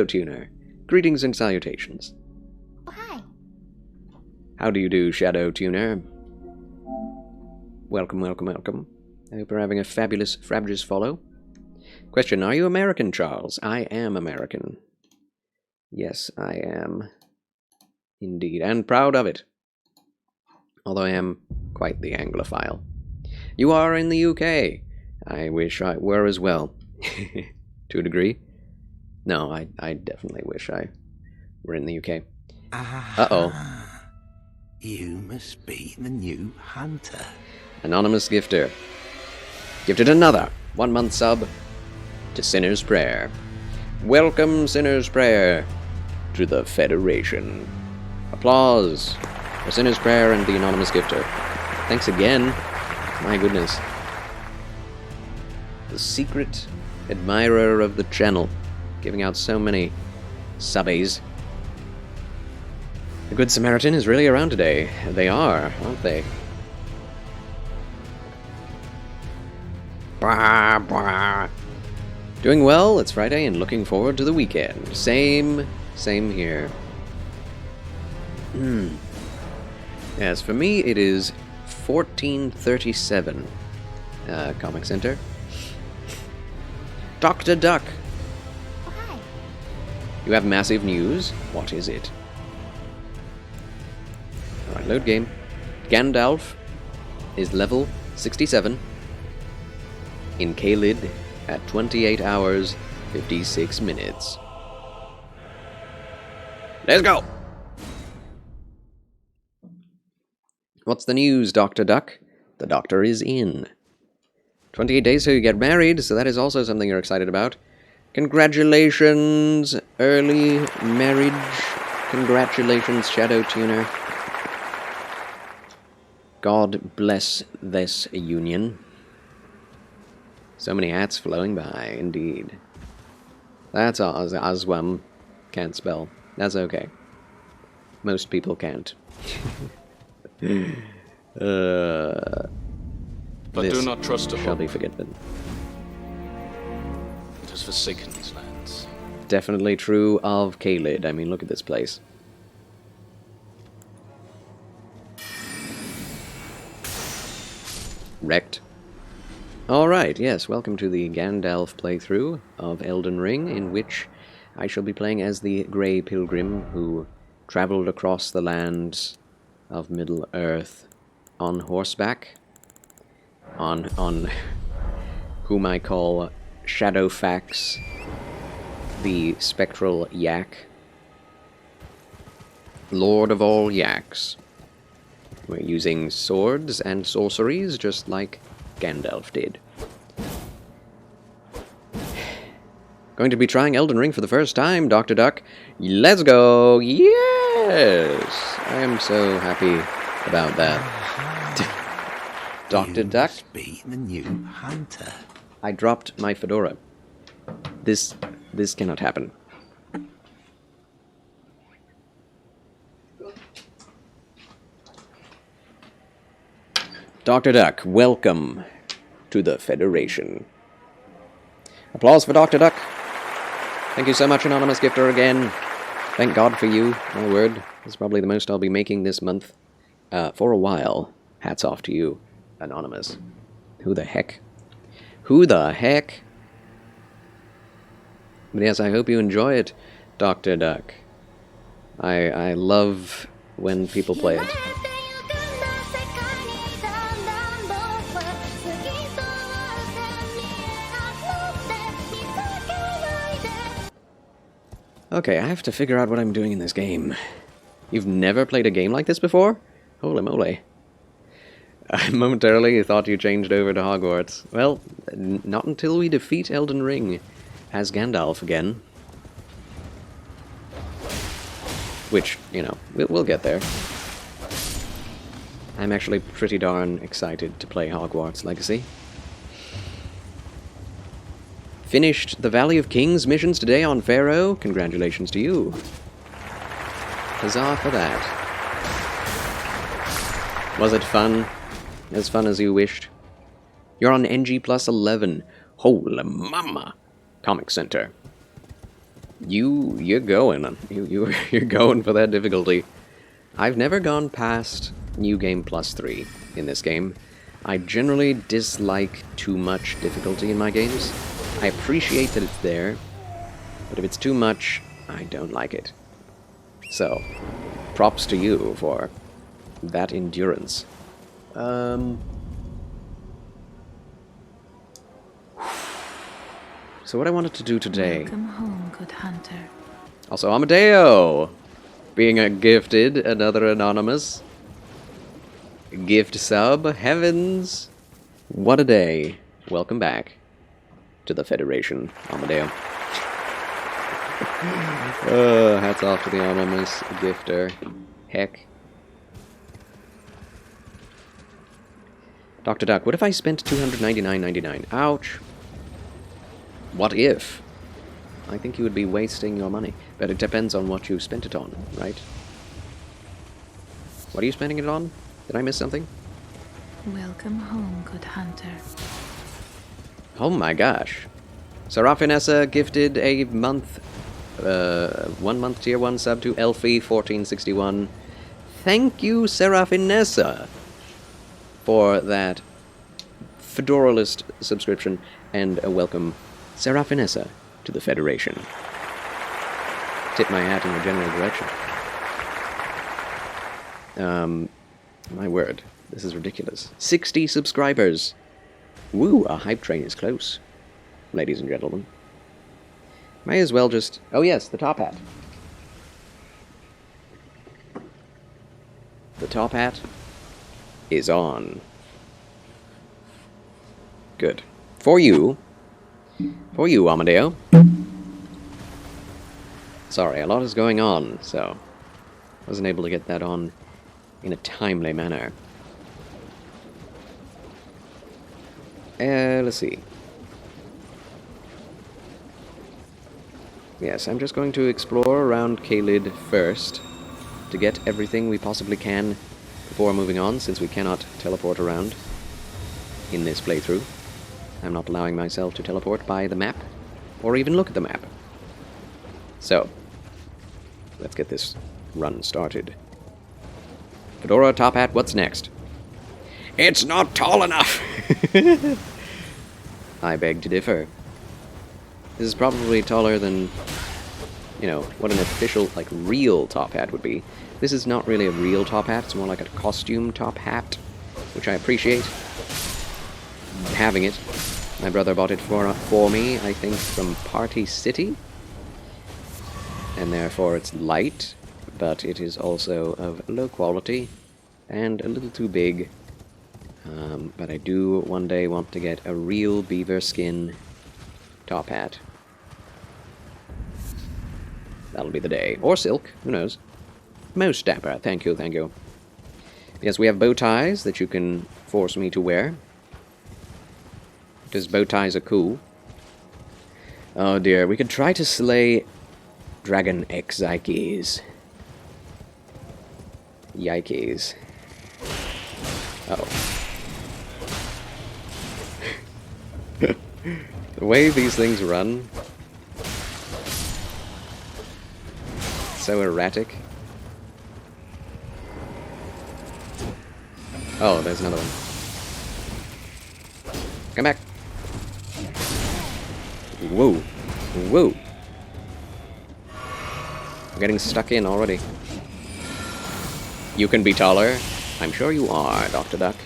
Tuner. Greetings and salutations. Oh, hi. How do you do, Shadow Tuner? Welcome, welcome, welcome. I hope you're having a fabulous Frabjous follow. Question, are you American, Charles? I am American. Yes, I am. Indeed, and proud of it. Although I am quite the Anglophile. You are in the UK. I wish I were as well. To a degree. No, I definitely wish I were in the UK. Uh-oh. You must be the new hunter. Anonymous gifter. Gifted another 1 month sub to Sinner's Prayer. Welcome, Sinner's Prayer, to the Federation. Applause for Sinner's Prayer and the anonymous gifter. Thanks again. My goodness. The secret admirer of the channel. Giving out so many subbies. The Good Samaritan is really around today. They are, aren't they? Blah, blah. Doing well, it's Friday and looking forward to the weekend. Same here. As for me, it is 14:37. Comic Center. Dr. Duck. Oh, hi. You have massive news. What is it? Alright, load game. Gandalf is level 67 in Caelid at 28 hours, 56 minutes. Let's go! What's the news, Dr. Duck? The doctor is in. 28 days till you get married, so that is also something you're excited about. Congratulations, early marriage. Congratulations, Shadow Tuner. God bless this union. So many hats flowing by, indeed. That's Oswam can't spell. That's okay. Most people can't. But do not trust a shall hope. be forgiven. It has forsaken these lands. Definitely true of Caelid. I mean, look at this place. Wrecked. Alright, yes, welcome to the Gandalf playthrough of Elden Ring, in which I shall be playing as the Grey Pilgrim who traveled across the lands of Middle-earth on horseback, on whom I call Shadowfax, the spectral yak, Lord of all yaks. We're using swords and sorceries just like Gandalf did. Going to be trying Elden Ring for the first time, Dr. Duck. Let's go! Yes! I am so happy about that. Dr. Duck? Be the new hunter. I dropped my fedora. This cannot happen. Dr. Duck, welcome to the Federation. Applause for Dr. Duck. Thank you so much, Anonymous Gifter, again. Thank God for you, my word. This is probably the most I'll be making this month. For a while. Hats off to you, Anonymous. Who the heck? Who the heck? But yes, I hope you enjoy it, Dr. Duck. I love when people play it. Okay, I have to figure out what I'm doing in this game. You've never played a game like this before? Holy moly. I momentarily thought you changed over to Hogwarts. Well, not until we defeat Elden Ring as Gandalf again. Which, you know, we'll get there. I'm actually pretty darn excited to play Hogwarts Legacy. Finished the Valley of Kings missions today on Pharaoh. Congratulations to you. Huzzah for that. Was it fun? As fun as you wished? You're on NG plus 11. Holy mama. Comic Center. You're going. You're going for that difficulty. I've never gone past New Game Plus 3 in this game. I generally dislike too much difficulty in my games. I appreciate that it's there, but if it's too much, I don't like it. So, props to you for that endurance. So what I wanted to do today... Welcome home, good hunter. Also, Amadeo! Being a gifted, another anonymous. Gift sub, heavens! What a day. Welcome back to the Federation, Amadeo. Hats off to the anonymous gifter. Heck. Dr. Duck, what if I spent $299.99? Ouch. What if? I think you would be wasting your money. But it depends on what you spent it on, right? What are you spending it on? Did I miss something? Welcome home, good hunter. Oh my gosh. Serafinessa gifted a month, 1 month tier 1 sub to Elfie1461. Thank you, Serafinessa, for that Fedoralist subscription, and a welcome, Serafinessa, to the Federation. Tip my hat in the general direction. My word, this is ridiculous. 60 subscribers! Woo, our hype train is close, ladies and gentlemen. May as well just... Oh yes, the top hat. The top hat is on. Good. For you, Amadeo. Sorry, a lot is going on, so wasn't able to get that on in a timely manner. Let's see. Yes, I'm just going to explore around Kalid first to get everything we possibly can before moving on, since we cannot teleport around in this playthrough. I'm not allowing myself to teleport by the map, or even look at the map. So, let's get this run started. Fedora, top hat, what's next? It's not tall enough! I beg to differ. This is probably taller than, you know, what an official, like, real top hat would be. This is not really a real top hat, it's more like a costume top hat, which I appreciate. Having it. My brother bought it for me, I think, from Party City. And therefore it's light, but it is also of low quality and a little too big. But I do one day want to get a real beaver skin top hat. That'll be the day. Or silk, who knows. Most dapper, thank you, thank you. Yes, we have bow ties that you can force me to wear. Because bow ties are cool. Oh dear, we could try to slay Dragon X Yikes. Yikes. Uh-oh. The way these things run, so erratic. Oh, there's another one. Come back. Whoa. Whoa. I'm getting stuck in already. You can be taller. I'm sure you are, Dr. Duck.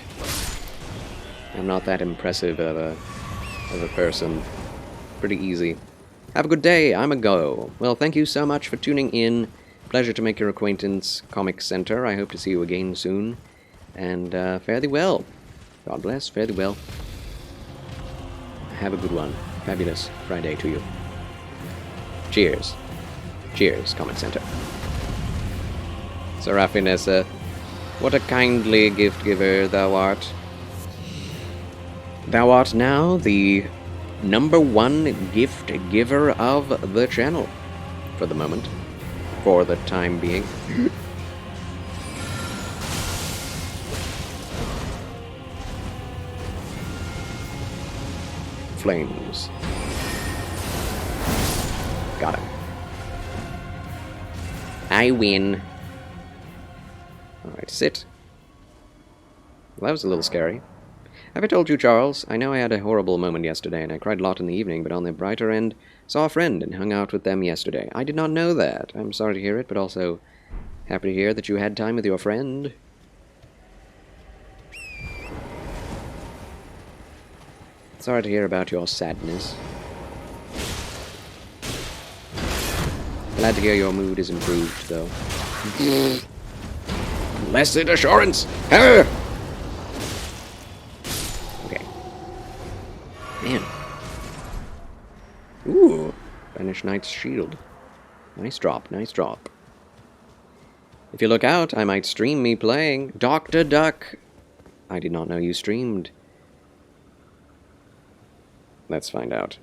I'm not that impressive of a person. Pretty easy. Have a good day. I'm a go. Well, thank you so much for tuning in. Pleasure to make your acquaintance, Comic Center. I hope to see you again soon. And fare thee well. God bless. Fare thee well. Have a good one. Fabulous Friday to you. Cheers. Cheers, Comic Center. Serafinessa, what a kindly gift giver thou art. Thou art now the #1 gift giver of the channel. For the moment. For the time being. Flames. Got him. I win. Alright, sit. Well, that was a little scary. Have I told you, Charles? I know I had a horrible moment yesterday, and I cried a lot in the evening, but on the brighter end, saw a friend and hung out with them yesterday. I did not know that. I'm sorry to hear it, but also happy to hear that you had time with your friend. Sorry to hear about your sadness. Glad to hear your mood is improved, though. Blessed assurance! Okay. Man. Ooh. Banished Knight's Shield. Nice drop, nice drop. If you look out, I might stream me playing. Dr. Duck! I did not know you streamed. Let's find out.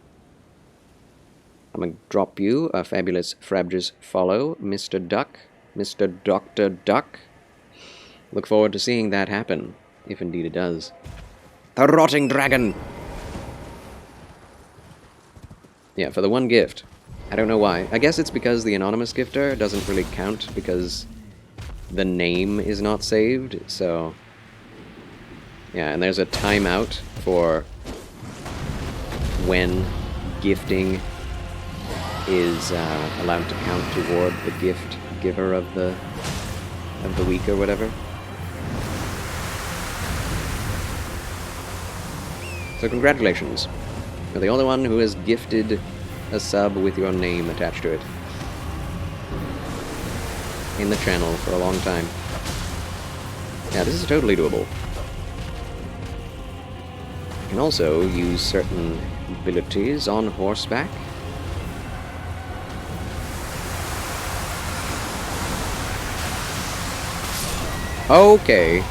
I'm gonna drop you a fabulous Frabjous follow, Mr. Duck. Mr. Dr. Duck. Look forward to seeing that happen, if indeed it does. The Rotting Dragon! Yeah, for the one gift. I don't know why. I guess it's because the anonymous gifter doesn't really count because the name is not saved, so... Yeah, and there's a timeout for when gifting is allowed to count toward the gift giver of the week or whatever. So congratulations. You're the only one who has gifted a sub with your name attached to it in the channel for a long time. Yeah, this is totally doable. You can also use certain abilities on horseback. Okay.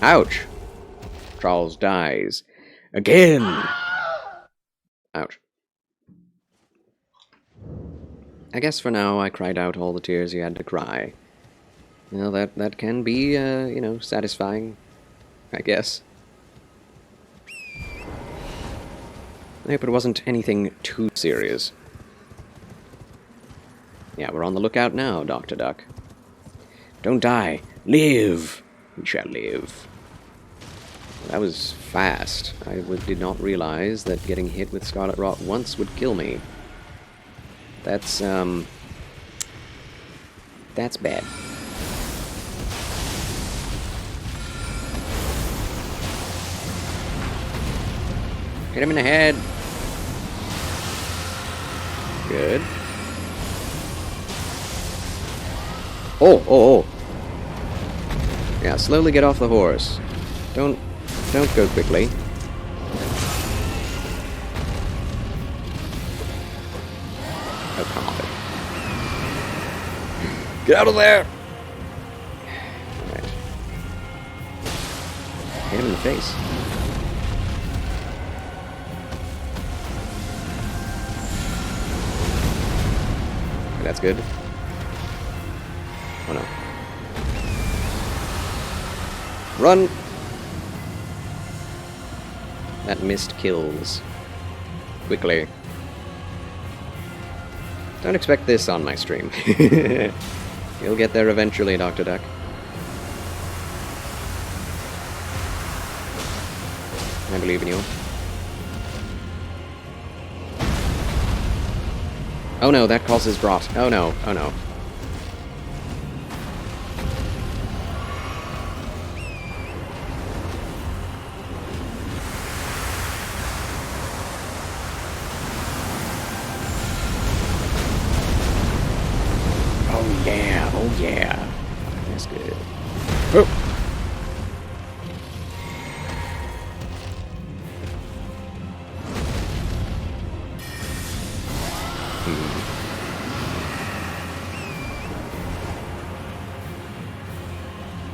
Ouch. Charles dies. Again! Ouch. I guess for now I cried out all the tears he had to cry. You know, that can be, you know, satisfying, I guess. I hope it wasn't anything too serious. Yeah, we're on the lookout now, Dr. Duck. Don't die. Live! We shall live. That was fast. I did not realize that getting hit with Scarlet Rot once would kill me. That's bad. Hit him in the head. Good. Oh. Yeah, slowly get off the horse. Don't go quickly. Oh, come on. Get out of there! Alright. Hit him in the face. Okay, that's good. Oh no. Run! That mist kills. Quickly. Don't expect this on my stream. You'll get there eventually, Dr. Duck. I believe in you. Oh no, that causes rot. Oh no, oh no. Oh yeah. That's good. Oh.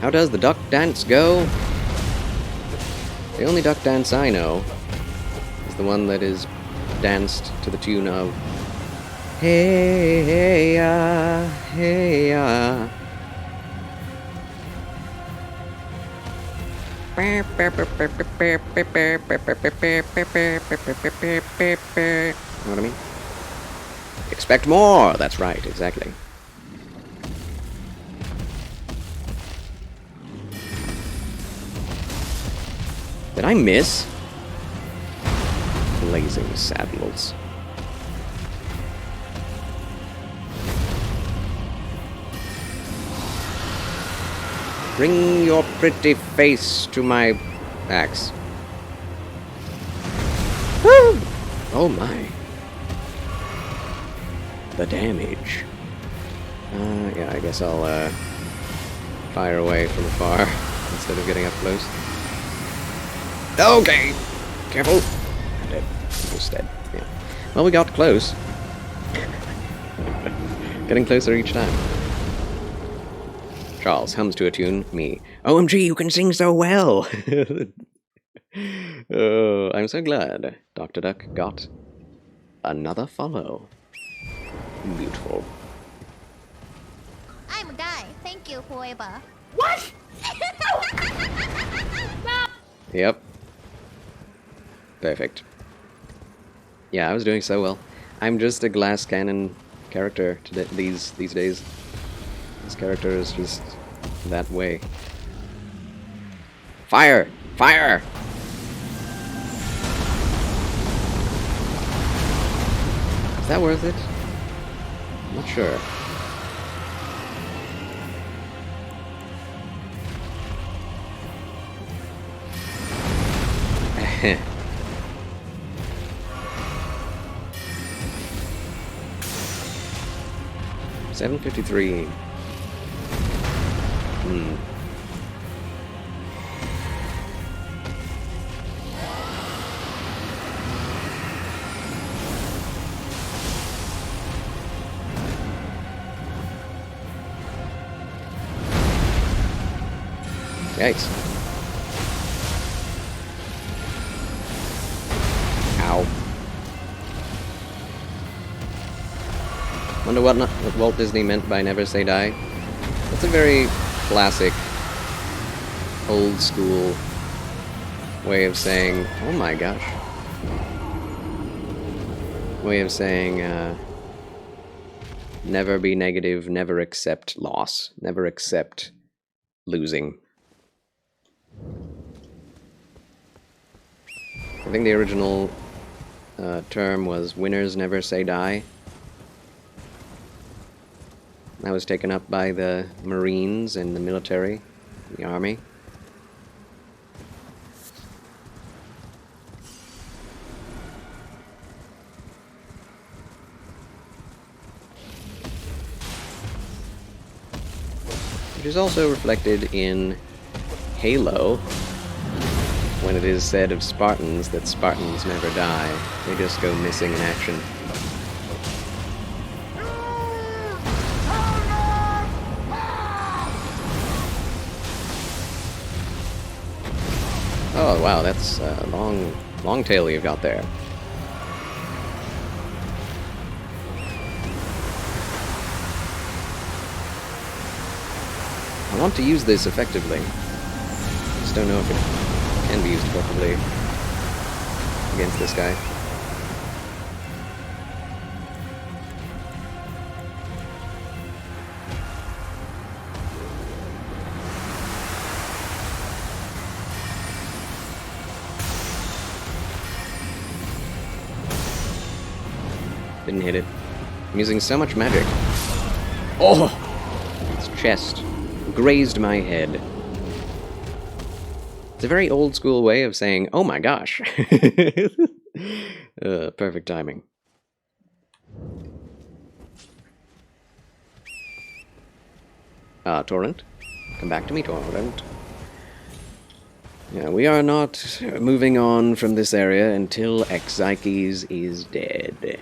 How does the duck dance go? The only duck dance I know is the one that is danced to the tune of Hey, hey, hey, Know what I mean? Expect more! That's right, exactly. Did I miss? Blazing saddles. Bring your pretty face to my axe. Woo! Oh my. The damage. Yeah, I guess I'll fire away from afar instead of getting up close. Okay! Careful! I'm dead. I'm just dead. Yeah. Well, we got close. Getting closer each time. Charles hums to a tune. Me. OMG, you can sing so well! Oh, I'm so glad Dr. Duck got another follow. Beautiful. I'm a guy. Thank you, whoever. Yep. Perfect. Yeah, I was doing so well. I'm just a glass cannon character these days. This character is just that way. Fire! Fire! Is that worth it? I'm not sure. $7.53. Yikes. Ow. Wonder what Walt Disney meant by never say die. That's a very classic, old school way of saying, oh my gosh. Way of saying, never be negative, never accept loss, never accept losing. I think the original term was winners never say die. That was taken up by the Marines and the military, the army. Which is also reflected in Halo, when it is said of Spartans that Spartans never die. They just go missing in action. Oh wow, that's a long tail you've got there. I want to use this effectively. Just don't know if it can be used effectively against this guy. Didn't hit it. I'm using so much magic. Oh! Its chest grazed my head. It's a very old school way of saying, oh my gosh. Perfect timing. Torrent. Come back to me, Torrent. Yeah, we are not moving on from this area until Exikes is dead.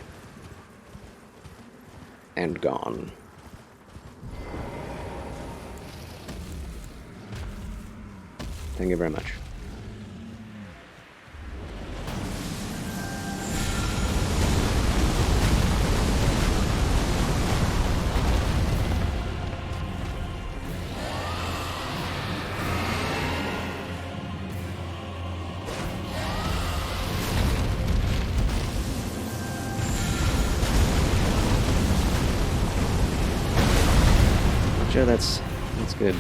And gone. Thank you very much. Sure, that's good.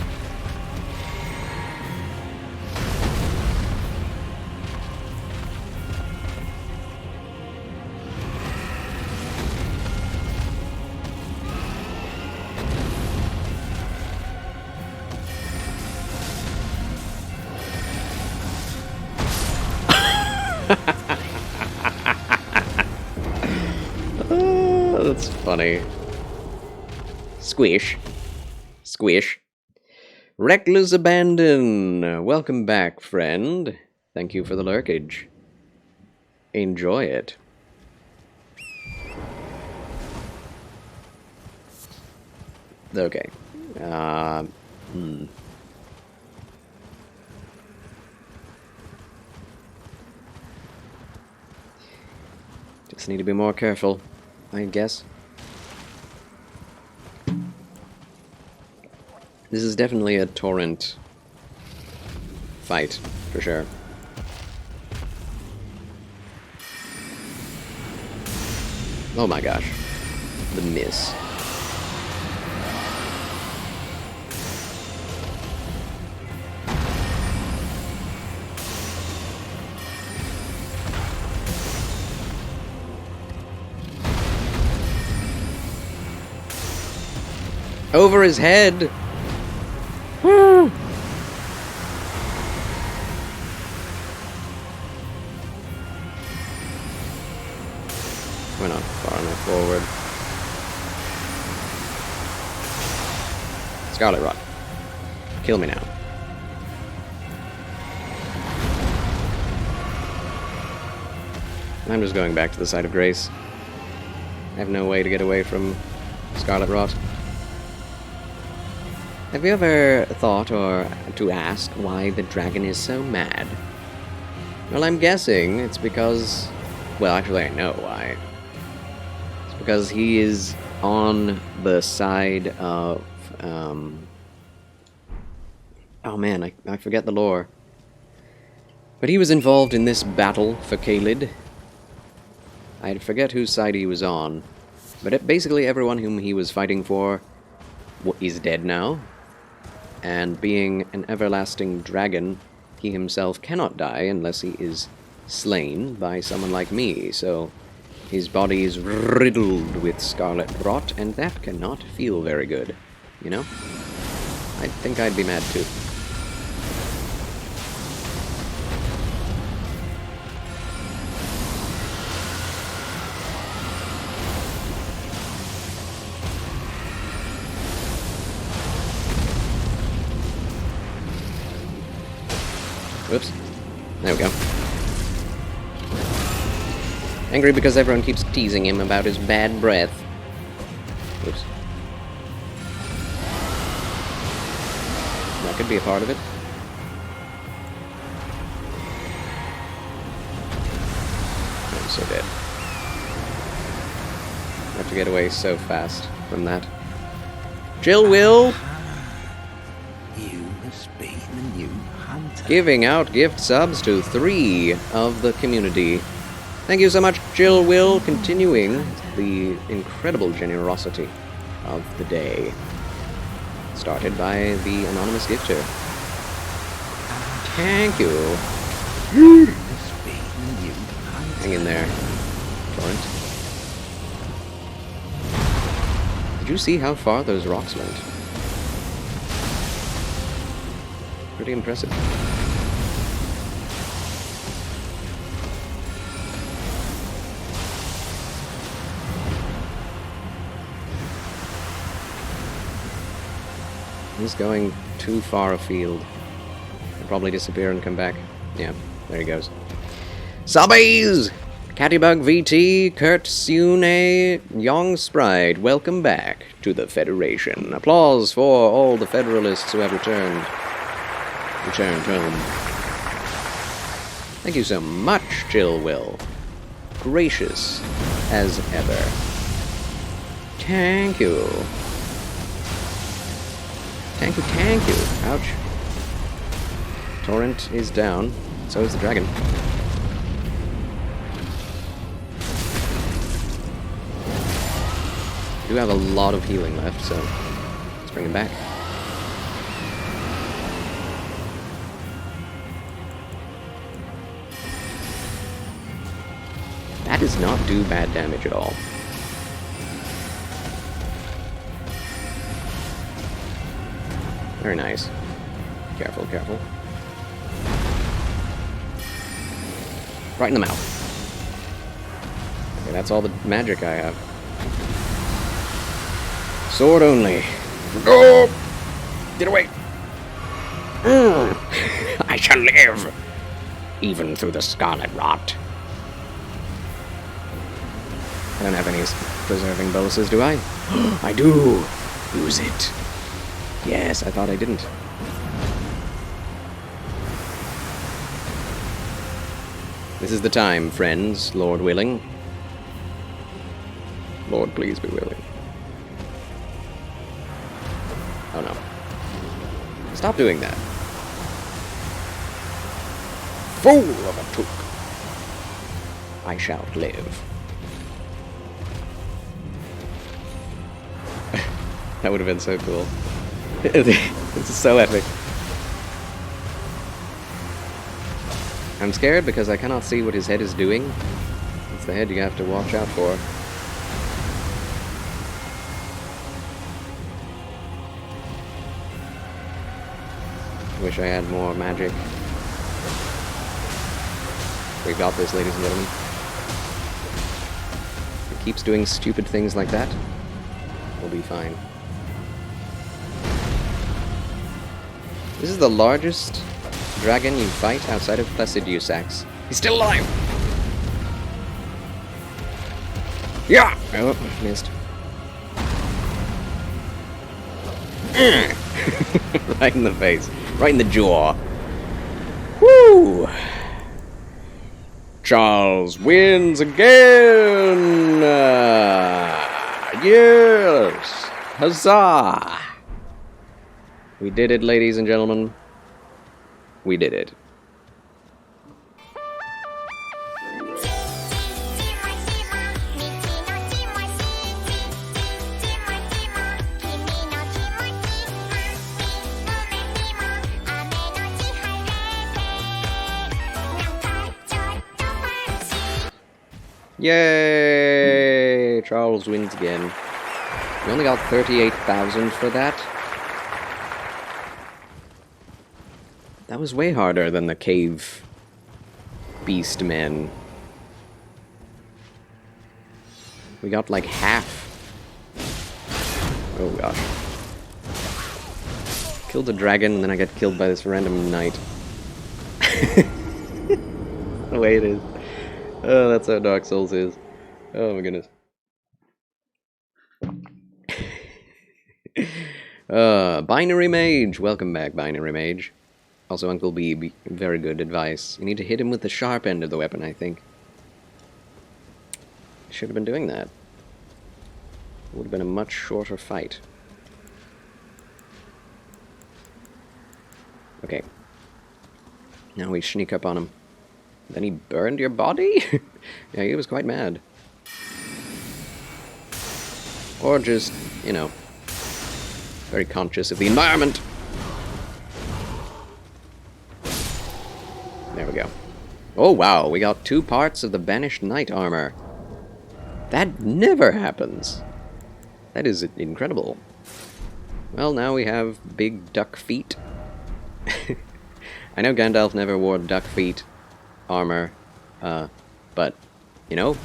Oh, that's funny. Squish. Squish. Reckless Abandon. Welcome back, friend. Thank you for the lurkage. Enjoy it. Okay. Just need to be more careful, I guess. This is definitely a torrent fight, for sure. Oh my gosh. The miss. Over his head! Woo! We're not far enough forward. Scarlet Rot. Kill me now. I'm just going back to the site of grace. I have no way to get away from Scarlet Rot. Have you ever thought or to ask why the dragon is so mad? Well, I'm guessing it's because... Well, actually, I know why. It's because he is on the side of... Oh man, I forget the lore. But he was involved in this battle for Caelid. I forget whose side he was on. But basically everyone whom he was fighting for is dead now. And being an everlasting dragon, he himself cannot die unless he is slain by someone like me, so his body is riddled with scarlet rot, and that cannot feel very good, you know? I think I'd be mad too. Whoops. There we go. Angry because everyone keeps teasing him about his bad breath. Oops. That could be a part of it. I'm so dead. I have to get away so fast from that. Chill, Will! You must be the new hunter. Giving out gift subs to 3 of the community. Thank you so much, Jill Will, continuing the incredible generosity of the day. Started by the anonymous gifter. Thank you. You must be the new hunter. Hang in there, Torrent. Did you see how far those rocks went? Pretty impressive. He's going too far afield. He'll probably disappear and come back. Yeah, there he goes. Subbies! Cattybug VT, Kurt Sune, Young Sprite, welcome back to the Federation. Applause for all the Federalists who have returned home. Thank you so much, Jill Will. Gracious as ever. Thank you. Thank you. Ouch. Torrent is down. So is the dragon. We do have a lot of healing left, so it's Bring him back. That does not do bad damage at all. Very nice. Careful, careful. Right in the mouth. Okay, that's all the magic I have. Sword only. Go! Get away! I shall live! Even through the scarlet rot. I don't have any preserving boluses, do I? I do! Use it. Yes, I thought I didn't. This is the time, friends, Lord willing. Lord, please be willing. Oh no. Stop doing that. Fool of a took. I shall live. That would have been so cool. This is so epic. I'm scared because I cannot see what his head is doing. It's the head you have to watch out for. Wish I had more magic. We got this, ladies and gentlemen. If he keeps doing stupid things like that, we'll be fine. This is the largest dragon you fight outside of Placidusax. He's still alive! Yeah! Oh, missed. Right in the face. Right in the jaw. Woo! Charles wins again! Yes! Huzzah! We did it, ladies and gentlemen. We did it. Yay! Charles wins again. We only got 38,000 for that. That was way harder than the cave beast men. We got like half. Oh gosh. Killed a dragon and then I got killed by this random knight. The way it is. Oh, that's how Dark Souls is. Oh my goodness. Binary Mage! Welcome back, Binary Mage. Also, Uncle B, very good advice. You need to hit him with the sharp end of the weapon, I think. Should have been doing that. Would have been a much shorter fight. Okay. Now we sneak up on him. Then he burned your body? Yeah, he was quite mad. Or just, you know, very conscious of the environment. There we go. Oh wow, we got 2 parts of the Banished Knight armor. That never happens. That is incredible. Well, now we have big duck feet. I know Gandalf never wore duck feet armor, but, you know,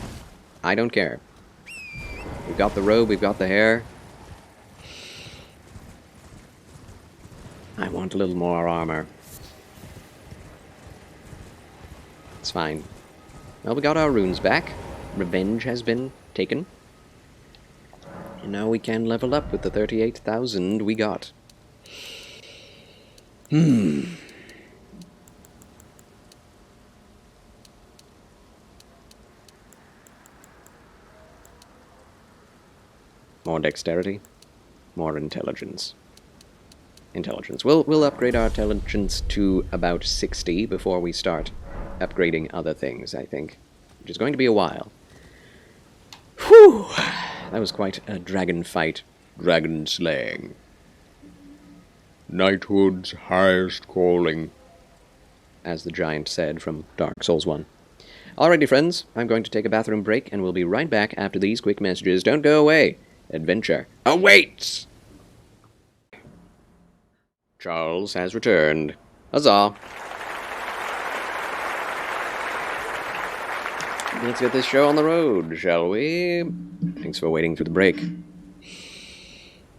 I don't care. We've got the robe, we've got the hair. I want a little more armor. It's fine. Well, we got our runes back. Revenge has been taken. And now we can level up with the 38,000 we got. More dexterity. More intelligence. Intelligence. We'll upgrade our intelligence to about 60 before we start upgrading other things, I think. Which is going to be a while. Whew! That was quite a dragon fight. Dragon slaying. Knighthood's highest calling, as the giant said from Dark Souls 1. Alrighty, friends, I'm going to take a bathroom break, and we'll be right back after these quick messages. Don't go away. Adventure awaits! Charles has returned. Huzzah! Let's get this show on the road, shall we? Thanks for waiting through the break.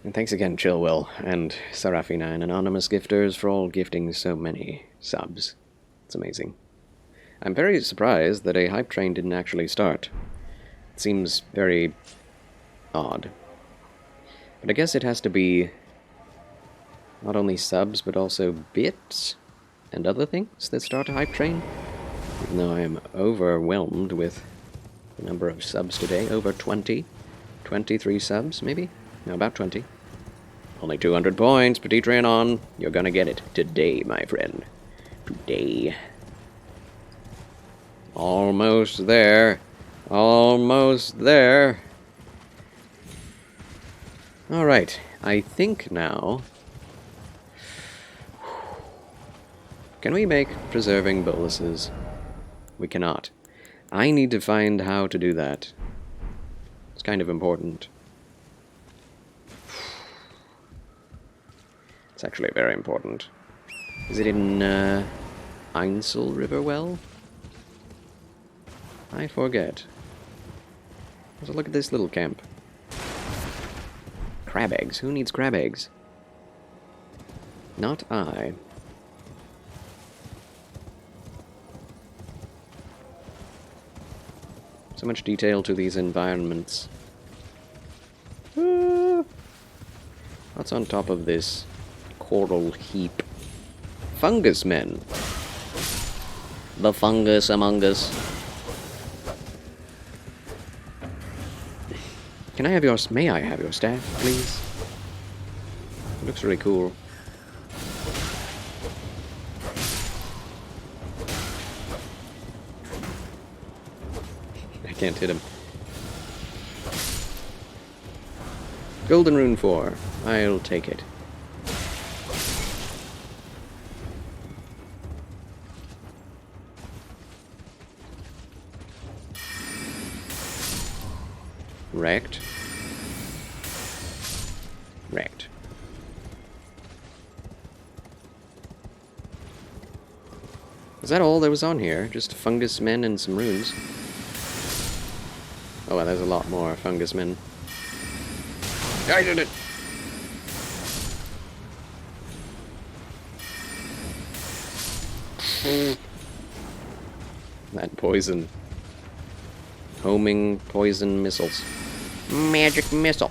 And thanks again, Chillwell, and Serafina, and anonymous gifters for all gifting so many subs. It's amazing. I'm very surprised that a hype train didn't actually start. It seems very odd. But I guess it has to be not only subs, but also bits and other things that start a hype train. Even though I am overwhelmed with the number of subs today. Over 20. 23 subs, maybe? No, about 20. Only 200 points, Petit Train on. You're gonna get it today, my friend. Today. Almost there. Almost there. Alright, I think now... Can we make preserving boluses? We cannot. I need to find how to do that. It's kind of important. It's actually very important. Is it in Ainsel River Well? I forget. Let's look at this little camp. Crab eggs. Who needs crab eggs? Not I. So much detail to these environments. What's on top of this coral heap? Fungus men. The fungus among us. Can I have your... May I have your staff, please? It looks really cool. I can't hit him. Golden Rune 4. I'll take it. Wrecked. Wrecked. Is that all there was on here? Just fungus men and some runes? Oh, well, there's a lot more fungus men. I did it! That poison. Homing poison missiles. Magic missile.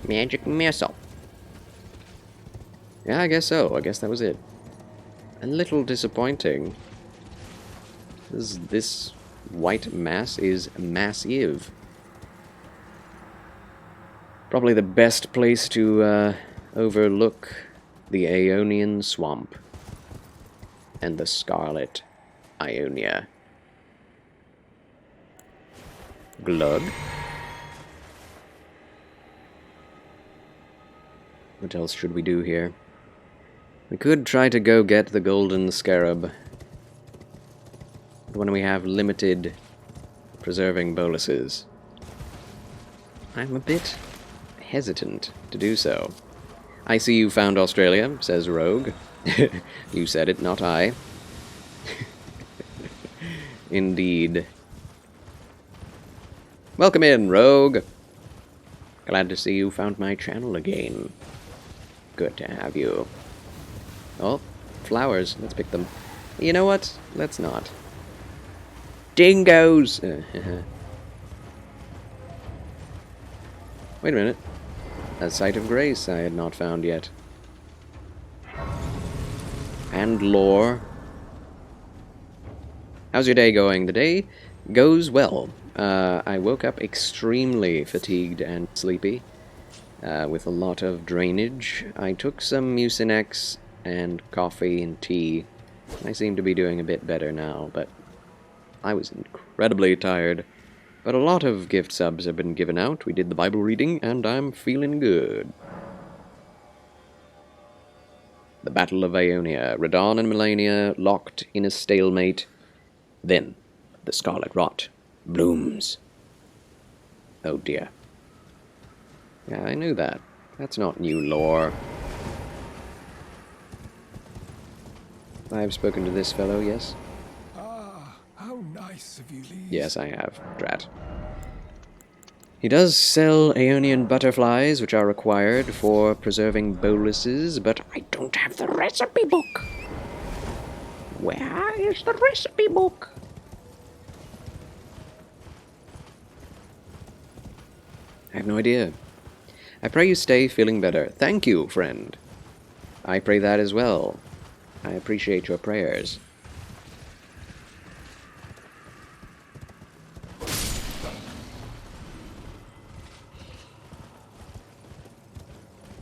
Magic missile. Yeah, I guess so. I guess that was it. A little disappointing. This white mass is massive. Probably the best place to overlook the Aeonian Swamp and the Scarlet Ionia. Glug. What else should we do here? We could try to go get the Golden Scarab. But when we have limited preserving boluses, I'm a bit hesitant to do so. I see you found Australia, says Rogue. You said it, not I. Indeed. Welcome in, Rogue. Glad to see you found my channel again. Good to have you. Oh, flowers. Let's pick them. You know what? Let's not. Dingoes! Wait a minute. A Site of Grace I had not found yet. And lore. How's your day going? The day goes well. I woke up extremely fatigued and sleepy, with a lot of drainage. I took some Mucinex and coffee and tea. I seem to be doing a bit better now, but I was incredibly tired. But a lot of gift subs have been given out. We did the Bible reading, and I'm feeling good. The Battle of Ionia. Radon and Melania locked in a stalemate. Then, the Scarlet Rot blooms. Oh dear. Yeah, I knew that. That's not new lore. I've spoken to this fellow, yes? Ah, how nice of you, Lee. Yes, I have, drat. He does sell Aeonian butterflies, which are required for preserving boluses, but I don't have the recipe book. Where is the recipe book? I have no idea. I pray you stay feeling better. Thank you, friend. I pray that as well. I appreciate your prayers.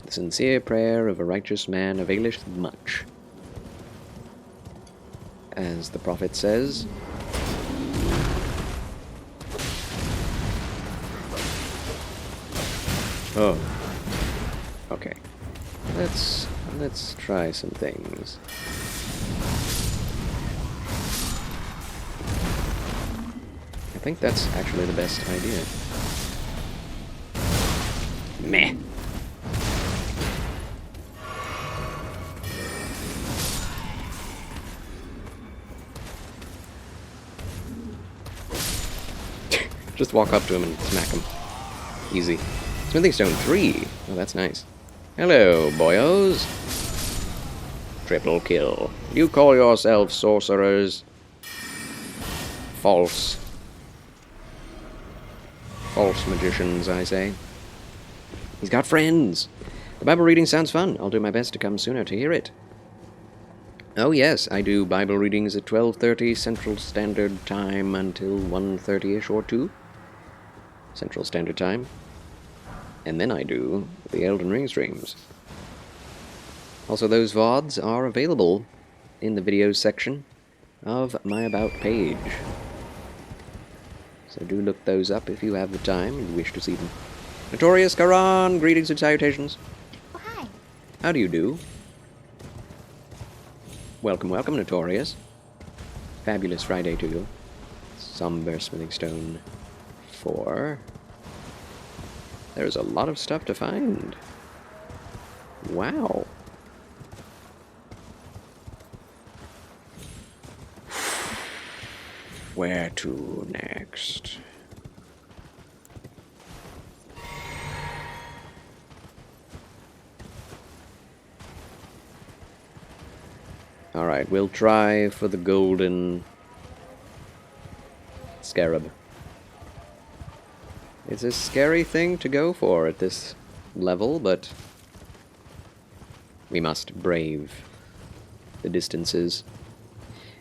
The sincere prayer of a righteous man availeth much. As the prophet says. Oh. Okay. Let's try some things. I think that's actually the best idea. Meh. Just walk up to him and smack him. Easy. Smithing Stone 3. Oh, that's nice. Hello, boyos. Triple kill. You call yourselves sorcerers? False. False magicians, I say. He's got friends. The Bible reading sounds fun. I'll do my best to come sooner to hear it. Oh yes, I do Bible readings at 12:30 Central Standard Time until 1:30ish or 2 Central Standard Time. And then I do the Elden Ring streams. Also, those VODs are available in the videos section of my About page. So do look those up if you have the time and wish to see them. Notorious Karan, greetings and salutations. Oh, hi. How do you do? Welcome, welcome, Notorious. Fabulous Friday to you. Somber Smithing Stone 4. There's a lot of stuff to find. Wow. Where to next? Alright, we'll try for the golden scarab. It's a scary thing to go for at this level, but we must brave the distances.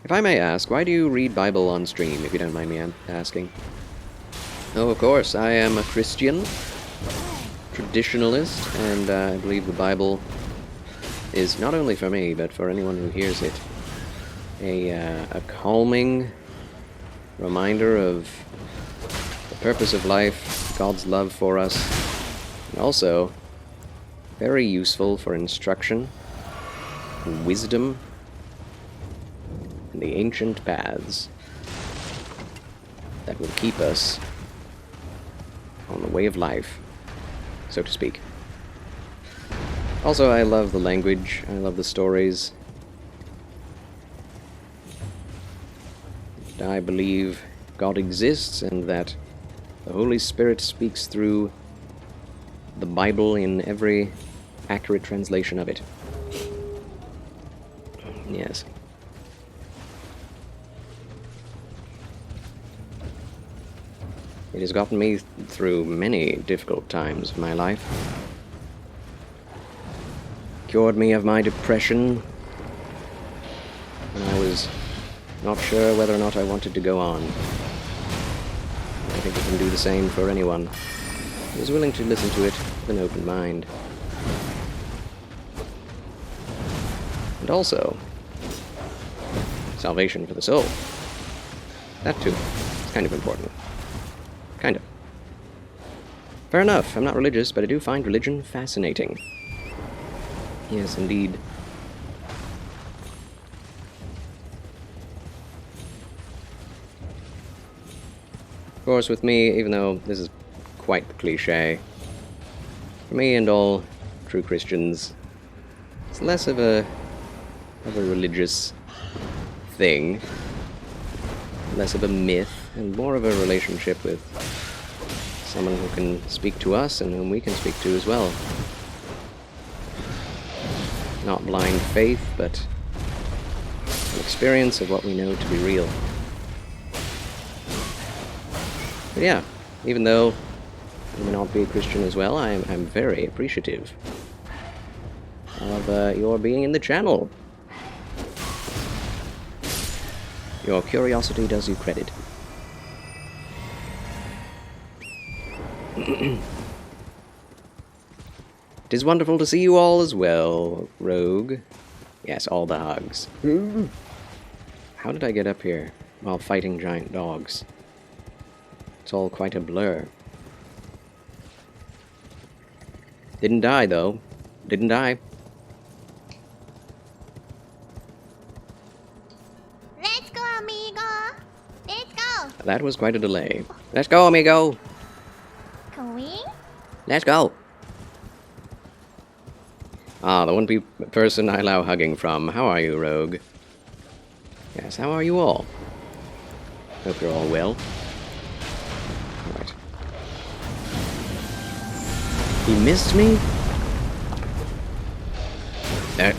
If I may ask, why do you read Bible on stream, if you don't mind me asking? Oh, of course, I am a Christian, traditionalist, and I believe the Bible is not only for me, but for anyone who hears it, a calming reminder of the purpose of life, God's love for us, and also very useful for instruction, wisdom, and the ancient paths that will keep us on the way of life, so to speak. Also, I love the language, I love the stories. I believe God exists and that the Holy Spirit speaks through the Bible in every accurate translation of it. Yes. It has gotten me through many difficult times of my life. Cured me of my depression when I was not sure whether or not I wanted to go on. I think it can do the same for anyone who is willing to listen to it with an open mind. And also, salvation for the soul. That too. It's kind of important. Kind of. Fair enough, I'm not religious, but I do find religion fascinating. Yes, indeed. course, with me, even though this is quite the cliche, for me and all true Christians, it's less of a religious thing, less of a myth, and more of a relationship with someone who can speak to us and whom we can speak to as well. Not blind faith, but an experience of what we know to be real. But yeah, even though I may not be a Christian as well, I'm very appreciative of your being in the channel. Your curiosity does you credit. It is wonderful to see you all as well, Rogue. Yes, all the hugs. How did I get up here while fighting giant dogs? It's all quite a blur. Didn't die, though. Didn't die. Let's go, amigo. Let's go. That was quite a delay. Let's go, amigo. Can we? Let's go. Ah, the one person I allow hugging from. How are you, Rogue? Yes, how are you all? Hope you're all well. Alright. He missed me? There.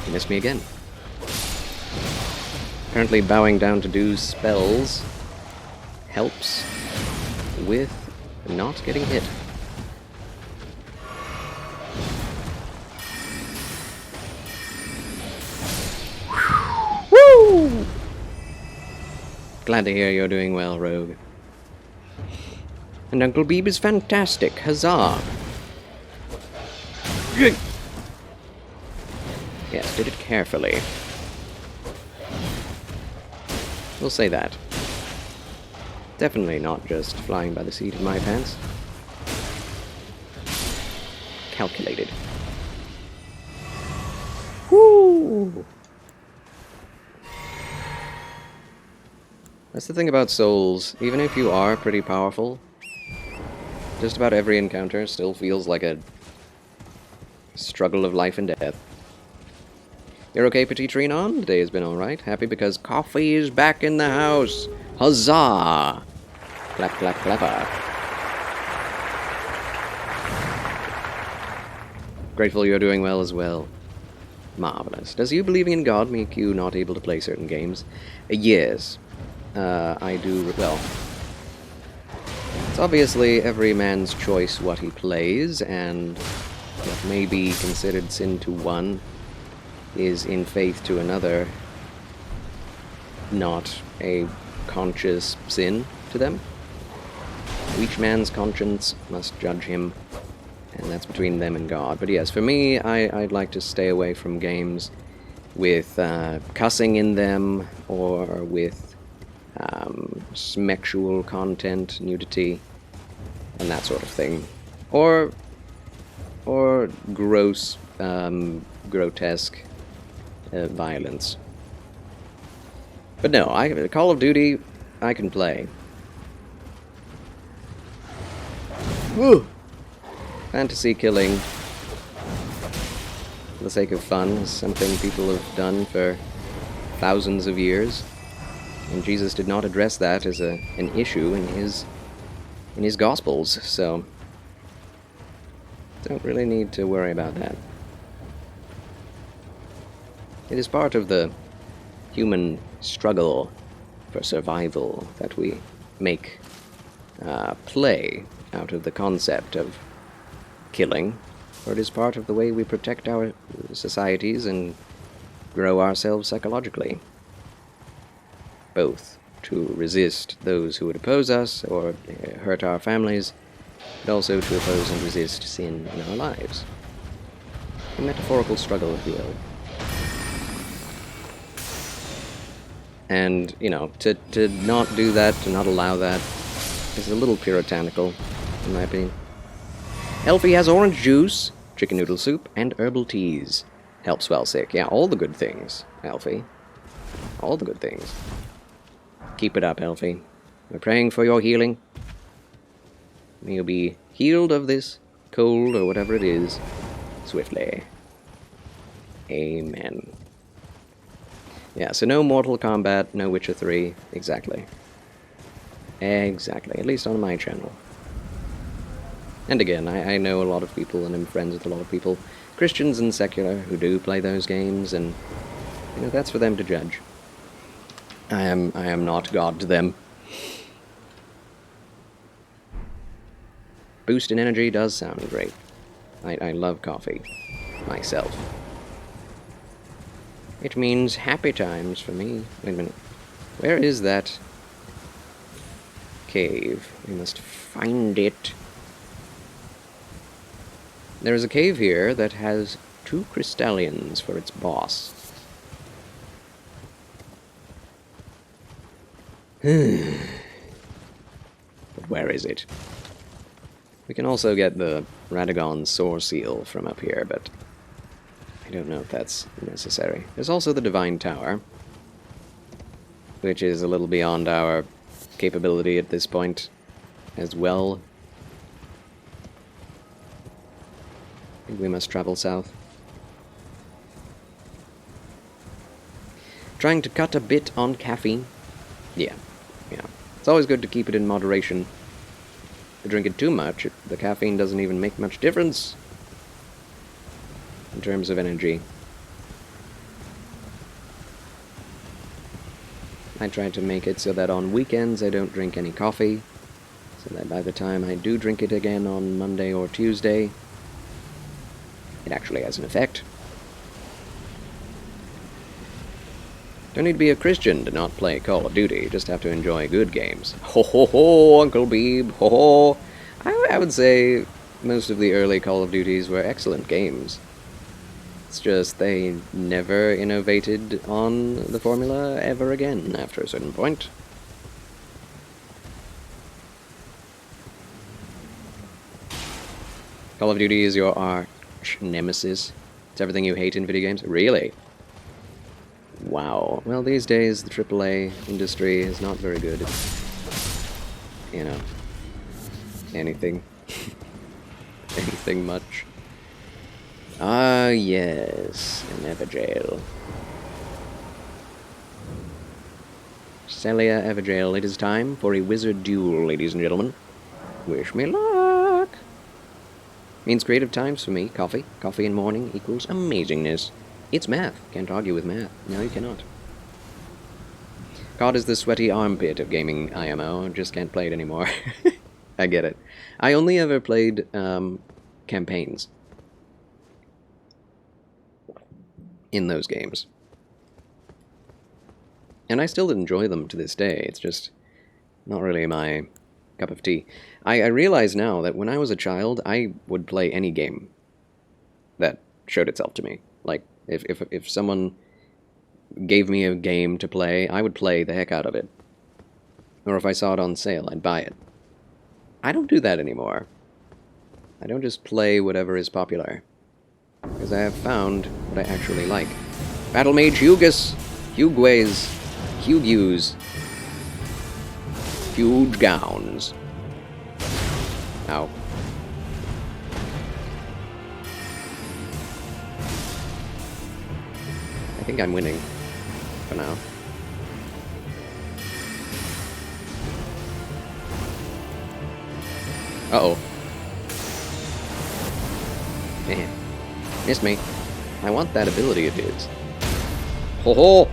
He missed me again. Apparently bowing down to do spells helps with not getting hit. Woo! Glad to hear you're doing well, Rogue. And Uncle Beeb is fantastic. Huzzah! Yes, did it carefully. We'll say that. Definitely not just flying by the seat of my pants. Calculated. Woo! That's the thing about souls. Even if you are pretty powerful, just about every encounter still feels like a struggle of life and death. You're okay, Petit Trinon? The day has been alright. Happy because coffee is back in the house. Huzzah! Clap, clap, clapper. Grateful you're doing well as well. Marvelous. Does you believing in God make you not able to play certain games? Yes. I do. Well, it's obviously every man's choice what he plays, and what may be considered sin to one is in faith to another not a conscious sin to them. Each man's conscience must judge him, and that's between them and God. But yes, for me, I'd like to stay away from games with cussing in them, or with sexual content, nudity, and that sort of thing. Or gross, grotesque violence. But no, Call of Duty, I can play. Woo! Fantasy killing for the sake of fun is something people have done for thousands of years, and Jesus did not address that as an issue in his Gospels, so don't really need to worry about that. It is part of the human struggle for survival that we make play out of the concept of killing, for it is part of the way we protect our societies and grow ourselves psychologically, both to resist those who would oppose us or hurt our families, but also to oppose and resist sin in our lives. A metaphorical struggle, if you will. And, you know, to not do that, to not allow that, is a little puritanical, in my opinion. Elfie has orange juice, chicken noodle soup, and herbal teas. Helps while sick. Yeah, all the good things, Alfie. All the good things. Keep it up, Alfie. We're praying for your healing. May you be healed of this cold or whatever it is swiftly. Amen. Yeah, so no Mortal Kombat, no Witcher 3. Exactly. Exactly. At least on my channel. And again, I know a lot of people, and I'm friends with a lot of people, Christians and secular, who do play those games, and, you know, that's for them to judge. I am not God to them. Boost in energy does sound great. I love coffee. Myself. It means happy times for me. Wait a minute. Where is that cave? We must find it. There is a cave here that has 2 crystallions for its boss. But where is it? We can also get the Radagon Soar Seal from up here, but I don't know if that's necessary. There's also the Divine Tower, which is a little beyond our capability at this point as well. I think we must travel south. Trying to cut a bit on caffeine. Yeah. It's always good to keep it in moderation. If you drink it too much, the caffeine doesn't even make much difference in terms of energy. I try to make it so that on weekends I don't drink any coffee, so that by the time I do drink it again on Monday or Tuesday, it actually has an effect. Don't need to be a Christian to not play Call of Duty, you just have to enjoy good games. Ho ho ho, Uncle Beeb, ho ho! I would say most of the early Call of Duties were excellent games. It's just they never innovated on the formula ever again after a certain point. Call of Duty is your arch nemesis. It's everything you hate in video games? Really? Wow. Well, these days the AAA industry is not very good at, you know, anything. Anything much. Ah, yes, an Everjail. Celia Everjail, it is time for a wizard duel, ladies and gentlemen. Wish me luck! Means creative times for me. Coffee. Coffee in morning equals amazingness. It's math. Can't argue with math. No, you cannot. COD is the sweaty armpit of gaming IMO. Just can't play it anymore. I get it. I only ever played campaigns in those games. And I still enjoy them to this day. It's just not really my cup of tea. I realize now that when I was a child, I would play any game that showed itself to me. Like, if someone gave me a game to play, I would play the heck out of it. Or if I saw it on sale, I'd buy it. I don't do that anymore. I don't just play whatever is popular. Because I have found what I actually like. Battle Mage Hugus! Hugways! Hugus! Huge gowns. Ow. I think I'm winning. For now. Uh-oh. Man. Missed me. I want that ability of his. Ho ho!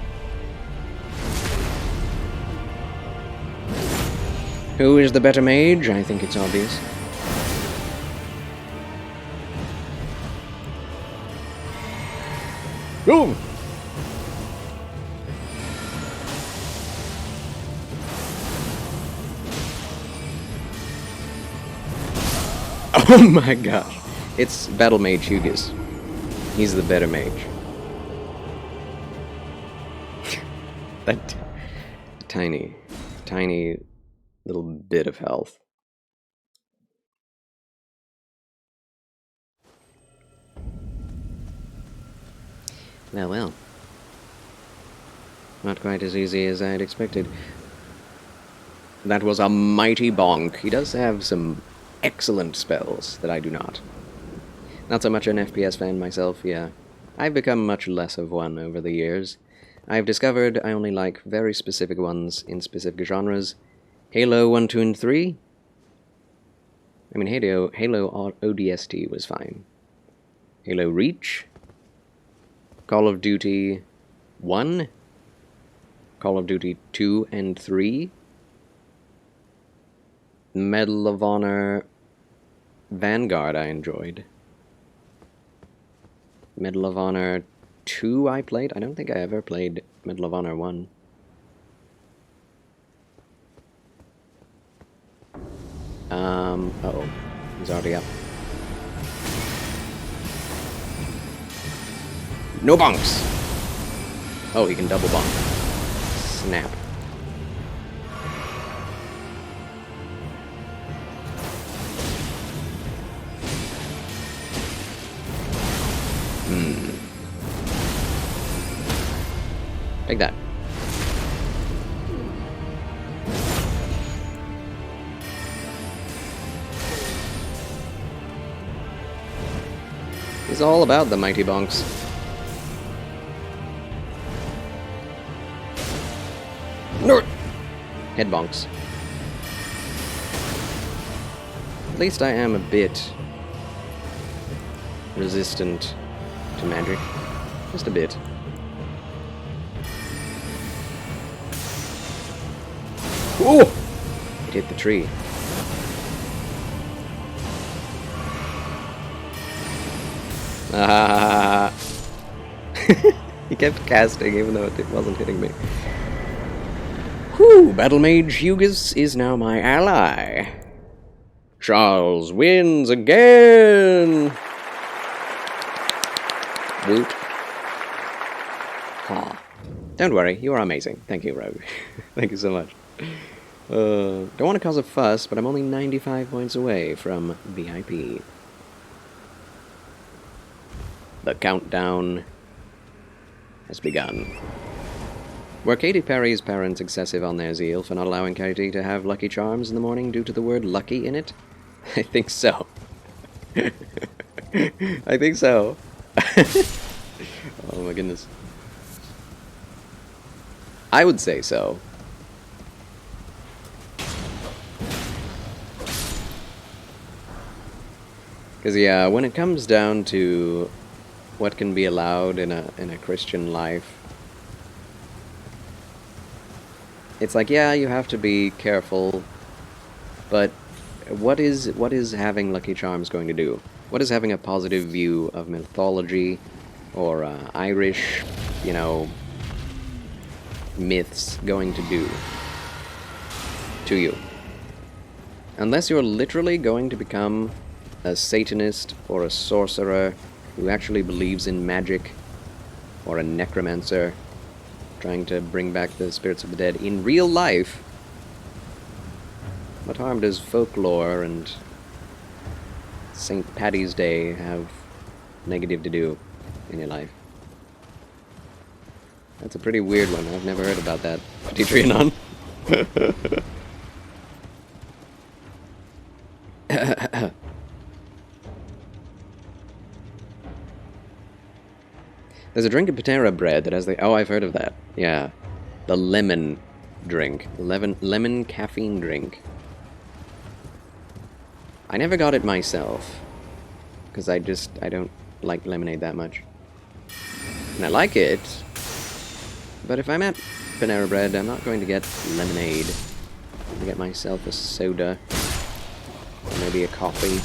Who is the better mage? I think it's obvious. Boom! Oh my gosh. It's Battle Mage Hugus. He's the better mage. That tiny little bit of health. Well, well. Not quite as easy as I had expected. That was a mighty bonk. He does have some excellent spells that I do not. Not so much an FPS fan myself, yeah. I've become much less of one over the years. I've discovered I only like very specific ones in specific genres. Halo 1, 2, and 3? I mean, Halo ODST was fine. Halo Reach? Call of Duty 1? Call of Duty 2 and 3? Medal of Honor Vanguard I enjoyed. Medal of Honor 2 I played? I don't think I ever played Medal of Honor 1. Uh-oh. He's already up. No bonks! Oh, he can double bonk. Snap. Take that. It's all about the mighty bonks. No! Head bonks. At least I am a bit resistant to magic. Just a bit. Oh! It hit the tree. Ah! He kept casting even though it wasn't hitting me. Whew! Battle Mage Hugis is now my ally. Charles wins again! Woot. Aw. Don't worry, you are amazing. Thank you, Rogue. Thank you so much. Don't want to cause a fuss, but I'm only 95 points away from VIP. The countdown has begun. Were Katy Perry's parents excessive on their zeal for not allowing Katy to have Lucky Charms in the morning due to the word lucky in it? I think so. I think so. Oh my goodness. I would say so. Because yeah, when it comes down to what can be allowed in a Christian life, it's like, yeah, you have to be careful, but what is having Lucky Charms going to do? What is having a positive view of mythology or Irish, you know, myths going to do to you? Unless you're literally going to become a Satanist or a sorcerer who actually believes in magic, or a necromancer trying to bring back the spirits of the dead in real life, what harm does folklore and St. Paddy's Day have negative to do in your life? That's a pretty weird one. I've never heard about that. Patreon. There's a drink in Patera bread that has the... Oh, I've heard of that. Yeah. The lemon drink. Lemon caffeine drink. I never got it myself. Because I don't like lemonade that much. And I like it. But if I'm at Panera Bread, I'm not going to get lemonade. I'm going to get myself a soda. Or maybe a coffee.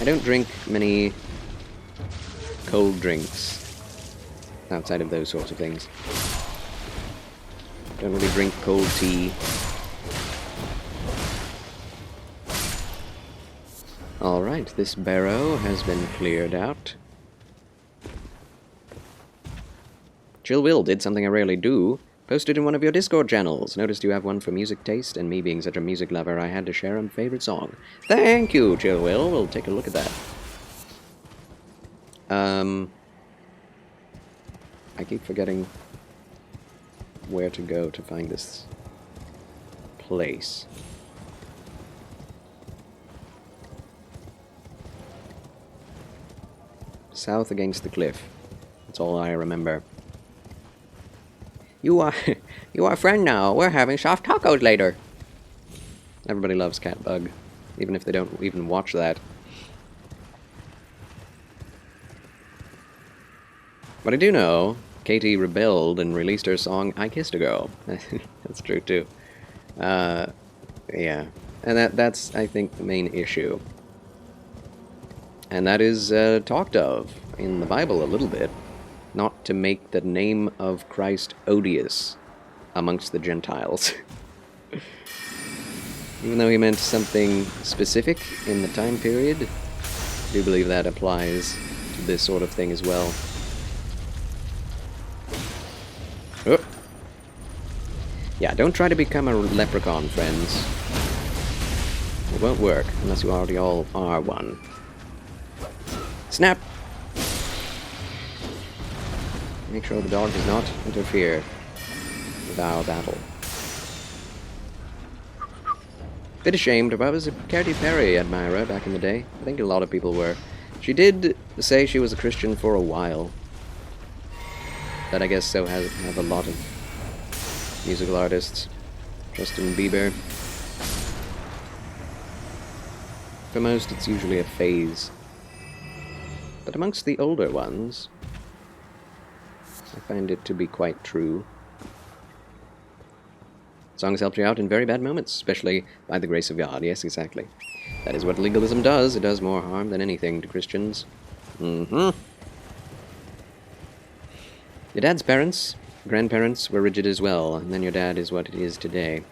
I don't drink many cold drinks outside of those sorts of things. Don't really drink cold tea. Alright, this barrow has been cleared out. Chill Will did something I rarely do. Posted in one of your Discord channels. Noticed you have one for music taste, and me being such a music lover, I had to share a favorite song. Thank you, Chill Will. We'll take a look at that. I keep forgetting where to go to find this place. South against the cliff. That's all I remember. You are a friend now. We're having soft tacos later. Everybody loves Catbug, even if they don't even watch that. But I do know Katie rebelled and released her song "I Kissed a Girl." That's true too. Yeah, and that's I think the main issue. And that is talked of in the Bible a little bit, not to make the name of Christ odious amongst the Gentiles. Even though he meant something specific in the time period, I do believe that applies to this sort of thing as well. Oh. Yeah, don't try to become a leprechaun, friends. It won't work unless you already all are one. Snap! Make sure the dog does not interfere with our battle. Bit ashamed, but I was a Katy Perry admirer back in the day. I think a lot of people were. She did say she was a Christian for a while. But I guess so have a lot of musical artists. Justin Bieber. For most, it's usually a phase. But amongst the older ones, I find it to be quite true. Songs helped you out in very bad moments, especially by the grace of God. Yes, exactly. That is what legalism does. It does more harm than anything to Christians. Your dad's parents, grandparents, were rigid as well, and then your dad is what it is today.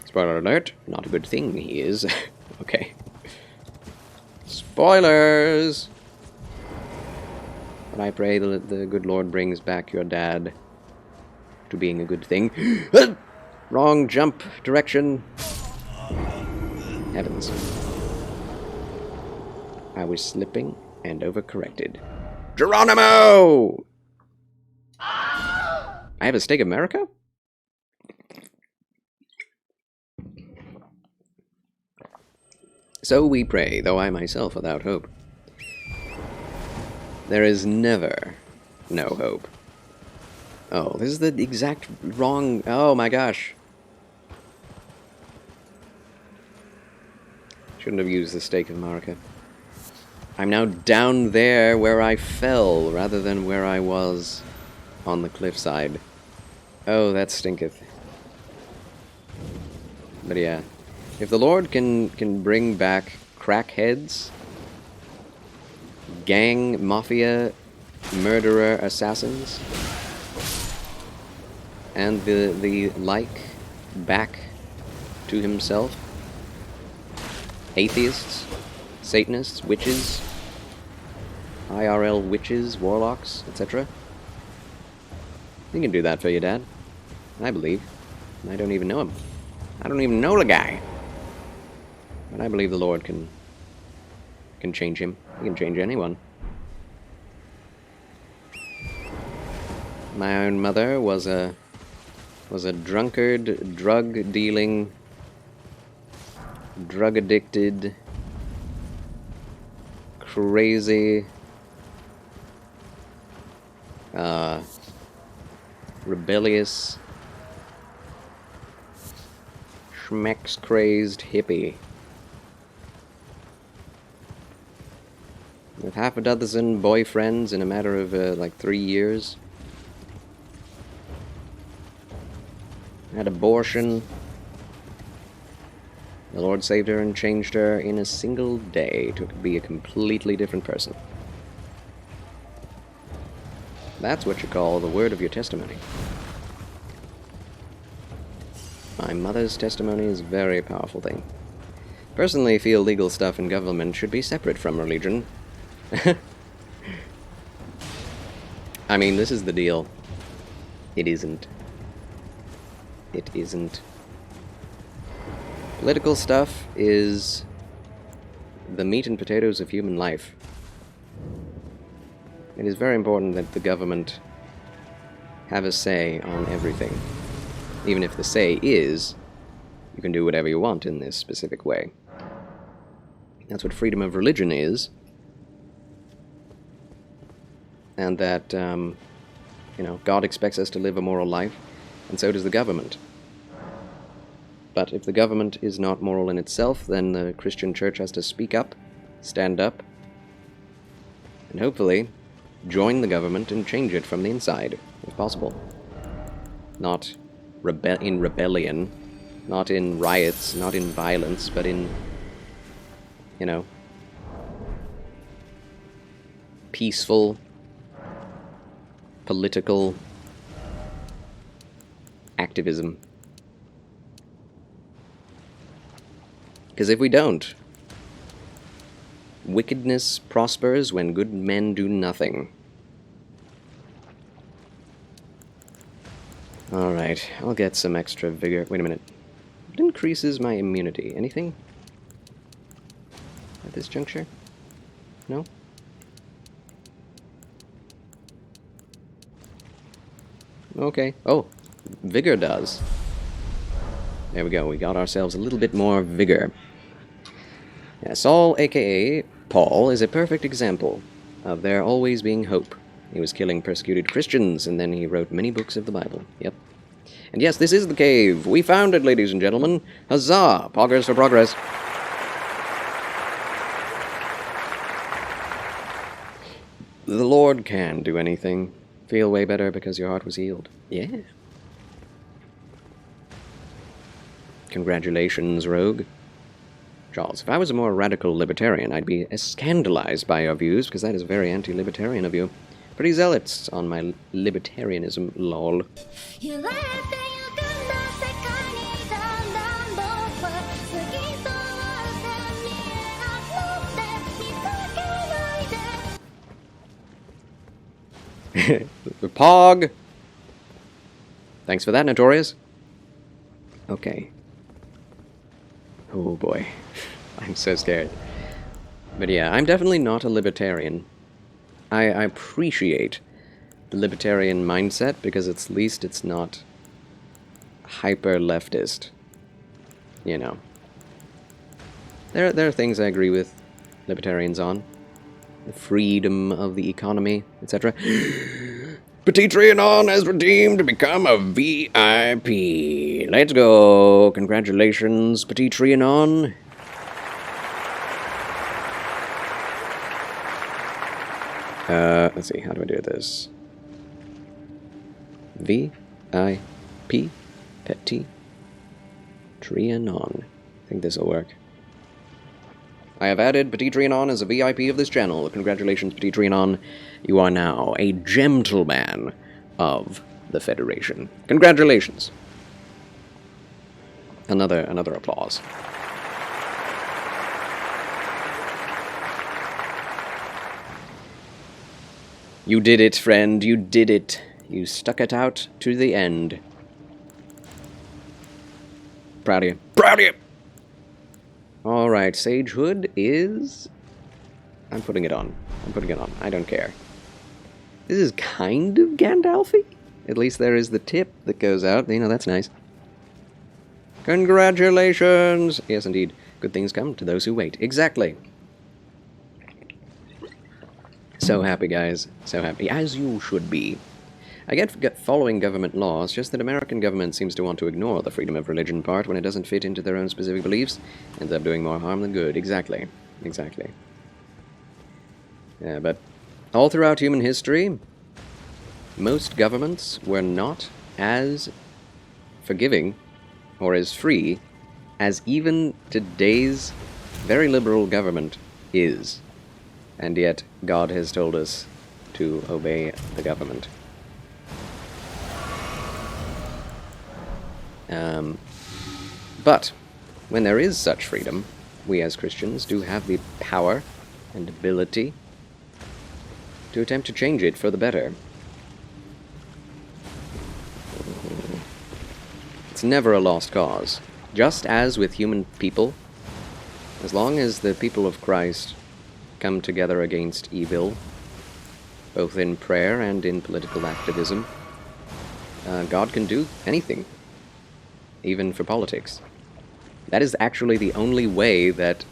Spoiler alert, not a good thing he is. Okay. Spoilers! But I pray that the good Lord brings back your dad to being a good thing. Wrong jump direction. Heavens. I was slipping and overcorrected. Geronimo! I have a steak America? So we pray, though I myself without hope. There is never no hope. Oh, this is the exact wrong... Oh my gosh. Shouldn't have used the Stake of Marika. I'm now down there where I fell, rather than where I was on the cliffside. Oh, that stinketh. But yeah. If the Lord can bring back crackheads, gang, mafia, murderer, assassins, and the like back to himself, atheists, Satanists, witches, IRL witches, warlocks, etc. He can do that for you, Dad. I believe. I don't even know him. I don't even know the guy. But I believe the Lord can change him. He can change anyone. My own mother was a drunkard, drug-dealing, drug-addicted, crazy, rebellious, schmex-crazed hippie. With half a dozen boyfriends in a matter of, like 3 years. Had abortion. The Lord saved her and changed her in a single day to be a completely different person. That's what you call the word of your testimony. My mother's testimony is a very powerful thing. Personally, feel legal stuff in government should be separate from religion. I mean, this is the deal. It isn't. It isn't. Political stuff is the meat and potatoes of human life. It is very important that the government have a say on everything. Even if the say is, you can do whatever you want in this specific way. That's what freedom of religion is. And that, God expects us to live a moral life, and so does the government. But if the government is not moral in itself, then the Christian church has to speak up, stand up, and hopefully join the government and change it from the inside, if possible. Not in rebellion, not in riots, not in violence, but in, peaceful, political activism. Because if we don't, wickedness prospers when good men do nothing. Alright, I'll get some extra vigor. Wait a minute. It increases my immunity. Anything? At this juncture? No? Okay. Oh, vigor does. There we go. We got ourselves a little bit more vigor. Yeah, Saul, aka Paul, is a perfect example of there always being hope. He was killing persecuted Christians, and then he wrote many books of the Bible. Yep. And yes, this is the cave. We found it, ladies and gentlemen. Huzzah! Progress for progress. The Lord can do anything. Feel way better because your heart was healed. Yeah. Congratulations, Rogue. Charles, if I was a more radical libertarian, I'd be scandalized by your views, because that is very anti-libertarian of you. Pretty zealots on my libertarianism, lol. Pog! Thanks for that, Notorious. Okay. Oh boy. I'm so scared. But yeah, I'm definitely not a libertarian. I appreciate the libertarian mindset because at least it's not hyper-leftist. You know. There are things I agree with libertarians on. The freedom of the economy, etc. Petit Trianon has redeemed to become a VIP. Let's go. Congratulations, Petit Trianon. Let's see, how do I do this? VIP Petit Trianon. I think this will work. I have added Petit Trianon as a VIP of this channel. Congratulations, Petit Trianon. You are now a gentleman of the Federation. Congratulations. Another applause. You did it, friend. You did it. You stuck it out to the end. Proud of you. Proud of you! Alright, Sagehood is... I'm putting it on. I don't care. This is kind of Gandalf-y. At least there is the tip that goes out. You know, that's nice. Congratulations! Yes, indeed. Good things come to those who wait. Exactly. So happy, guys. So happy. As you should be. I get following government laws, just that American government seems to want to ignore the freedom of religion part when it doesn't fit into their own specific beliefs. Ends up doing more harm than good. Exactly. Exactly. Yeah, but all throughout human history, most governments were not as forgiving or as free as even today's very liberal government is. And yet, God has told us to obey the government. But when there is such freedom, we as Christians do have the power and ability to attempt to change it for the better. It's never a lost cause. Just as with human people, As long as the people of Christ come together against evil, both in prayer and in political activism, God can do anything, even for politics. That is actually the only way that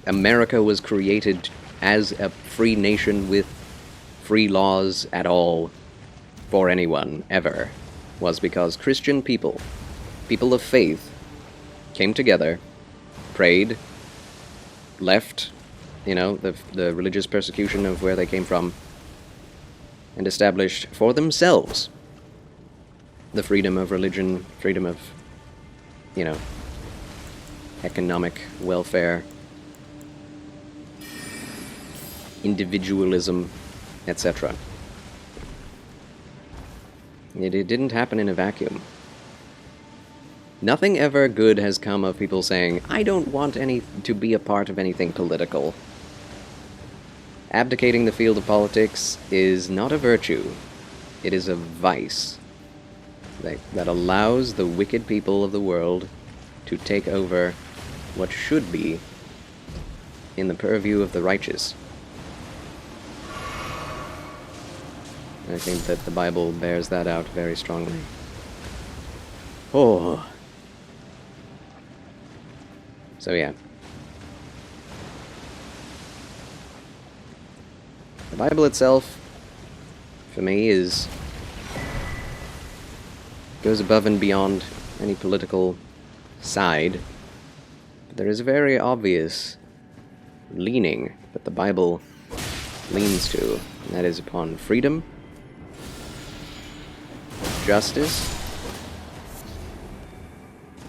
America was created as a free nation with free laws at all for anyone, ever, was because Christian people, people of faith, came together, prayed, left, the religious persecution of where they came from, and established for themselves the freedom of religion, freedom of, economic welfare, individualism, etc. It didn't happen in a vacuum. Nothing ever good has come of people saying, I don't want to be a part of anything political. Abdicating the field of politics is not a virtue. It is a vice that allows the wicked people of the world to take over what should be in the purview of the righteous. I think that the Bible bears that out very strongly. Oh. So yeah. The Bible itself, for me, goes above and beyond any political side. But there is a very obvious leaning that the Bible leans to, and that is upon freedom, justice,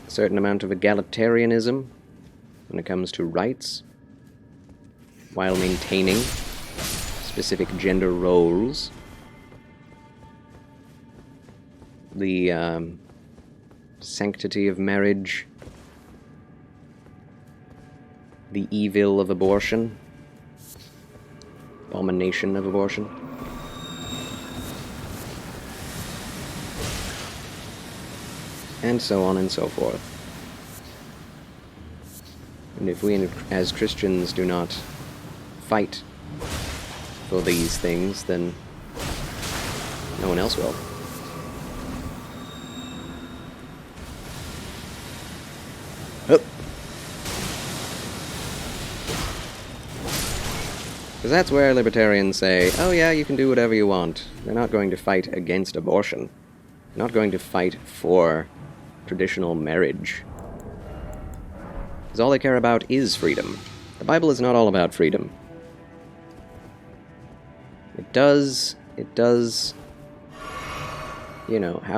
a certain amount of egalitarianism when it comes to rights, while maintaining specific gender roles, the sanctity of marriage, the evil of abortion, abomination of abortion. And so on and so forth. And if we as Christians do not fight for these things, then no one else will. Because that's where libertarians say, oh yeah, you can do whatever you want. They're not going to fight against abortion. They're not going to fight for traditional marriage. Because all they care about is freedom. The Bible is not all about freedom. It does, have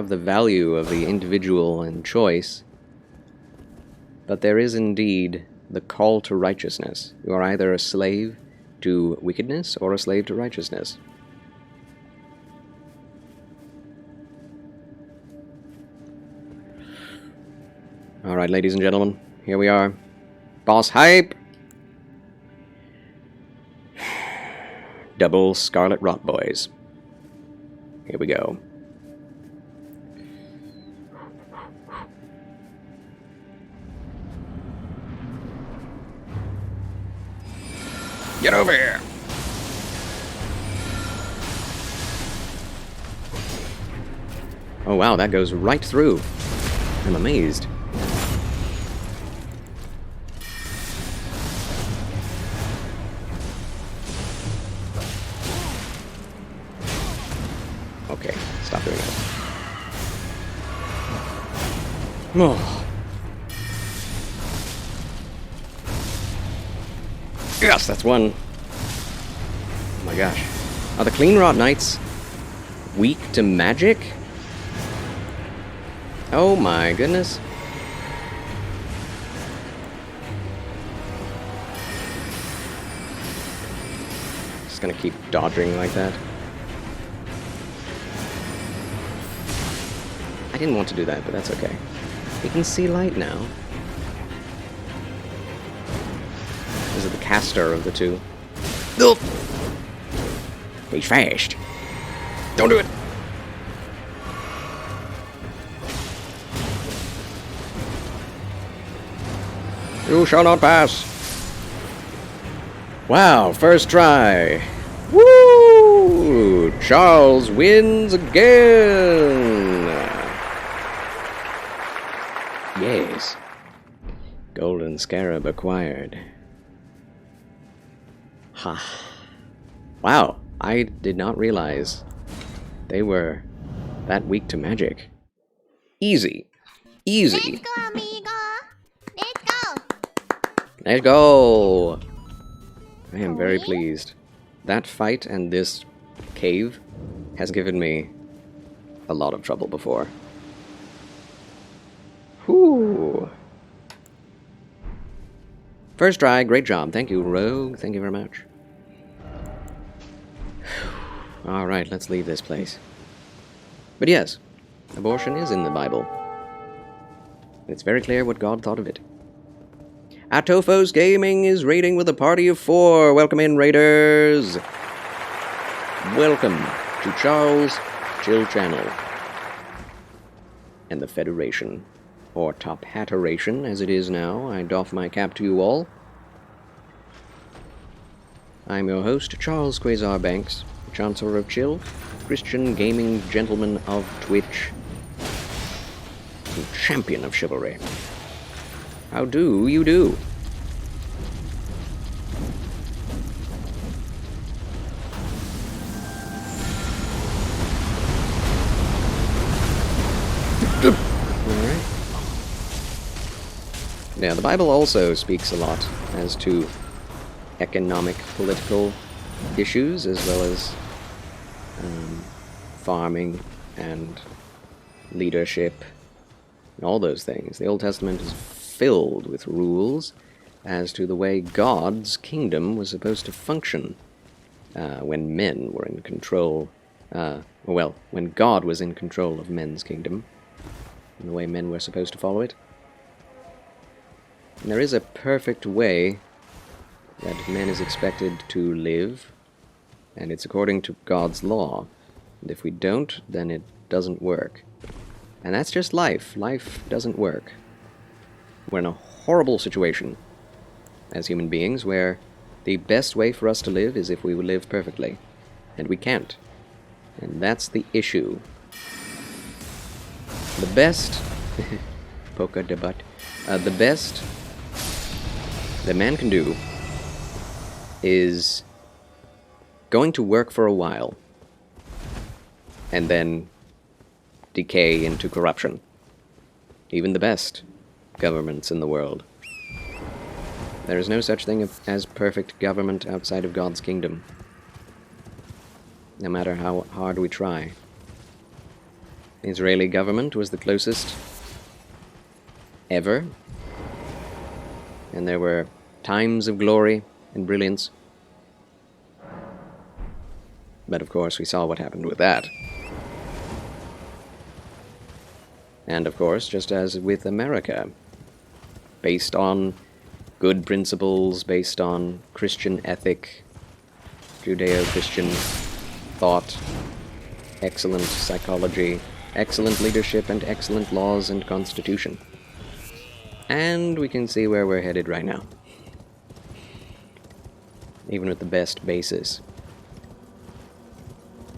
the value of the individual and choice, but there is indeed the call to righteousness. You are either a slave to wickedness or a slave to righteousness. Alright, ladies and gentlemen, here we are. Boss hype! Double Scarlet Rot Boys. Here we go. Get over here! Oh wow, that goes right through. I'm amazed. Okay, stop doing that. Oh. Yes, that's one. Oh my gosh. Are the Clean Rot Knights weak to magic? Oh my goodness. Just gonna keep dodging like that. I didn't want to do that, but that's okay. We can see light now. This is the caster of the two. Nope. He's fast. Don't do it. You shall not pass. Wow, first try. Woo! Charles wins again. Yes. Golden Scarab acquired. Ha. Wow, I did not realize they were that weak to magic. Easy. Easy. Let's go, amigo. Let's go. Let's go! I am very pleased. That fight and this cave has given me a lot of trouble before. Whew. First try, great job. Thank you, Rogue. Thank you very much. Alright, let's leave this place. But yes, abortion is in the Bible. It's very clear what God thought of it. Atofos Gaming is raiding with a party of 4. Welcome in, raiders! Welcome to Charles Chill Channel. And the Federation. Or Top Hatteration, as it is now. I doff my cap to you all. I'm your host, Charles Quasar Banks, Chancellor of Chill, Christian gaming gentleman of Twitch, and champion of chivalry. How do you do? Alright. Yeah, the Bible also speaks a lot as to economic, political issues, as well as farming and leadership, and all those things. The Old Testament is filled with rules as to the way God's kingdom was supposed to function when men were in control, when God was in control of men's kingdom, and the way men were supposed to follow it. And there is a perfect way that man is expected to live, and it's according to God's law. And if we don't, then it doesn't work. And that's just life. Life doesn't work. We're in a horrible situation as human beings where the best way for us to live is if we live perfectly. And we can't. And that's the issue. The best... Polka de butt. The best that man can do is going to work for a while and then decay into corruption. Even the best governments in the world. There is no such thing as perfect government outside of God's kingdom, no matter how hard we try. The Israeli government was the closest ever, and there were times of glory and brilliance. But of course we saw what happened with that. And of course, just as with America, based on good principles, based on Christian ethic, Judeo-Christian thought, excellent psychology, excellent leadership, and excellent laws and constitution. And we can see where we're headed right now. Even with the best basis.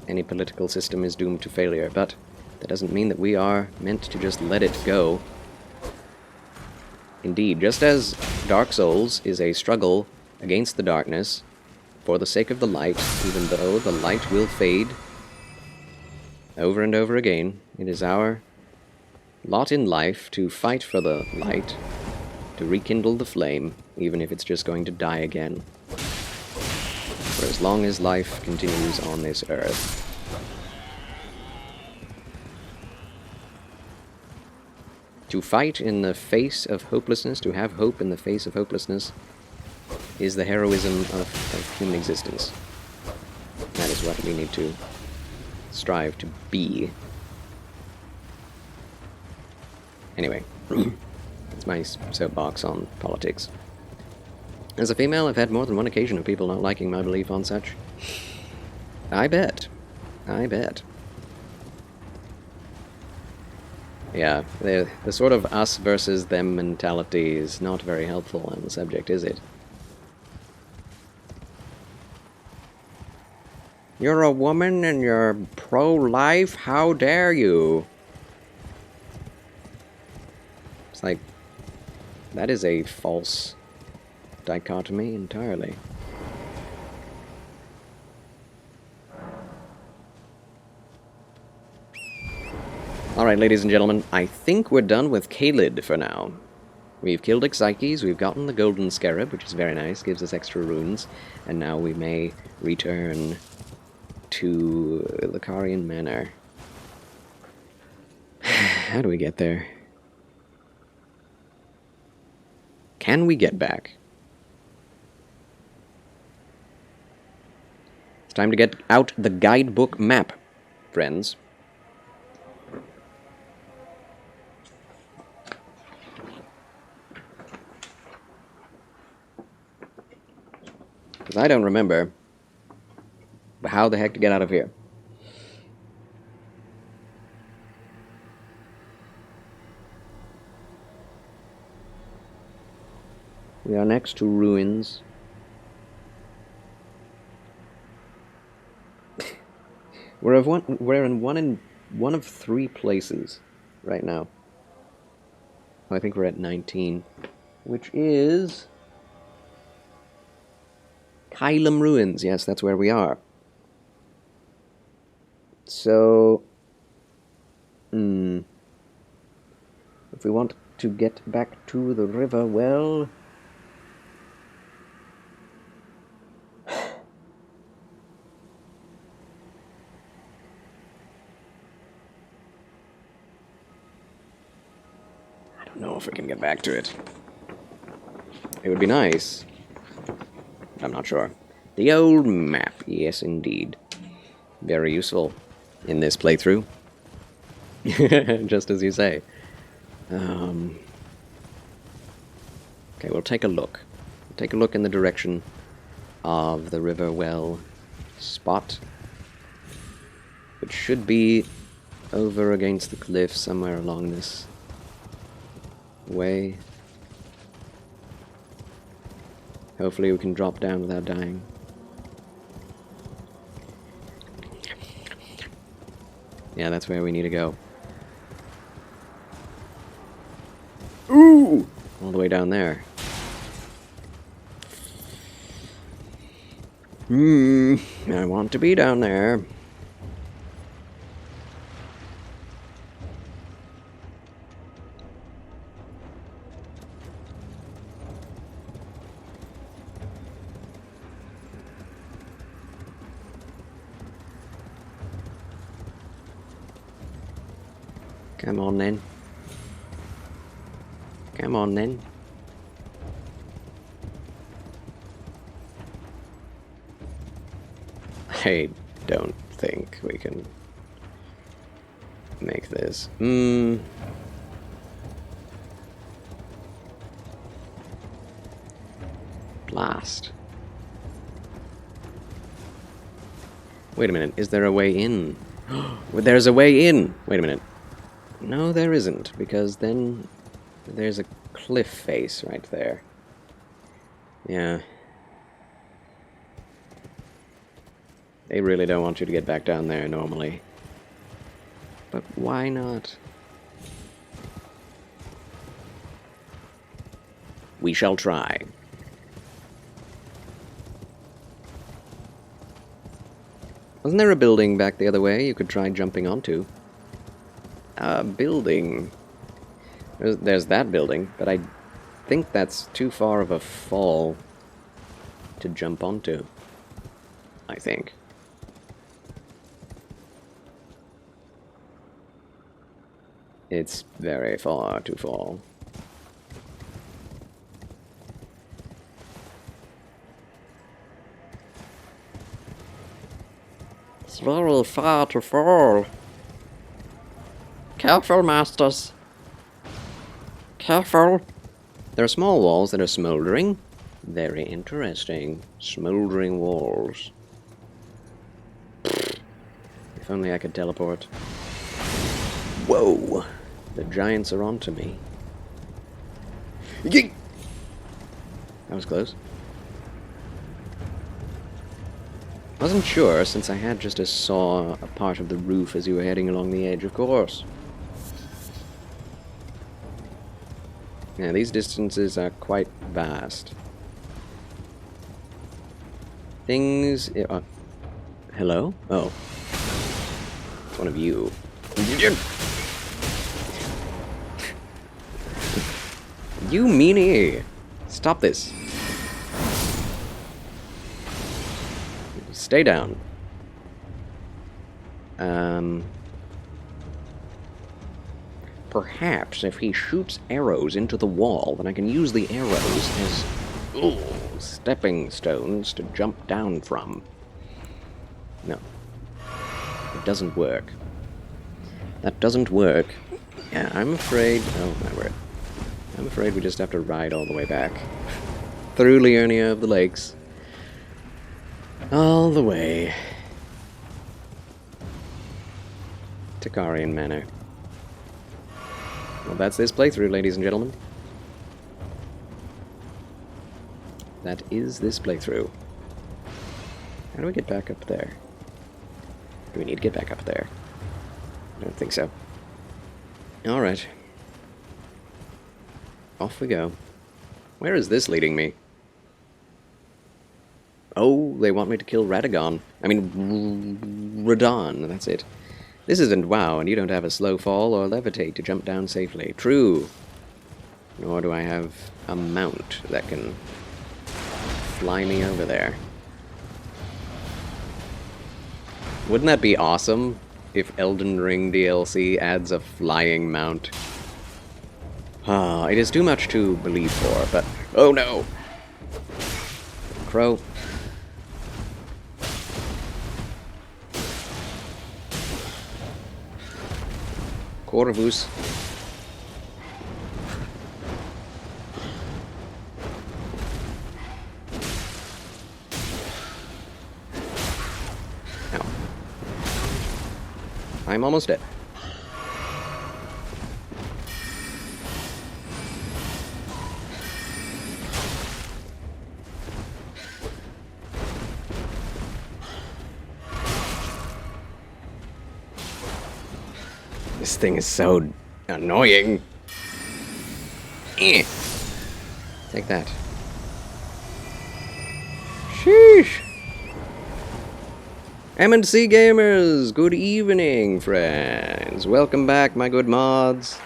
Any political system is doomed to failure, but that doesn't mean that we are meant to just let it go. Indeed, just as Dark Souls is a struggle against the darkness for the sake of the light, even though the light will fade over and over again, it is our lot in life to fight for the light, to rekindle the flame, even if it's just going to die again. For as long as life continues on this earth. To fight in the face of hopelessness, to have hope in the face of hopelessness, is the heroism of human existence. That is what we need to strive to be. Anyway, that's my soapbox on politics. As a female, I've had more than one occasion of people not liking my belief on such. I bet. I bet. Yeah, the sort of us versus them mentality is not very helpful on the subject, is it? You're a woman and you're pro-life? How dare you? It's like, that is a false dichotomy entirely. Alright, ladies and gentlemen, I think we're done with Caelid for now. We've killed Ixyches, we've gotten the Golden Scarab, which is very nice, gives us extra runes, and now we may return to Lacarian Manor. How do we get there? Can we get back? It's time to get out the guidebook map, friends. Because I don't remember how the heck to get out of here. We are next to ruins. We're in one of 3 places right now. I think we're at 19, which is Kylam Ruins. Yes, that's where we are. So, if we want to get back to the river, well, I don't know if we can get back to it. It would be nice. I'm not sure. The old map, yes indeed. Very useful in this playthrough. Just as you say. Okay, we'll take a look. Take a look in the direction of the river well spot, which should be over against the cliff somewhere along this way. Hopefully we can drop down without dying. Yeah, that's where we need to go. Ooh! All the way down there. I want to be down there. Come on then. Come on then. I don't think we can make this. Blast. Wait a minute, is there a way in? There's a way in! Wait a minute. No, there isn't, because then there's a cliff face right there. Yeah. They really don't want you to get back down there normally. But why not? We shall try. Wasn't there a building back the other way you could try jumping onto? A building. There's that building, but I think that's too far of a fall to jump onto. I think. It's very far to fall. It's very far to fall. Careful, masters. Careful. There are small walls that are smoldering. Very interesting. Smoldering walls. If only I could teleport. Whoa! The giants are onto me. Yeet! That was close. Wasn't sure, since I had just saw a part of the roof as you were heading along the edge, of course. Yeah, these distances are quite vast. Things... hello? Oh. It's one of you. You meanie! Stop this. Stay down. Perhaps if he shoots arrows into the wall, then I can use the arrows as stepping stones to jump down from. No. It doesn't work. That doesn't work. Yeah, I'm afraid... Oh, my word. I'm afraid we just have to ride all the way back. Through Liurnia of the Lakes. All the way. Takarian Manor. Well, that's this playthrough, ladies and gentlemen. That is this playthrough. How do we get back up there? Do we need to get back up there? I don't think so. Alright. Off we go. Where is this leading me? Oh, they want me to kill Radagon. I mean, Radon, that's it. This isn't WoW, and you don't have a slow fall or levitate to jump down safely. True. Nor do I have a mount that can fly me over there. Wouldn't that be awesome if Elden Ring DLC adds a flying mount? Ah, it is too much to believe for, but... Oh no! Crow. Corvus. Ow. I'm almost dead. This thing is so annoying. Take that. Sheesh. M&C Gamers, good evening, friends. Welcome back, my good mods.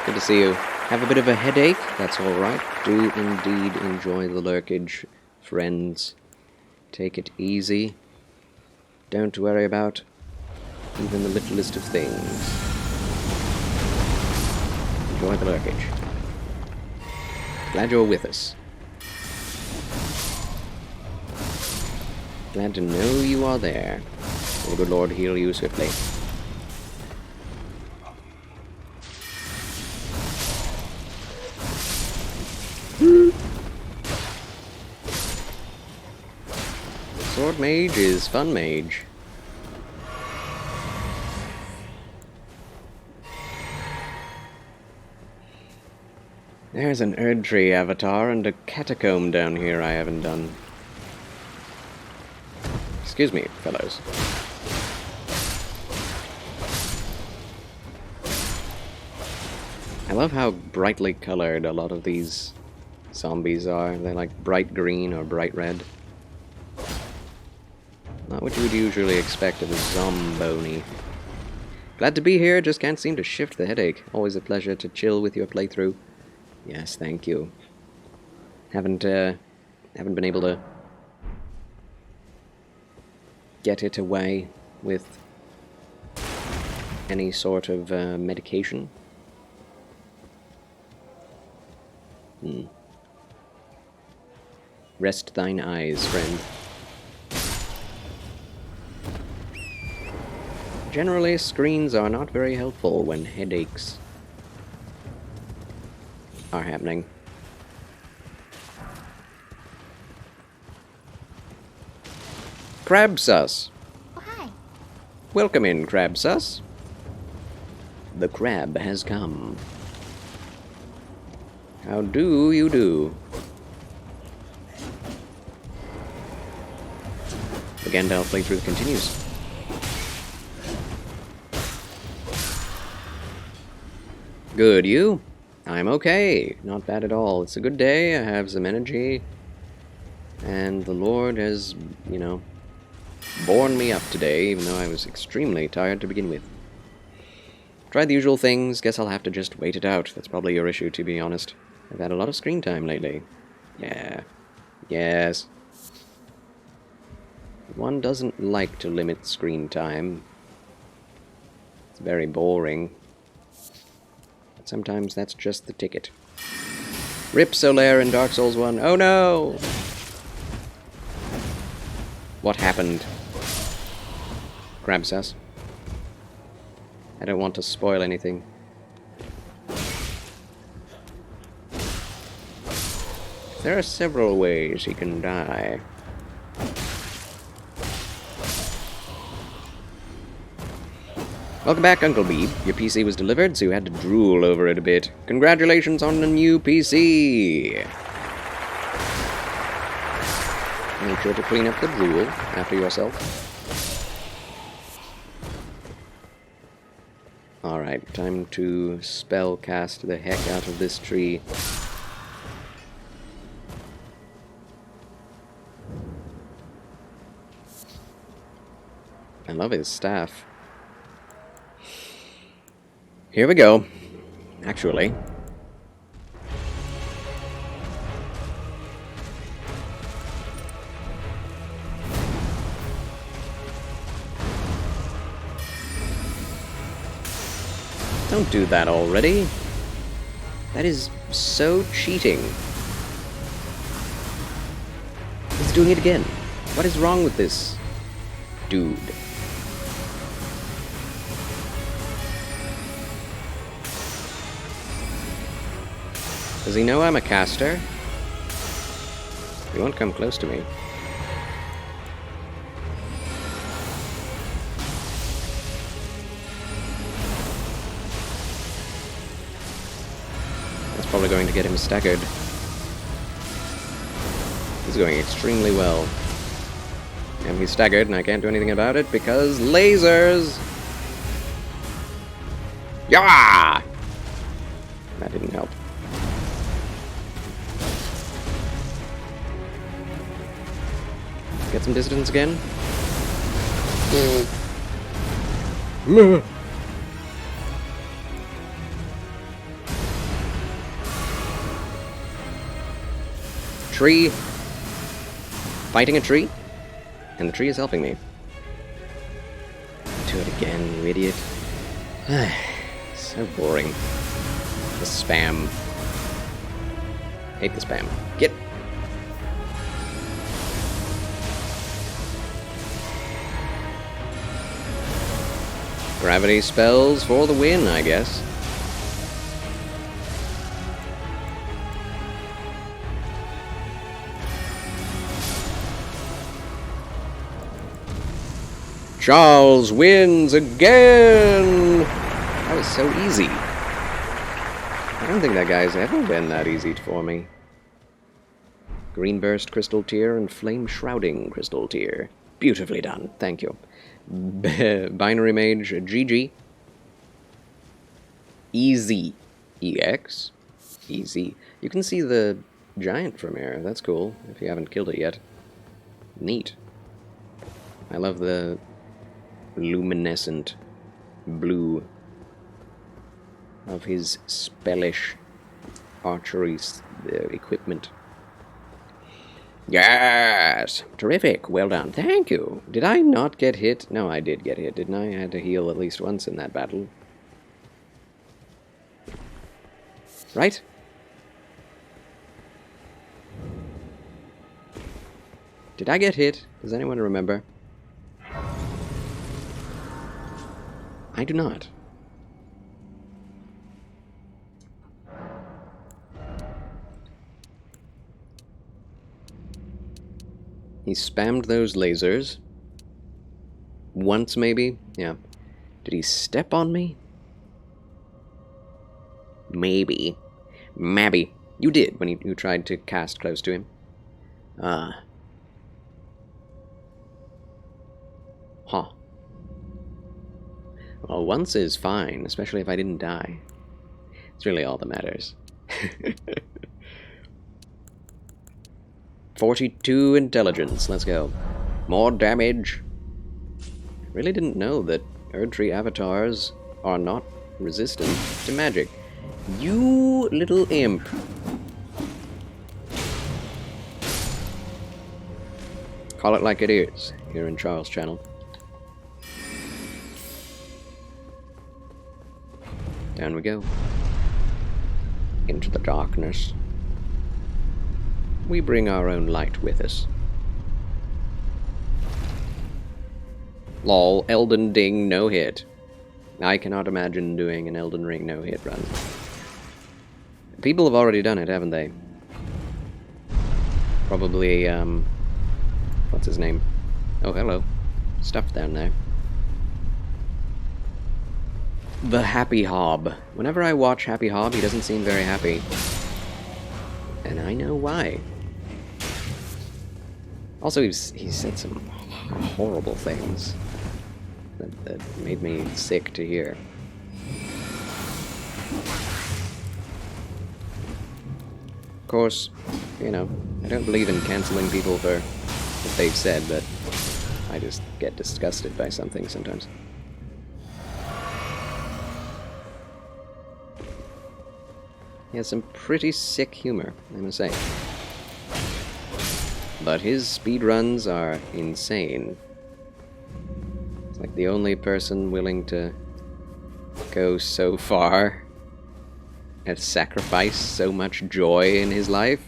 Good to see you. Have a bit of a headache? That's alright. Do indeed enjoy the lurkage, friends. Take it easy. Don't worry about even the littlest of things. Enjoy the lurkage. Glad you're with us. Glad to know you are there. May the good Lord heal you swiftly. Sword mage is fun mage. There's an Erdtree avatar and a catacomb down here I haven't done. Excuse me, fellows. I love how brightly colored a lot of these zombies are. They're like bright green or bright red. Not what you would usually expect of a zomboni. Glad to be here, just can't seem to shift the headache. Always a pleasure to chill with your playthrough. Yes, thank you. Haven't been able to get it away with any sort of medication. Rest thine eyes, friend. Generally, screens are not very helpful when headaches are happening. Crabsus! Oh, hi. Welcome in, Crabsus. The crab has come. How do you do? The Gandalf playthrough continues. Good, you? I'm okay. Not bad at all. It's a good day. I have some energy. And the Lord has, you know, borne me up today, even though I was extremely tired to begin with. Tried the usual things. Guess I'll have to just wait it out. That's probably your issue, to be honest. I've had a lot of screen time lately. Yeah. Yes. One doesn't like to limit screen time. It's very boring. But sometimes that's just the ticket. Rip Solaire in Dark Souls 1. Oh no! What happened? Crabsass. I don't want to spoil anything. There are several ways he can die. Welcome back, Uncle Beeb. Your PC was delivered, so you had to drool over it a bit. Congratulations on the new PC! Make sure to clean up the drool after yourself. Alright, time to spellcast the heck out of this tree. I love his staff. Here we go. Actually. Don't do that already. That is so cheating. He's doing it again. What is wrong with this dude? Does he know I'm a caster? He won't come close to me. That's probably going to get him staggered. This is going extremely well. And he's staggered, and I can't do anything about it because lasers! Yeah! That didn't help. Get some distance again. Tree. Fighting a tree. And the tree is helping me. Do it again, you idiot. So boring. The spam. Hate the spam. Get. Gravity spells for the win, I guess. Charles wins again! That was so easy. I don't think that guy's ever been that easy for me. Green Burst Crystal Tear and Flame Shrouding Crystal Tear. Beautifully done, thank you. Binary Mage GG. Easy. EX. Easy. You can see the giant from here. That's cool, if you haven't killed it yet. Neat. I love the luminescent blue of his spellish archery equipment. Yes! Terrific! Well done. Thank you! Did I not get hit? No, I did get hit, didn't I? I had to heal at least once in that battle. Right? Did I get hit? Does anyone remember? I do not. He spammed those lasers. Once, maybe? Yeah. Did he step on me? Maybe. Maybe. You did, when you tried to cast close to him. Ah. Huh. Well, once is fine, especially if I didn't die. It's really all that matters. 42 intelligence, let's go. More damage. Really didn't know that Erdtree avatars are not resistant to magic. You little imp. Call it like it is, here in Charles' channel. Down we go. Into the darkness. We bring our own light with us. Lol, Elden Ding, no hit. I cannot imagine doing an Elden Ring no hit run. People have already done it, haven't they? Probably, what's his name? Oh, hello. Stuff down there. The Happy Hob. Whenever I watch Happy Hob, he doesn't seem very happy. And I know why. Also, he said some horrible things that made me sick to hear. Of course, you know, I don't believe in canceling people for what they've said, but I just get disgusted by something sometimes. He has some pretty sick humor, I must say. But his speedruns are insane. It's like the only person willing to go so far and sacrifice so much joy in his life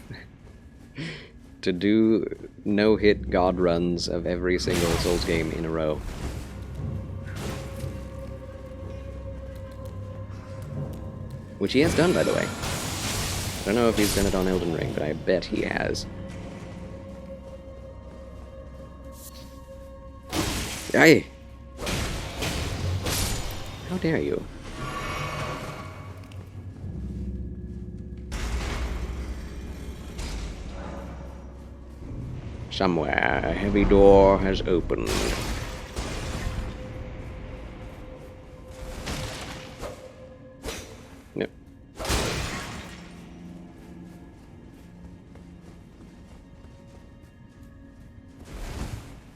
to do no-hit god runs of every single Souls game in a row. Which he has done, by the way. I don't know if he's done it on Elden Ring, but I bet he has. Aye! How dare you? Somewhere, a heavy door has opened. No.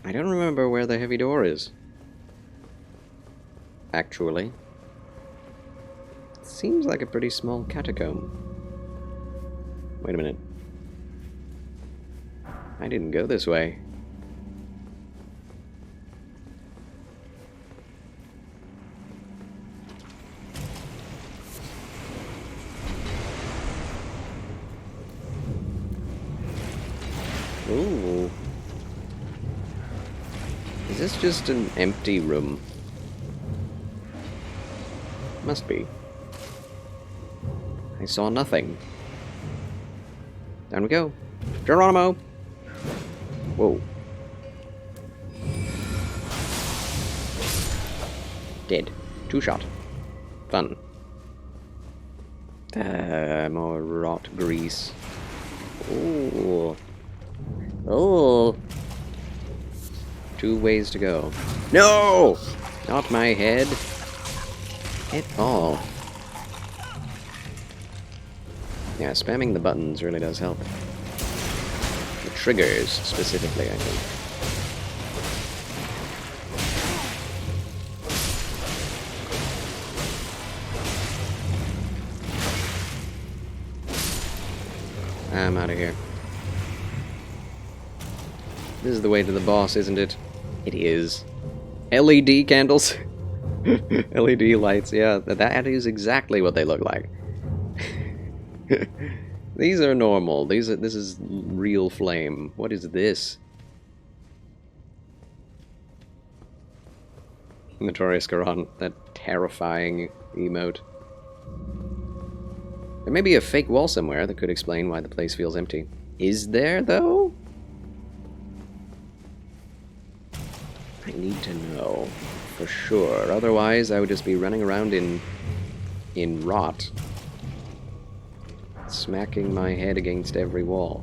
I don't remember where the heavy door is. Actually. It seems like a pretty small catacomb. Wait a minute. I didn't go this way. Ooh. Is this just an empty room? Must be. I saw nothing. Down we go. Geronimo! Whoa. Dead. 2-shot. Fun. More rot grease. Ooh. Oh. 2 ways to go. No! Not my head. At all. Yeah, spamming the buttons really does help. The triggers, specifically, I think. I'm out of here. This is the way to the boss, isn't it? It is. LED candles? LED lights, yeah. That is exactly what they look like. These are normal. This is real flame. What is this? Notorious Garon, that terrifying emote. There may be a fake wall somewhere that could explain why the place feels empty. Is there, though? I need to know for sure. Otherwise, I would just be running around in rot, smacking my head against every wall,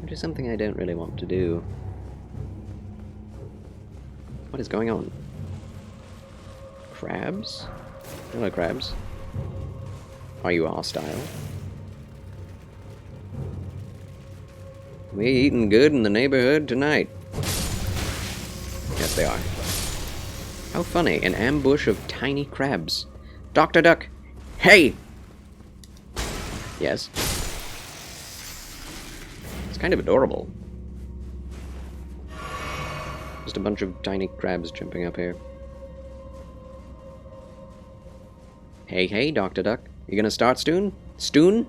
which is something I don't really want to do. What is going on? Crabs? Hello, crabs. Are you hostile? We eating good in the neighborhood tonight. Yes, they are. How funny, an ambush of tiny crabs. Dr. Duck! Hey! Yes. It's kind of adorable. Just a bunch of tiny crabs jumping up here. Hey, Dr. Duck. You gonna start Stoon? Stoon?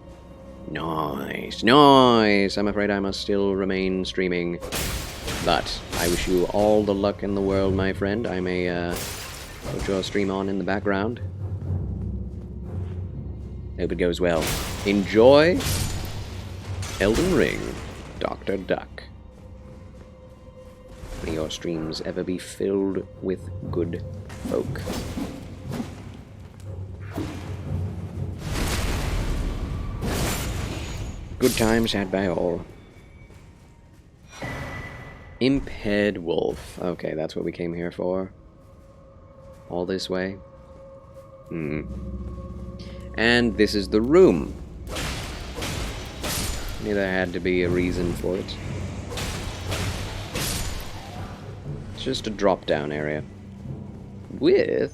Nice, nice! I'm afraid I must still remain streaming. But I wish you all the luck in the world, my friend. I may put your stream on in the background. Hope it goes well. Enjoy Elden Ring, Dr. Duck. May your streams ever be filled with good folk. Good times had by all. Impaired Wolf. Okay, that's what we came here for. All this way. And this is the room. Knew there had to be a reason for it. It's just a drop-down area. With...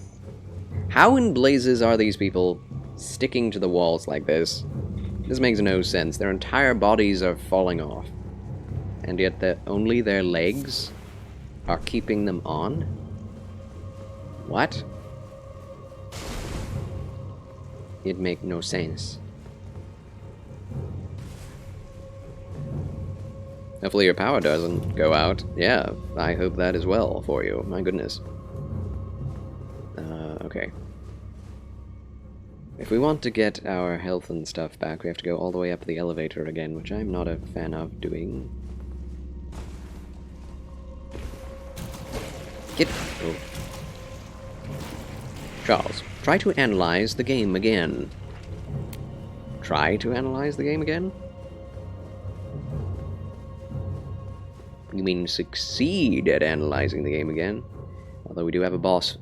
How in blazes are these people sticking to the walls like this? This makes no sense. Their entire bodies are falling off. And yet only their legs are keeping them on? What? It makes no sense. Hopefully your power doesn't go out. Yeah, I hope that as well for you. My goodness. Okay. If we want to get our health and stuff back, we have to go all the way up the elevator again, which I'm not a fan of doing. Get... Oh. Charles, try to analyze the game again. Try to analyze the game again? You mean succeed at analyzing the game again? Although we do have a boss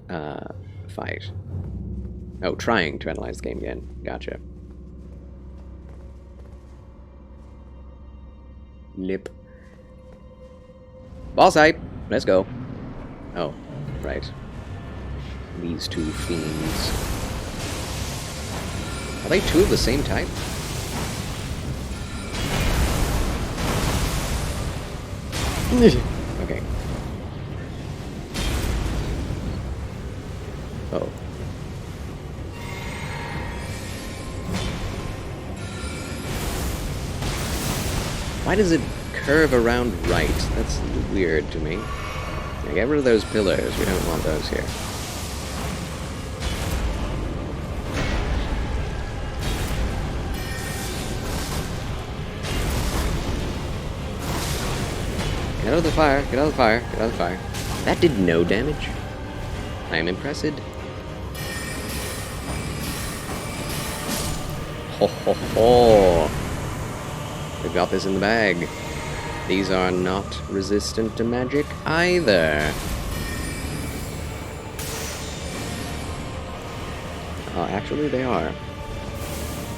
fight. Oh, trying to analyze the game again. Gotcha. Lip. Boss hype! Let's go. Oh, right. These two fiends. Are they two of the same type? Okay. Oh. Why does it curve around right? That's weird to me. Yeah, get rid of those pillars. We don't want those here. Get out of the fire. Get out of the fire. Get out of the fire. That did no damage. I am impressed. Ho ho ho! We've got this in the bag. These are not resistant to magic either. Oh, actually they are.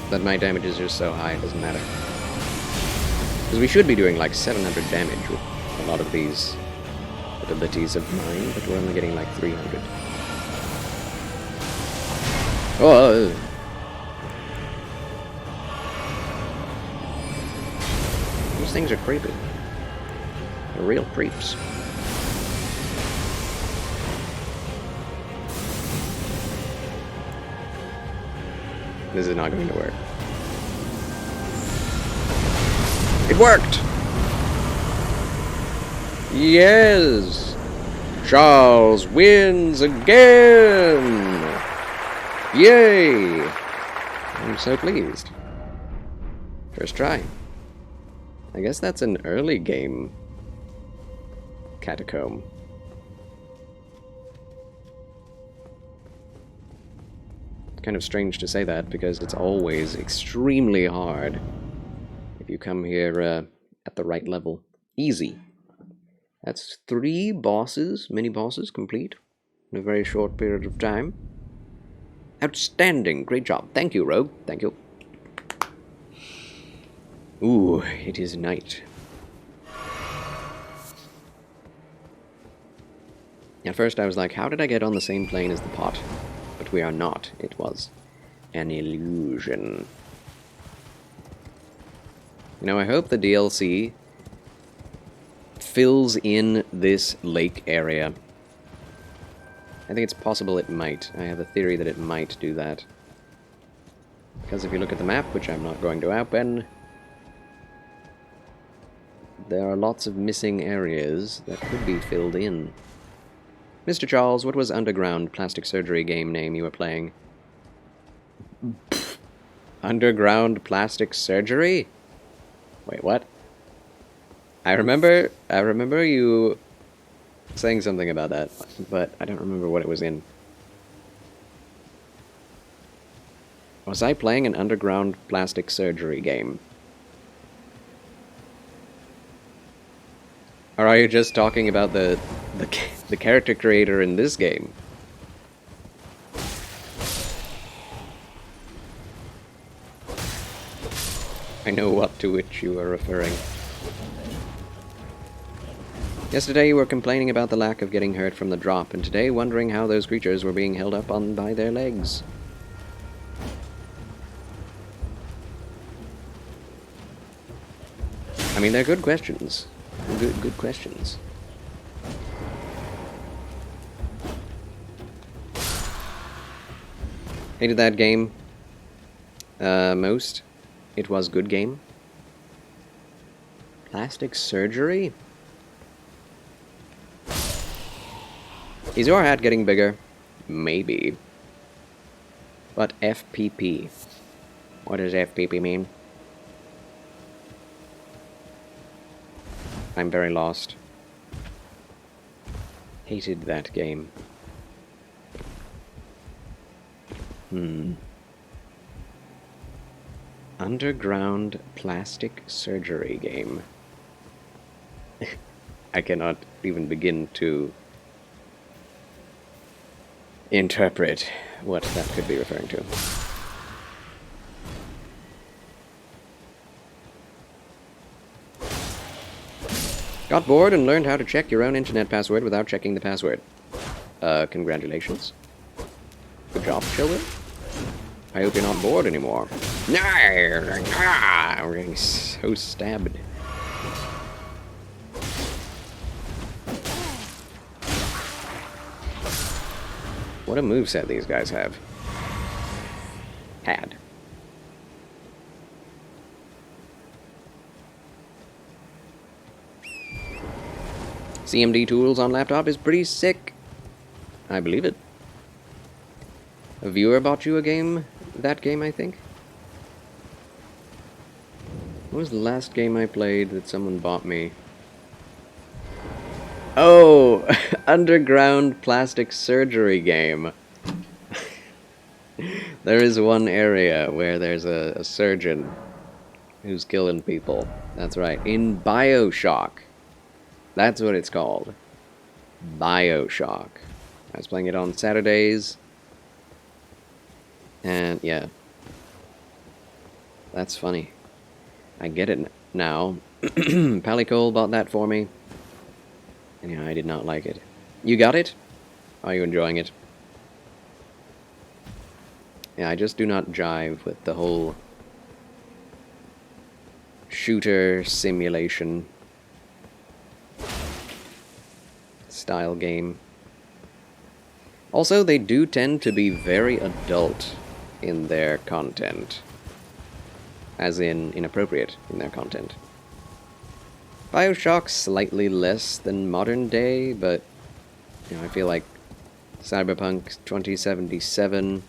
But my damage is just so high, it doesn't matter. Because we should be doing like 700 damage with a lot of these abilities of mine, but we're only getting like 300. Oh! These things are creepy. They're real creeps. This is not going to work. It worked! Yes! Charles wins again! Yay! I'm so pleased. First try. I guess that's an early game catacomb. It's kind of strange to say that because it's always extremely hard if you come here at the right level. Easy That's 3 bosses, mini-bosses, complete in a very short period of time. Outstanding. Great job. Thank you, Rogue. Thank you. Ooh, it is night. At first I was like, how did I get on the same plane as the pot? But we are not. It was an illusion. You know, I hope the DLC fills in this lake area. I think it's possible it might. I have a theory that it might do that. Because if you look at the map, which I'm not going to open, there are lots of missing areas that could be filled in. Mr. Charles, what was underground plastic surgery game name you were playing? Underground plastic surgery? Wait, what? I remember you saying something about that, but I don't remember what it was in. Was I playing an underground plastic surgery game? Or are you just talking about the character creator in this game? I know what to which you are referring. Yesterday you were complaining about the lack of getting hurt from the drop, and today wondering how those creatures were being held up on by their legs. I mean, they're good questions. Good questions. Hated that game most. It was good game. Plastic surgery? Is your hat getting bigger? Maybe. But FPP. What does FPP mean? I'm very lost. Hated that game. Underground plastic surgery game. I cannot even begin to interpret what that could be referring to. Got bored and learned how to check your own internet password without checking the password. Congratulations. Good job, children. I hope you're not bored anymore. I'm getting so stabbed. What a moveset these guys have. Had. CMD tools on laptop is pretty sick. I believe it. A viewer bought you a game? That game, I think? What was the last game I played that someone bought me? Oh! Underground plastic surgery game. There is one area where there's a surgeon who's killing people. That's right. In BioShock. That's what it's called. BioShock. I was playing it on Saturdays. And, yeah. That's funny. I get it now. Palicole bought that for me. And, yeah, I did not like it. You got it? Are you enjoying it? Yeah, I just do not jive with the whole shooter simulation style game. Also, they do tend to be very adult in their content. As in, inappropriate in their content. BioShock slightly less than modern day, but you know, I feel like Cyberpunk 2077.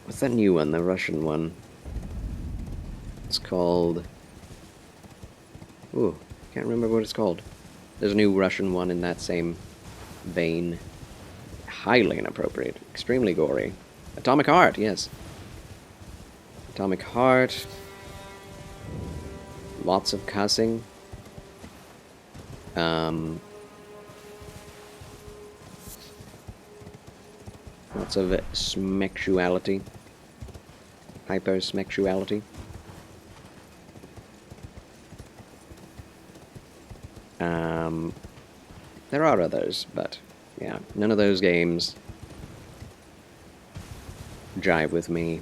What's that new one? The Russian one. It's called. Ooh, can't remember what it's called. There's a new Russian one in that same vein. Highly inappropriate, extremely gory. Atomic Heart, yes. Atomic Heart. Lots of cussing. Lots of smexuality. Hypersmexuality. There are others, but yeah, none of those games jive with me.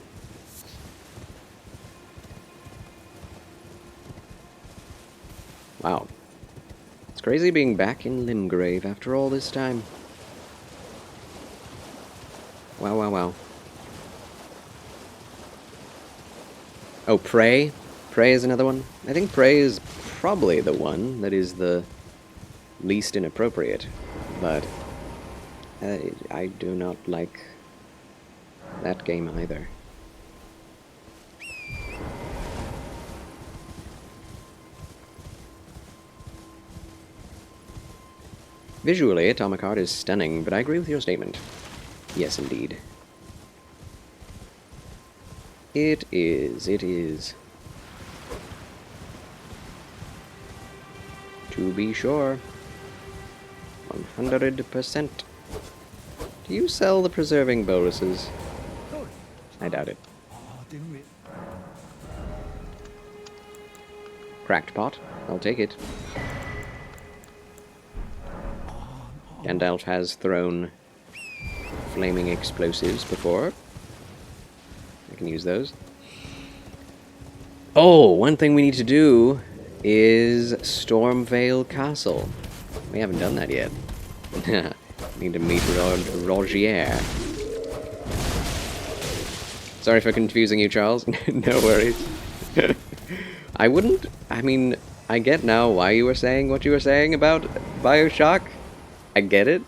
Wow. It's crazy being back in Limgrave after all this time. Wow, wow, wow. Oh, Prey? Prey is another one? I think Prey is probably the one that is the least inappropriate, but I do not like that game either. Visually, Atomic Heart is stunning, but I agree with your statement. Yes, indeed. It is, it is. To be sure. 100%. Do you sell the preserving boluses? I doubt it. Cracked pot. I'll take it. Gandalf has thrown flaming explosives before. I can use those. Oh, one thing we need to do is Stormvale Castle. We haven't done that yet. Need to meet Rogier. Sorry for confusing you, Charles. No worries. I wouldn't... I mean, I get now why you were saying what you were saying about Bioshock. I get it.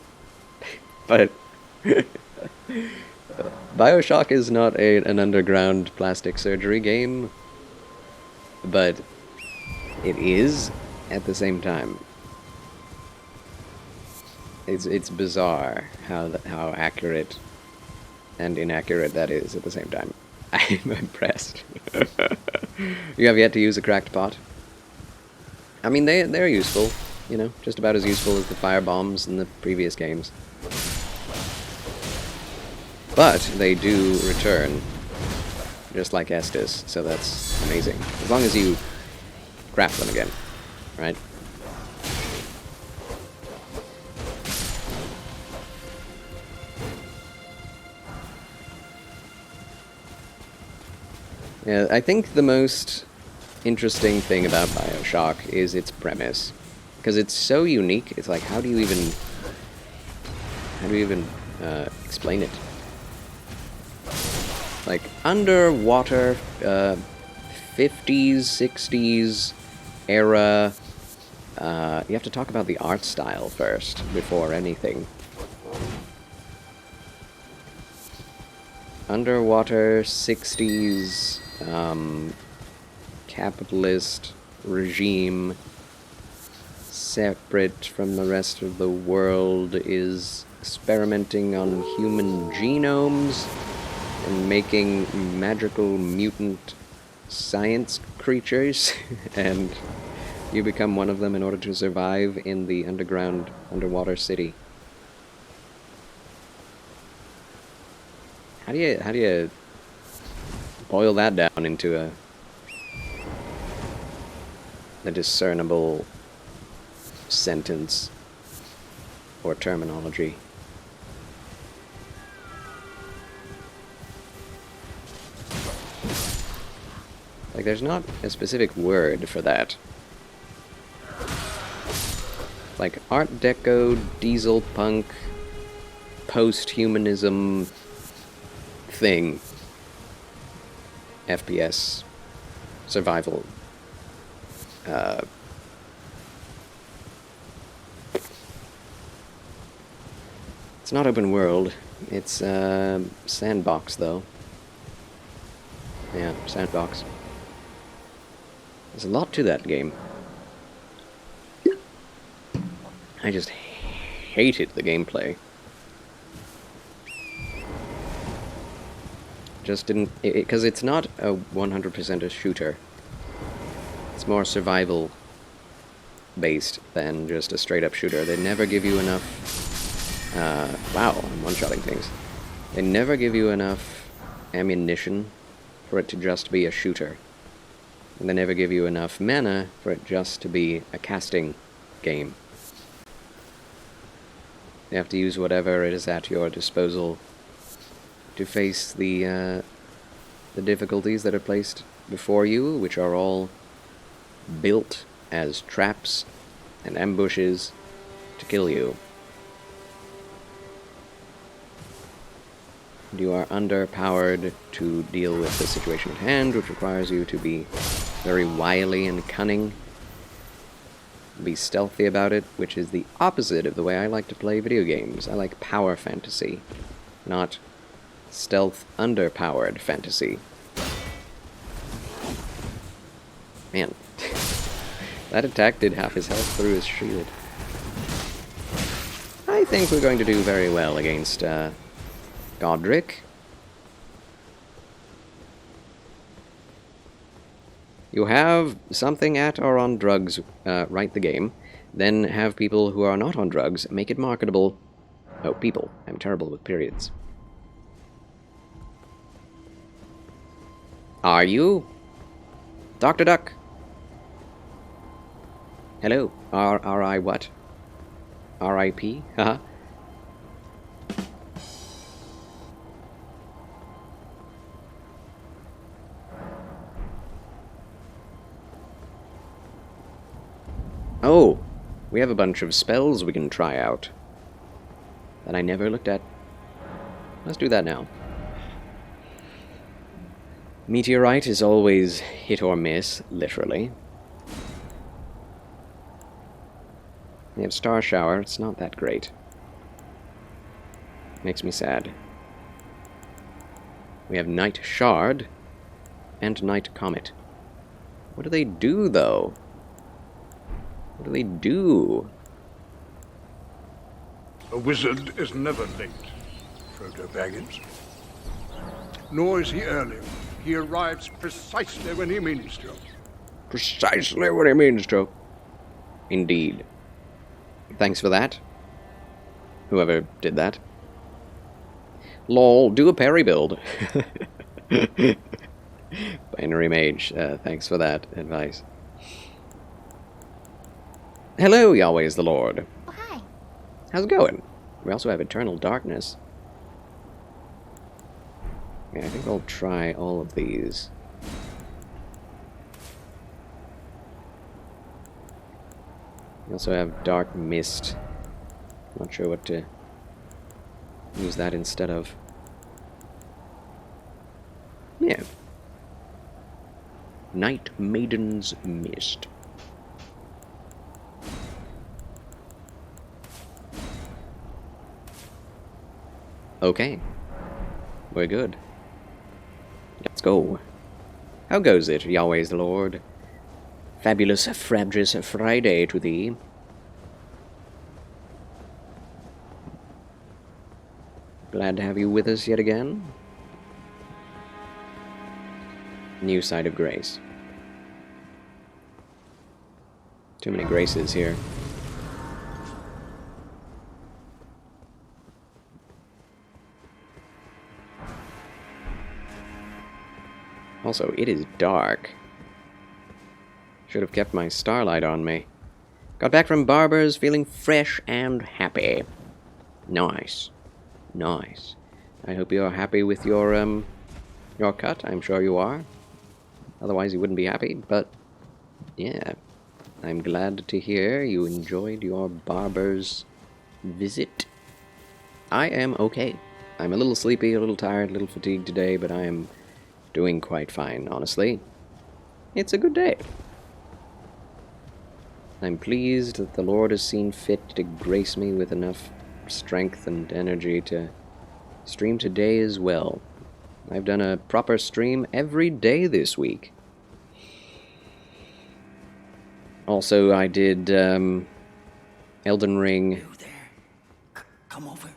But... Bioshock is not an underground plastic surgery game. But it is at the same time. It's bizarre how accurate and inaccurate that is at the same time. I'm impressed. You have yet to use a cracked pot? I mean, they're useful, you know, just about as useful as the fire bombs in the previous games. But they do return, just like Estus, so that's amazing. As long as you craft them again, right? Yeah, I think the most interesting thing about Bioshock is its premise. Because it's so unique, it's like, how do you even explain it? Like, underwater, 50s, 60s era, you have to talk about the art style first, before anything. Underwater, 60s, capitalist regime, separate from the rest of the world, is experimenting on human genomes and making magical mutant science creatures, and you become one of them in order to survive in the underwater city. How do you boil that down into a discernible sentence or terminology? Like, there's not a specific word for that. Like, Art Deco, diesel punk, post-humanism thing. FPS. Survival. It's not open world. It's sandbox, though. Yeah, sandbox. There's a lot to that game. I just hated the gameplay. Just didn't... Because it's not a 100% a shooter. It's more survival based than just a straight up shooter. They never give you enough. Wow, I'm one-shotting things. They never give you enough ammunition for it to just be a shooter. And they never give you enough mana for it just to be a casting game. You have to use whatever it is at your disposal to face the difficulties that are placed before you, which are all built as traps and ambushes to kill you. You are underpowered to deal with the situation at hand, which requires you to be very wily and cunning. Be stealthy about it, which is the opposite of the way I like to play video games. I like power fantasy, not stealth underpowered fantasy. Man, that attack did half his health through his shield. I think we're going to do very well against Godric. You have something at or on drugs, write the game. Then have people who are not on drugs make it marketable. Oh, people. I'm terrible with periods. Are you? Dr. Duck. Hello. R-I what? R-I-P? Haha. Oh, we have a bunch of spells we can try out that I never looked at. Let's do that now. Meteorite is always hit or miss, literally. We have Star Shower, it's not that great. Makes me sad. We have Night Shard and Night Comet. What do they do, though? What do they do? A wizard is never late, Frodo Baggins. Nor is he early. He arrives precisely when he means to. Precisely what he means to. Indeed. Thanks for that. Whoever did that. Lol, do a parry build. Binary Mage, thanks for that advice. Hello, Yahweh is the Lord. Oh, hi. How's it going? We also have Eternal Darkness. Yeah, I think I'll try all of these. We also have Dark Mist. Not sure what to use that instead of. Yeah. Night Maiden's Mist. Okay. We're good. Let's go. How goes it, Yahweh's the Lord? Fabulous Frabjous Friday to thee. Glad to have you with us yet again. New side of grace. Too many graces here. Also, it is dark. Should have kept my starlight on me. Got back from Barber's feeling fresh and happy. Nice. Nice. I hope you're happy with your cut. I'm sure you are. Otherwise you wouldn't be happy, but yeah. I'm glad to hear you enjoyed your barber's visit. I am okay. I'm a little sleepy, a little tired, a little fatigued today, but I am doing quite fine, honestly. It's a good day. I'm pleased that the Lord has seen fit to grace me with enough strength and energy to stream today as well. I've done a proper stream every day this week. Also, I did Elden Ring Come over.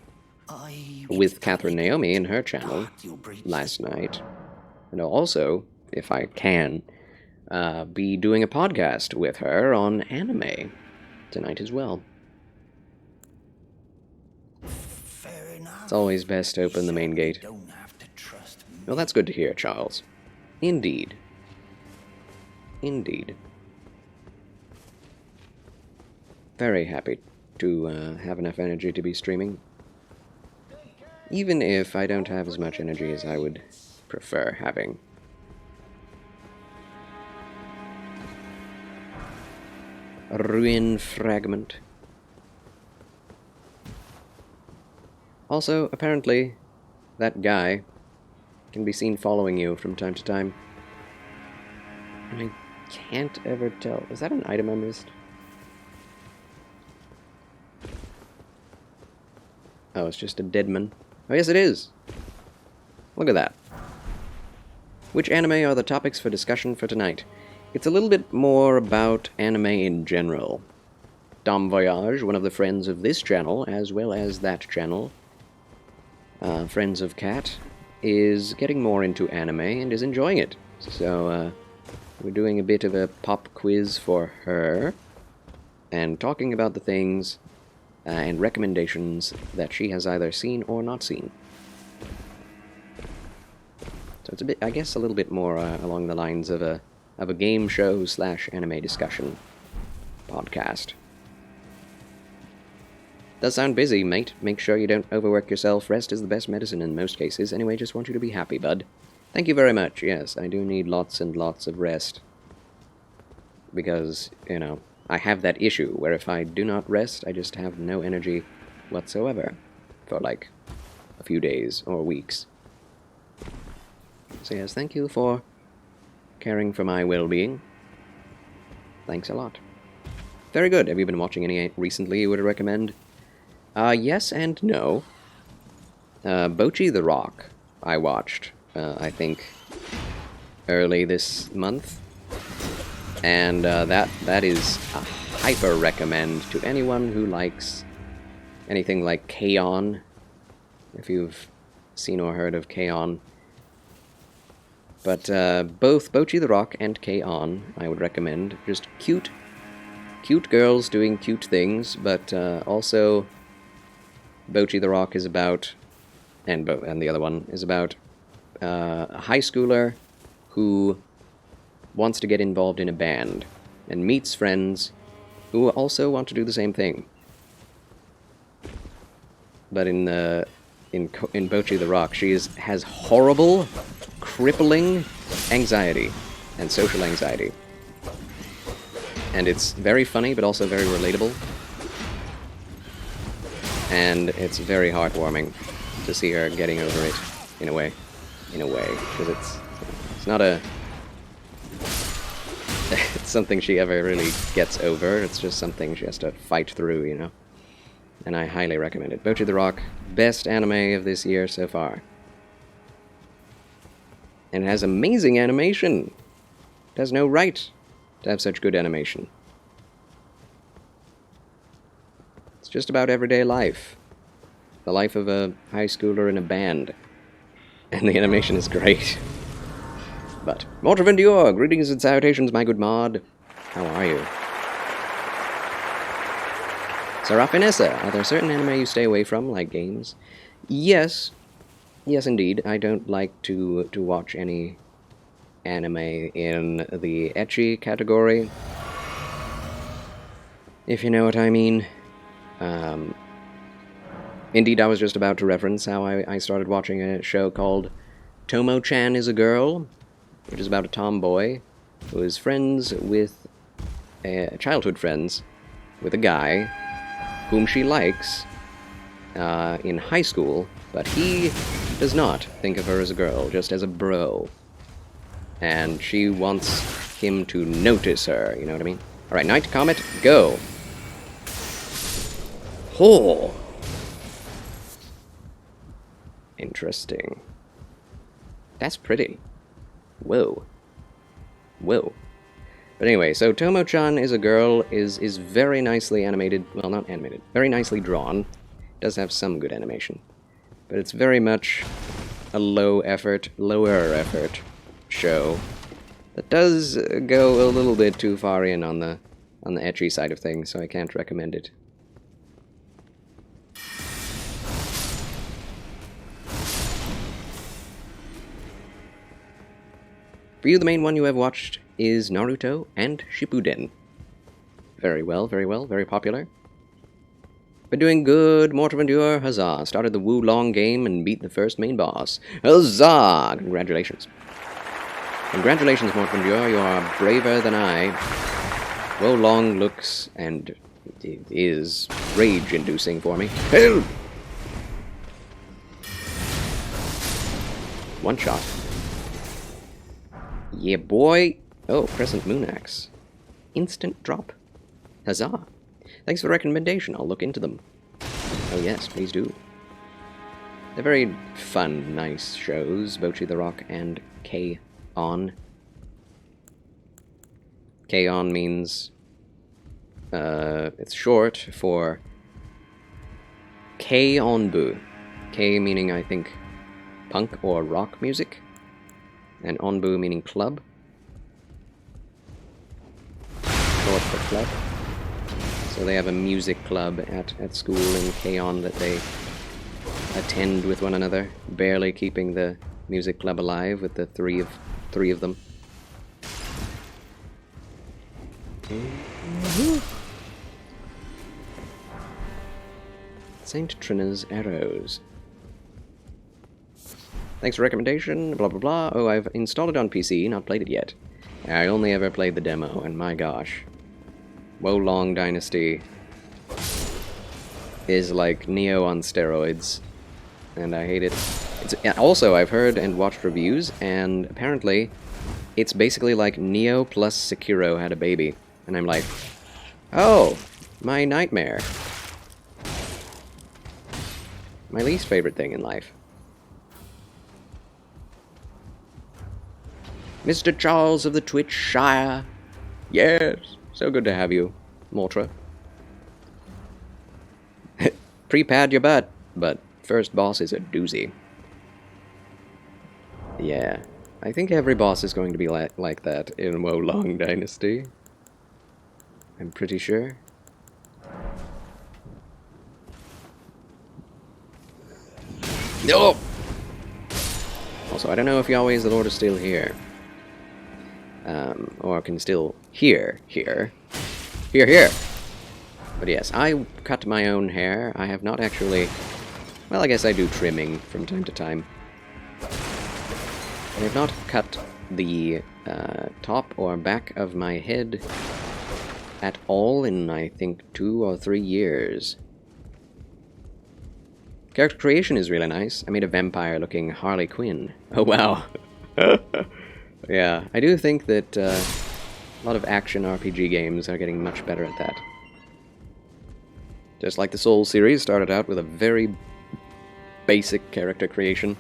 with Catherine Naomi in her channel last night. And I'll also, if I can, be doing a podcast with her on anime. tonight as well. Fair enough. It's always best to open the main gate. Don't have to trust me. Well, that's good to hear, Charles. Indeed. Indeed. Very happy to have enough energy to be streaming. Even if I don't have as much energy as I would prefer having. A ruin fragment. Also, apparently, that guy can be seen following you from time to time. And I can't ever tell. Is that an item I missed? Oh, it's just a deadman. Oh, yes, it is. Look at that. Which anime are the topics for discussion for tonight? It's a little bit more about anime in general. Dom Voyage, one of the friends of this channel, as well as that channel, Friends of Cat, is getting more into anime and is enjoying it. So, we're doing a bit of a pop quiz for her, and talking about the things and recommendations that she has either seen or not seen. So it's a bit, I guess, a little bit more along the lines of a game show / anime discussion podcast. Does sound busy, mate. Make sure you don't overwork yourself. Rest is the best medicine in most cases. Anyway, just want you to be happy, bud. Thank you very much. Yes, I do need lots and lots of rest. Because, you know, I have that issue where if I do not rest, I just have no energy whatsoever for, like, a few days or weeks. So yes, thank you for caring for my well-being. Thanks a lot. Very good. Have you been watching any recently you would recommend? Yes and no. Bocchi the Rock I watched, I think, early this month. And that is a hyper recommend to anyone who likes anything like K-On! If you've seen or heard of K-On! But both Bocchi the Rock and K-On! I would recommend. Just cute girls doing cute things, but also Bocchi the Rock is about, and the other one is about a high schooler who wants to get involved in a band and meets friends who also want to do the same thing. But in Bocchi the Rock, she has horrible, crippling anxiety and social anxiety. And it's very funny, but also very relatable. And it's very heartwarming to see her getting over it, in a way, because it's not it's something she ever really gets over. It's just something she has to fight through, you know. And I highly recommend it. Bocchi the Rock, best anime of this year so far. And it has amazing animation. It has no right to have such good animation. It's just about everyday life. The life of a high schooler in a band. And the animation is great. But, Mortar Vendior, greetings and salutations, my good mod. How are you? Serafinessa, are there certain anime you stay away from, like games? Yes. Yes, indeed. I don't like to watch any anime in the ecchi category, if you know what I mean. Indeed, I was just about to reference how I started watching a show called Tomo-chan is a Girl, which is about a tomboy who is friends with, childhood friends with a guy whom she likes in high school, but he does not think of her as a girl, just as a bro. And she wants him to notice her, you know what I mean? Alright, Night Comet, go! Oh! Interesting. That's pretty. Whoa. Whoa. But anyway, so Tomo-chan is a Girl is very nicely animated. Well, not animated. Very nicely drawn. Does have some good animation. But it's very much a lower effort show that does go a little bit too far in on the on the ecchi side of things, so I can't recommend it. For you, the main one you have watched is Naruto and Shippuden. Very well, very popular. Been doing good, Mortal Endure, huzzah. Started the Wulong game and beat the first main boss. Huzzah! Congratulations. Congratulations, Mortal Endure, you are braver than I. Wulong looks, and it is rage-inducing for me. Help! One shot. Yeah, boy! Oh, Crescent Moon Axe. Instant drop. Huzzah! Thanks for the recommendation, I'll look into them. Oh yes, please do. They're very fun, nice shows, Bocchi the Rock and K-On! K-On! Means... it's short for... K-Onbu. K meaning, I think, punk or rock music. And Onbu meaning club. Short for club. So they have a music club at school in K-On! That they attend with one another, barely keeping the music club alive with the three of them. Saint Trina's arrows. Thanks for recommendation, blah blah blah. Oh, I've installed it on PC, not played it yet. I only ever played the demo, and my gosh. Wulong Dynasty is like Neo on steroids, and I hate it. Also, I've heard and watched reviews, and apparently it's basically like Neo plus Sekiro had a baby. And I'm like, oh, my nightmare. My least favorite thing in life. Mr. Charles of the Twitch Shire. Yes, so good to have you, Mortra. Pre-pad your butt, but first boss is a doozy. Yeah, I think every boss is going to be like that in Wulong Dynasty. I'm pretty sure. No! Also, I don't know if Yahweh's the Lord is still here. Or can still hear. Here. But yes, I cut my own hair. I have not actually... Well, I guess I do trimming from time to time. I have not cut the top or back of my head at all in, I think, 2 or 3 years. Character creation is really nice. I made a vampire-looking Harley Quinn. Oh, wow. Yeah, I do think that a lot of action RPG games are getting much better at that. Just like the Souls series started out with a very basic character creation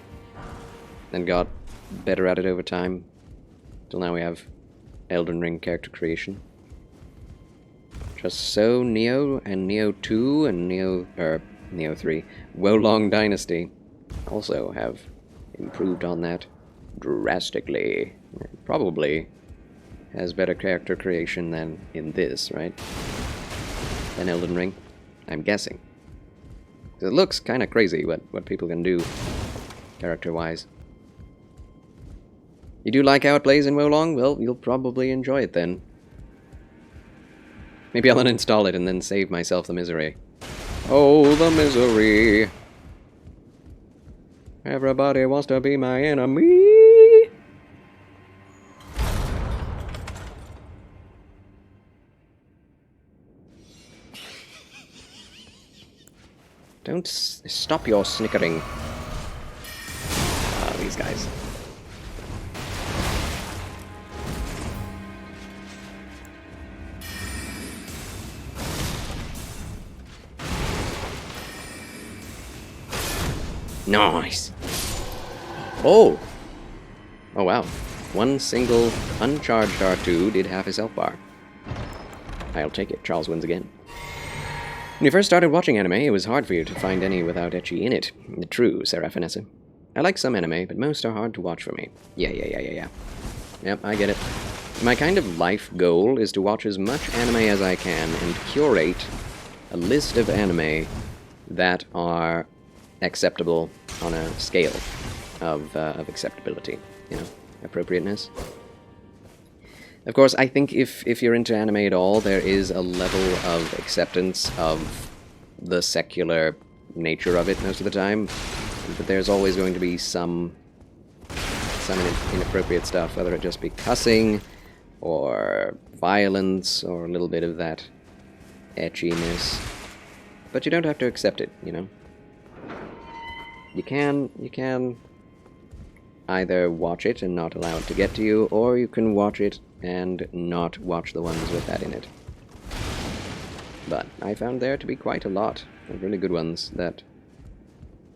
and got better at it over time. Till now we have Elden Ring character creation. Just so Neo and Neo 2 and Neo 3, Wulong Dynasty also have improved on that drastically. Probably has better character creation than in this, right? Than Elden Ring, I'm guessing. It looks kind of crazy what people can do character-wise. You do like how it plays in Wulong? Well, you'll probably enjoy it then. Maybe I'll uninstall it and then save myself the misery. Oh, the misery. Everybody wants to be my enemy. Don't stop your snickering. Ah, these guys. Nice. Oh. Oh wow. One single uncharged R2 did half his health bar. I'll take it. Charles wins again. When you first started watching anime, it was hard for you to find any without ecchi in it. True, Seraphinessa. I like some anime, but most are hard to watch for me. Yeah. Yep, I get it. My kind of life goal is to watch as much anime as I can and curate a list of anime that are acceptable on a scale of acceptability, you know, appropriateness. Of course, I think if you're into anime at all, there is a level of acceptance of the secular nature of it most of the time, but there's always going to be some inappropriate stuff, whether it just be cussing, or violence, or a little bit of that etchiness. But you don't have to accept it, you know? You can either watch it and not allow it to get to you, or you can watch it and not watch the ones with that in it. But I found there to be quite a lot of really good ones that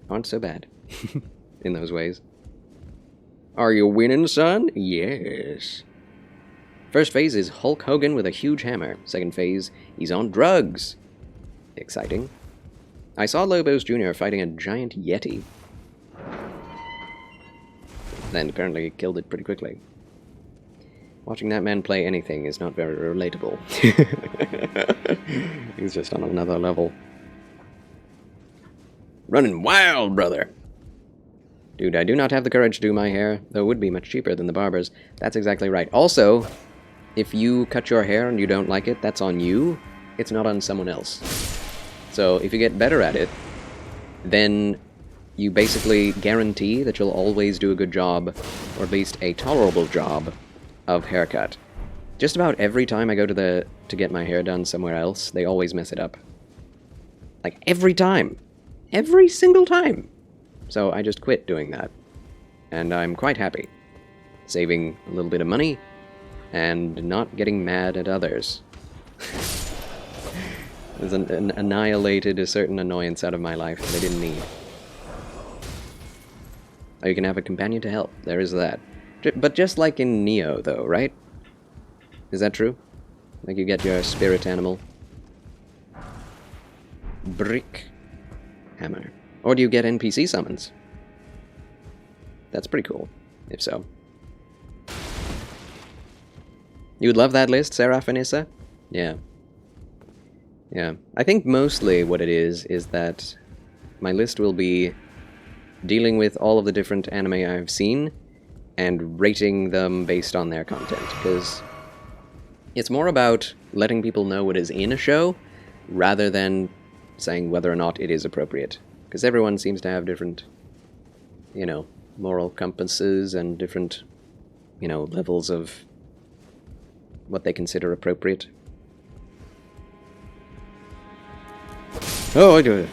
aren't so bad in those ways. Are you winning, son? Yes. First phase is Hulk Hogan with a huge hammer. Second phase, he's on drugs. Exciting. I saw Lobos Jr. fighting a giant yeti. Then apparently killed it pretty quickly. Watching that man play anything is not very relatable. He's just on another level. Running wild, brother! Dude, I do not have the courage to do my hair, though it would be much cheaper than the barbers. That's exactly right. Also, if you cut your hair and you don't like it, that's on you. It's not on someone else. So if you get better at it, then you basically guarantee that you'll always do a good job, or at least a tolerable job, of haircut. Just about every time I go to get my hair done somewhere else, they always mess it up. Like, every time. Every single time. So I just quit doing that. And I'm quite happy. Saving a little bit of money, and not getting mad at others. It's annihilated a certain annoyance out of my life that I didn't need. Oh, you can have a companion to help. There is that. But just like in Neo, though, right? Is that true? Like you get your spirit animal. Brick. Hammer. Or do you get NPC summons? That's pretty cool, if so. You would love that list, Seraphinissa? Yeah. Yeah. I think mostly what it is that my list will be dealing with all of the different anime I've seen and rating them based on their content, because it's more about letting people know what is in a show rather than saying whether or not it is appropriate. Because everyone seems to have different, you know, moral compasses and different, you know, levels of what they consider appropriate. Oh, I do it.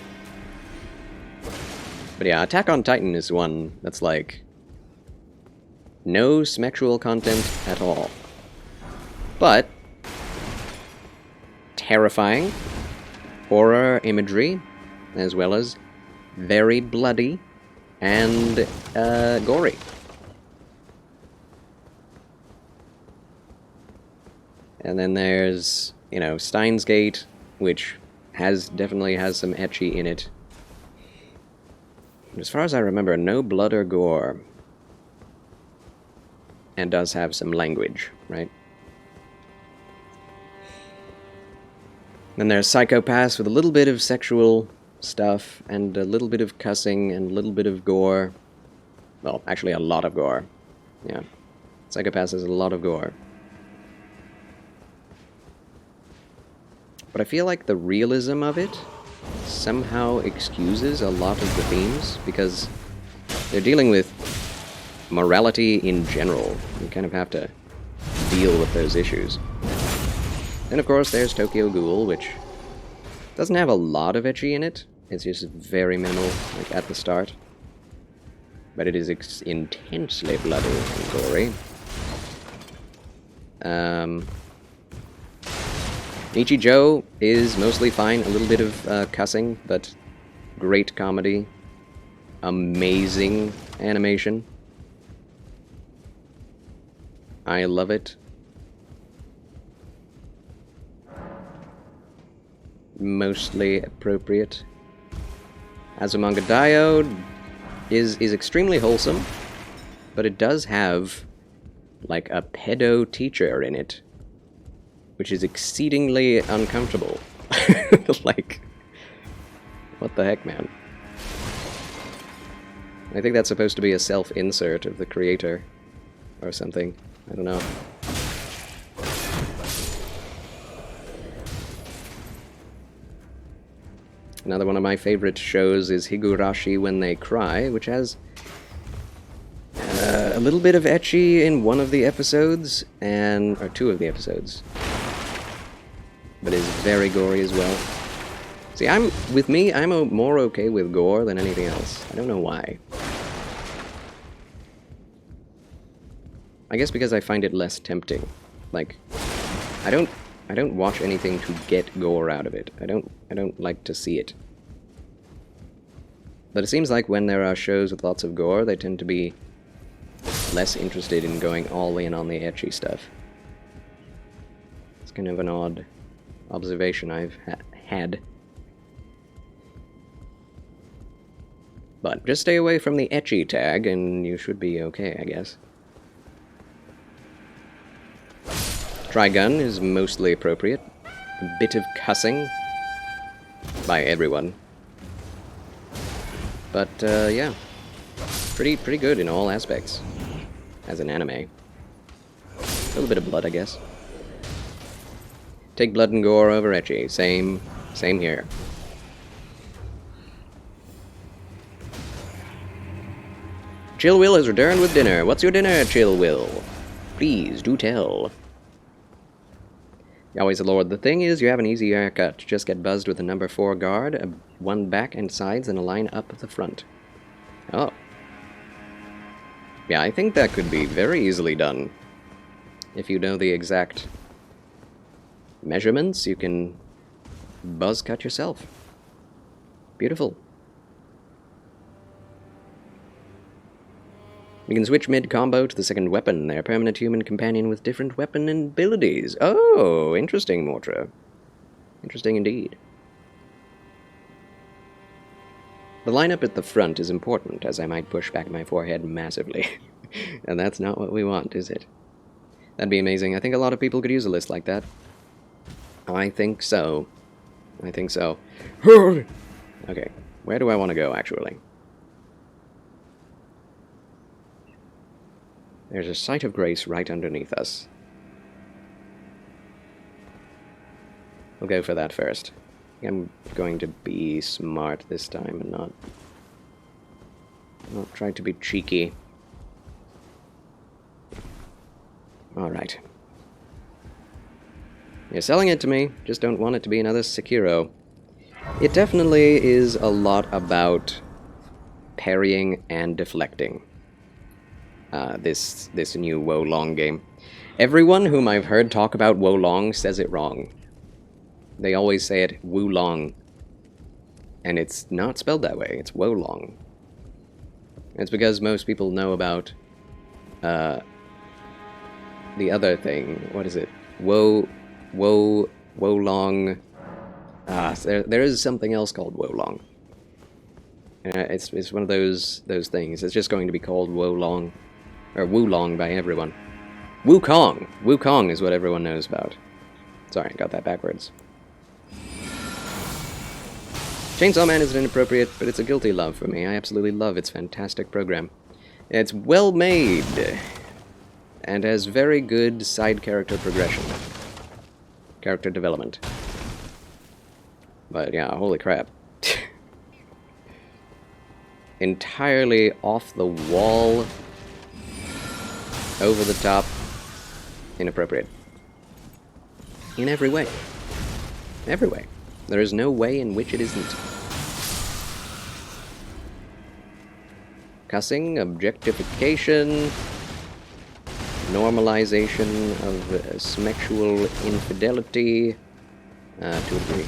But yeah, Attack on Titan is one that's like no sexual content at all. But terrifying horror imagery, as well as very bloody and gory. And then there's, you know, Steins Gate, which definitely has some ecchi in it. As far as I remember, no blood or gore. And does have some language, right? Then there's Psychopaths with a little bit of sexual stuff, and a little bit of cussing, and a little bit of gore. Well, actually a lot of gore. Yeah. Psychopaths has a lot of gore. But I feel like the realism of it somehow excuses a lot of the themes, because they're dealing with morality in general. You kind of have to deal with those issues. Then of course there's Tokyo Ghoul, which doesn't have a lot of ecchi in it. It's just very minimal, like at the start. But it is intensely bloody and gory. Nichijou is mostly fine, a little bit of cussing, but great comedy. Amazing animation. I love it. Mostly appropriate. Azumanga Daioh is extremely wholesome, but it does have like a pedo teacher in it, which is exceedingly uncomfortable. Like, what the heck, man? I think that's supposed to be a self-insert of the creator or something. I don't know. Another one of my favorite shows is Higurashi When They Cry, which has a little bit of ecchi in one of the episodes, or two of the episodes, but is very gory as well. See, I'm more okay with gore than anything else. I don't know why. I guess because I find it less tempting. Like, I don't watch anything to get gore out of it. I don't like to see it. But it seems like when there are shows with lots of gore, they tend to be less interested in going all in on the ecchi stuff. It's kind of an odd observation I've had. But just stay away from the ecchi tag and you should be okay, I guess. Trigun is mostly appropriate. A bit of cussing by everyone. But, yeah. Pretty good in all aspects. As an anime. A little bit of blood, I guess. Take blood and gore over ecchi. Same here. Chill Will has returned with dinner. What's your dinner, Chill Will? Please, do tell. Always Lord. The thing is, you have an easy haircut. Just get buzzed with a number 4 guard, one back and sides, and a line up the front. Oh. Yeah, I think that could be very easily done. If you know the exact measurements, you can buzz cut yourself. Beautiful. You can switch mid-combo to the second weapon. They're a permanent human companion with different weapon abilities. Oh, interesting, Mortra. Interesting indeed. The lineup at the front is important, as I might push back my forehead massively. And that's not what we want, is it? That'd be amazing. I think a lot of people could use a list like that. I think so. I think so. Okay, where do I want to go, actually? There's a site of grace right underneath us. We'll go for that first. I'm going to be smart this time and not try to be cheeky. Alright. You're selling it to me, just don't want it to be another Sekiro. It definitely is a lot about parrying and deflecting. This new Wolong game. Everyone whom I've heard talk about Wolong says it wrong. They always say it Wulong. And it's not spelled that way, it's Wolong. It's because most people know about the other thing. What is it? Wolong. There is something else called Wolong. It's one of those things. It's just going to be called Wolong. Or Wulong by everyone. Wukong! Wukong is what everyone knows about. Sorry, I got that backwards. Chainsaw Man is inappropriate, but it's a guilty love for me. I absolutely love its fantastic program. It's well made, and has very good side character progression. Character development. But yeah, holy crap. Entirely off the wall, over the top, inappropriate. In every way. Every way. There is no way in which it isn't. Cussing, objectification, normalization of sexual infidelity, to a degree.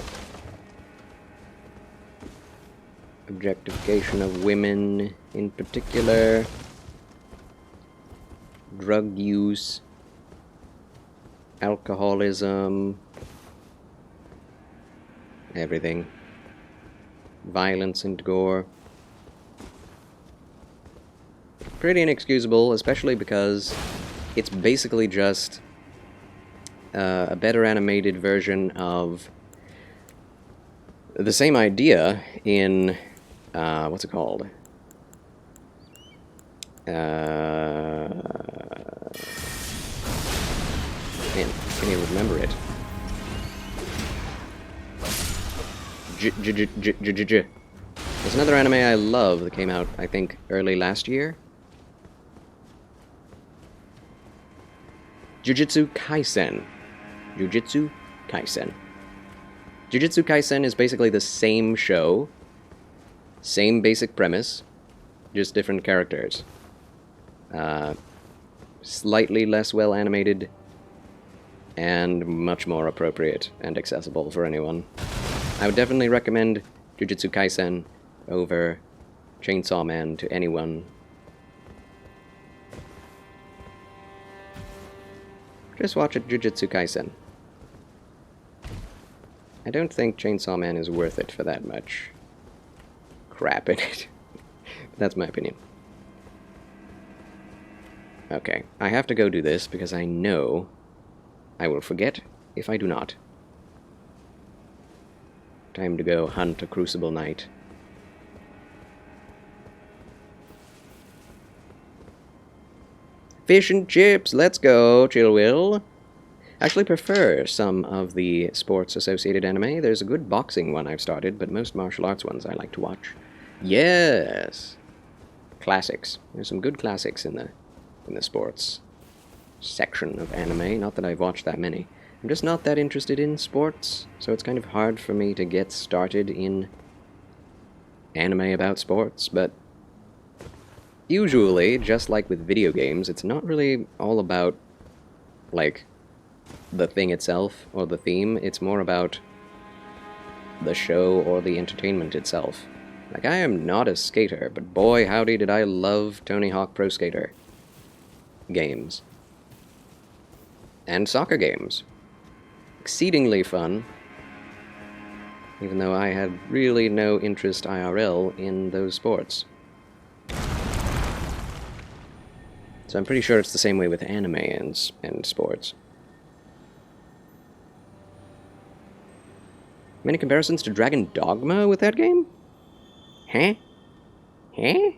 Objectification of women in particular. Drug use, alcoholism, everything. Violence and gore. Pretty inexcusable, especially because it's basically just a better animated version of the same idea in, what's it called? Man, I can't even remember it. There's another anime I love that came out, I think, early last year. Jujutsu Kaisen. Jujutsu Kaisen. Jujutsu Kaisen is basically the same show, same basic premise, just different characters. Slightly less well animated, and much more appropriate and accessible for anyone. I would definitely recommend Jujutsu Kaisen over Chainsaw Man to anyone. Just watch it, Jujutsu Kaisen. I don't think Chainsaw Man is worth it for that much crap in it. That's my opinion. Okay, I have to go do this because I know I will forget if I do not. Time to go hunt a Crucible Knight. Fish and chips, let's go, Chillwill. I actually prefer some of the sports-associated anime. There's a good boxing one I've started, but most martial arts ones I like to watch. Yes! Classics. There's some good classics in the sports section of anime. Not that I've watched that many. I'm just not that interested in sports, so it's kind of hard for me to get started in anime about sports, but usually, just like with video games, it's not really all about, like, the thing itself or the theme. It's more about the show or the entertainment itself. Like, I am not a skater, but boy howdy did I love Tony Hawk Pro Skater games. And soccer games. Exceedingly fun, even though I had really no interest IRL in those sports. So I'm pretty sure it's the same way with anime and sports. Many comparisons to Dragon Dogma with that game? Huh? Huh?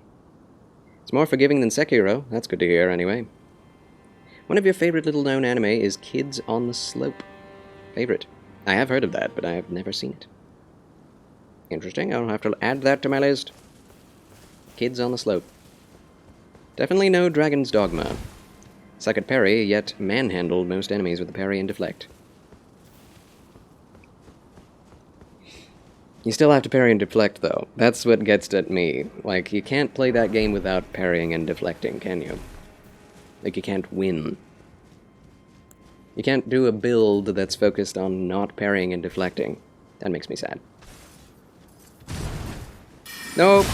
It's more forgiving than Sekiro. That's good to hear, anyway. One of your favorite little-known anime is Kids on the Slope. Favorite. I have heard of that, but I have never seen it. Interesting. I'll have to add that to my list. Kids on the Slope. Definitely no Dragon's Dogma. Suck at parry, yet manhandled most enemies with the parry and deflect. You still have to parry and deflect, though. That's what gets at me. Like, you can't play that game without parrying and deflecting, can you? Like, you can't win. You can't do a build that's focused on not parrying and deflecting. That makes me sad. Nope!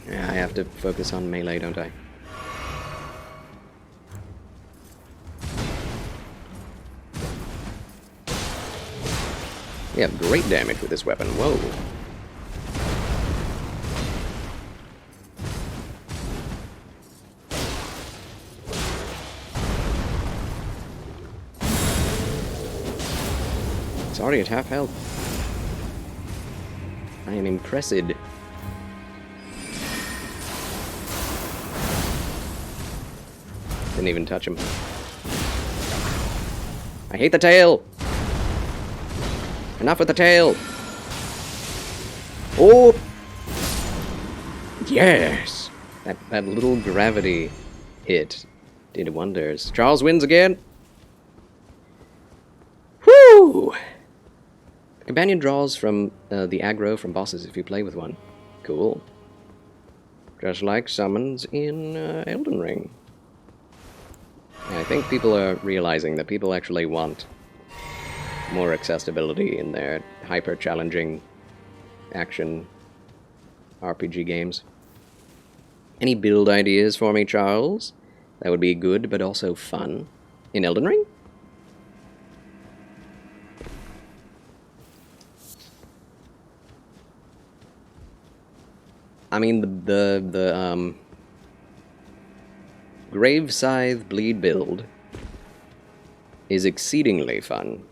Yeah, I have to focus on melee, don't I? We have great damage with this weapon. Whoa. It's already at half health. I am impressed. Didn't even touch him. I hate the tail! Enough with the tail! Oh! Yes! That little gravity hit did wonders. Charles wins again! Whoo! The companion draws from the aggro from bosses if you play with one. Cool. Just like summons in Elden Ring. Yeah, I think people are realizing that people actually want more accessibility in their hyper-challenging action RPG games. Any build ideas for me, Charles? That would be good, but also fun. In Elden Ring? I mean, the Grave Scythe bleed build is exceedingly fun.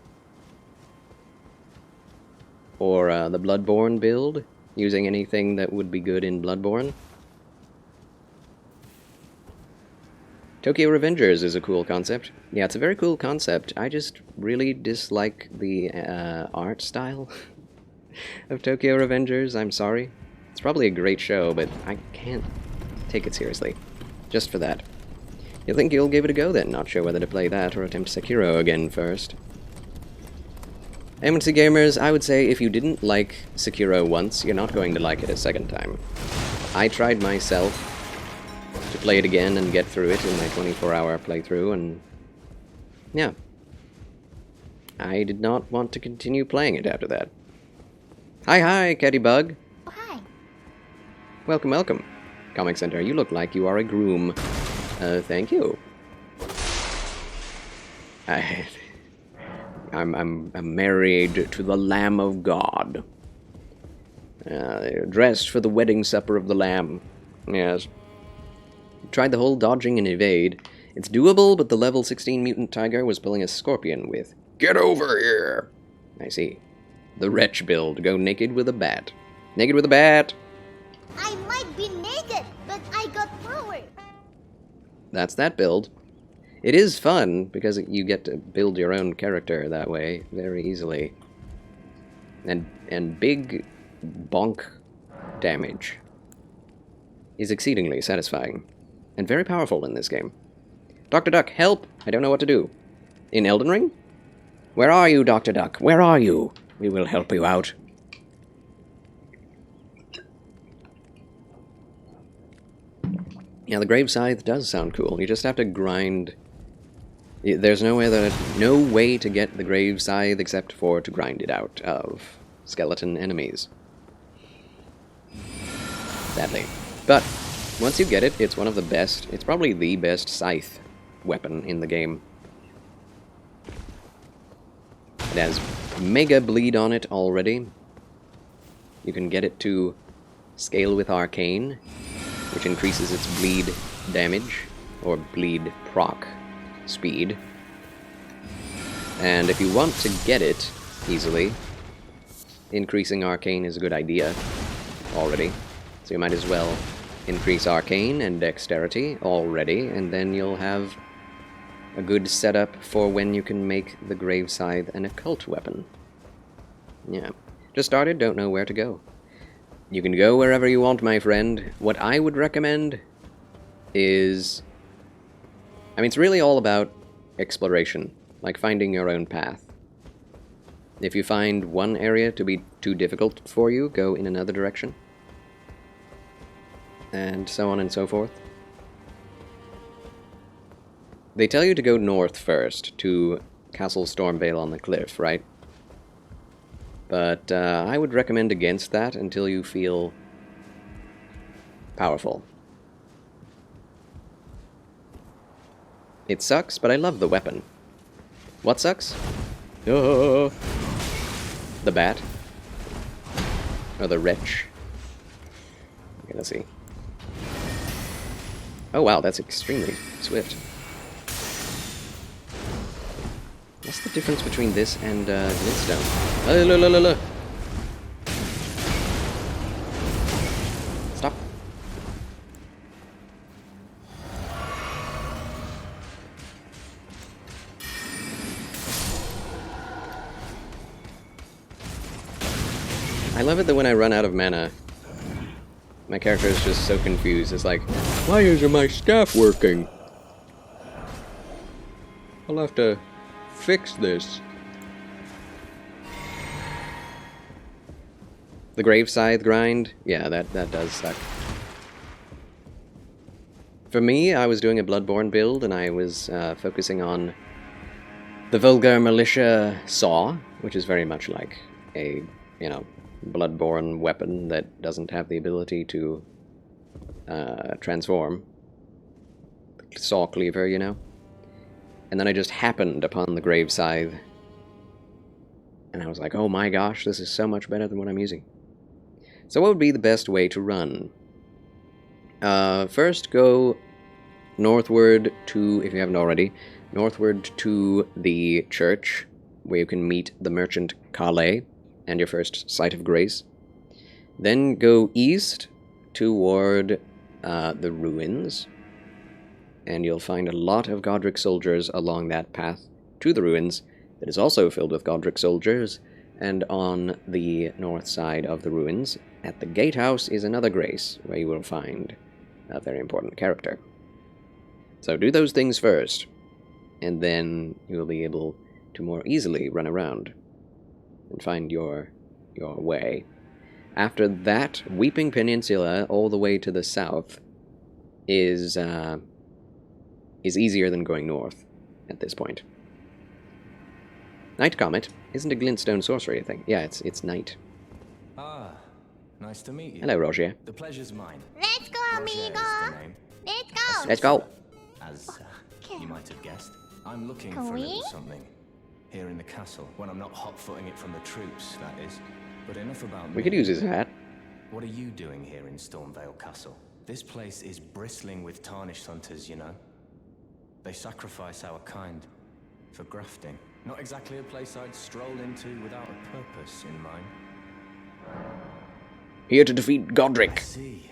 Or the Bloodborne build, using anything that would be good in Bloodborne. Tokyo Revengers is a cool concept. Yeah, it's a very cool concept. I just really dislike the art style of Tokyo Revengers. I'm sorry. It's probably a great show, but I can't take it seriously. Just for that. You'll think you'll give it a go then, not sure whether to play that or attempt Sekiro again first. MNC Gamers, I would say if you didn't like Sekiro once, you're not going to like it a second time. I tried myself to play it again and get through it in my 24-hour playthrough, and yeah. I did not want to continue playing it after that. Hi, Cattybug. Oh, hi. Welcome, welcome. Comic Center, you look like you are a groom. Thank you. I'm married to the Lamb of God. Dressed for the wedding supper of the Lamb. Yes. Tried the whole dodging and evade. It's doable, but the level 16 mutant tiger was pulling a scorpion with "Get over here!" I see. The wretch build. Go naked with a bat. Naked with a bat! I might be naked, but I got power. That's that build. It is fun, because you get to build your own character that way, very easily. And big bonk damage is exceedingly satisfying, and very powerful in this game. Dr. Duck, help! I don't know what to do. In Elden Ring? Where are you, Dr. Duck? Where are you? We will help you out. Yeah, the Grave Scythe does sound cool. You just have to grind. There's no way to get the Grave Scythe except for to grind it out of skeleton enemies. Sadly. But once you get it, it's one of the best. It's probably the best scythe weapon in the game. It has mega bleed on it already. You can get it to scale with arcane, which increases its bleed damage, or bleed proc speed. And if you want to get it easily, increasing arcane is a good idea already. So you might as well increase arcane and dexterity already, and then you'll have a good setup for when you can make the Grave Scythe an occult weapon. Yeah. Just started, don't know where to go. You can go wherever you want, my friend. What I would recommend is... I mean, it's really all about exploration, like finding your own path. If you find one area to be too difficult for you, go in another direction. And so on and so forth. They tell you to go north first, to Castle Stormvale on the Cliff, right? But I would recommend against that until you feel powerful. It sucks, but I love the weapon. What sucks? The bat. Or the wretch. Okay, let's see. Oh wow, that's extremely swift. What's the difference between this and Glintstone? Stop. I love it that when I run out of mana, my character is just so confused. It's like, why isn't my staff working? I'll have to fix this. The Grave Scythe grind? Yeah, that does suck. For me, I was doing a Bloodborne build, and I was focusing on the Vulgar Militia Saw, which is very much like a, Bloodborne weapon that doesn't have the ability to transform. Saw cleaver, And then I just happened upon the Grave Scythe. And I was like, oh my gosh, this is so much better than what I'm using. So what would be the best way to run? First, go northward to, if you haven't already, northward to the church, where you can meet the merchant Kale and your first sight of grace. Then go east toward the ruins, and you'll find a lot of Godric soldiers along that path to the ruins that is also filled with Godric soldiers, and on the north side of the ruins, at the gatehouse, is another grace, where you will find a very important character. So do those things first, and then you will be able to more easily run around and find your way. After that, Weeping Peninsula, all the way to the south, is easier than going north at this point. Night Comet isn't a glintstone sorcery thing. Yeah, it's night. Ah, nice to meet you. Hello, Rogier. The pleasure's mine. Let's go, Roger is amigo. the name. Let's go. Let's go. As you might have guessed, I'm looking Can for a we? little something here in the castle. When I'm not hot-footing it from the troops, that is. But enough about me. We could use his hat. What are you doing here in Stormvale Castle? This place is bristling with tarnished hunters, you know. They sacrifice our kind for grafting. Not exactly a place I'd stroll into without a purpose in mind. Here to defeat Godric. I see.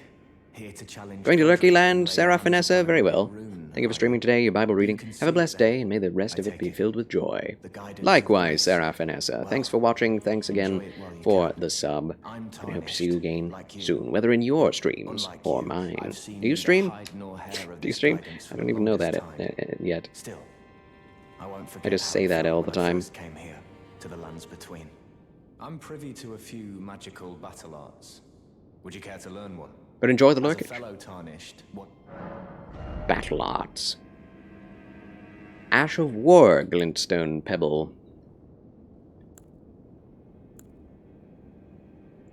Here to challenge. Going to Godric Lurky Land, and Sarah lay down Finessa, very well. rune Thank you for streaming today, your Bible reading. Have a blessed day, and may the rest of it be filled with joy. Likewise, Sarah Finessa. Thanks for watching, thanks again for the sub. I'm I hope to see you again like you. soon, whether in your streams Unlike or you, mine. I've seen Do you neither stream? hide nor hair of Do you this stream? guidance I for don't the even know longest that time. yet. Still, I won't forget just how say it that felt all the when I time. first came here to the lands between. I'm privy to a few magical battle arts. Would you care to learn one? But enjoy the As a lurkage. fellow tarnished, what? Battle Arts. Ash of War, Glintstone Pebble.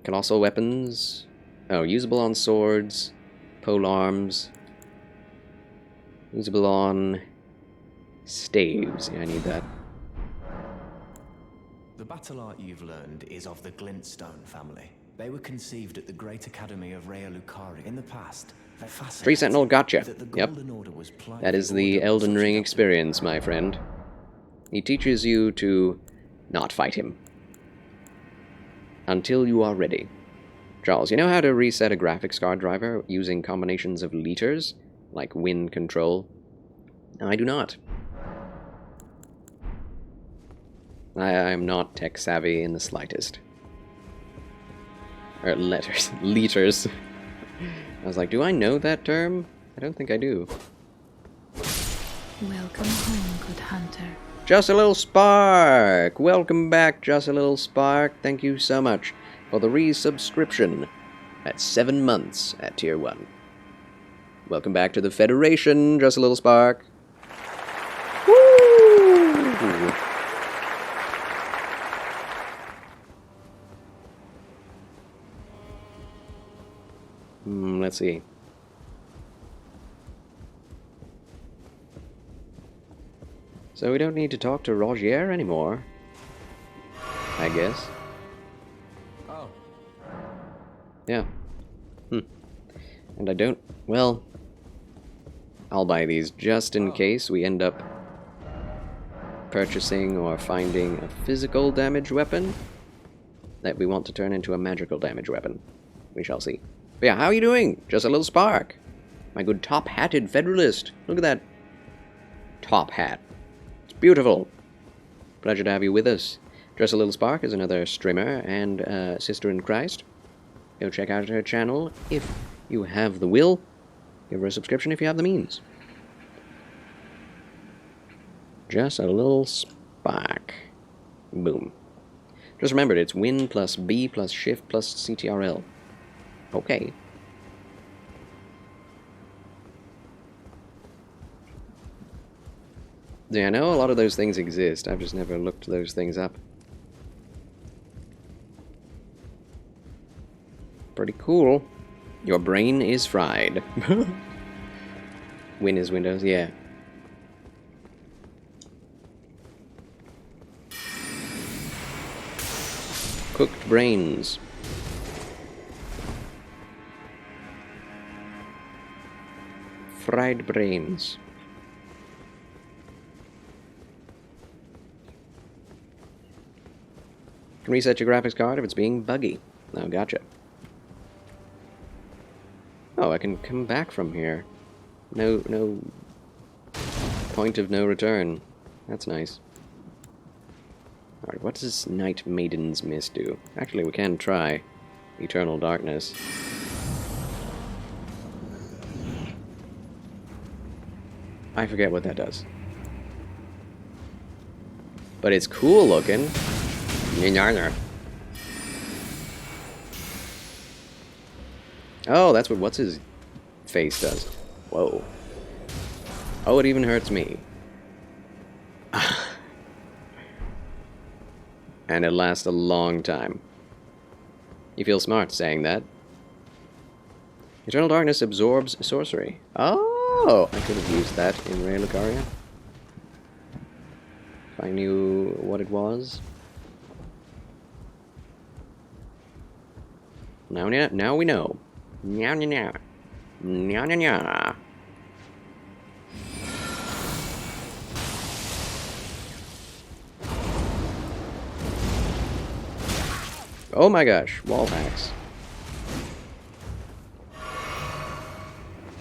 Colossal weapons. Oh, usable on swords, pole arms. Usable on staves. Yeah, I need that. The battle art you've learned is of the Glintstone family. They were conceived at the Great Academy of Rea Lucari in the past. They're fascinating. Free Sentinel, gotcha. That the Yep. Golden Order was plight That is the order Elden such Ring a- experience, my friend. He teaches you to not fight him. Until you are ready. Charles, you know how to reset a graphics card driver using combinations of liters, like wind control? I do not. I am not tech savvy in the slightest. Or letters. Liters. I was like, do I know that term? I don't think I do. Welcome home, good hunter. Just a Little Spark! Welcome back, Just a Little Spark. Thank you so much for the resubscription. That's 7 months at Tier 1. Welcome back to the Federation, Just a Little Spark. Woo! Let's see. So we don't need to talk to Rogier anymore, I guess. Oh, Yeah. And I don't... Well, I'll buy these just in case we end up purchasing or finding a physical damage weapon that we want to turn into a magical damage weapon. We shall see. But yeah, how are you doing? Just a Little Spark. My good top-hatted Federalist. Look at that top hat. It's beautiful. Pleasure to have you with us. Just a Little Spark is another streamer and sister in Christ. Go check out her channel if you have the will. Give her a subscription if you have the means. Just a Little Spark. Boom. Just remember, it's Win plus B plus Shift plus CTRL. Okay. Yeah, I know a lot of those things exist. I've just never looked those things up. Pretty cool. Your brain is fried. Win is Windows, yeah. Cooked brains. fried brains. Can reset your graphics card if it's being buggy. Oh, gotcha. Oh, I can come back from here. No point of no return. That's nice. Alright, what does Night Maiden's Mist do? Actually, we can try Eternal Darkness. I forget what that does. But it's cool looking. Oh, that's what what's his face does. Whoa. Oh, it even hurts me. And it lasts a long time. You feel smart saying that. Eternal Darkness absorbs sorcery. Oh, I could have used that in Rey Lucaria. If I knew what it was. Now we know. Nya nya nya. Nya nya nya. Oh my gosh, wall hacks.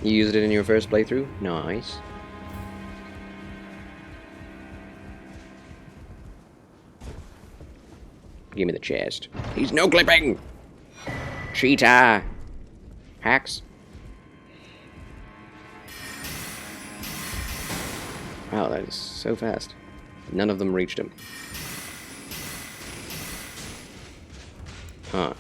You used it in your first playthrough? Nice. Give me the chest. He's no clipping! Cheetah! Hacks. Wow, that is so fast. None of them reached him. Huh.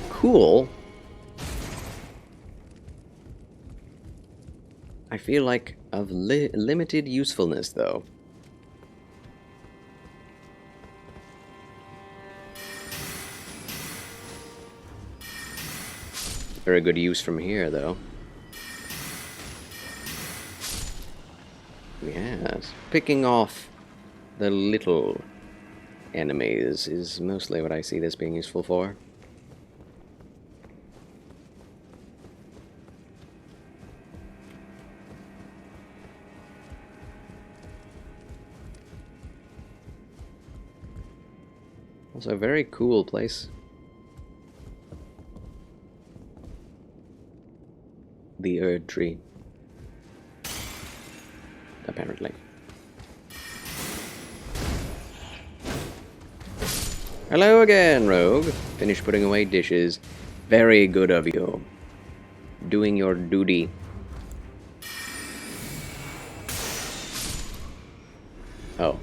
Cool. I feel like of limited usefulness, though. Very good use from here, though. Yes. Picking off the little enemies is mostly what I see this being useful for. Also a very cool place. The Erd Tree. Apparently. Hello again, Rogue. Finished putting away dishes. Very good of you. Doing your duty. Oh.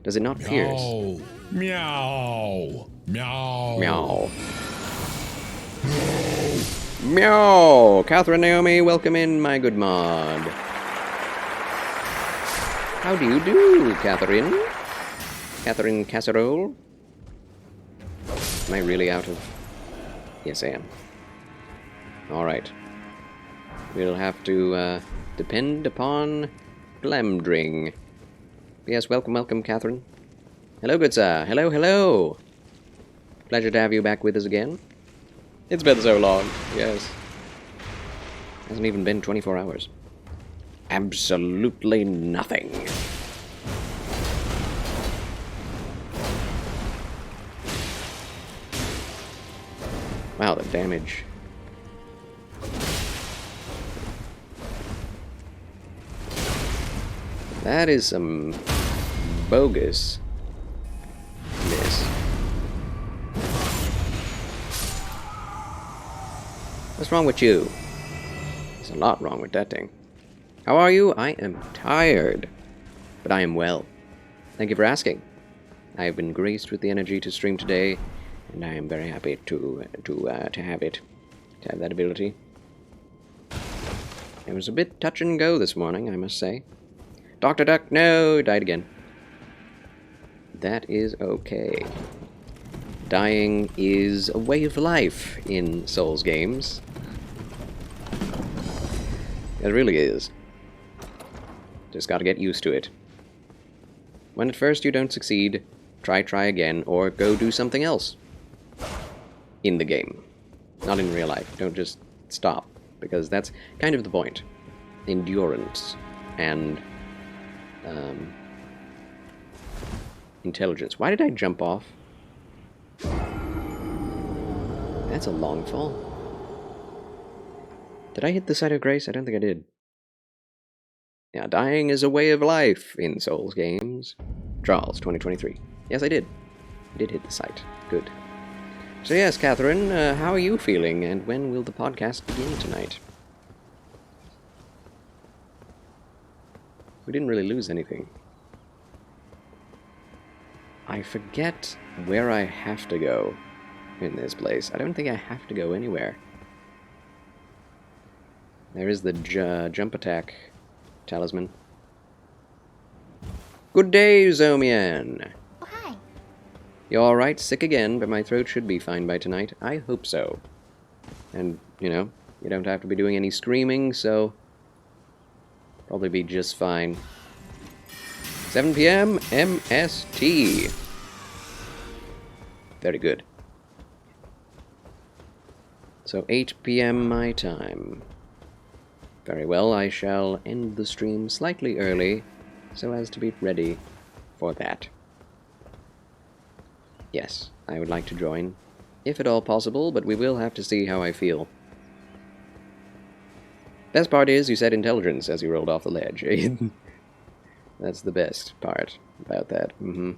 Does it not pierce? Meow. Meow. Meow. Meow! Catherine Naomi, welcome in, my good mod. How do you do, Catherine? Catherine Casserole? Am I really out of... Yes, I am. Alright. We'll have to, depend upon Glamdring. Yes, welcome, Catherine. Hello, good sir. Hello. Pleasure to have you back with us again. It's been so long, yes. Hasn't even been 24 hours. Absolutely nothing. Wow, the damage. That is some bogus miss. What's wrong with you? There's a lot wrong with that thing. How are you? I am tired, but I am well. Thank you for asking. I have been graced with the energy to stream today, and I am very happy to have that ability. It was a bit touch and go this morning, I must say. Dr. Duck, no, died again. That is okay. Dying is a way of life in Souls games. It really is. Just gotta get used to it. When at first you don't succeed, try again, or go do something else. in the game, not in real life. Don't just stop, because that's kind of the point. Endurance and intelligence. Why did I jump off? That's a long fall. Did I hit the site of grace? I don't think I did. Yeah, dying is a way of life in Souls games. Charles, 2023. Yes, I did. I did hit the site. Good. So yes, Catherine, how are you feeling, and when will the podcast begin tonight? We didn't really lose anything. I forget where I have to go in this place. I don't think I have to go anywhere. There is the jump attack talisman. Good day, Zomian. Oh, hi. You alright? Sick again, but my throat should be fine by tonight. I hope so. And, you know, you don't have to be doing any screaming, so probably be just fine. 7 p.m. MST. Very good. So 8 p.m. my time. Very well, I shall end the stream slightly early, so as to be ready for that. Yes, I would like to join, if at all possible, but we will have to see how I feel. Best part is you said intelligence as you rolled off the ledge. That's the best part about that. I'll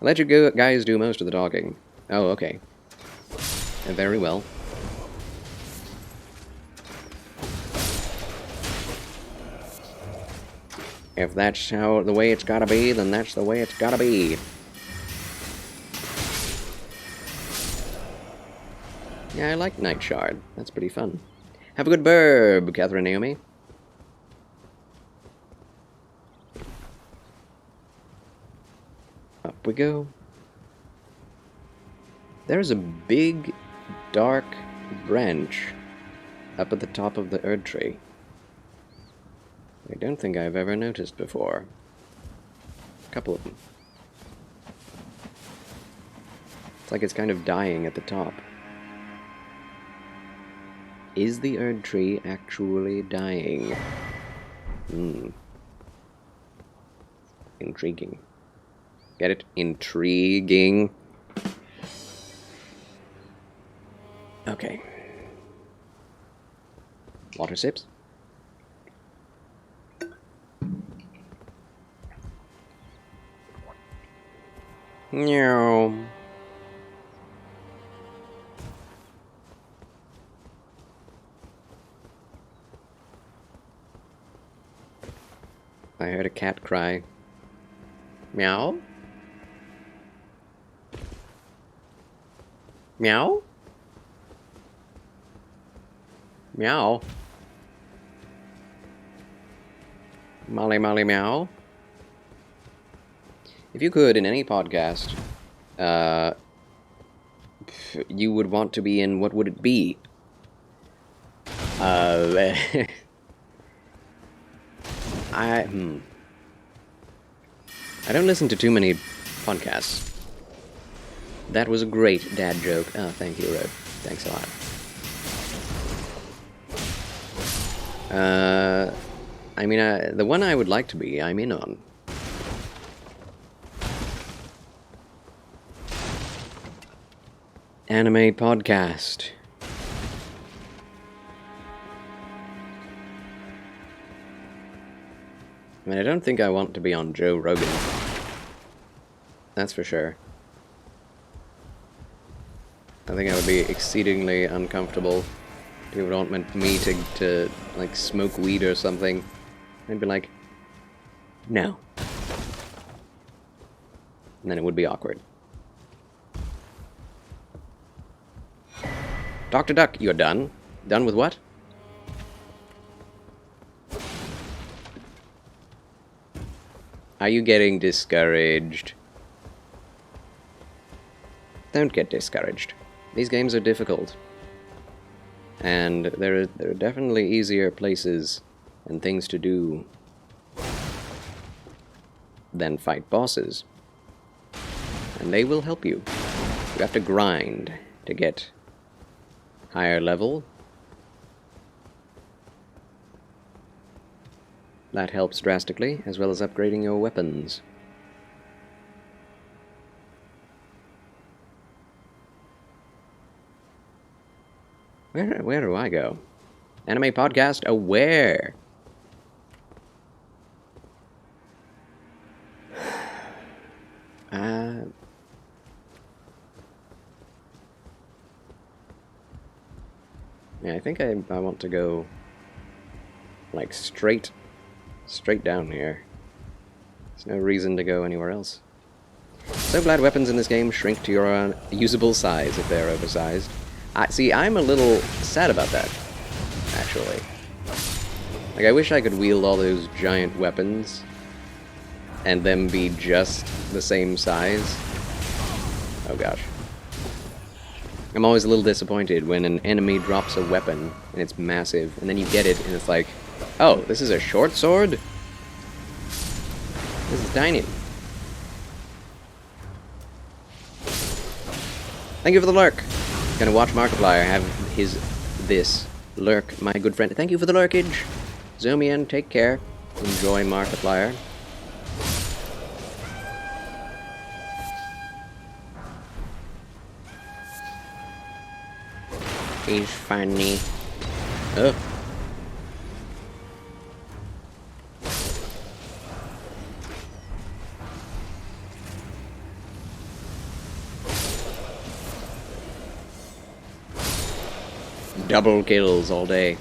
let you guys do most of the talking. Oh, okay. Very well. If that's the way it's gotta be, then that's the way it's gotta be. Yeah, I like Night Shard. That's pretty fun. Have a good burb, Catherine Naomi. Up we go. There's a big, dark branch up at the top of the Erd tree. I don't think I've ever noticed before. A couple of them. It's like it's kind of dying at the top. Is the Erd tree actually dying? Intriguing. Get it? Intriguing. Okay. Water sips. No. I heard a cat cry. Meow? Meow? Meow? Molly, Molly, meow? If you could, in any podcast, you would want to be in, what would it be? I don't listen to too many podcasts. That was a great dad joke. Oh, thank you, Rod. Thanks a lot. I mean, the one I would like to be, I'm in on. Anime podcast. I mean, I don't think I want to be on Joe Rogan. That's for sure. I think I would be exceedingly uncomfortable. People don't want me to like, smoke weed or something. I'd be like, no. And then it would be awkward. Dr. Duck, you're done? Done with what? Are you getting discouraged? Don't get discouraged. These games are difficult. And there are definitely easier places and things to do than fight bosses. And they will help you. You have to grind. to get higher level. That helps drastically, as well as upgrading your weapons. Where do I go? Anime podcast aware. Yeah, I think I want to go like straight down here. There's no reason to go anywhere else. So glad weapons in this game shrink to your usable size if they're oversized. See, I'm a little sad about that, actually. Like, I wish I could wield all those giant weapons and them be just the same size. Oh gosh. I'm always a little disappointed when an enemy drops a weapon and it's massive, and then you get it and it's like, oh, this is a short sword? This is tiny. Thank you for the lurk. Gonna watch Markiplier have this lurk, my good friend. Thank you for the lurkage. Zomian, take care. Enjoy Markiplier. He's funny. Oh. Double kills all day.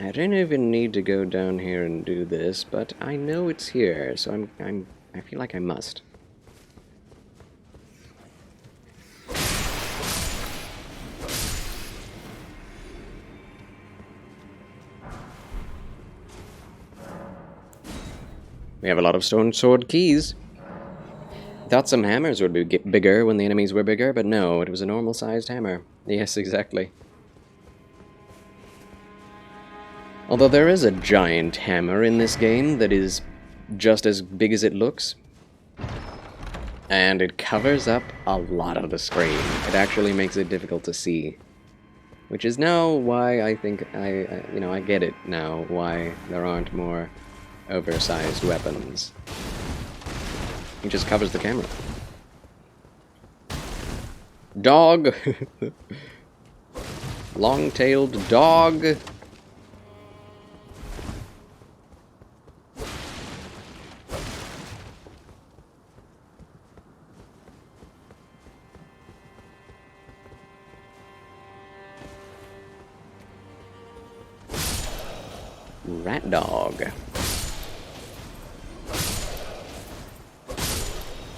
I don't even need to go down here and do this, but I know it's here, so I feel like I must. We have a lot of stone sword keys. Thought some hammers would be bigger when the enemies were bigger, but no, it was a normal-sized hammer. Yes, exactly. Although there is a giant hammer in this game that is just as big as it looks. And it covers up a lot of the screen. It actually makes it difficult to see. Which is now why I think I get it now, why there aren't more oversized weapons. It just covers the camera. Dog! Long-tailed dog! Rat dog.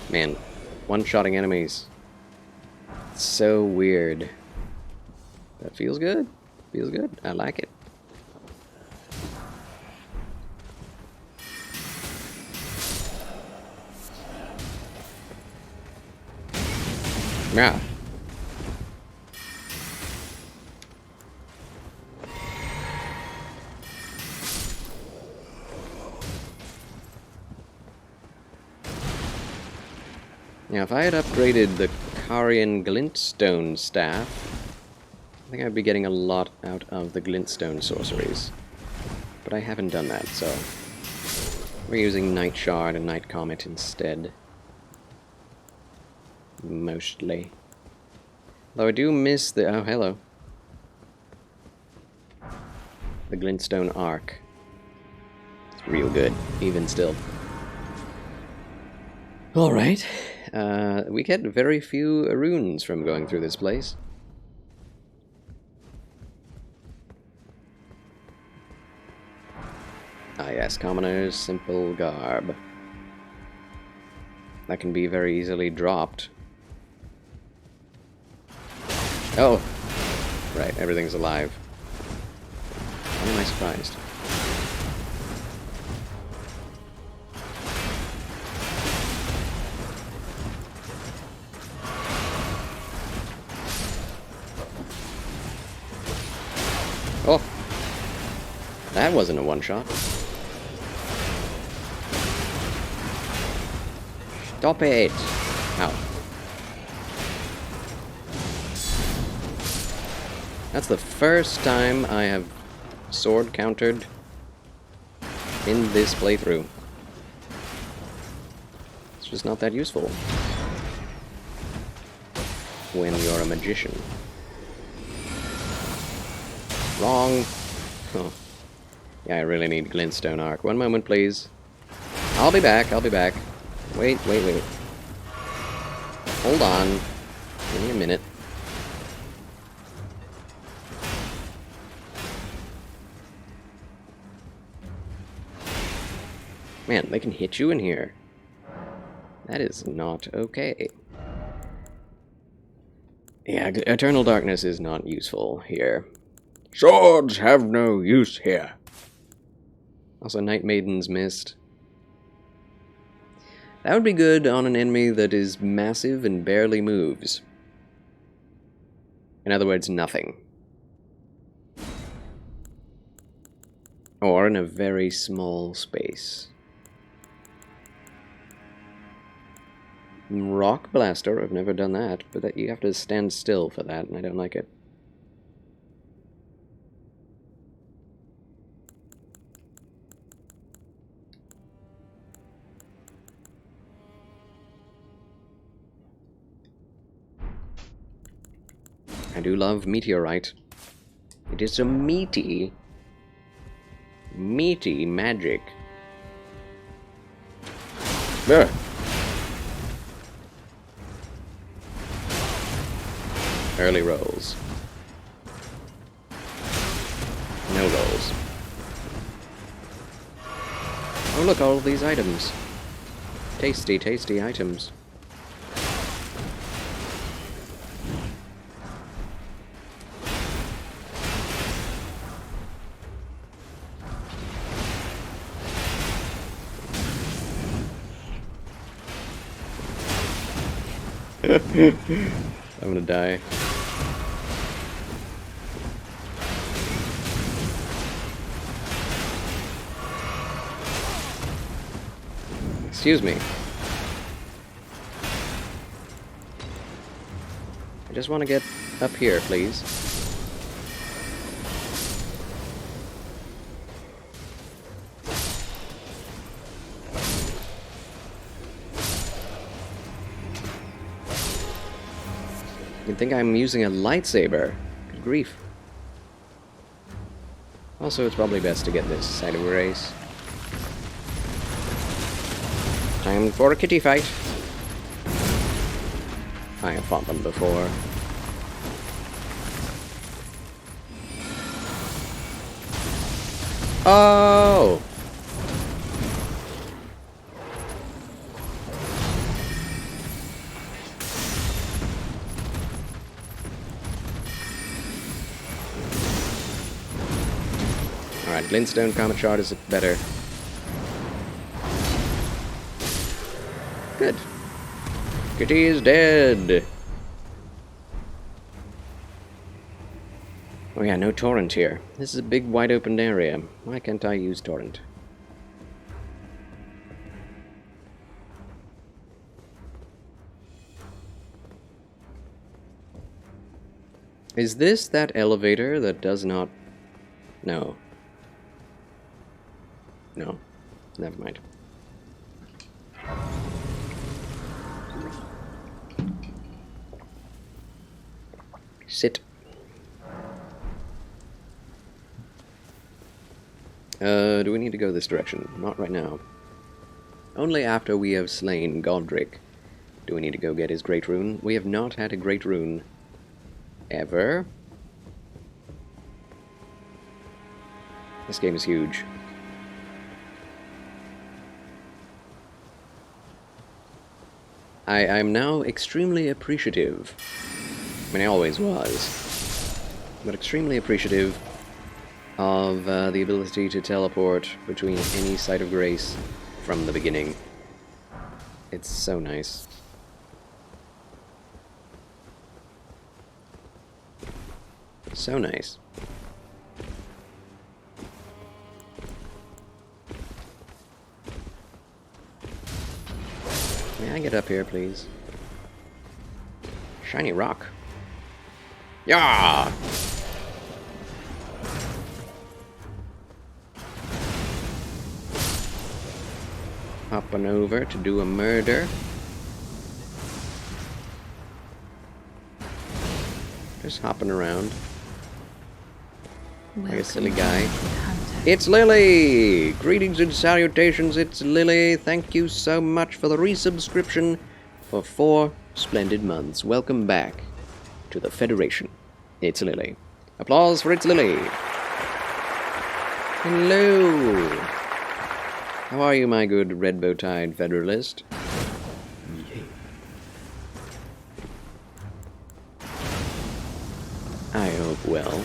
Man, one-shotting enemies. It's so weird. That feels good. Feels good. I like it. Yeah. Now, if I had upgraded the Carian Glintstone staff, I think I'd be getting a lot out of the Glintstone sorceries. But I haven't done that, so we're using Night Shard and Night Comet instead. Mostly. Though I do miss the... oh, hello. The Glintstone Arc. It's real good, even still. Alright. We get very few runes from going through this place. Ah yes, commoners, simple garb. That can be very easily dropped. Oh! Right, everything's alive. Why am I surprised? That wasn't a one-shot. Stop it! Ow. That's the first time I have sword countered in this playthrough. It's just not that useful when you're a magician. Wrong. Oh. Yeah, I really need glintstone arc. One moment, please. I'll be back, I'll be back. Wait. Hold on. Give me a minute. Man, they can hit you in here. That is not okay. Yeah, Eternal Darkness is not useful here. Swords have no use here. Also, Night Maiden's Mist. That would be good on an enemy that is massive and barely moves. In other words, nothing. Or in a very small space. Rock Blaster, I've never done that, but that you have to stand still for that, and I don't like it. I do love Meteorite. It is a meaty magic. Ugh. Early rolls. No rolls. Oh look, all of these items. Tasty, tasty items. I'm gonna die. Excuse me. I just want to get up here, please. You'd think I'm using a lightsaber. Good grief. Also, it's probably best to get this side of a race. Time for a kitty fight. I have fought them before. Oh! Alright, Glintstone Comet Shard is better. Good. Kitty is dead. Oh yeah, no torrent here. This is a big wide open area. Why can't I use torrent? Is this that elevator that does not... No. No. Never mind. Sit. Do we need to go this direction? Not right now. Only after we have slain Godric do we need to go get his Great Rune. We have not had a Great Rune ever. This game is huge. I'm now extremely appreciative. I mean, I always was. But extremely appreciative of the ability to teleport between any site of grace from the beginning. It's so nice. So nice. Can I get up here, please? Shiny rock. Yeah! Hopping over to do a murder. Just hopping around. Like a silly guy. It's Lily! Greetings and salutations, it's Lily. Thank you so much for the resubscription for 4 splendid months. Welcome back to the Federation. It's Lily. Applause for It's Lily. Hello. How are you, my good red bow-tied Federalist? I hope well.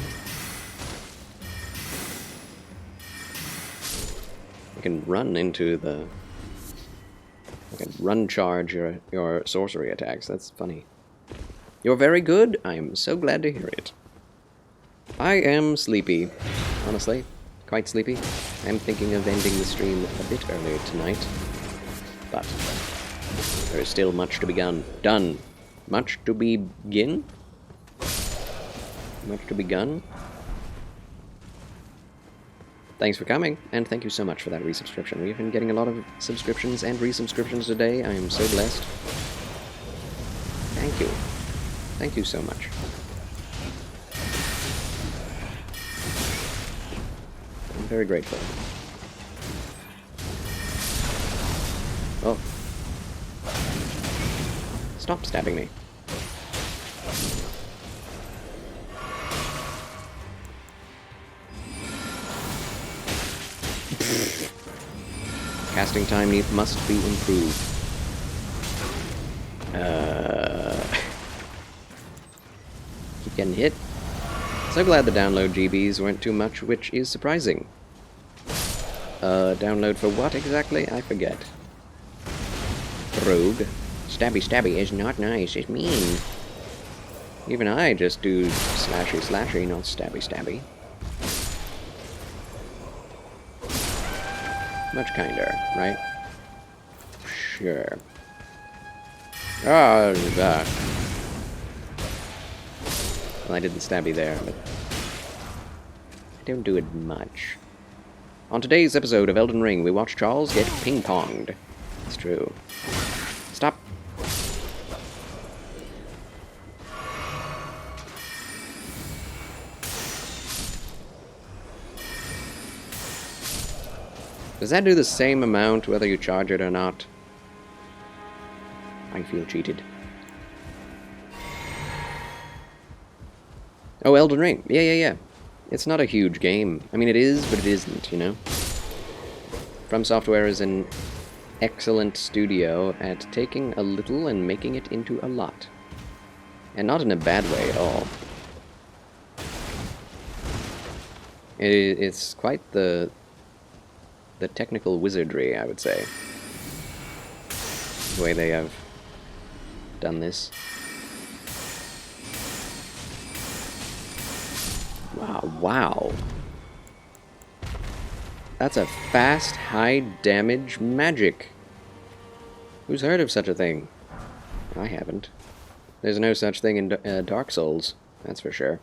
I can run into the... I can run charge your sorcery attacks. That's funny. You're very good. I am so glad to hear it. I am sleepy. Honestly. Quite sleepy. I'm thinking of ending the stream a bit earlier tonight. But there is still much to be done. Much to begin? Much to begun. Thanks for coming, and thank you so much for that resubscription. We've been getting a lot of subscriptions and resubscriptions today. I am so blessed. Thank you. Thank you so much. I'm very grateful. Oh. Stop stabbing me. Casting time must be improved. Keep getting hit. So glad the download GBs weren't too much, which is surprising. Download for what exactly? I forget. Rogue. Stabby stabby is not nice, it's mean. Even I just do slashy slashy, not stabby stabby. Much kinder, right? Sure. Ah, that. Well, I did the stabby there, but I don't do it much. On today's episode of Elden Ring, we watch Charles get ping-ponged. It's true. Stop. Does that do the same amount whether you charge it or not? I feel cheated. Oh, Elden Ring. Yeah. It's not a huge game. I mean, it is, but it isn't, you know? From Software is an excellent studio at taking a little and making it into a lot. And not in a bad way at all. It's quite the technical wizardry, I would say. The way they have done this. Wow. That's a fast, high-damage magic. Who's heard of such a thing? I haven't. There's no such thing in Dark Souls, that's for sure.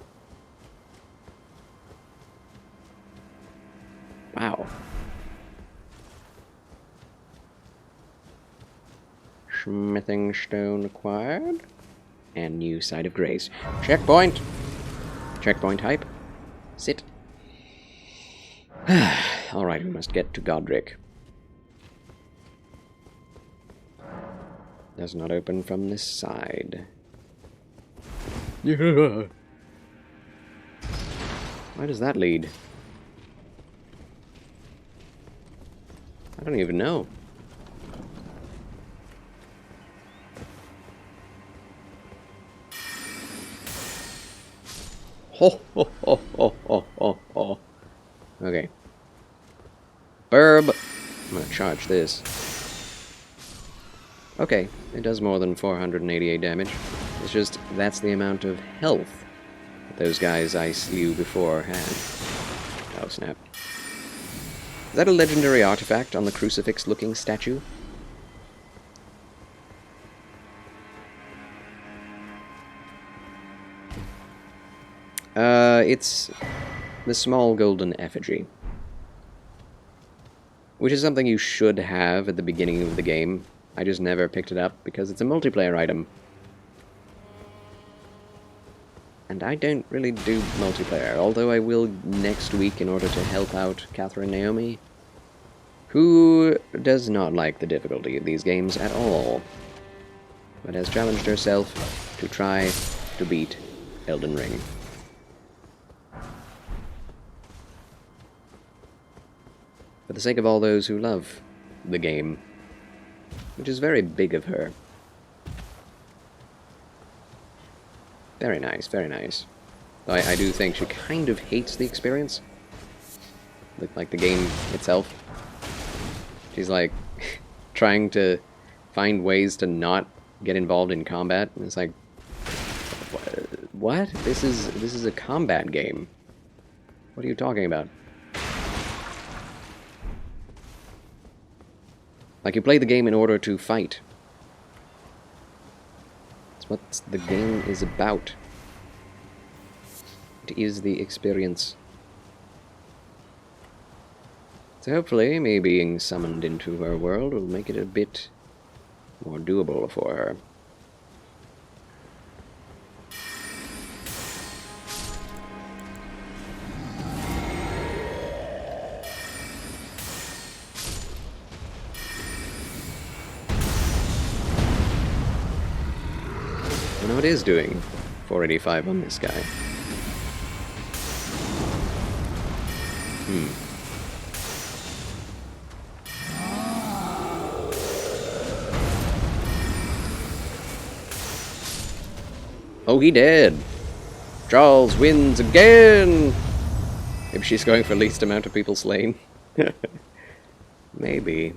Wow. Smithing stone acquired. And new site of grace. Checkpoint! Checkpoint hype. Sit. Alright, we must get to Godric. Does not open from this side. Yeah. Where does that lead? I don't even know. Ho. Okay. Burb. I'm gonna charge this. Okay, it does more than 488 damage. It's just, that's the amount of health that those guys I slew before had. Oh, snap. Is that a legendary artifact on the crucifix-looking statue? It's the small golden effigy. Which is something you should have at the beginning of the game. I just never picked it up because it's a multiplayer item. And I don't really do multiplayer, although I will next week in order to help out Catherine Naomi, who does not like the difficulty of these games at all, but has challenged herself to try to beat Elden Ring. For the sake of all those who love the game, which is very big of her. Very nice, very nice. Though I do think she kind of hates the experience. Like the game itself. She's like trying to find ways to not get involved in combat. And it's like, what? This is a combat game. What are you talking about? Like, you play the game in order to fight. That's what the game is about. It is the experience. So hopefully, me being summoned into her world will make it a bit more doable for her. I know it is doing 485 on this guy. Oh, he did! Charles wins again! Maybe she's going for least amount of people slain. Maybe.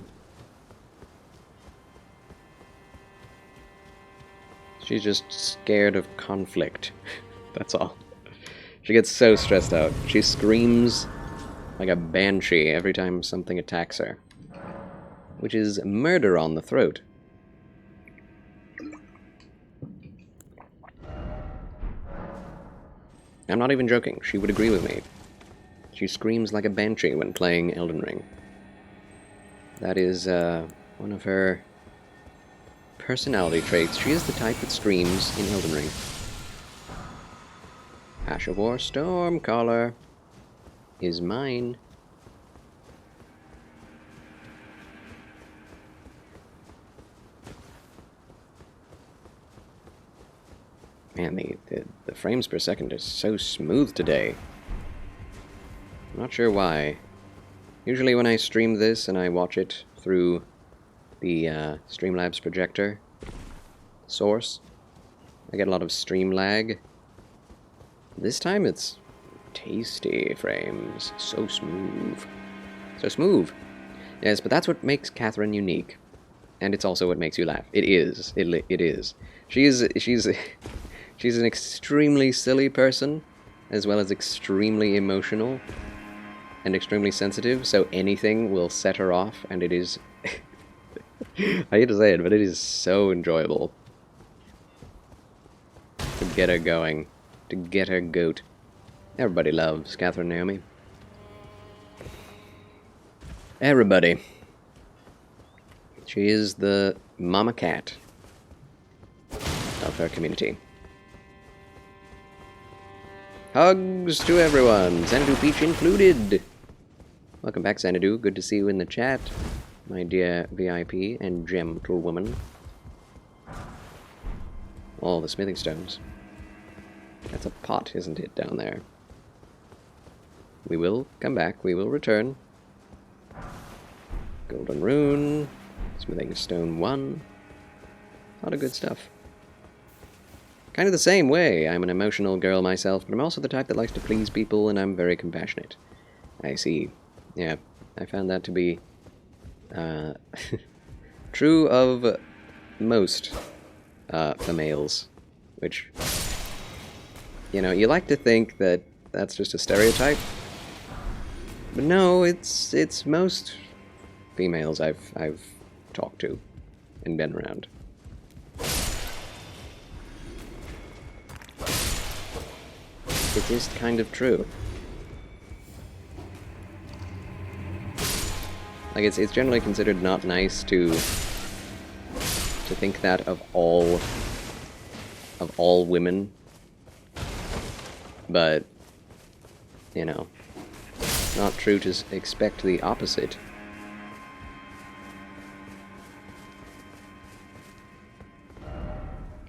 She's just scared of conflict. That's all. She gets so stressed out. She screams like a banshee every time something attacks her. Which is murder on the throat. I'm not even joking. She would agree with me. She screams like a banshee when playing Elden Ring. That is one of her personality traits. She is the type that screams in Elden Ring. Ash of War Stormcaller is mine. Man, the frames per second is so smooth today. I'm not sure why. Usually when I stream this and I watch it through the Streamlabs projector source, I get a lot of stream lag. This time it's tasty frames. So smooth. So smooth. Yes, but that's what makes Catherine unique. And it's also what makes you laugh. It is. It is. She's an extremely silly person, as well as extremely emotional and extremely sensitive, so anything will set her off, and it is... I hate to say it, but it is so enjoyable to get her going, to get her goat. Everybody loves Catherine Naomi. Everybody. She is the mama cat of her community. Hugs to everyone, Xanadu Peach included. Welcome back, Xanadu. Good to see you in the chat, my dear VIP and gentle woman. All the smithing stones. That's a pot, isn't it, down there? We will come back. We will return. Golden rune. Smithing stone 1. A lot of good stuff. Kind of the same way. I'm an emotional girl myself, but I'm also the type that likes to please people, and I'm very compassionate. I see. Yeah, I found that to be true of most females, which, you know, you like to think that that's just a stereotype, but no, it's most females I've talked to and been around. it is kind of true. Like, it's generally considered not nice to think that of all women, but, you know, it's not true to expect the opposite.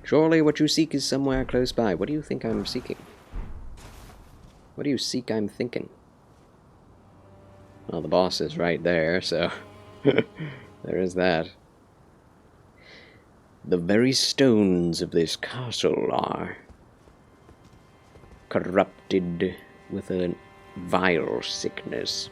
Surely what you seek is somewhere close by. What do you think I'm seeking? What do you seek I'm thinking? Well, the boss is right there, so there is that. The very stones of this castle are corrupted with a vile sickness.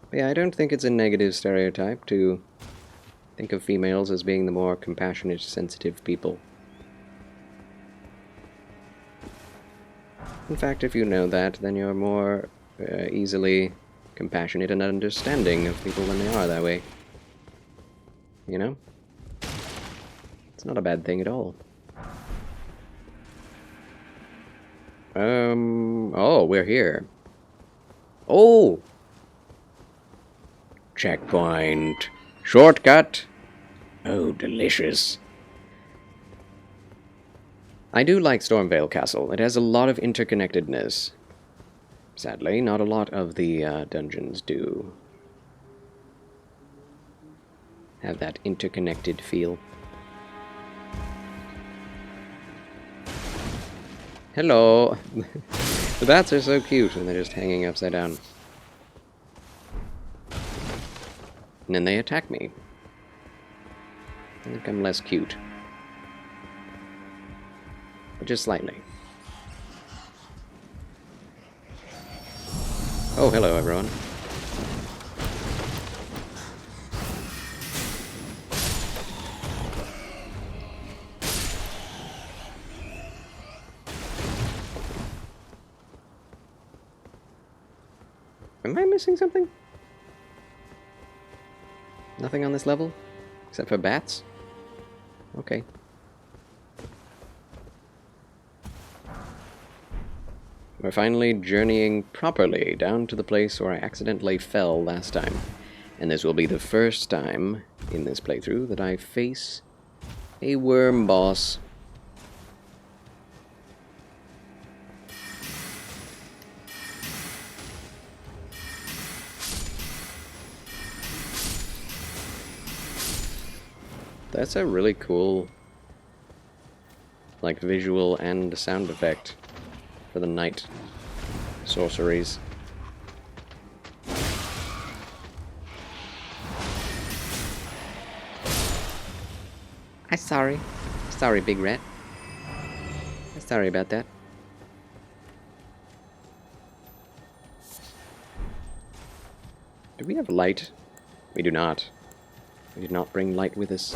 But yeah, I don't think it's a negative stereotype to think of females as being the more compassionate, sensitive people. In fact, if you know that, then you're more easily compassionate and understanding of people when they are that way. You know? It's not a bad thing at all. Oh, we're here. Oh! Checkpoint. Shortcut. Oh, delicious. I do like Stormvale Castle. It has a lot of interconnectedness. Sadly, not a lot of the dungeons do have that interconnected feel. Hello! The bats are so cute when they're just hanging upside down. And then they attack me. I think I'm less cute. But just slightly. Oh, hello everyone. Am I missing something? Nothing on this level? Except for bats? Okay. We're finally journeying properly down to the place where I accidentally fell last time. And this will be the first time in this playthrough that I face a worm boss. That's a really cool, like, visual and sound effect for the night sorceries. I'm sorry. Sorry, big rat. I'm sorry about that. Do we have light? We do not. We did not bring light with us.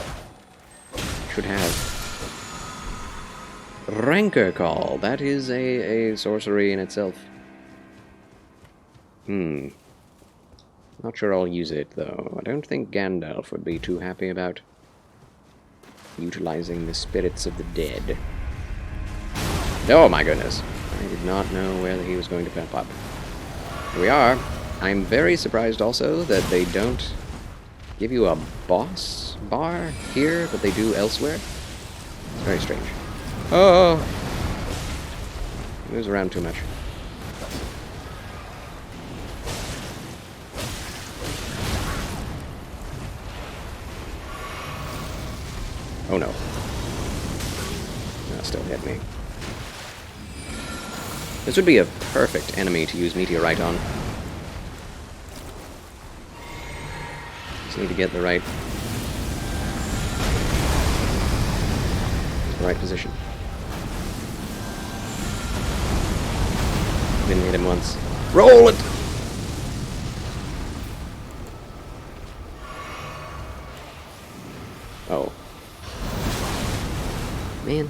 Should have. Rancor Call. That is a sorcery in itself. Not sure I'll use it, though. I don't think Gandalf would be too happy about utilizing the spirits of the dead. Oh my goodness. I did not know where he was going to pop up. Here we are. I'm very surprised also that they don't give you a boss bar here, but they do elsewhere. It's very strange. Oh! He moves around too much. Oh no. That still hit me. This would be a perfect enemy to use Meteorite on. Just need to get the right position. Didn't hit him once. Roll it! Oh. Man.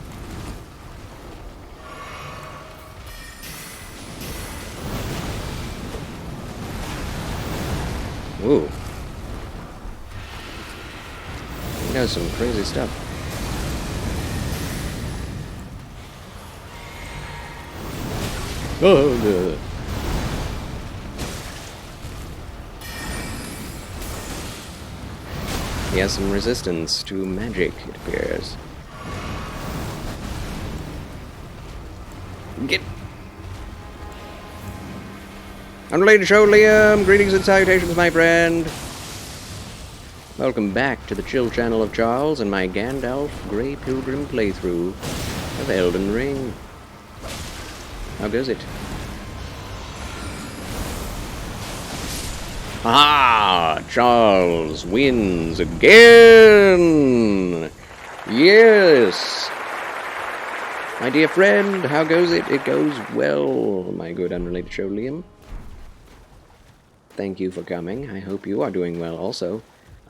Ooh. He does some crazy stuff. Oh, no. He has some resistance to magic, it appears. Get. Unrelated show, Liam. Greetings and salutations, my friend. Welcome back to the chill channel of Charles and my Gandalf Grey Pilgrim playthrough of Elden Ring. How goes it? Ah, Charles wins again! Yes! My dear friend, how goes it? It goes well, my good unrelated show, Liam. Thank you for coming. I hope you are doing well also.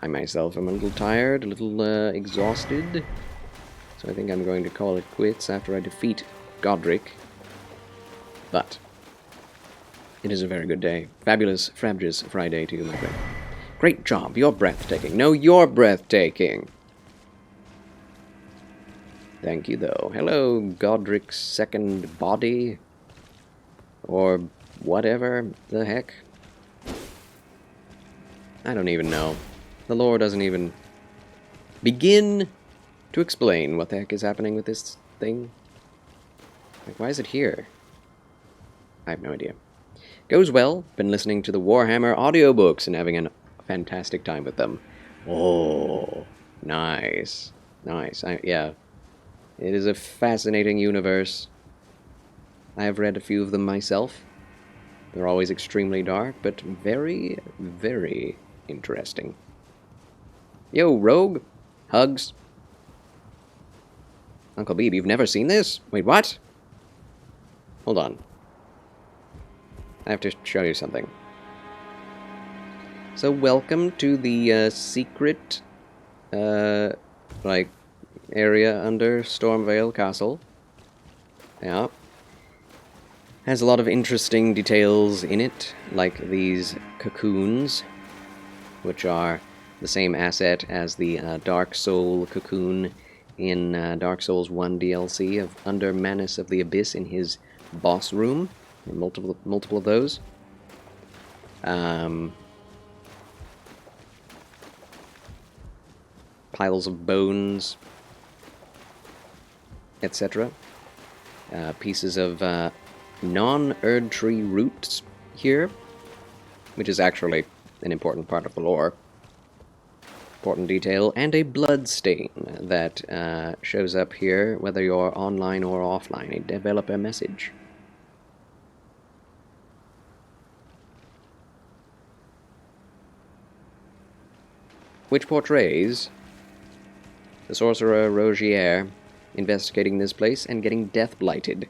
I myself am a little tired, a little exhausted. So I think I'm going to call it quits after I defeat Godric. But it is a very good day. Fabulous Frabjous Friday to you, my friend. Great job. You're breathtaking. No, you're breathtaking. Thank you, though. Hello, Godric's second body. Or whatever the heck. I don't even know. The lore doesn't even begin to explain what the heck is happening with this thing. Like, why is it here? I have no idea. Goes well. Been listening to the Warhammer audiobooks and having a fantastic time with them. Oh, nice. Nice. Yeah. It is a fascinating universe. I have read a few of them myself. They're always extremely dark, but very, very interesting. Yo, Rogue. Hugs. Uncle Beeb, you've never seen this? Wait, what? Hold on. I have to show you something. So, welcome to the secret, like, area under Stormvale Castle. Yeah. Has a lot of interesting details in it, like these cocoons, which are the same asset as the Dark Soul cocoon in Dark Souls 1 DLC of Under Menace of the Abyss in his boss room. Multiple of those. Piles of bones, etc. Pieces of non-Erd Tree roots here, which is actually an important part of the lore. Important detail, and a blood stain that shows up here whether you're online or offline, a developer message. Which portrays the sorcerer Rogier investigating this place and getting death blighted.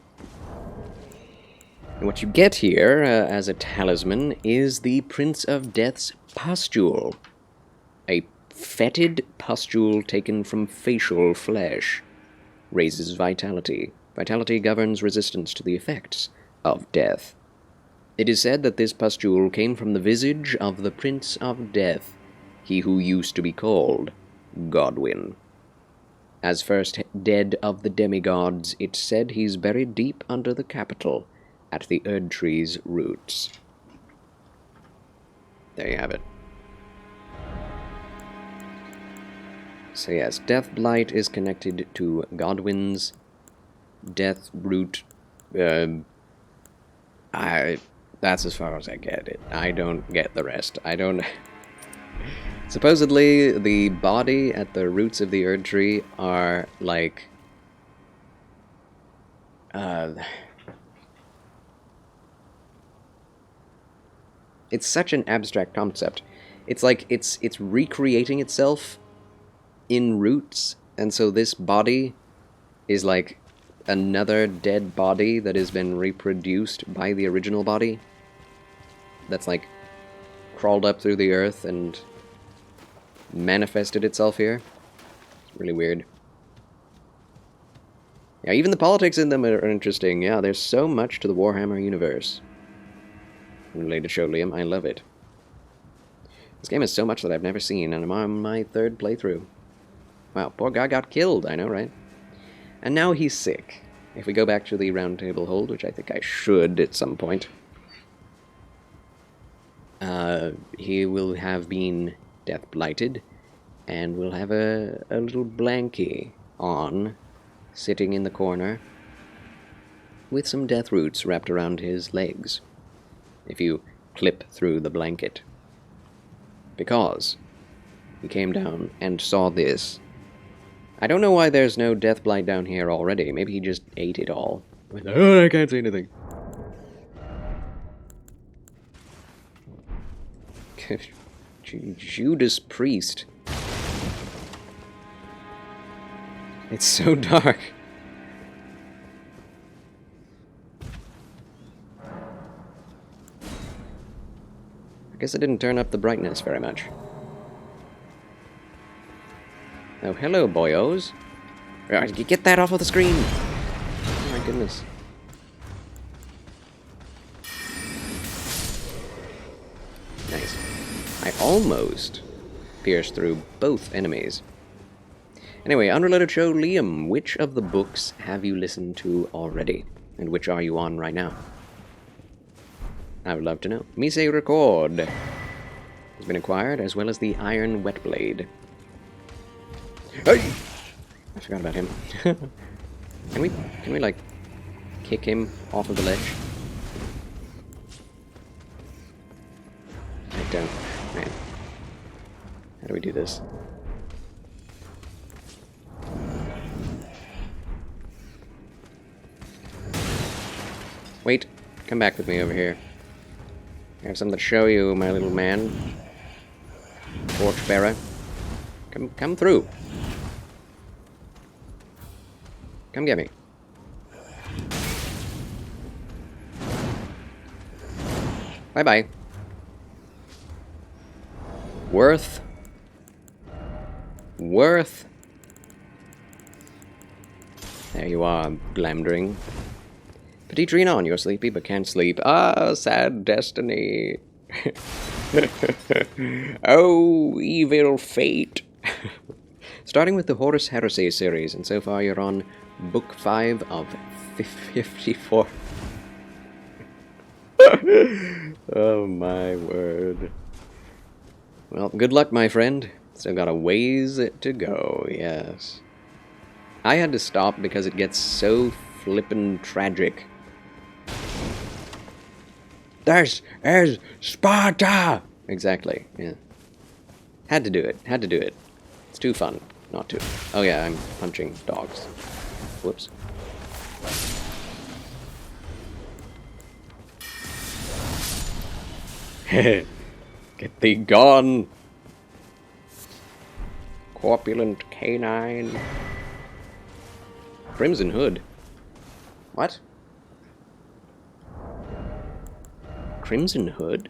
And what you get here as a talisman is the Prince of Death's pustule. A fetid pustule taken from facial flesh. Raises vitality. Vitality governs resistance to the effects of death. It is said that this pustule came from the visage of the Prince of Death, he who used to be called Godwyn. As first dead of the demigods, it's said he's buried deep under the capital, at the Erd Tree's roots. There you have it. So yes, Death Blight is connected to Godwyn's death root. That's as far as I get it. I don't get the rest. I don't... Supposedly, the body at the roots of the Erd Tree are, like... It's such an abstract concept. It's like it's recreating itself in roots, and so this body is like another dead body that has been reproduced by the original body. That's like crawled up through the earth and manifested itself here. It's really weird. Yeah, even the politics in them are interesting. Yeah, there's so much to the Warhammer universe. Related show, Liam. I love it. This game is so much that I've never seen, and I'm on my 3rd playthrough. Wow, poor guy got killed, I know, right? And now he's sick. If we go back to the round table hold, which I think I should at some point, he will have been death blighted, and we'll have a little blankie on, sitting in the corner, with some death roots wrapped around his legs, if you clip through the blanket. Because he came down and saw this. I don't know why there's no death blight down here already. Maybe he just ate it all. Oh, I can't see anything. Judas Priest. It's so dark. I guess I didn't turn up the brightness very much. Oh, hello, boyos. Get that off of the screen! Oh my goodness. Nice. I almost pierced through both enemies. Anyway, unrelated show, Liam, which of the books have you listened to already? And which are you on right now? I would love to know. Mise Record has been acquired, as well as the Iron Wet Blade. Hey! I forgot about him. Can we like kick him off of the ledge? I don't. Man. How do we do this? Wait, come back with me over here. I have something to show you, my little man. Torchbearer. Come through. Come get me. Bye-bye. Worth. There you are, Glamdring. Petit Trinon, you're sleepy but can't sleep. Ah, sad destiny. Oh, evil fate. Starting with the Horus Heresy series, and so far you're on book 5 of 54. Oh my word. Well, good luck, my friend. Still got a ways to go, yes. I had to stop because it gets so flippin' tragic. This is Sparta! Exactly, yeah. Had to do it. It's too fun not to. Oh yeah, I'm punching dogs. Whoops. Get thee gone! Corpulent canine. Crimson Hood. What? Crimson Hood?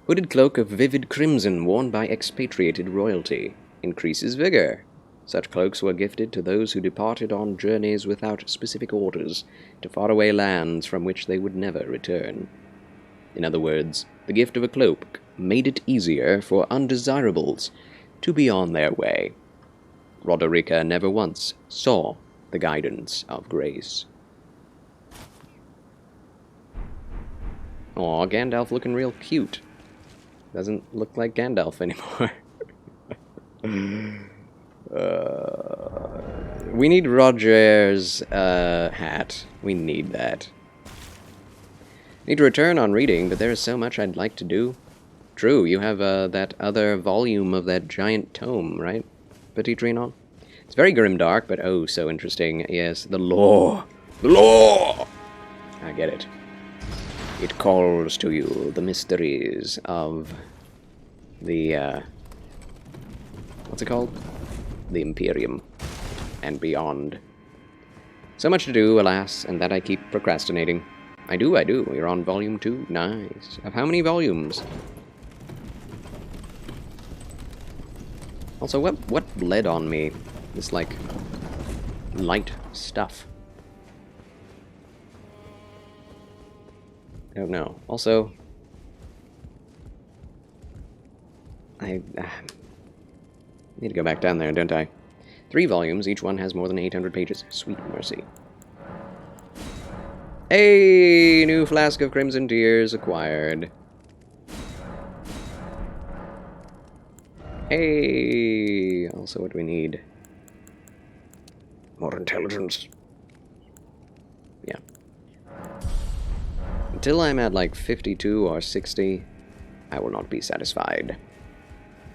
Hooded cloak of vivid crimson worn by expatriated royalty. Increases vigor. Such cloaks were gifted to those who departed on journeys without specific orders to faraway lands from which they would never return. In other words, the gift of a cloak made it easier for undesirables to be on their way. Roderica never once saw the guidance of grace. Aw, Gandalf looking real cute. Doesn't look like Gandalf anymore. We need Roger's hat. We need that. Need to return on reading, but there is so much I'd like to do. True, you have that other volume of that giant tome, right, Petit Trinon? It's very grimdark, but oh, so interesting. Yes, the lore. The lore! I get it. It calls to you the mysteries of the, what's it called? The Imperium. And beyond. So much to do, alas, and that I keep procrastinating. I do. You're on volume 2? Nice. Of how many volumes? Also, what bled on me? This, like, light stuff. I don't know. Also, I need to go back down there, don't I? 3 volumes, each one has more than 800 pages. Sweet mercy. Hey! New flask of Crimson Tears acquired. Hey! Also, what do we need? More intelligence. Yeah. Until I'm at like 52 or 60, I will not be satisfied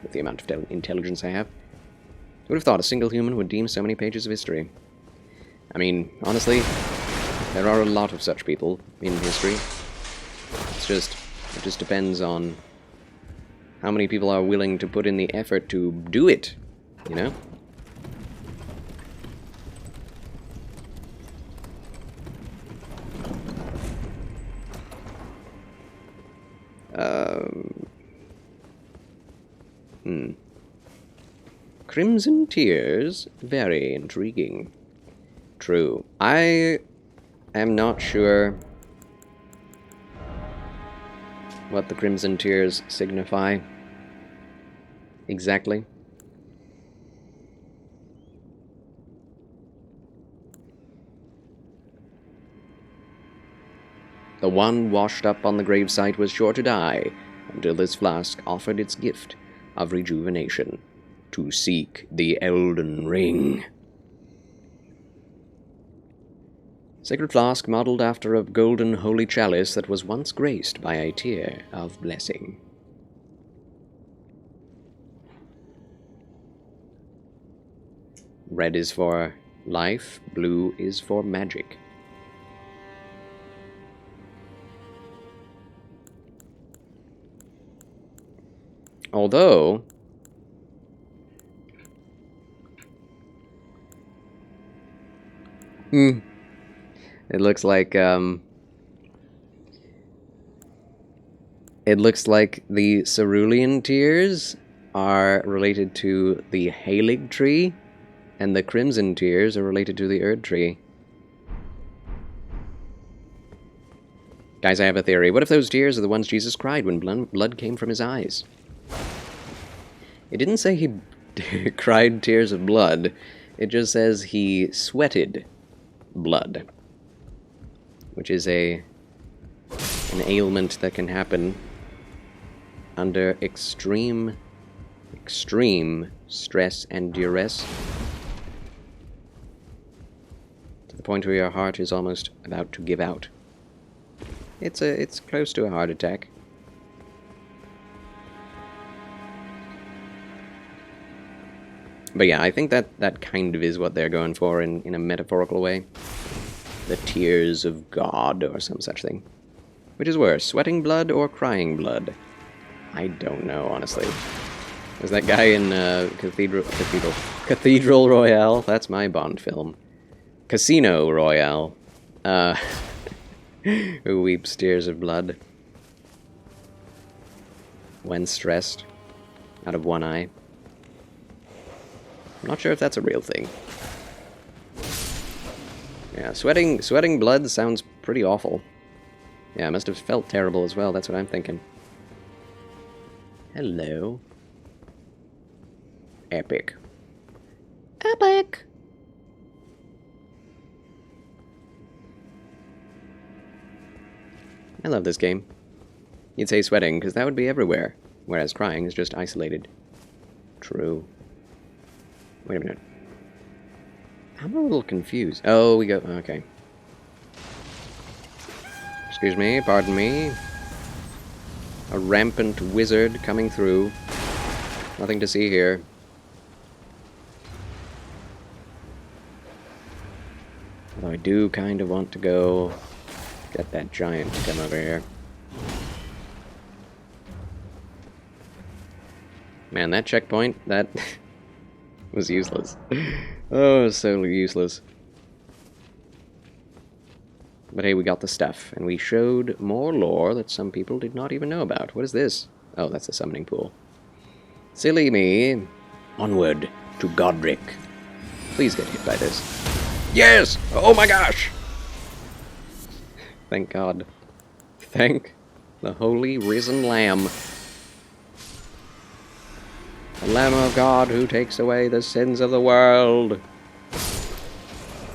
with the amount of intelligence I have. Who would have thought a single human would deem so many pages of history? I mean, honestly, there are a lot of such people in history. It just depends on how many people are willing to put in the effort to do it, you know? Crimson Tears, very intriguing. True. I am not sure what the Crimson Tears signify exactly. The one washed up on the gravesite was sure to die until this flask offered its gift of rejuvenation to seek the Elden Ring. Sacred flask modeled after a golden holy chalice that was once graced by a tear of blessing. Red is for life, blue is for magic. Although it looks like the cerulean tears are related to the Halig tree, and the crimson tears are related to the Erd tree. Guys, I have a theory. What if those tears are the ones Jesus cried when blood came from his eyes? It didn't say he cried tears of blood. It just says he sweated blood, which is an ailment that can happen under extreme stress and duress, to the point where your heart is almost about to give out. It's close to a heart attack. But yeah, I think that kind of is what they're going for in a metaphorical way. The tears of God, or some such thing. Which is worse, sweating blood or crying blood? I don't know, honestly. There's that guy in Cathedral Royale. That's my Bond film. Casino Royale. Who weeps tears of blood when stressed out of one eye. I'm not sure if that's a real thing. Yeah, sweating blood sounds pretty awful. Yeah, it must have felt terrible as well, that's what I'm thinking. Hello. Epic. Epic! I love this game. You'd say sweating, because that would be everywhere, whereas crying is just isolated. True. Wait a minute. I'm a little confused. Oh, we go... Okay. Excuse me, pardon me. A rampant wizard coming through. Nothing to see here. Although I do kind of want to go get that giant to come over here. Man, that checkpoint, that... was useless. Oh, so useless. But hey, we got the stuff, and we showed more lore that some people did not even know about. What is this? Oh, that's a summoning pool. Silly me. Onward to Godric. Please get hit by this. Yes! Oh my gosh! Thank God. Thank the holy risen lamb. The Lamb of God who takes away the sins of the world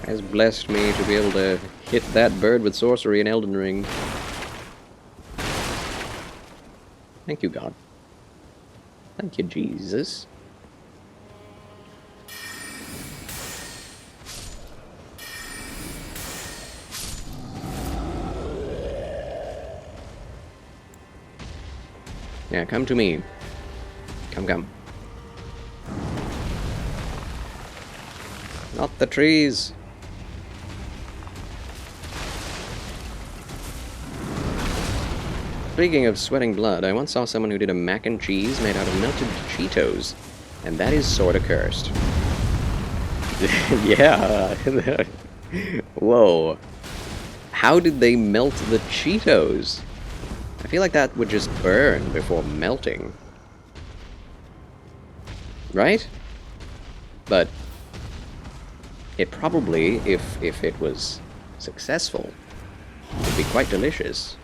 has blessed me to be able to hit that bird with sorcery in Elden Ring. Thank you, God. Thank you, Jesus. Yeah, come to me. Come. Not the trees. Speaking of sweating blood, I once saw someone who did a mac and cheese made out of melted Cheetos, and that is sorta cursed. Yeah. Whoa. How did they melt the Cheetos? I feel like that would just burn before melting. Right? But it probably, if it was successful, would be quite delicious.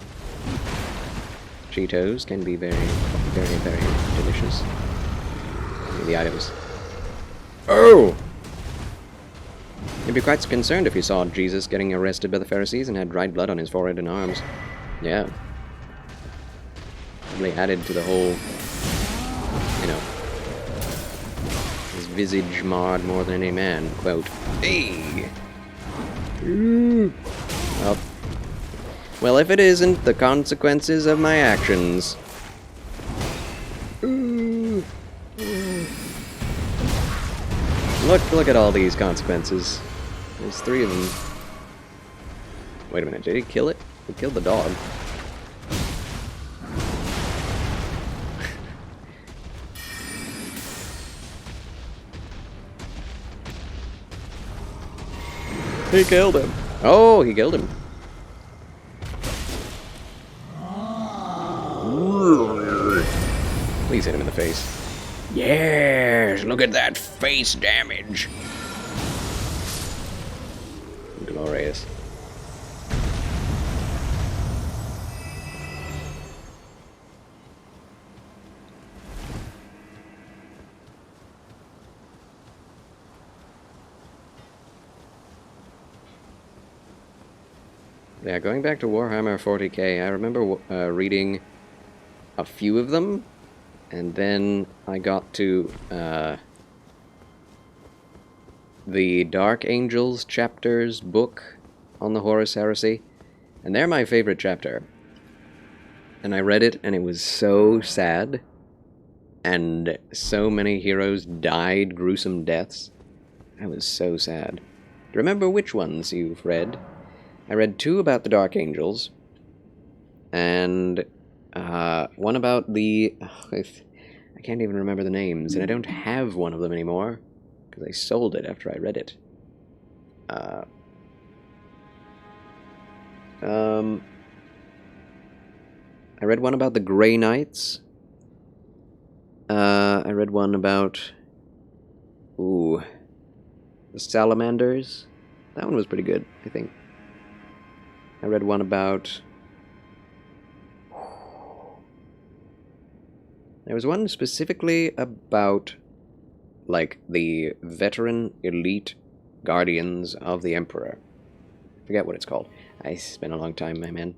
Cheetos can be very, very, very delicious. The items. Oh! You'd be quite concerned if you saw Jesus getting arrested by the Pharisees and had dried blood on his forehead and arms. Yeah. Probably added to the whole, you know, his visage marred more than any man, quote. Hey! Well, well, if it isn't the consequences of my actions. Look at all these consequences. There's 3 of them. Wait a minute, did he kill it? He killed the dog. He killed him. Oh, he killed him. Please hit him in the face. Yes, look at that face damage. Glorious. Yeah, going back to Warhammer 40k, I remember reading a few of them, and then I got to the Dark Angels chapters book on the Horus Heresy, and they're my favorite chapter. And I read it, and it was so sad, and so many heroes died gruesome deaths. I was so sad. Remember which ones you've read? I read 2 about the Dark Angels, and one about the... I can't even remember the names, and I don't have one of them anymore, because I sold it after I read it. I read one about the Grey Knights. I read one about... the Salamanders. That one was pretty good, I think. I read one about... There was one specifically about, like, the veteran elite guardians of the Emperor. I forget what it's called. It's been a long time, my man.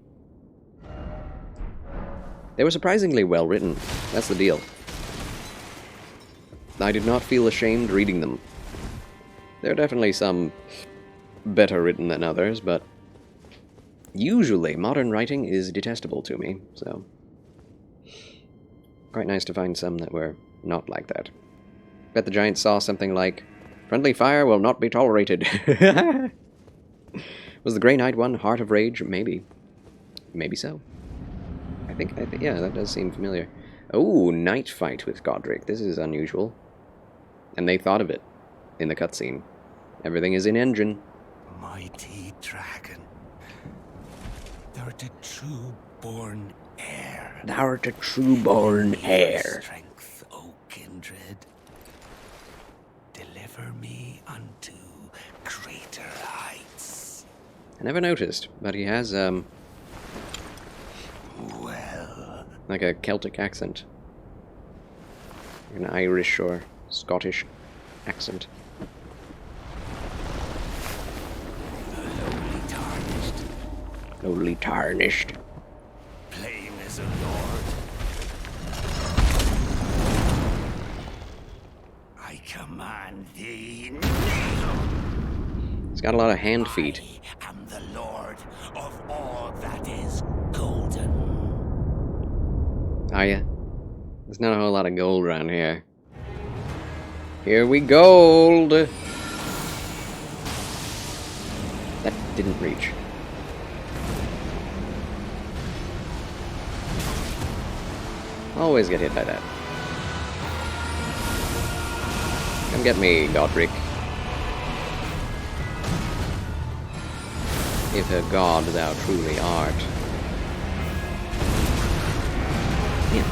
They were surprisingly well written. That's the deal. I did not feel ashamed reading them. There are definitely some better written than others, but usually modern writing is detestable to me, so quite nice to find some that were not like that. Bet the Giants saw something like, "Friendly fire will not be tolerated." Was the Grey Knight one Heart of Rage? Maybe. Maybe so. I think yeah, that does seem familiar. Oh, night fight with Godric. This is unusual. And they thought of it in the cutscene. Everything is in engine. Mighty dragon, thou'rt a true-born heir. Thou'rt a true-born heir. Strength, O kindred. Deliver me unto greater heights. I never noticed, but he has, Well, like a Celtic accent. an Irish or Scottish accent. Lowly tarnished, Lowly tarnished. plain as a lord. I command thee, kneel! He's got a lot of hand feet. I am the lord of all that is golden. Are ya? There's not a whole lot of gold around here. Here we gold! That didn't reach. Always get hit by that. Come get me, Godric. If a god thou truly art. Yeah.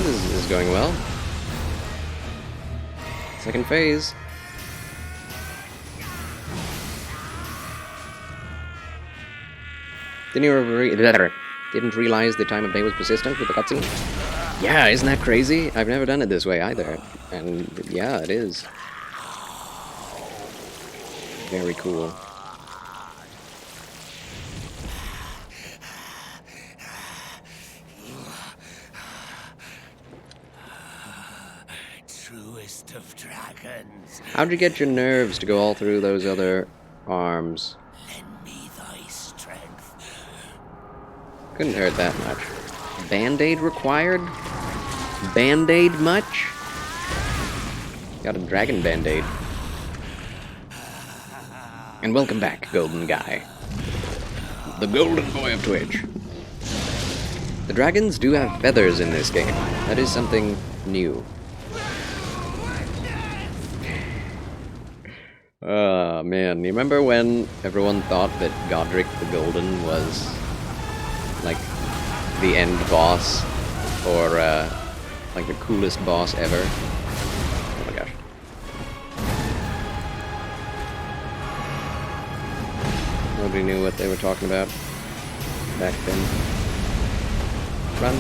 This is going well. Second phase. Didn't realize the time of day was persistent with the cutscene? Yeah, isn't that crazy? I've never done it this way either. And yeah, it is. Very cool. Truest of dragons, How'd you get your nerves to go all through those other arms? lend me thy strength. Couldn't hurt that much. Band-aid required? Band-aid much? Got a dragon band-aid. And welcome back, Golden Guy. The Golden Boy of Twitch. The dragons do have feathers in this game. That is something new. Oh man, you remember when everyone thought that Godric the Golden was like the end boss, or like the coolest boss ever? Oh my gosh. Nobody knew what they were talking about back then. Run.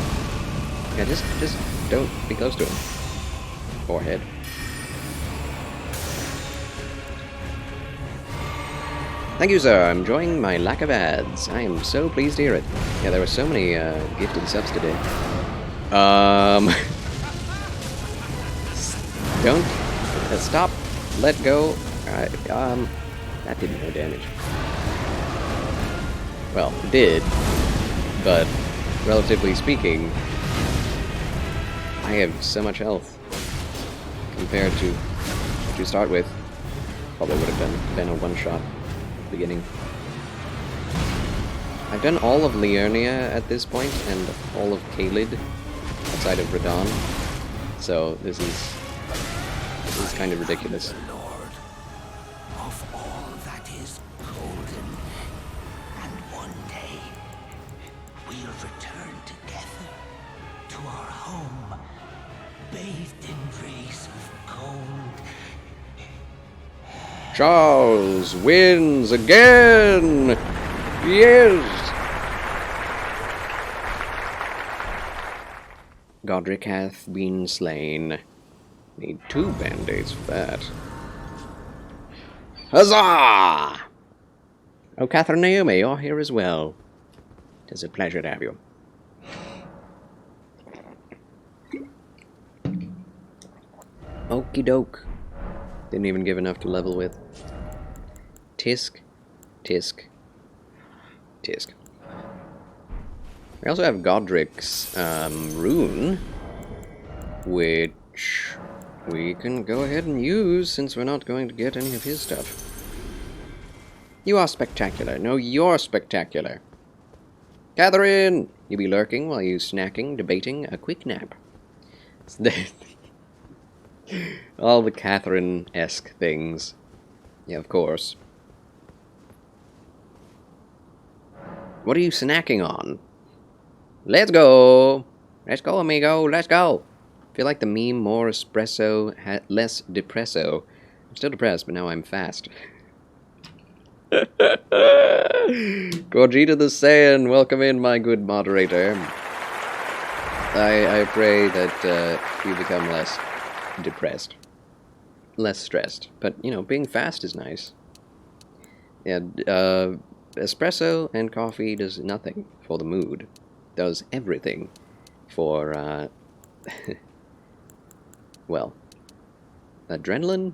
Yeah, just don't be close to him. Forehead. Thank you, sir. I'm enjoying my lack of ads. I am so pleased to hear it. Yeah, there were so many gifted subs today. Don't stop. Let go. That did no damage. Well, it did, but relatively speaking, I have so much health compared to what you start with. Probably would have been a one-shot beginning. I've done all of Liurnia at this point, and all of Caelid outside of Radon, so this is kind of ridiculous. The Lord of all that is golden, and one day we'll return together to our home, bathed in rays of gold. Charles wins again! Yes! Godric hath been slain. Need 2 band-aids for that. Huzzah! Oh, Catherine Naomi, you're here as well. It is a pleasure to have you. Okie doke. Didn't even give enough to level with. Tisk. Tisk. Tisk. We also have Godric's rune, which we can go ahead and use since we're not going to get any of his stuff. You are spectacular. No, you're spectacular. Catherine! You be lurking while you snacking, debating a quick nap. All the Catherine-esque things. Yeah, of course. What are you snacking on? Let's go! Let's go, amigo, let's go! I feel like the meme more espresso, less depresso I'm still depressed, but now I'm fast. Gogeta the Saiyan, welcome in, my good moderator. I pray that you become less depressed. Less stressed. But, you know, being fast is nice. Yeah, espresso and coffee does nothing for the mood. Does everything for, well, adrenaline?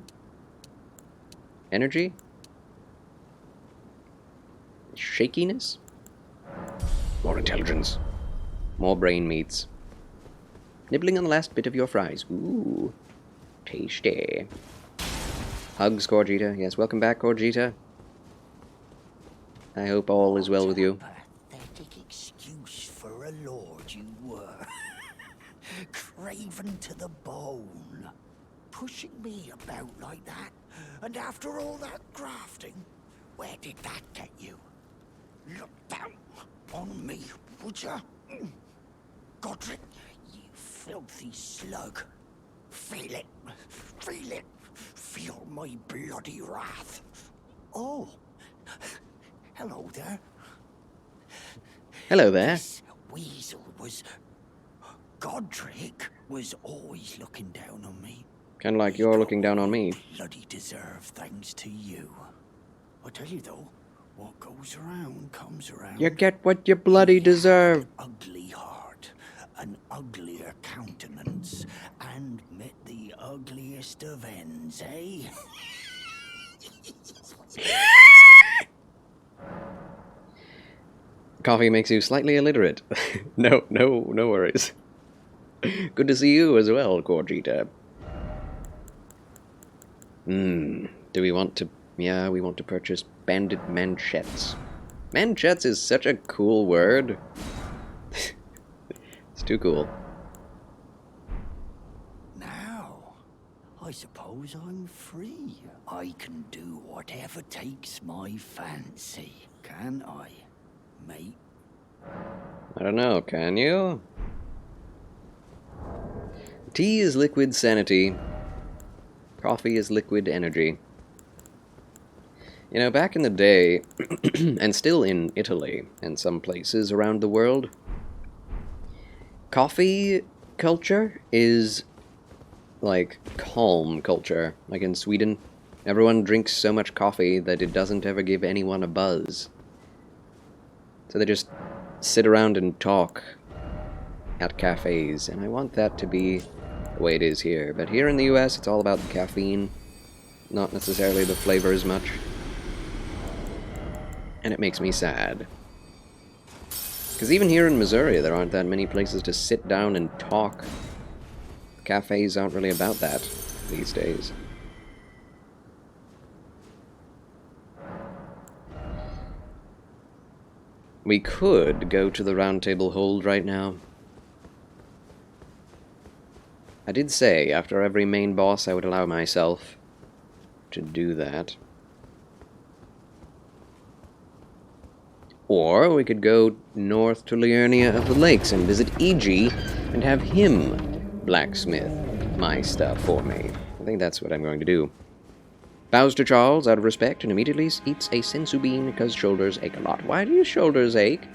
Energy? Shakiness? More intelligence. More brain meats. Nibbling on the last bit of your fries. Ooh. Tasty. Hugs, Gogeta. Yes, welcome back, Gogeta. I hope all is well with you. Pathetic excuse for a lord you were. Craven to the bone. Pushing me about like that. And after all that grafting, where did that get you? Look down on me, would ya? Godric, you filthy slug. Feel it. Feel it. Feel my bloody wrath. Oh. Hello there. Hello there. This weasel was... Godric was always looking down on me. Kind of like you're looking down on me. Bloody deserve thanks to you. I tell you though, what goes around comes around. You get what you bloody deserve. An ugly heart, an uglier countenance, and met the ugliest of ends, eh? Coffee makes you slightly illiterate. No worries. Good to see you as well, Gogeta. Do we want to... Yeah, we want to purchase bandit manchettes. Manchettes is such a cool word. It's too cool. Now, I suppose I'm free. I can do whatever takes my fancy, can I, mate? I don't know, can you? Tea is liquid sanity. Coffee is liquid energy. You know, back in the day, and still in Italy and some places around the world, coffee culture is like calm culture. Like in Sweden, everyone drinks so much coffee that it doesn't ever give anyone a buzz. So they just sit around and talk at cafes, and I want that to be the way it is here. But here in the US, it's all about the caffeine, not necessarily the flavor as much. And it makes me sad. Because even here in Missouri, there aren't that many places to sit down and talk. Cafes aren't really about that these days. We could go to the Round Table Hold right now. I did say after every main boss I would allow myself to do that. Or we could go north to Liurnia of the Lakes and visit E.G. and have him blacksmith my stuff for me. I think that's what I'm going to do. Bows to Charles out of respect and immediately eats a sensu bean because shoulders ache a lot. Why do your shoulders ache?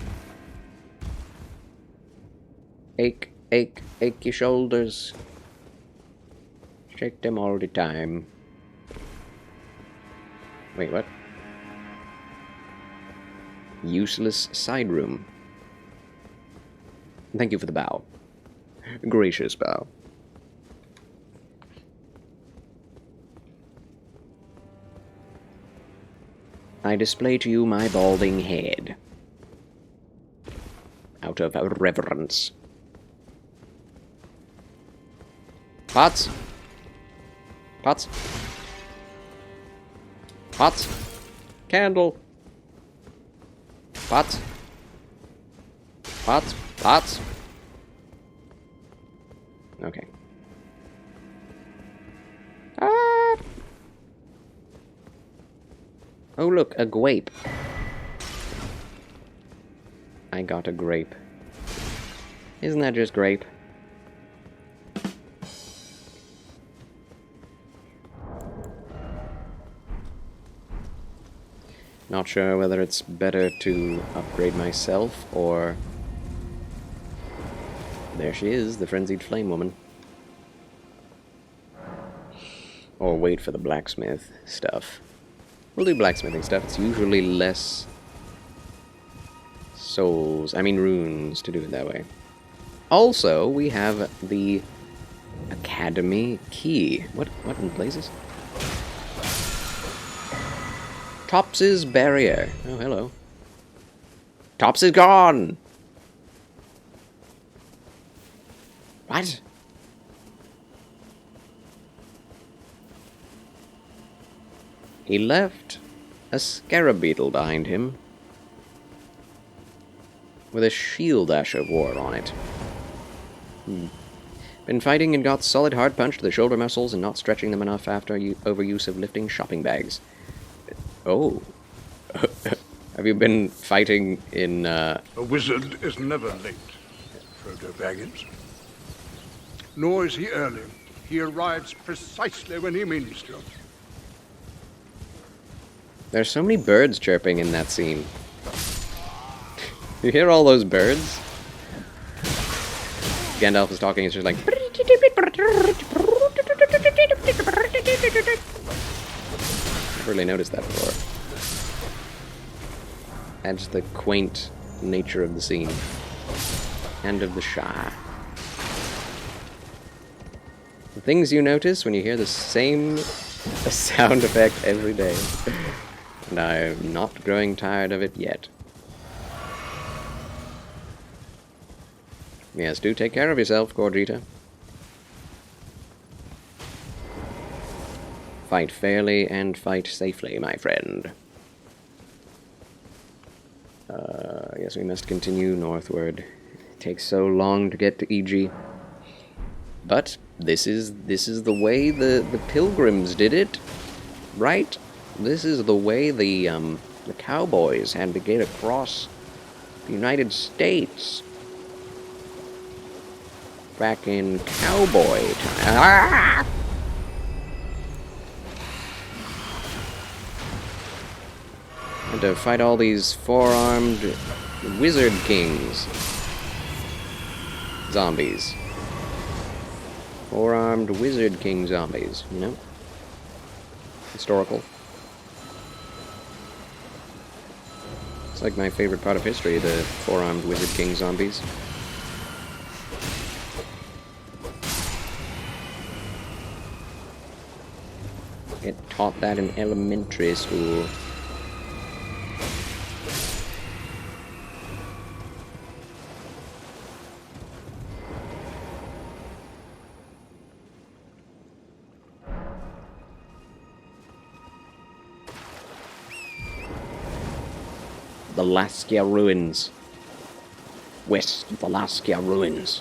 Ache, ache, ache your shoulders. Shake them all the time. Wait, what? Useless side room. Thank you for the bow. Gracious bow. I display to you my balding head. Out of reverence. Pots? Pots? Pots? Candle? Pots? Pots? Pots? Okay. Ah! Oh look, a grape. I got a grape. Isn't that just grape? Not sure whether it's better to upgrade myself or... There she is, the Frenzied Flame Woman. Or wait for the blacksmith stuff. We'll do blacksmithing stuff. It's usually less runes to do it that way. Also, we have the Academy Key. What in blazes? Tops' barrier. Oh, hello. Tops is gone! What? He left a scarab beetle behind him with a shield ash of war on it. Been fighting and got solid hard punch to the shoulder muscles and not stretching them enough after overuse of lifting shopping bags. Oh. Have you been fighting in, A wizard is never late, Frodo Baggins. Nor is he early. He arrives precisely when he means to. There's so many birds chirping in that scene. You hear all those birds? Gandalf is talking, it's just like... Never really noticed that before. Adds the quaint nature of the scene. And of the Shire. The things you notice when you hear the same sound effect every day. And I'm not growing tired of it yet. Yes, do take care of yourself, Gordita. Fight fairly and fight safely, my friend. I guess we must continue northward. It takes so long to get to EG. But this is the way the pilgrims did it, right? This is the way the cowboys had to get across the United States back in cowboy time. Ah! And to fight all these four-armed wizard kings. Zombies. Four-armed wizard king zombies, you know? Historical. It's like my favorite part of history, the four-armed wizard king zombies. Get taught that in elementary school. The Laskia Ruins. West of the Laskia Ruins.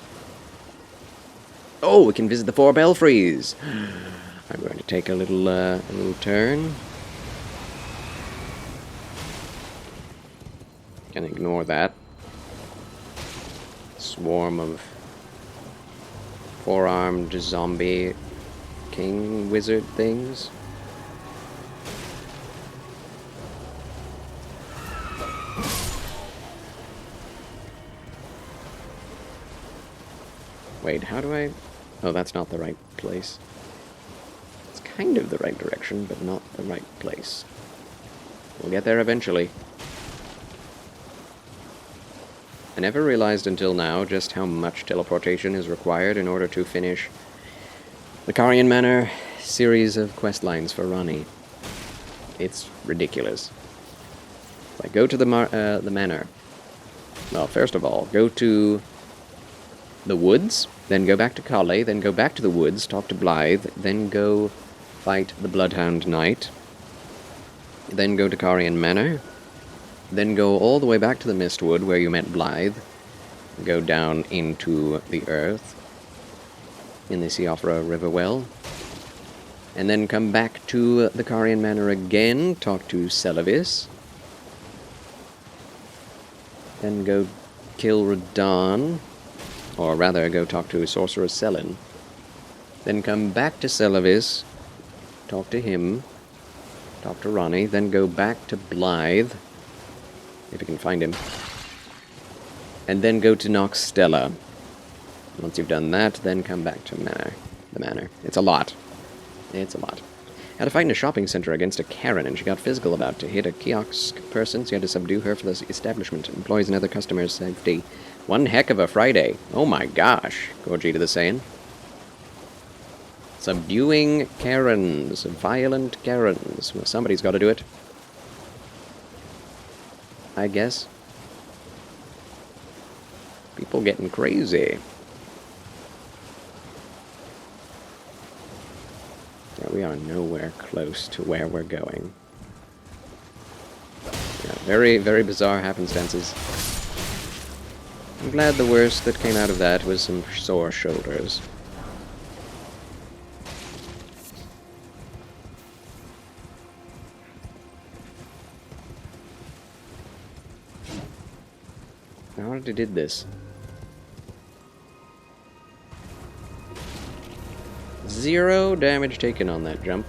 Oh, we can visit the four belfries. I'm going to take a little turn. Can ignore that. Swarm of four-armed zombie king wizard things. Wait, how do I... Oh, that's not the right place. It's kind of the right direction, but not the right place. We'll get there eventually. I never realized until now just how much teleportation is required in order to finish the Carian Manor series of quest lines for Rani. It's ridiculous. Like, go to the manor. Well, first of all, go to the woods, then go back to Calais, then go back to the woods, talk to Blythe, then go fight the Bloodhound Knight, then go to Carian Manor, then go all the way back to the Mistwood where you met Blythe, go down into the earth in the Siofra Riverwell, and then come back to the Carian Manor again, talk to Celavis, then go kill Radahn, or rather, go talk to Sorcerer Selin. Then come back to Celavis, talk to him, Talk to Ronnie, then go back to Blythe, if you can find him. And then go to Noxtella. Once you've done that, then come back to the manor. It's a lot. It's a lot. Had to fight in a shopping center against a Karen, and she got physical about to hit a kiosk person, so you had to subdue her for the establishment. Employees and other customers' safety. One heck of a Friday. Oh my gosh, Gogeta the saying. Subduing Karens. Violent Karens. Well, somebody's got to do it. I guess. People getting crazy. Yeah, we are nowhere close to where we're going. Yeah, very, very bizarre happenstances. I'm glad the worst that came out of that was some sore shoulders. I already did this. 0 damage taken on that jump.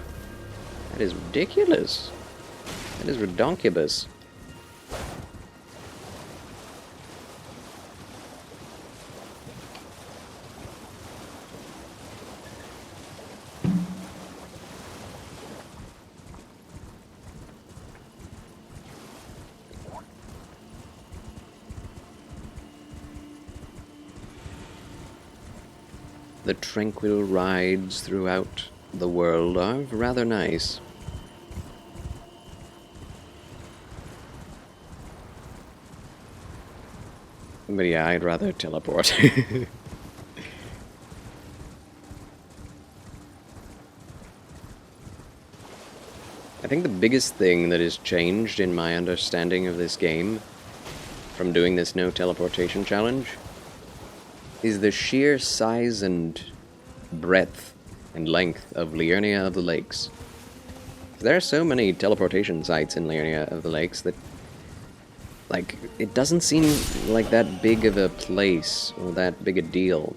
That is ridiculous. That is redonkulous. The tranquil rides throughout the world are rather nice. But yeah, I'd rather teleport. I think the biggest thing that has changed in my understanding of this game from doing this no teleportation challenge is the sheer size and breadth and length of Liurnia of the Lakes. There are so many teleportation sites in Liurnia of the Lakes that, like, it doesn't seem like that big of a place or that big a deal.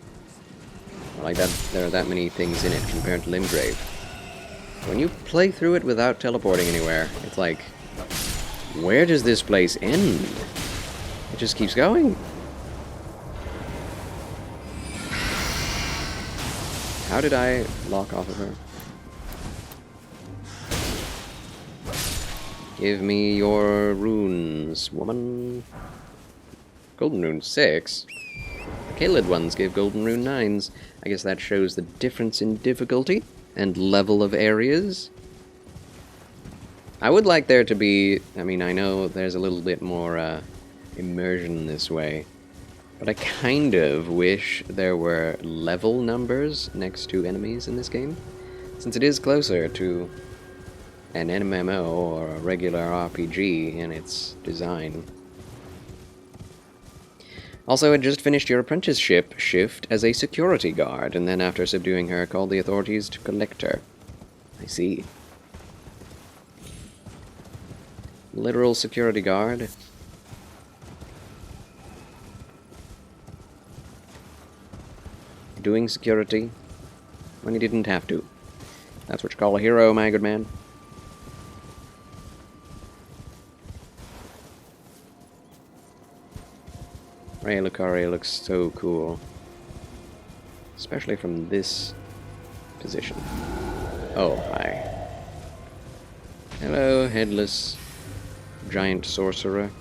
Or like that there are that many things in it compared to Limgrave. When you play through it without teleporting anywhere, it's like, where does this place end? It just keeps going. How did I lock off of her? Give me your runes, woman. Golden rune 6? The Kaled ones give golden rune 9s. I guess that shows the difference in difficulty and level of areas. I would like there to be... I mean, I know there's a little bit more immersion this way. But I kind of wish there were level numbers next to enemies in this game, since it is closer to an MMO or a regular RPG in its design. Also, had just finished your apprenticeship shift as a security guard, and then after subduing her, called the authorities to collect her. I see. Literal security guard. Doing security when he didn't have to. That's what you call a hero, my good man. Ray Lucaria looks so cool. Especially from this position. Oh, hi. Hello, headless giant sorcerer.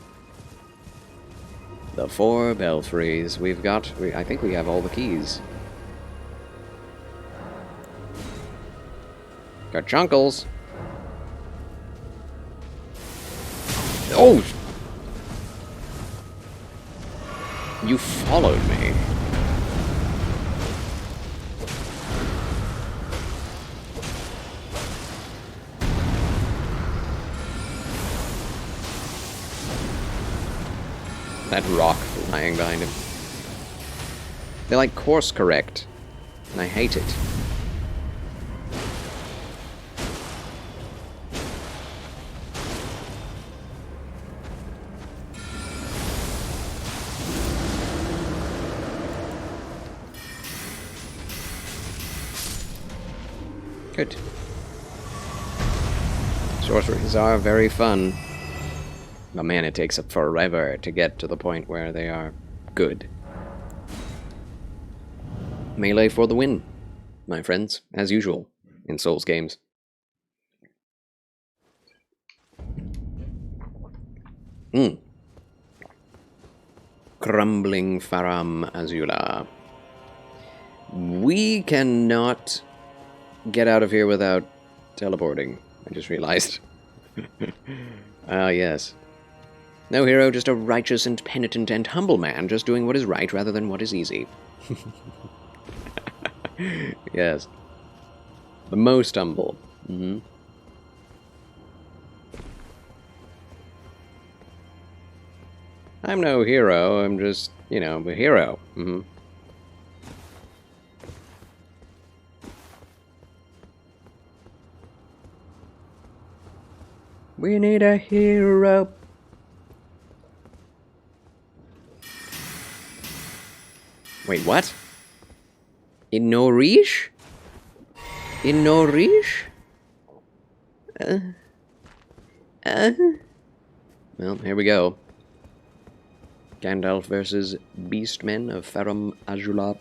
The 4 belfries. We've got... I think we have all the keys. Got chunkles. Oh! You followed me. That rock flying behind him. They like course correct, and I hate it. Good. Sorceries are very fun. But man, it takes forever to get to the point where they are good. Melee for the win, my friends, as usual in Souls games. Crumbling Faram Azula. We cannot get out of here without teleporting. I just realized. Ah, yes. No hero, just a righteous and penitent and humble man, just doing what is right rather than what is easy. Yes. The most humble. Mm-hmm. I'm no hero, I'm just, you know, a hero. Mm-hmm. We need a hero. Wait, what? In Norish? In Norish? Well, here we go. Gandalf versus Beastmen of Farum Azula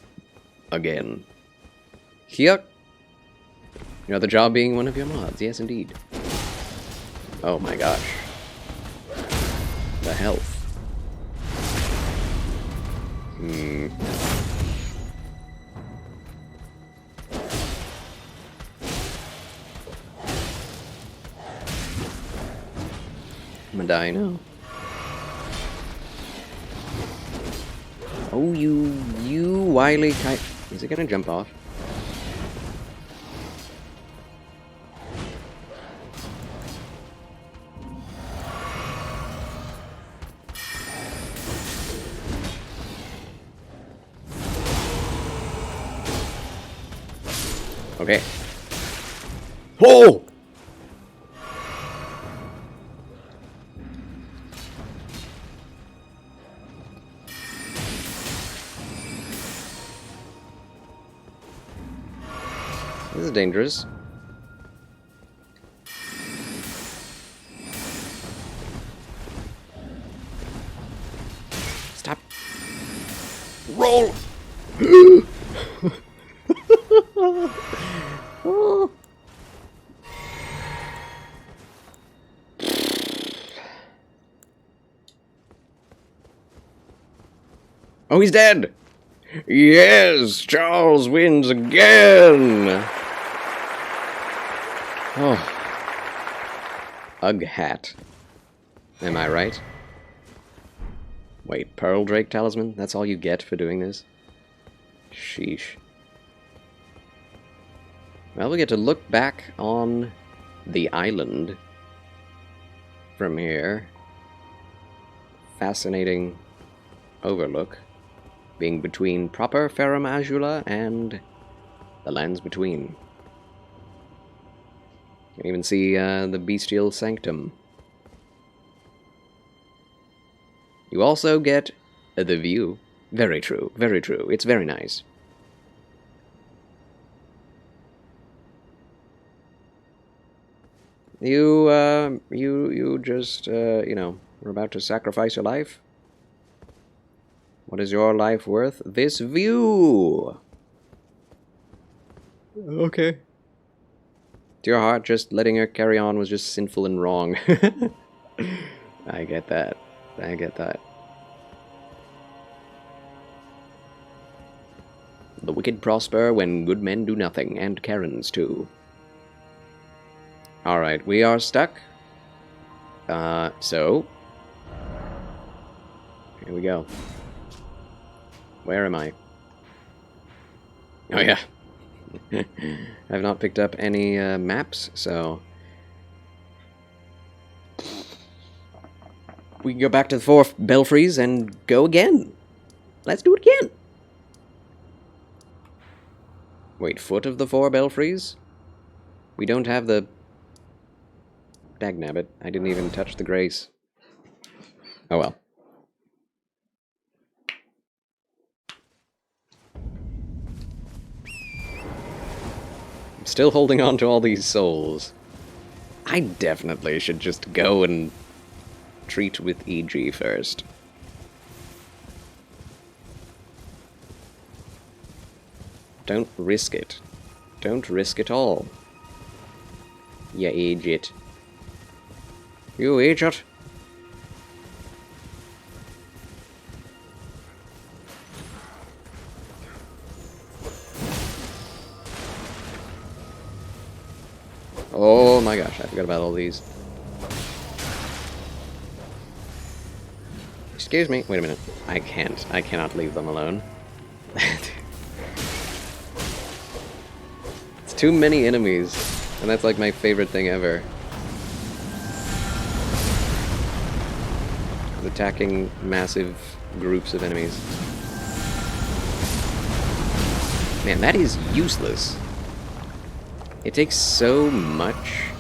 again. Here. Another job being one of your mods. Yes, indeed. Oh my gosh. The health. I'm gonna die now. Oh, you wily kite. Is it gonna jump off? Okay. Oh! This is dangerous. Stop. Roll! Oh. Oh, he's dead! Yes, Charles wins again! Oh. Ugh hat. Am I right? Wait, Pearl Drake Talisman? That's all you get for doing this? Sheesh. Well, we get to look back on the island from here. Fascinating overlook. Being between proper Farum Azula and the lands between. You can even see the Bestial Sanctum. You also get the view. Very true, very true. It's very nice. You just, you know, we're about to sacrifice your life. What is your life worth? This view! Okay. To your heart, just letting her carry on was just sinful and wrong. I get that. I get that. The wicked prosper when good men do nothing, and Karens too. Alright, we are stuck. So... here we go. Where am I? Oh yeah. I've not picked up any maps, so... we can go back to the 4 belfries and go again. Let's do it again. Wait, foot of the 4 belfries? We don't have the... dagnabbit. I didn't even touch the grace. Oh well. I'm still holding on to all these souls. I definitely should just go and treat with EG first. Don't risk it. Don't risk it all. You idiot. You idiot. Oh my gosh, I forgot about all these. Excuse me, wait a minute. I cannot leave them alone. It's too many enemies, and that's like my favorite thing ever. Attacking massive groups of enemies. Man, that is useless. It takes so much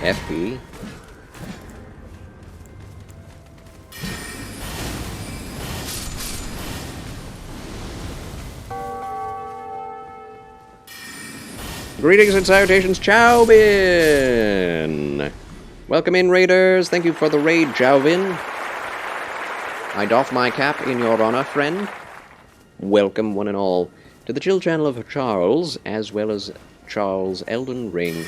FP. Greetings and salutations, Chauvin! Welcome in, raiders. Thank you for the raid, Chauvin. I doff my cap in your honor, friend. Welcome, one and all, to the chill channel of Charles, as well as Charles' Elden Ring,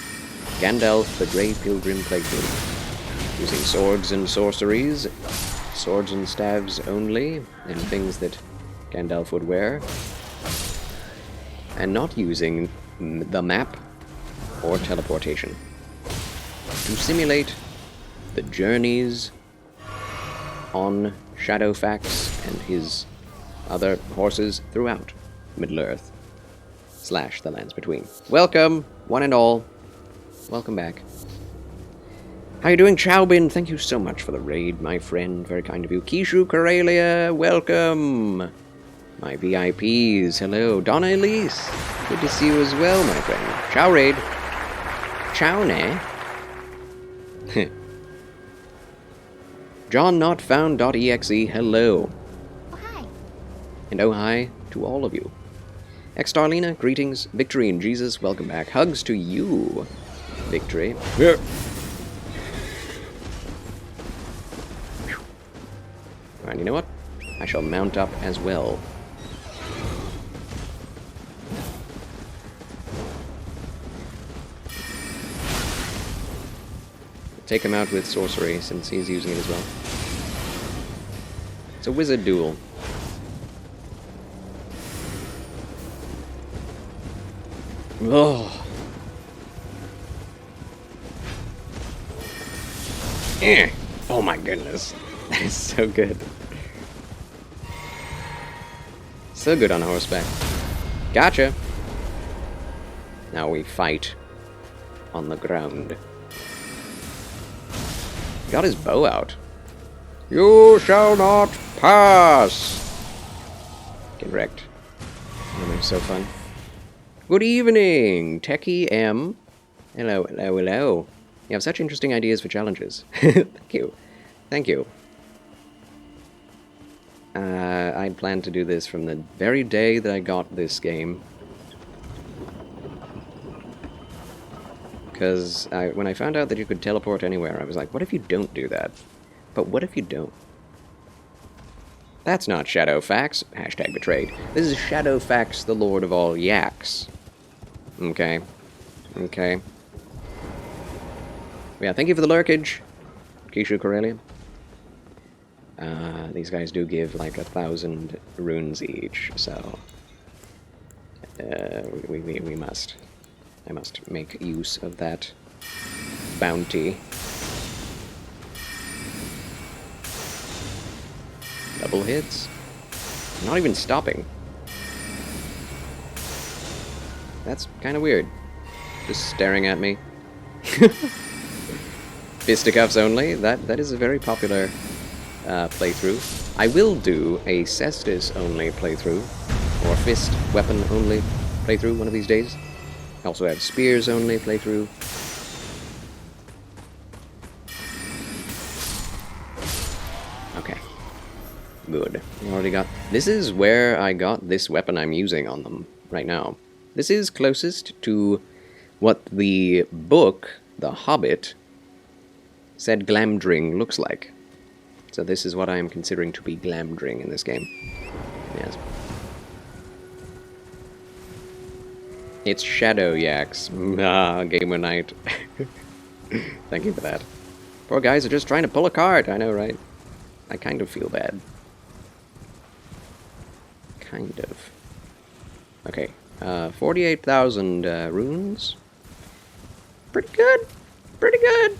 Gandalf the Grey Pilgrim playthrough, using swords and sorceries, swords and staves only, and things that Gandalf would wear, and not using the map or teleportation, to simulate the journeys on Shadowfax and his other horses throughout Middle-earth / the lands between. Welcome, one and all. Welcome back. How you doing, Chaubin? Thank you so much for the raid, my friend. Very kind of you. Kishu Karelia, welcome. My VIPs, hello. Donna Elise, good to see you as well, my friend. Ciao, raid. Ciao, ne? JohnNotFound.exe, hello. Oh, hi. And oh hi to all of you. Extarlina, greetings. Victory in Jesus, welcome back. Hugs to you, Victory. Yeah. Alright, you know what? I shall mount up as well. Take him out with sorcery, since he's using it as well. It's a wizard duel. Oh. Oh my goodness. That is so good. So good on horseback. Gotcha! Now we fight on the ground. Got his bow out. You shall not pass! Get wrecked. Oh, they're so fun. Good evening, Techie M. Hello, hello, hello. You have such interesting ideas for challenges. Thank you. Thank you. I'd planned to do this from the very day that I got this game. Because when I found out that you could teleport anywhere, I was like, what if you don't do that? But what if you don't? That's not Shadowfax. Hashtag betrayed. This is Shadowfax, the Lord of all Yaks. Okay. Okay. Yeah, thank you for the lurkage, Kishu Karelia. These guys do give like 1,000 runes each, so we must. I must make use of that bounty. Double hits. Not even stopping. That's kind of weird. Just staring at me. Fisticuffs only. That is a very popular playthrough. I will do a Cestus only playthrough, or fist weapon only playthrough one of these days. I also have spears only playthrough. Okay. Good. We already got... This is where I got this weapon I'm using on them right now. This is closest to what the book The Hobbit said Glamdring looks like. So this is what I am considering to be Glamdring in this game. Yes. It's Shadow Yaks. Ah, Gamer Night. Thank you for that. Poor guys are just trying to pull a card. I know, right? I kind of feel bad. Kind of. Okay. 48,000 runes. Pretty good. Pretty good.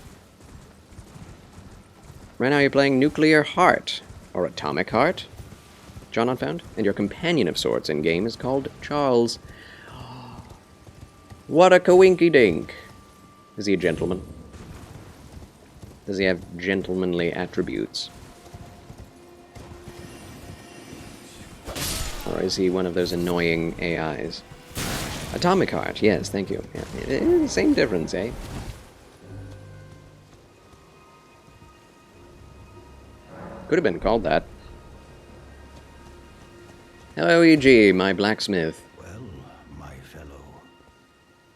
Right now you're playing Nuclear Heart. Or Atomic Heart. John Unfound. And your companion of sorts in-game is called Charles. What a coinky-dink. Is he a gentleman? Does he have gentlemanly attributes? Or is he one of those annoying AIs? Atomic Heart, yes, thank you. Yeah, same difference, eh? Could have been called that. Hello, E.G., my blacksmith. Well, my fellow,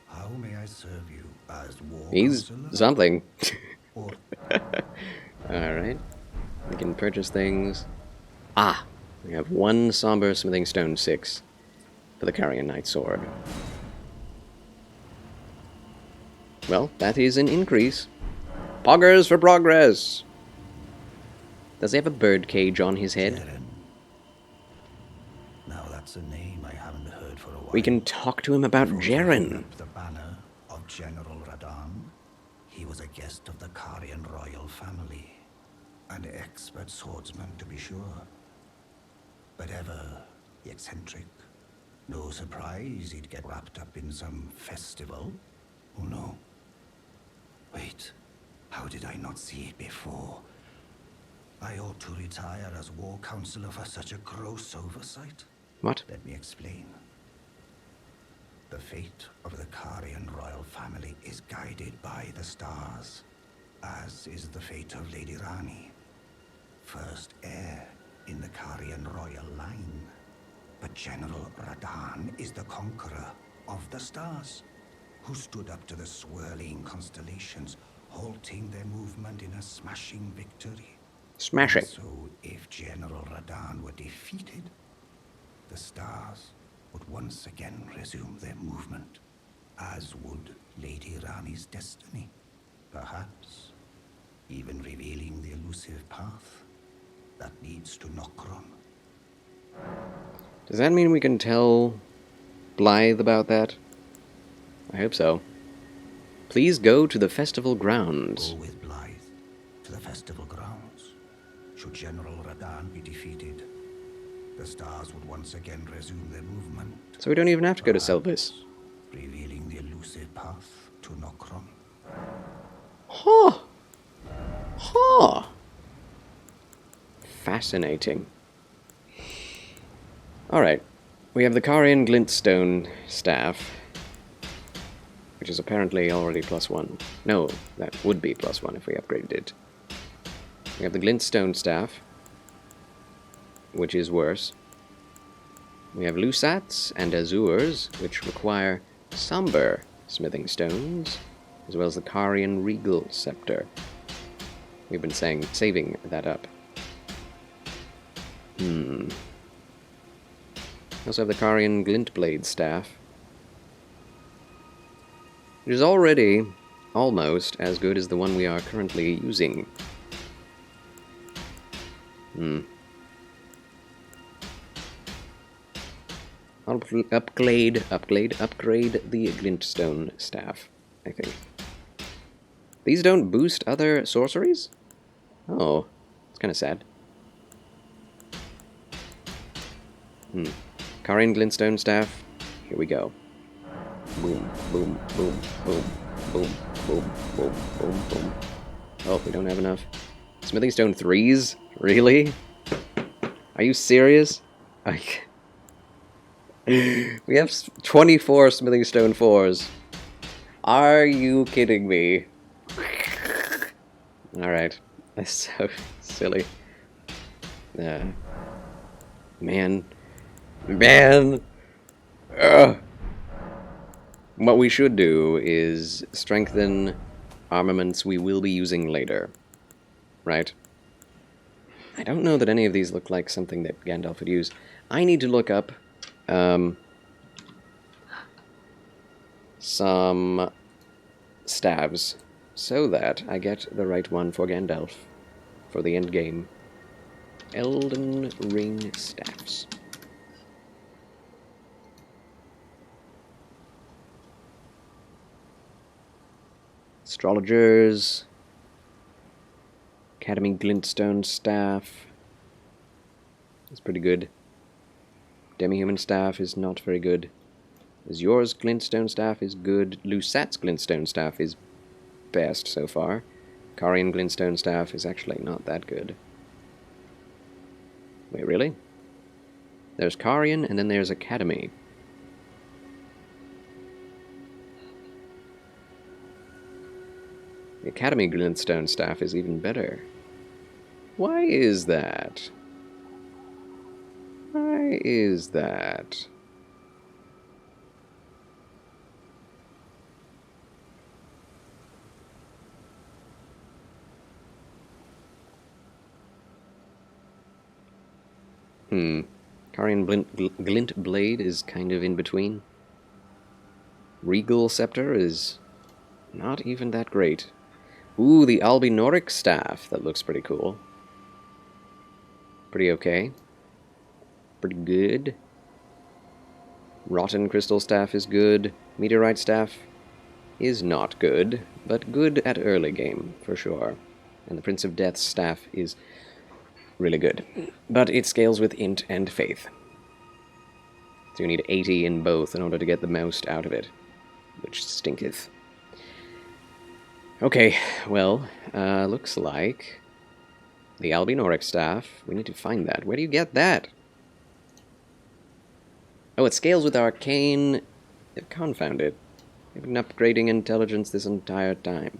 how may I serve you as war He's counselor? something. Or Alright. We can purchase things. Ah! We have one Somber Smithing Stone 6 for the Carrion Knight Sword. Well, that is an increase. Poggers for progress! Does he have a bird cage on his head? Jaren. Now that's a name I haven't heard for a while. We can talk to him about Before Jaren. taking up the banner of General Radan, he was a guest of the Karian royal family. An expert swordsman, to be sure. But ever eccentric. No surprise he'd get wrapped up in some festival. Oh no. Wait, how did I not see it before? I ought to retire as war counselor for such a gross oversight. What? Let me explain. The fate of the Karian royal family is guided by the stars, as is the fate of Lady Rani, first heir in the Karian royal line. But General Radan is the conqueror of the stars, who stood up to the swirling constellations, halting their movement in a smashing victory. Smashing. And so, if General Radan were defeated, the stars would once again resume their movement, as would Lady Rani's destiny. Perhaps even revealing the elusive path that leads to Nokron. Does that mean we can tell Blythe about that? I hope so. Please go to the festival grounds. Go with Blythe to the festival grounds. Should General Radan be defeated, the stars would once again resume their movement. So we don't even have to go to Selvis. Revealing the elusive path to Nokron. Huh. Huh. Fascinating. Alright. We have the Karian Glintstone staff, which is apparently already +1. No, that would be +1 if we upgraded it. We have the Glintstone staff, which is worse. We have Lusats and Azures, which require somber smithing stones, as well as the Karian Regal Scepter. We've been saving that up. We also have the Karian Glintblade staff, which is already almost as good as the one we are currently using. I'll upgrade the Glintstone staff, I think. These don't boost other sorceries? Oh, it's kind of sad. Karian Glintstone staff, here we go. Boom, boom, boom, boom, boom, boom, boom, boom, boom. Oh, we don't have enough. Smithing Stone 3s? Really? Are you serious? We have 24 Smithing Stone 4s. Are you kidding me? Alright. That's so silly. Man. Ugh. What we should do is strengthen armaments we will be using later. Right? I don't know that any of these look like something that Gandalf would use. I need to look up some staves so that I get the right one for Gandalf for the end game. Elden Ring staffs. Astrologers. Academy Glintstone staff. It's pretty good. Demi-human staff is not very good. Azur's Glintstone staff is good. Lusat's Glintstone staff is best so far. Carian Glintstone staff is actually not that good. Wait, really? There's Carian, and then there's Academy. The Academy Glintstone staff is even better. Why is that? Why is that? Carian Glint Blade is kind of in between. Regal Scepter is not even that great. Ooh, the Albinoric staff. That looks pretty cool. Pretty okay. Pretty good. Rotten Crystal staff is good. Meteorite staff is not good, but good at early game, for sure. And the Prince of Death's staff is really good. But it scales with int and faith. So you need 80 in both in order to get the most out of it, which stinketh. Okay, well, looks like the Albinoric staff. We need to find that. Where do you get that? Oh, it scales with arcane. Confound it. I've been upgrading intelligence this entire time.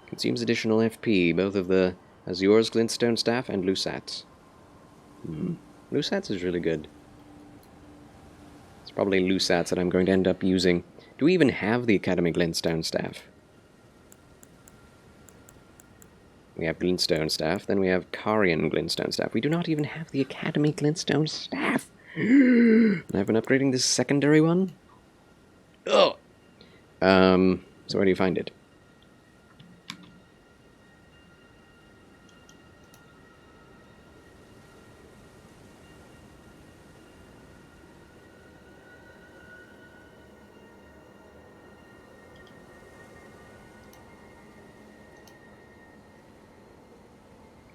Consumes additional FP, both of the Azur's Glintstone Staff and Lusat's. Lusat's is really good. It's probably Lusat's that I'm going to end up using. Do we even have the Academy Glintstone Staff? We have Glintstone Staff, then we have Carian Glintstone Staff. We do not even have the Academy Glintstone Staff. And I've been upgrading this secondary one? Oh! So where do you find it?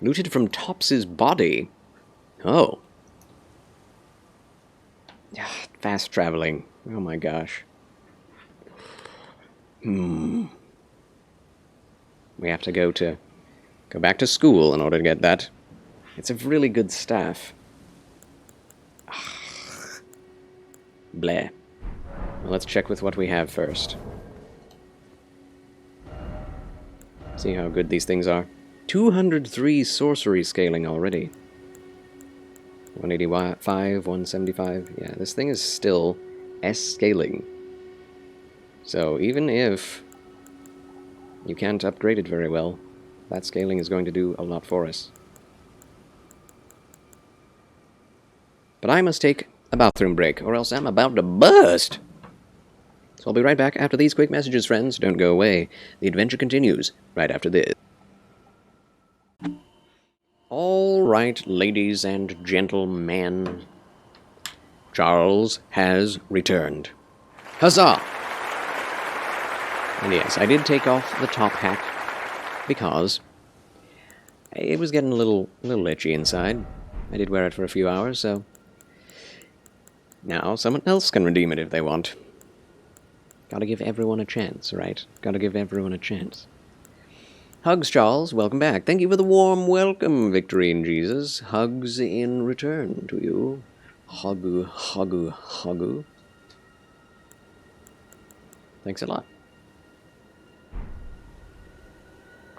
Looted from Tops's body. Oh. Fast traveling. Oh my gosh. We have to go back to school in order to get that. It's a really good staff. Bleh. Well, let's check with what we have first. See how good these things are. 203 sorcery scaling already. 185, 175. Yeah, this thing is still S scaling. So even if you can't upgrade it very well, that scaling is going to do a lot for us. But I must take a bathroom break, or else I'm about to burst! So I'll be right back after these quick messages, friends. Don't go away. The adventure continues right after this. All right, ladies and gentlemen, Charles has returned. Huzzah! And yes, I did take off the top hat because it was getting a little itchy inside. I did wear it for a few hours, so now someone else can redeem it if they want. Gotta give everyone a chance, right? Gotta give everyone a chance. Hugs, Charles. Welcome back. Thank you for the warm welcome, Victory in Jesus. Hugs in return to you. Huggu, huggu, huggu. Thanks a lot.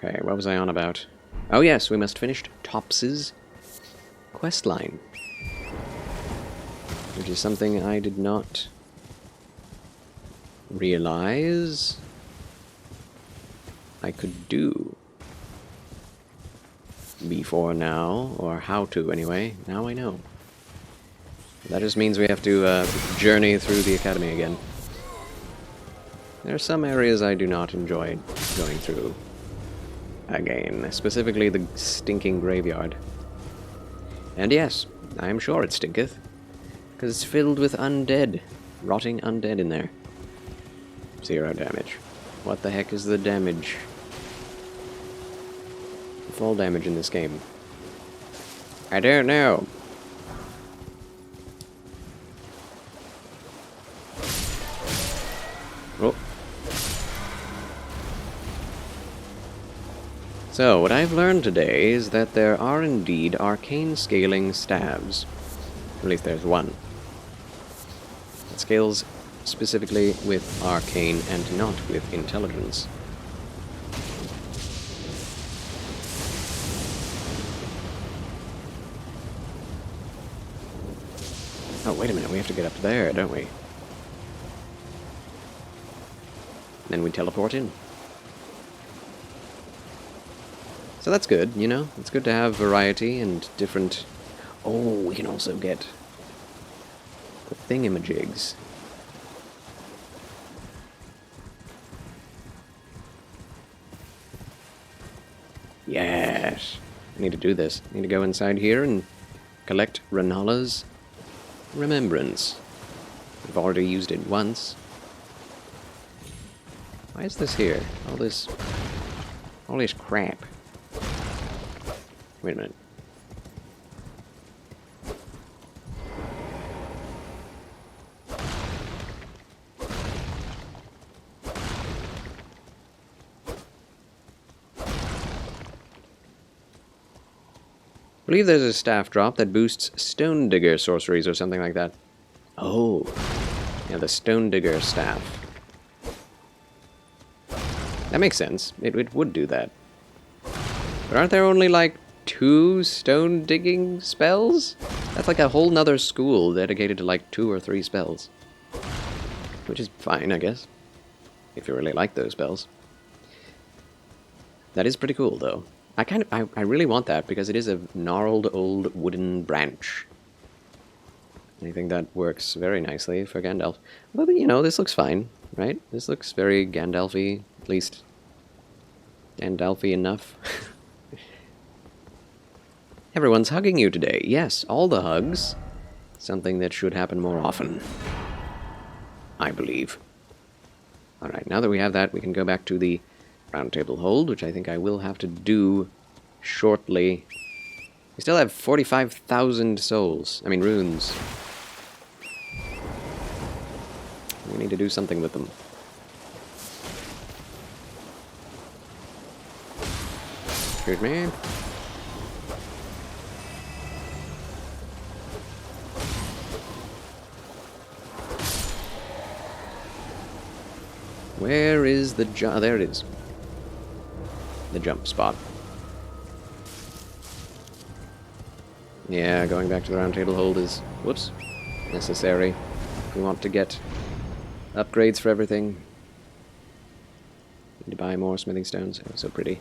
Okay, what was I on about? Oh yes, we must finish Tops's questline. Which is something I did not realize I could do before now, or how to anyway. Now I know. That just means we have to journey through the academy again. There are some areas I do not enjoy going through again, specifically the stinking graveyard. And yes, I am sure it stinketh, because it's filled with undead, rotting undead in there. 0 damage. What the heck is the damage? Fall damage in this game? I don't know. Oh. So, what I've learned today is that there are indeed arcane scaling staves. At least there's one. It scales specifically with arcane and not with intelligence. Oh, wait a minute, we have to get up there, don't we? Then we teleport in. So that's good, you know? It's good to have variety and different... Oh, we can also get the thingamajigs. Yes! I need to do this. I need to go inside here and collect Renala's Remembrance. I've already used it once. Why is this here? All this crap. Wait a minute. I believe there's a staff drop that boosts Stone Digger sorceries or something like that. Oh. Yeah, the Stone Digger staff. That makes sense. It would do that. But aren't there only like 2 stone digging spells? That's like a whole nother school dedicated to like 2 or 3 spells. Which is fine, I guess. If you really like those spells. That is pretty cool, though. I really want that, because it is a gnarled old wooden branch. I think that works very nicely for Gandalf. But, you know, this looks fine, right? This looks very Gandalf-y, at least Gandalf-y enough. Everyone's hugging you today. Yes, all the hugs. Something that should happen more often. I believe. Alright, now that we have that, we can go back to the Round Table Hold, which I think I will have to do shortly. We still have 45,000 souls. I mean, runes. We need to do something with them. Excuse me. Where is the jump? There it is. The jump spot. Yeah, going back to the Round Table Hold is, whoops, necessary. If we want to get upgrades for everything. Need to buy more smithing stones. Oh, so pretty.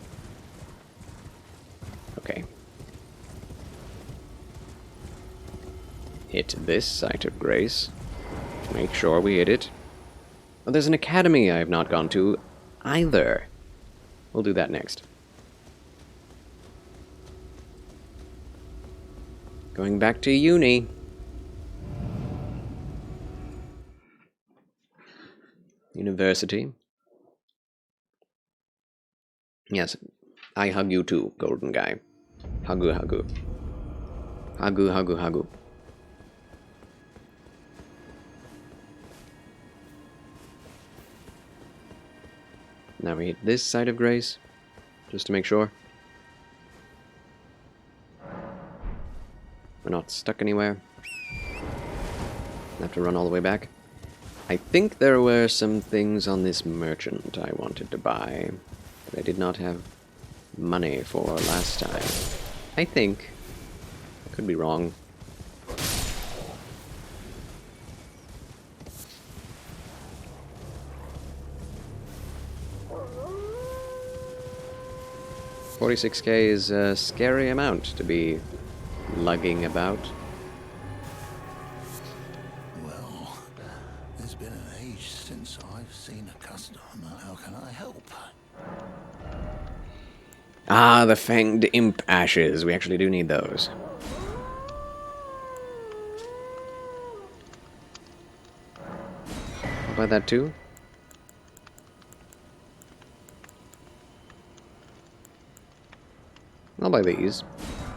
Okay. Hit this Site of Grace. Make sure we hit it. Oh, there's an academy I have not gone to either. We'll do that next. Going back to uni. University. Yes, I hug you too, golden guy. Hagu hagu. Hagu hagu hagu. Now we hit this Site of Grace, just to make sure. We're not stuck anywhere. Have to run all the way back. I think there were some things on this merchant I wanted to buy that I did not have money for last time. I think. I could be wrong. $46K is a scary amount to be lugging about. Well, it's been an age since I've seen a customer. How can I help? Ah, the fanged imp ashes. We actually do need those. I'll buy that too. I'll buy these.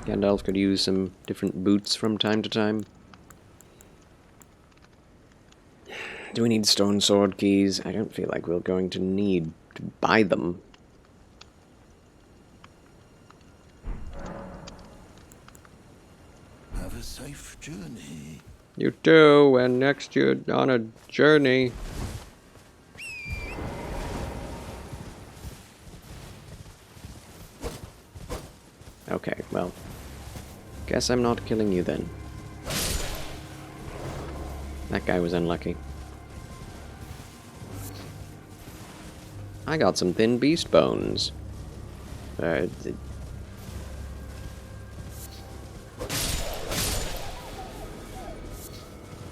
Gandalf could use some different boots from time to time. Do we need stone sword keys? I don't feel like we're going to need to buy them. Have a safe journey. You too, when next you're on a journey. Okay, well, guess I'm not killing you then. That guy was unlucky. I got some thin beast bones. I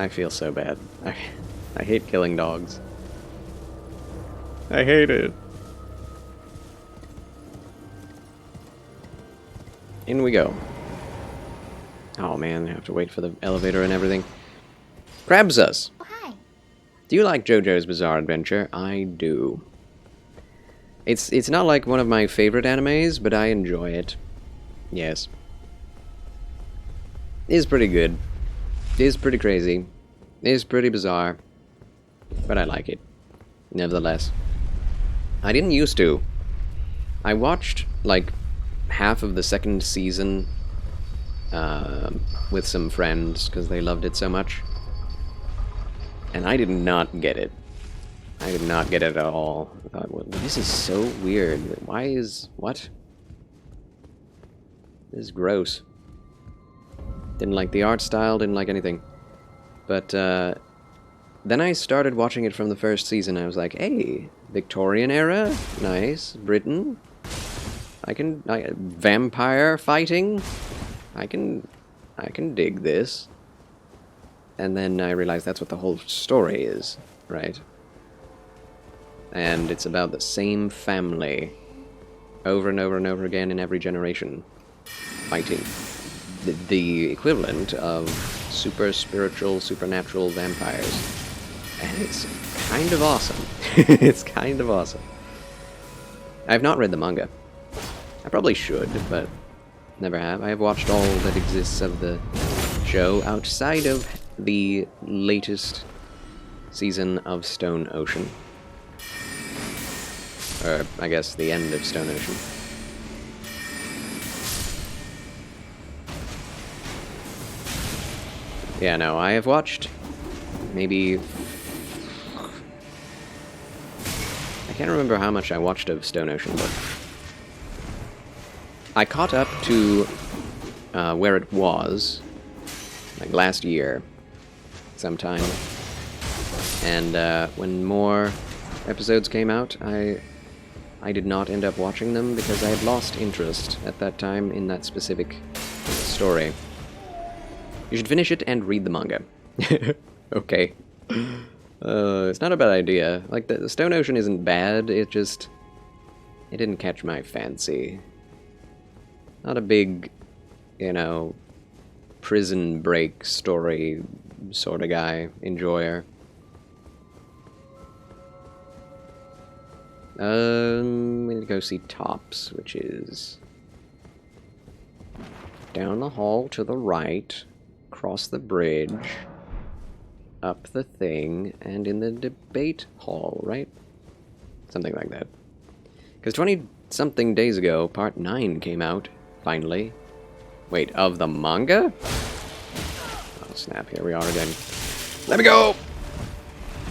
feel so bad. I hate killing dogs. I hate it. In we go. Oh man, I have to wait for the elevator and everything. Grabs us. Oh, hi. Do you like JoJo's Bizarre Adventure? I do. It's not like one of my favorite animes, but I enjoy it. Yes. It's pretty good. It's pretty crazy. It's pretty bizarre. But I like it. Nevertheless. I didn't used to. I watched, like, half of the second season with some friends because they loved it so much. And I did not get it. I did not get it at all. I thought, well, this is so weird. Why is... what? This is gross. Didn't like the art style, didn't like anything. But then I started watching it from the first season. I was like, hey, Victorian era? Nice. Britain? Vampire fighting? I can dig this. And then I realized that's what the whole story is, right? And it's about the same family over and over and over again in every generation fighting. The equivalent of super spiritual, supernatural vampires. And it's kind of awesome. It's kind of awesome. I've not read the manga. I probably should, but never have. I have watched all that exists of the show outside of the latest season of Stone Ocean. Or, I guess, the end of Stone Ocean. Yeah, no, I have watched maybe... I can't remember how much I watched of Stone Ocean, but... I caught up to where it was, like last year, sometime. And when more episodes came out, I did not end up watching them because I had lost interest at that time in that specific story. You should finish it and read the manga. Okay. It's not a bad idea. Like, the Stone Ocean isn't bad, it didn't catch my fancy. Not a big, you know, prison break story sort of guy, enjoyer. We need to go see Tops, which is down the hall to the right, across the bridge, up the thing, and in the debate hall, right? Something like that. Because 20-something days ago, Part 9 came out, finally. Wait, of the manga? Oh, snap, here we are again. Let me go!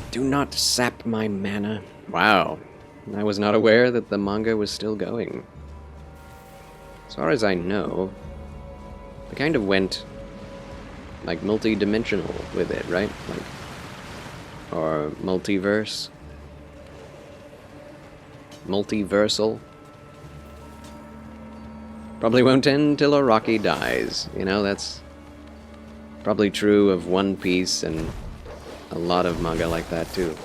Do not sap my mana. Wow. I was not aware that the manga was still going. As far as I know, they kind of went like multi-dimensional with it, right? Like, or multiverse. Multiversal. Probably won't end till Araki dies. You know, that's probably true of One Piece and a lot of manga like that too.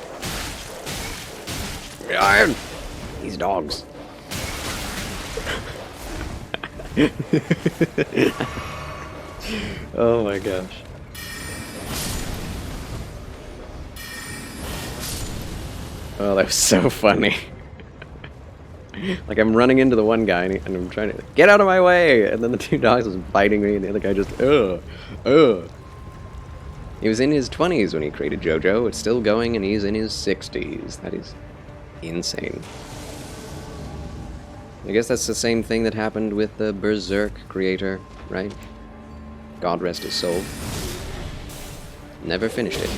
Iron! These dogs. Oh my gosh. Oh, that was so funny. Like, I'm running into the one guy and I'm trying to get out of my way, and then the two dogs was biting me, and the other guy just ugh. He was in his 20s when he created JoJo. It's still going, and he's in his 60s. That is insane. I guess that's the same thing that happened with the Berserk creator, right? God rest his soul. Never finished it.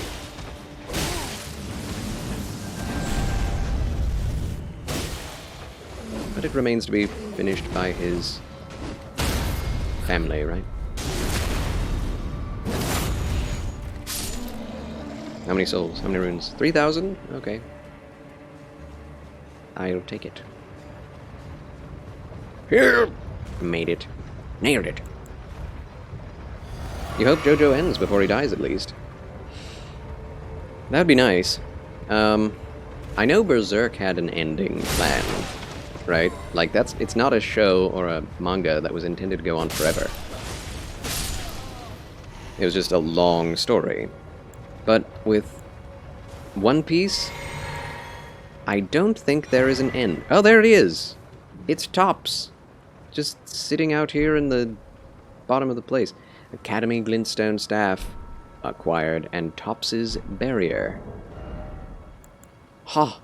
But it remains to be finished by his family, right? How many souls? How many runes? 3,000? Okay. I'll take it. Here! Made it. Nailed it. You hope JoJo ends before he dies, at least. That'd be nice. I know Berserk had an ending plan, right? Like, it's not a show or a manga that was intended to go on forever. It was just a long story. But with One Piece, I don't think there is an end. Oh, there it is! It's Tops. Just sitting out here in the bottom of the place. Academy Glintstone Staff acquired, and Tops's Barrier. Ha!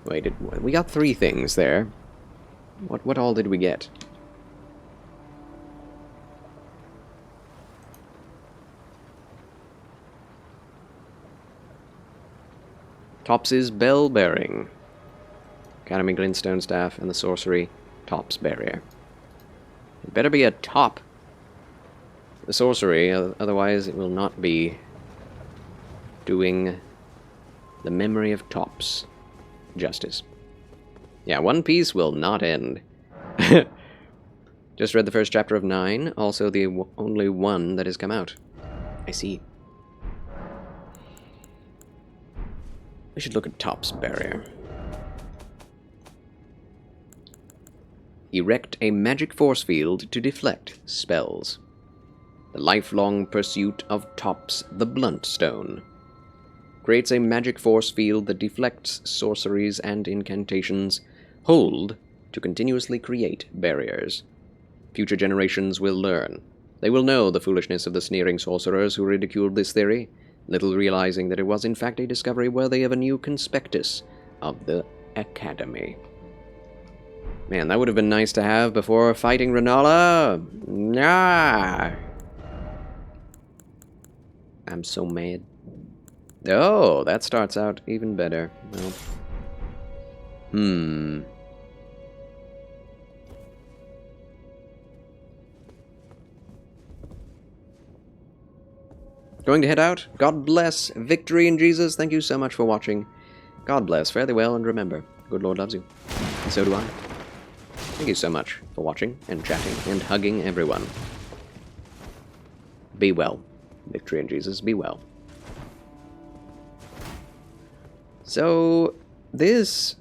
Wait, we got 3 things there. What all did we get? Tops's Bell Bearing. Academy Glintstone Staff and the Sorcery Top's Barrier. It better be a top. The sorcery, otherwise it will not be doing the memory of Tops justice. Yeah, One Piece will not end. Just read the first chapter of 9, also the only one that has come out. I see. We should look at Top's Barrier. Erect a magic force field to deflect spells. The lifelong pursuit of Tops the Bluntstone creates a magic force field that deflects sorceries and incantations. Hold to continuously create barriers. Future generations will learn. They will know the foolishness of the sneering sorcerers who ridiculed this theory, little realizing that it was in fact a discovery worthy of a new conspectus of the Academy. Man, that would have been nice to have before fighting Renala. Nah. I'm so mad. Oh, that starts out even better. Well, Going to head out? God bless. Victory in Jesus. Thank you so much for watching. God bless. Fare thee well, and remember, good Lord loves you. And so do I. Thank you so much for watching, and chatting, and hugging everyone. Be well. Victory in Jesus. Be well. So, this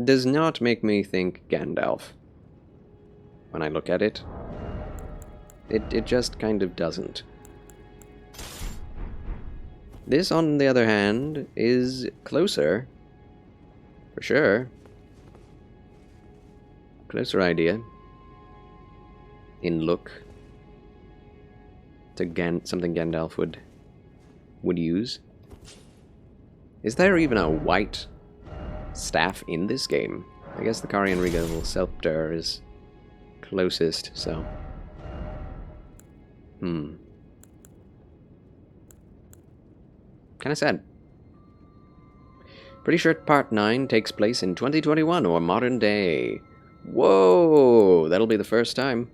does not make me think Gandalf. When I look at it, it just kind of doesn't. This, on the other hand, is closer, for sure. Closer idea, in look, to something Gandalf would use. Is there even a white staff in this game? I guess the Carian Regal Scepter is closest, so... Kinda sad. Pretty sure Part 9 takes place in 2021 or modern day. Whoa! That'll be the first time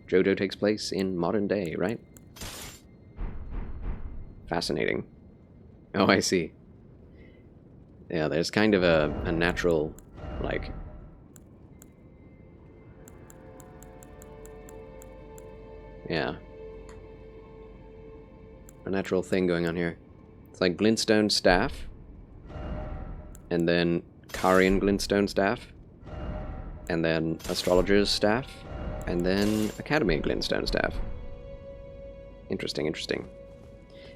JoJo takes place in modern day, right? Fascinating. Oh, I see. Yeah, there's kind of a natural, like... Yeah. A natural thing going on here. It's like glintstone staff, and then Karian glintstone staff, and then astrologer's staff, and then Academy glintstone staff. Interesting, interesting.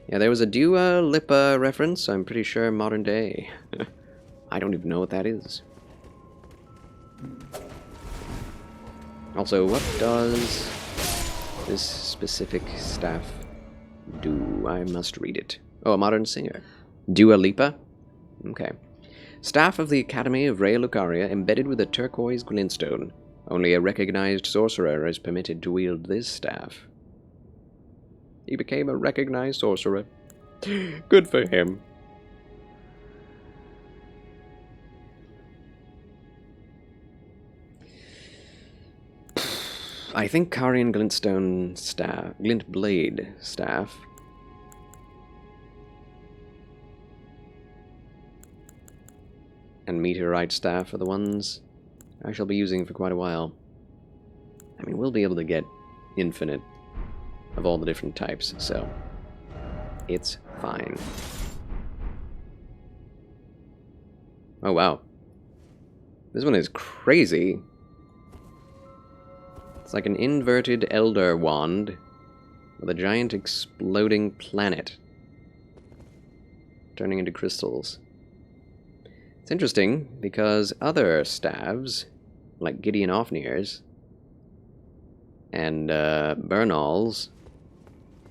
Yeah, there was a Dua Lipa reference, I'm pretty sure modern day. I don't even know what that is. Also, what does this specific staff do? I must read it. Oh, a modern singer. Dua Lipa? Okay. Staff of the Academy of Raya Lucaria, embedded with a turquoise glintstone. Only a recognized sorcerer is permitted to wield this staff. He became a recognized sorcerer. Good for him. I think Karian glintstone staff, glint blade staff, and meteorite staff are the ones I shall be using for quite a while. I mean, we'll be able to get infinite of all the different types, so it's fine. Oh wow. This one is crazy. It's like an inverted Elder wand with a giant exploding planet turning into crystals. It's interesting because other staves, like Gideon Ofnir's and Bernal's,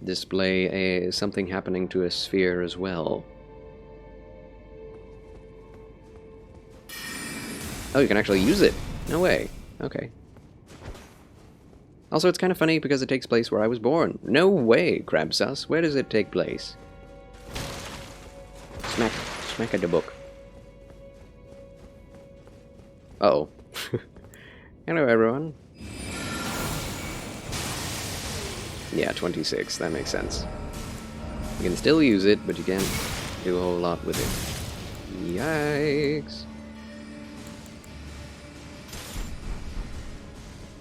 display something happening to a sphere as well. Oh, you can actually use it. No way. Okay. Also, it's kind of funny because it takes place where I was born. No way, Crabsus. Where does it take place? Smack at the book. Uh-oh. Hello, everyone. Yeah, 26. That makes sense. You can still use it, but you can't do a whole lot with it. Yikes.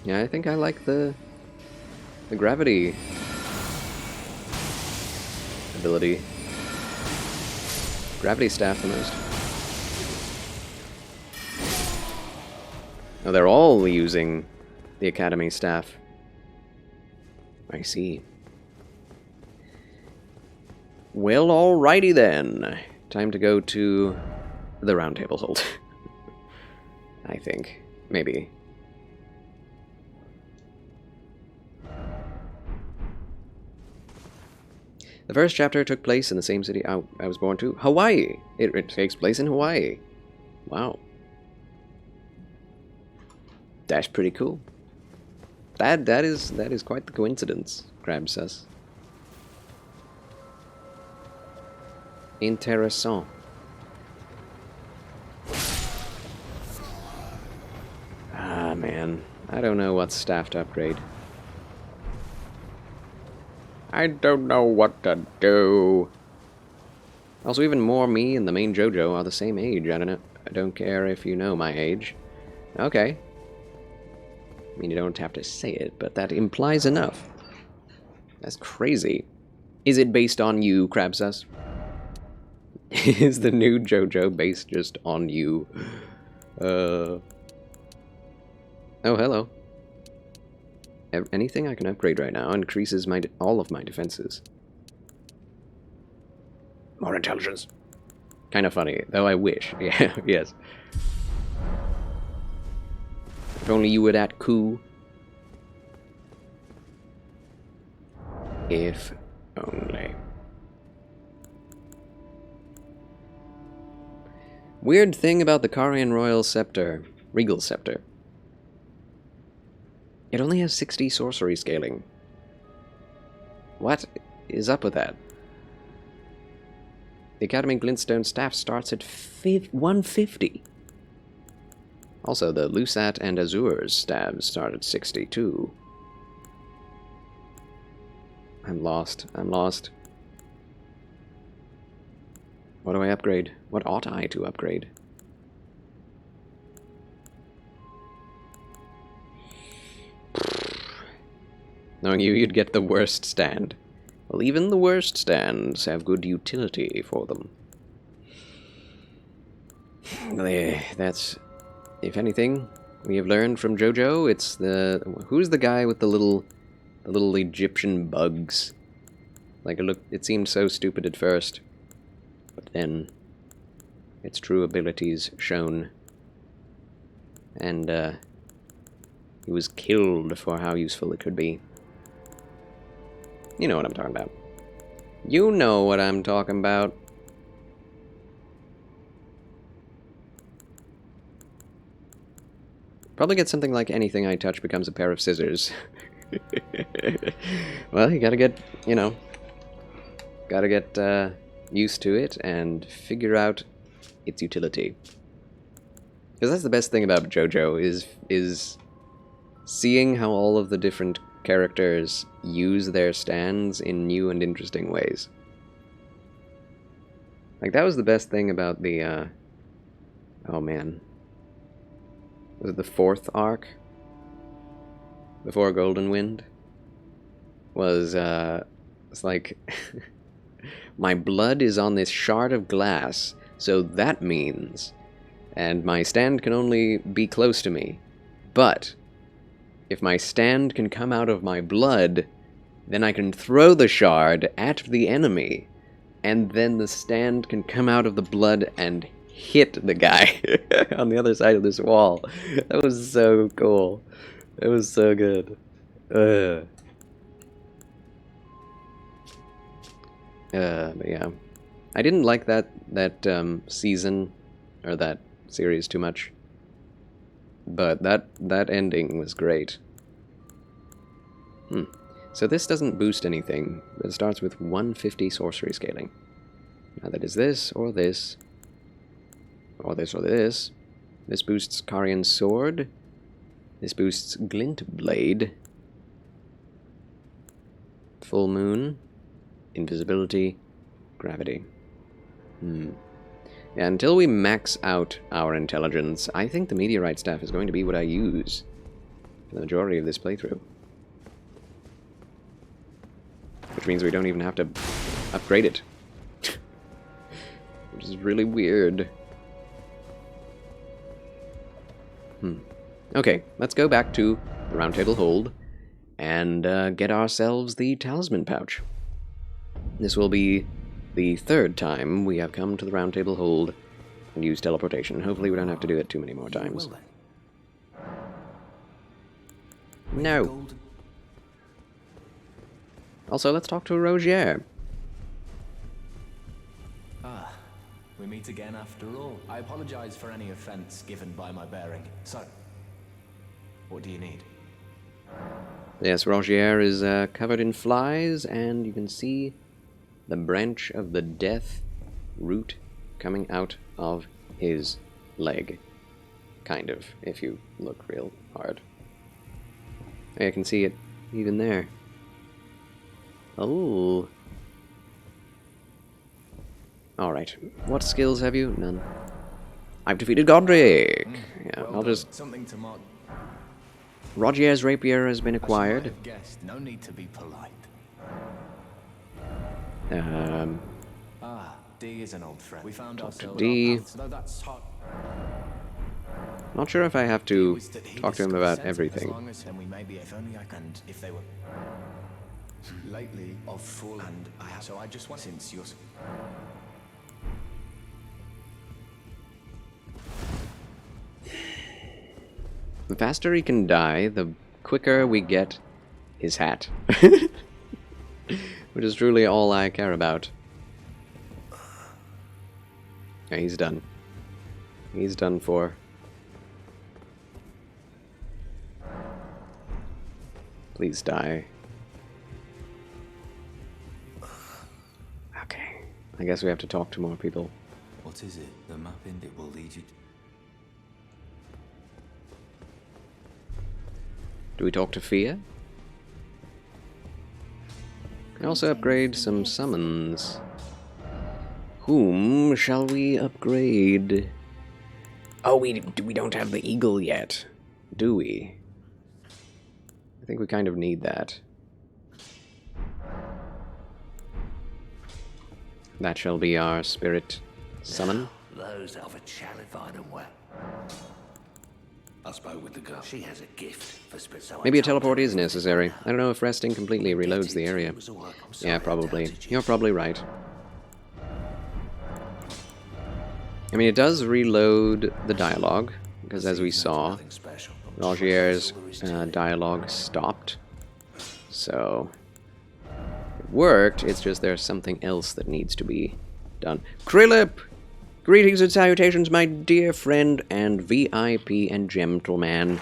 Yeah, I think I like the gravity ability. Gravity staff the most. Oh, they're all using the Academy staff. I see. Well, alrighty then. Time to go to the round table hold. I think. Maybe. The first chapter took place in the same city I was born to, Hawaii. It takes place in Hawaii. Wow. That's pretty cool. That is quite the coincidence, Crab says. Intéressant. Ah, man. I don't know what staff to upgrade. I don't know what to do. Also, even more me and the main JoJo are the same age. I don't care if you know my age. Okay. I mean, you don't have to say it, but that implies enough. That's crazy. Is it based on you, Crabsus? Is the new JoJo based just on you? Oh, hello. Anything I can upgrade right now increases all of my defenses. More intelligence. Kind of funny, though I wish. Yeah, yes. If only you were that cool. If only. Weird thing about the Karian Royal Scepter. Regal Scepter. It only has 60 sorcery scaling. What is up with that? The Academy Glintstone staff starts at 150. Also, the Lusat and Azur's stabs start at 62. I'm lost. I'm lost. What do I upgrade? What ought I to upgrade? Knowing you, you'd get the worst stand. Well, even the worst stands have good utility for them. That's, if anything, we have learned from JoJo, it's the... Who's the guy with the little Egyptian bugs? Like, it seemed so stupid at first. But then, its true abilities shown. And, he was killed for how useful it could be. You know what I'm talking about. You know what I'm talking about. Probably get something like anything I touch becomes a pair of scissors. Well, you gotta get, you know, gotta get used to it and figure out its utility. Because that's the best thing about JoJo is seeing how all of the different characters use their stands in new and interesting ways. Like, that was the best thing about the, oh man. Was it the 4th arc? Before Golden Wind? Was, it's like, my blood is on this shard of glass, so that means, and my stand can only be close to me, but if my stand can come out of my blood, then I can throw the shard at the enemy, and then the stand can come out of the blood and hit the guy on the other side of this wall. That was so cool. It was so good. But yeah. I didn't like that season, or that series too much. But that ending was great. So this doesn't boost anything, but it starts with 150 sorcery scaling. Now that is this, or this, or this, or this. This boosts Carian's sword. This boosts Glint Blade. Full Moon. Invisibility. Gravity. Yeah, until we max out our intelligence, I think the Meteorite Staff is going to be what I use for the majority of this playthrough. Which means we don't even have to upgrade it. Which is really weird. Okay, let's go back to the Round Table Hold and get ourselves the Talisman Pouch. This will be the 3rd time we have come to the Round Table Hold and used teleportation. Hopefully we don't have to do it too many more times. No. Also, let's talk to Rogier. Ah, we meet again after all. I apologize for any offense given by my bearing. So, what do you need? Yes, Rogier is covered in flies, and you can see the branch of the death root coming out of his leg. Kind of, if you look real hard. I can see it even there. Oh. Alright, what skills have you? None. I've defeated Godric! Yeah, Well I'll done. just... Something to mark. Rogier's rapier has been As you might acquired. have guessed, no need to be polite. Ah, D is an old friend. We found ourselves D. on our paths, though that's hot. Not sure if I have to Was that he talk to him discovered about sense, everything. As long as then we maybe, if only I can, if they were lately of full, and I have. So I just want, since you're. The faster he can die, the quicker we get his hat. Which is truly all I care about. Yeah, he's done. He's done for. Please die. Okay. I guess we have to talk to more people. What is it? The map in it will lead you Do we talk to Fia? Can also upgrade some summons. Whom shall we upgrade? Oh, we don't have the eagle yet, do we? I think we kind of need that. That shall be our spirit summon. Those of a chalified and well. I spoke with the girl. She has a gift for spirit. So Maybe a teleport is necessary. I don't know if resting completely reloads the area. Yeah, probably. You're probably right. I mean, it does reload the dialogue, because as we saw, Rogier's dialogue stopped. So, it worked, it's just there's something else that needs to be done. Krillip! Greetings and salutations, my dear friend and VIP and gentleman.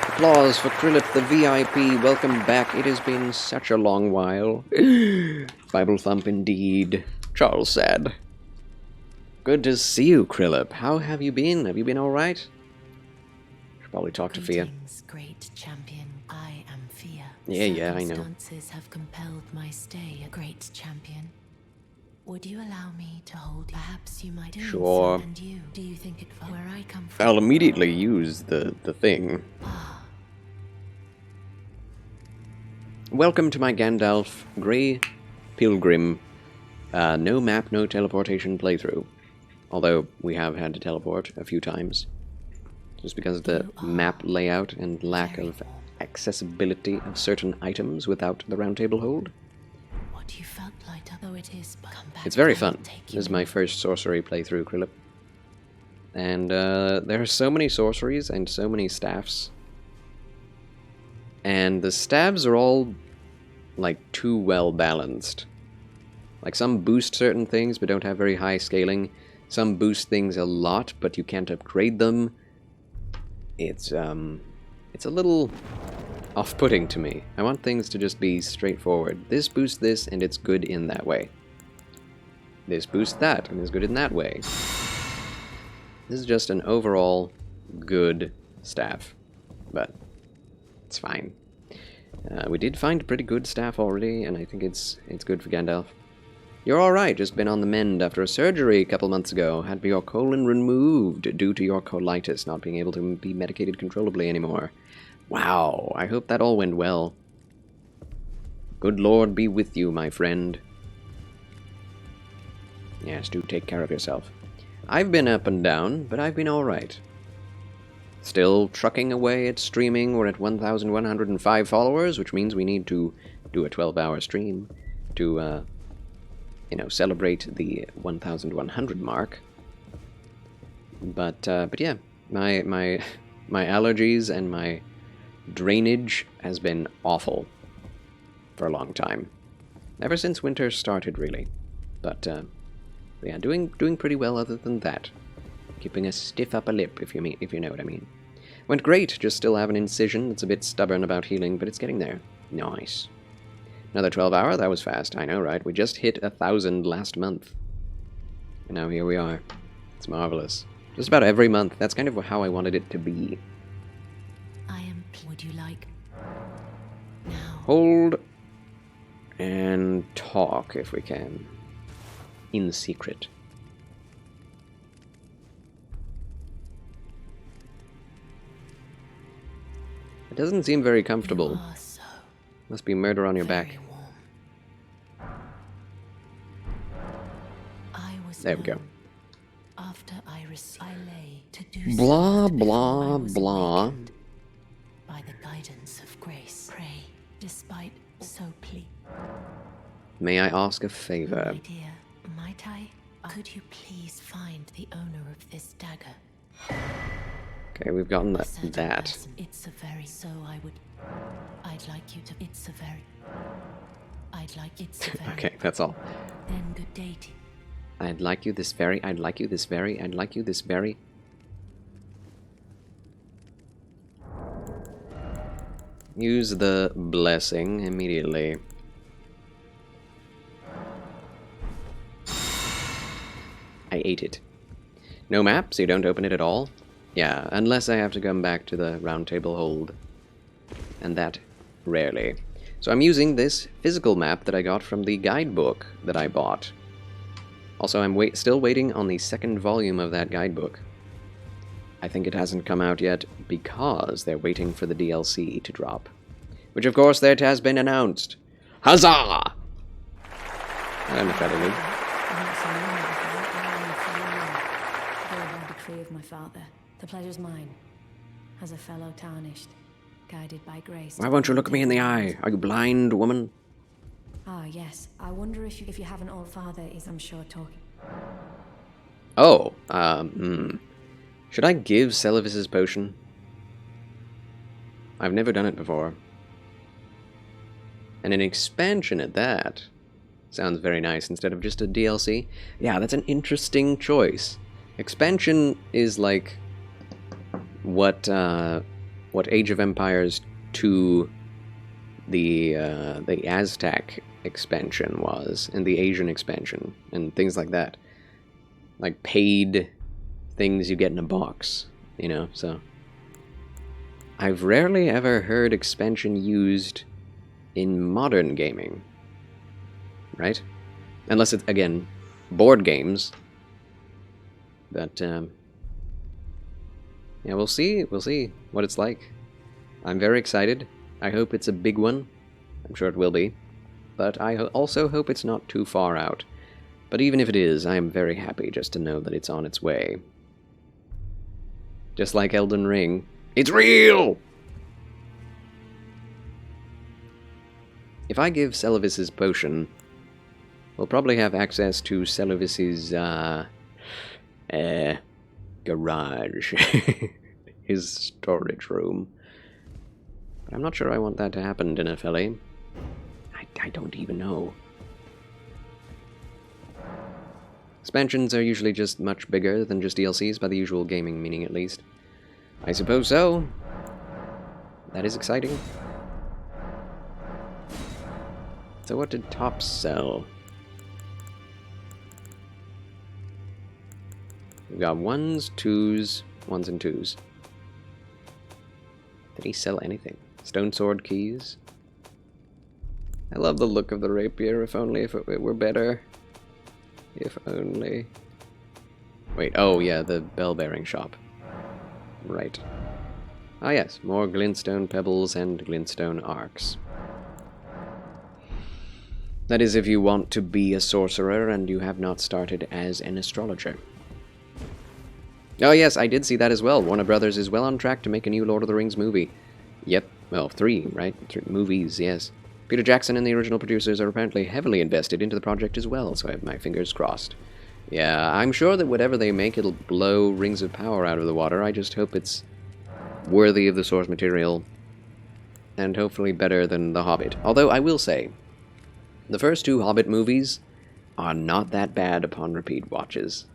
Applause for Krillip the VIP. Welcome back. It has been such a long while. Bible thump indeed. Charles said. Good to see you, Krillip. How have you been? Have you been alright? Should probably talk to Fia. Great champion. I am Fia. Yeah, I know. Circumstances have compelled my stay, a great champion. Would you allow me to hold you? Perhaps you might do Sure. so, and you, do you think it where I come from? I'll immediately use the thing. Welcome to my Gandalf Grey Pilgrim no map, no teleportation playthrough. Although we have had to teleport a few times. Just because of the map layout and lack of accessibility of certain items without the round table hold. What you felt lighter, though it is, but come back. It's very I fun. will take This you is my in. first sorcery playthrough, Krillip. And there are so many sorceries and so many staffs. And the stabs are all, like, too well balanced. Like, some boost certain things but don't have very high scaling. Some boost things a lot, but you can't upgrade them. It's a little off-putting to me. I want things to just be straightforward. This boosts this, and it's good in that way. This boosts that, and is good in that way. This is just an overall good staff. But it's fine. We did find a pretty good staff already, and I think it's good for Gandalf. You're alright, just been on the mend after a surgery a couple months ago. Had your colon removed due to your colitis not being able to be medicated controllably anymore. Wow, I hope that all went well. Good Lord be with you, my friend. Yes, do take care of yourself. I've been up and down, but I've been alright. Still trucking away at streaming. We're at 1,105 followers, which means we need to do a 12-hour stream to, you know, celebrate the 1,100 mark. But yeah, my allergies and my drainage has been awful for a long time, ever since winter started, really. But yeah, doing pretty well other than that. Keeping a stiff upper lip, if you know what I mean. Went great. Just still have an incision that's a bit stubborn about healing, but it's getting there. Nice. Another 12 hour? That was fast. I know, right? We just hit 1,000 last month. And now here we are. It's marvelous. Just about every month. That's kind of how I wanted it to be. Would you like now? Hold and talk if we can. In secret. It doesn't seem very comfortable. You are so Must be murder on your very back. warm. I was There we go. known after I lay to do Blah, so, but before blah, I was blah. awakened by the guidance of grace. Pray, despite so please. May I ask a My favor? dear, might I? Could you please find the owner of this dagger? Okay, we've gotten A certain that. person. It's a very so I would. I'd like you to. It's a very. I'd like it's a very. Okay, that's all. Then good day to. I'd like you this very, I'd like you this very, I'd like you this very. Use the blessing immediately. I ate it. No map, so you don't open it at all? Yeah, unless I have to come back to the Round Table Hold. And that rarely. So I'm using this physical map that I got from the guidebook that I bought. Also, I'm still waiting on the second volume of that guidebook. I think it hasn't come out yet because they're waiting for the DLC to drop. Which, of course, that has been announced. Huzzah! I'm a feather league. By decree of my father, the pleasure's mine. As a fellow tarnished, guided by grace. Why won't you look me in the eye? Are you blind, woman? Ah, yes. I wonder if you have an old father is, I'm sure, talking. Oh, Should I give Celivis's potion? I've never done it before. And an expansion at that. Sounds very nice instead of just a DLC. Yeah, that's an interesting choice. Expansion is like what Age of Empires 2 the Aztec expansion was, and the Asian expansion, and things like that. Like paid things you get in a box, you know, so. I've rarely ever heard expansion used in modern gaming. Right? Unless it's, again, board games. But, yeah, we'll see what it's like. I'm very excited. I hope it's a big one. I'm sure it will be. But I also hope it's not too far out. But even if it is, I am very happy just to know that it's on its way. Just like Elden Ring. It's real! If I give Celivis's potion, we'll probably have access to Celivis's, garage. His storage room. But I'm not sure I want that to happen, Dinnerfelly. I don't even know. Expansions are usually just much bigger than just DLCs, by the usual gaming meaning at least. I suppose so. That is exciting. So what did Top sell? We've got ones, twos, ones and twos. Did he sell anything? Stone sword keys? I love the look of the rapier, if only if it were better. If only. Wait, oh yeah, the bell-bearing shop. Right. Ah yes, more glintstone pebbles and glintstone arcs. That is if you want to be a sorcerer and you have not started as an astrologer. Oh yes, I did see that as well. Warner Brothers is well on track to make a new Lord of the Rings movie. Yep, well, 3, right? 3 movies, yes. Peter Jackson and the original producers are apparently heavily invested into the project as well, so I have my fingers crossed. Yeah, I'm sure that whatever they make, it'll blow Rings of Power out of the water. I just hope it's worthy of the source material, and hopefully better than The Hobbit. Although, I will say, the first 2 Hobbit movies are not that bad upon repeat watches.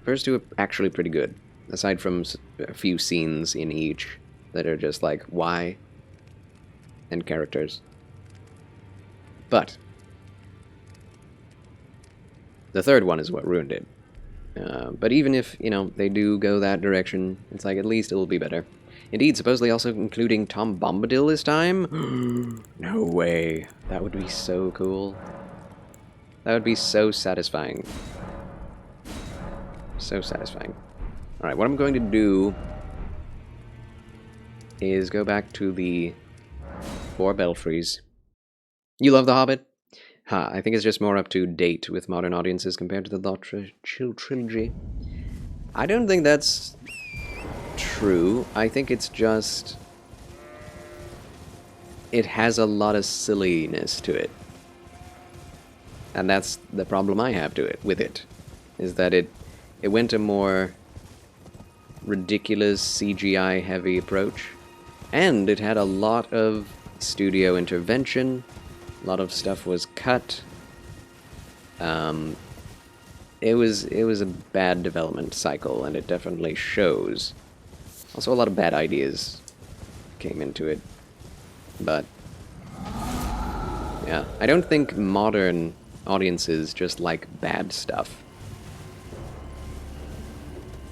First 2 are actually pretty good, aside from a few scenes in each that are just like, why? And characters. But the third one is what ruined it. But even if, you know, they do go that direction, it's like, at least it'll be better. Indeed, supposedly also including Tom Bombadil this time? No way. That would be so cool. That would be so satisfying. So satisfying. Alright, what I'm going to do is go back to the 4 belfries. You love The Hobbit? Ha, I think it's just more up to date with modern audiences compared to the Lost trilogy. I don't think that's true. I think it's just... it has a lot of silliness to it. And that's the problem I have with it. Is that it went a more ridiculous CGI-heavy approach. And it had a lot of studio intervention. A lot of stuff was cut. It was a bad development cycle, and it definitely shows. Also, a lot of bad ideas came into it. But yeah, I don't think modern audiences just like bad stuff.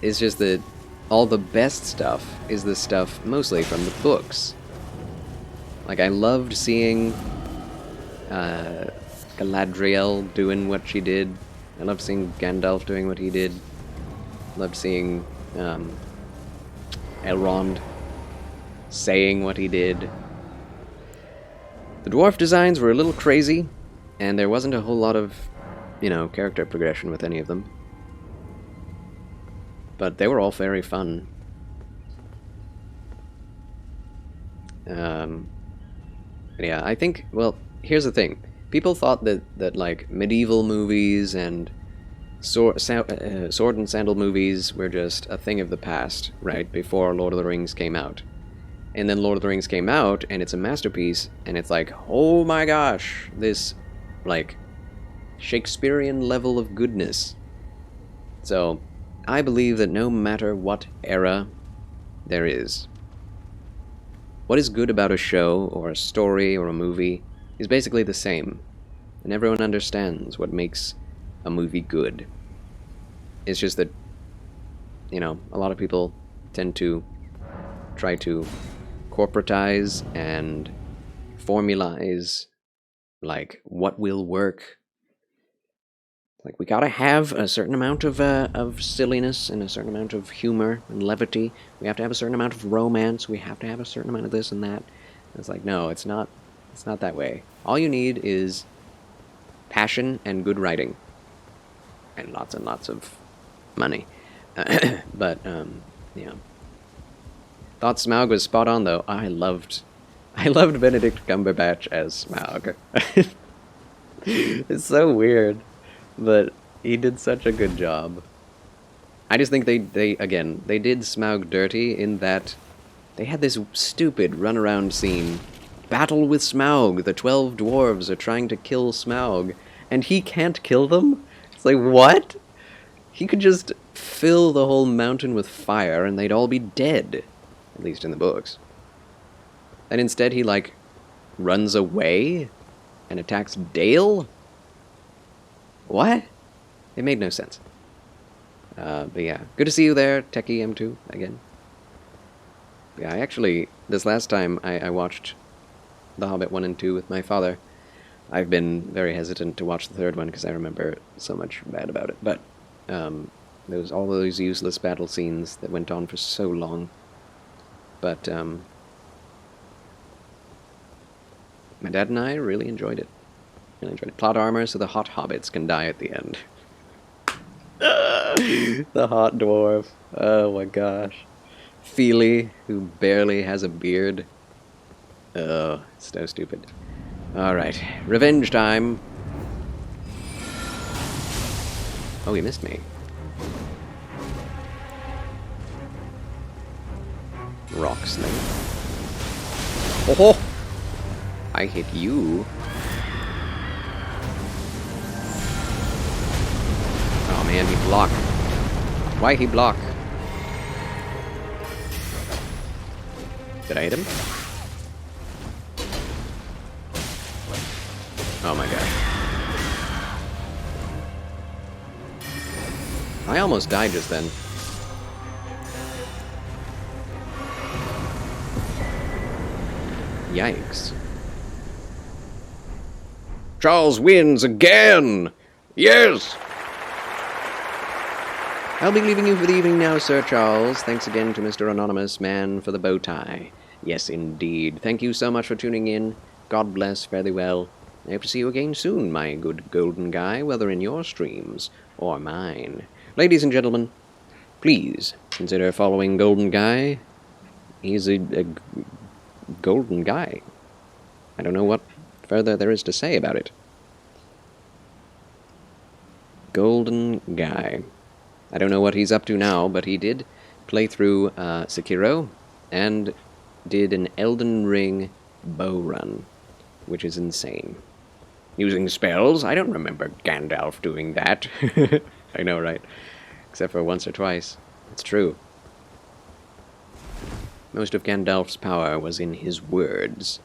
It's just that all the best stuff is the stuff mostly from the books. Like, I loved seeing Galadriel doing what she did. I loved seeing Gandalf doing what he did. Loved seeing Elrond saying what he did. The dwarf designs were a little crazy, and there wasn't a whole lot of, character progression with any of them. But they were all very fun. Yeah, I think, well, here's the thing. People thought that like, medieval movies and sword and sandal movies were just a thing of the past, right, before Lord of the Rings came out. And then Lord of the Rings came out, and it's a masterpiece, and it's like, oh my gosh, this, like, Shakespearean level of goodness. So, I believe that no matter what era there is, what is good about a show, or a story, or a movie, is basically the same. And everyone understands what makes a movie good. It's just that, a lot of people tend to try to corporatize and formalize, like, what will work. Like, we gotta have a certain amount of silliness and a certain amount of humor and levity. We have to have a certain amount of romance. We have to have a certain amount of this and that. And it's like, no, it's not that way. All you need is passion and good writing. And lots of money. But, yeah. Thought Smaug was spot on, though. I loved Benedict Cumberbatch as Smaug. It's so weird, but he did such a good job. I just think they did Smaug dirty in that they had this stupid runaround scene. Battle with Smaug. The 12 dwarves are trying to kill Smaug, and he can't kill them? It's like, what? He could just fill the whole mountain with fire and they'd all be dead. At least in the books. And instead he, like, runs away and attacks Dale? What? It made no sense. But yeah, good to see you there, Techie M2, again. Yeah, I actually, this last time I watched The Hobbit 1 and 2 with my father. I've been very hesitant to watch the third one because I remember so much bad about it. But there was all those useless battle scenes that went on for so long. But my dad and I really enjoyed it. Plot armor so the hot hobbits can die at the end. The hot dwarf. Oh my gosh. Feely, who barely has a beard. Oh, so stupid. Alright, revenge time. Oh, he missed me. Rock snake. Oh! I hit you. Oh man, he blocked. Why he block? Did I hit him? Oh my god. I almost died just then. Yikes. Charles wins again! Yes! I'll be leaving you for the evening now, Sir Charles. Thanks again to Mr. Anonymous Man for the bow tie. Yes, indeed. Thank you so much for tuning in. God bless, fare thee well. I hope to see you again soon, my good golden guy, whether in your streams or mine. Ladies and gentlemen, please consider following Golden Guy. He's a golden guy. I don't know what further there is to say about it. Golden Guy. I don't know what he's up to now, but he did play through Sekiro and did an Elden Ring bow run, which is insane. Using spells? I don't remember Gandalf doing that. I know, right? Except for once or twice. It's true. Most of Gandalf's power was in his words.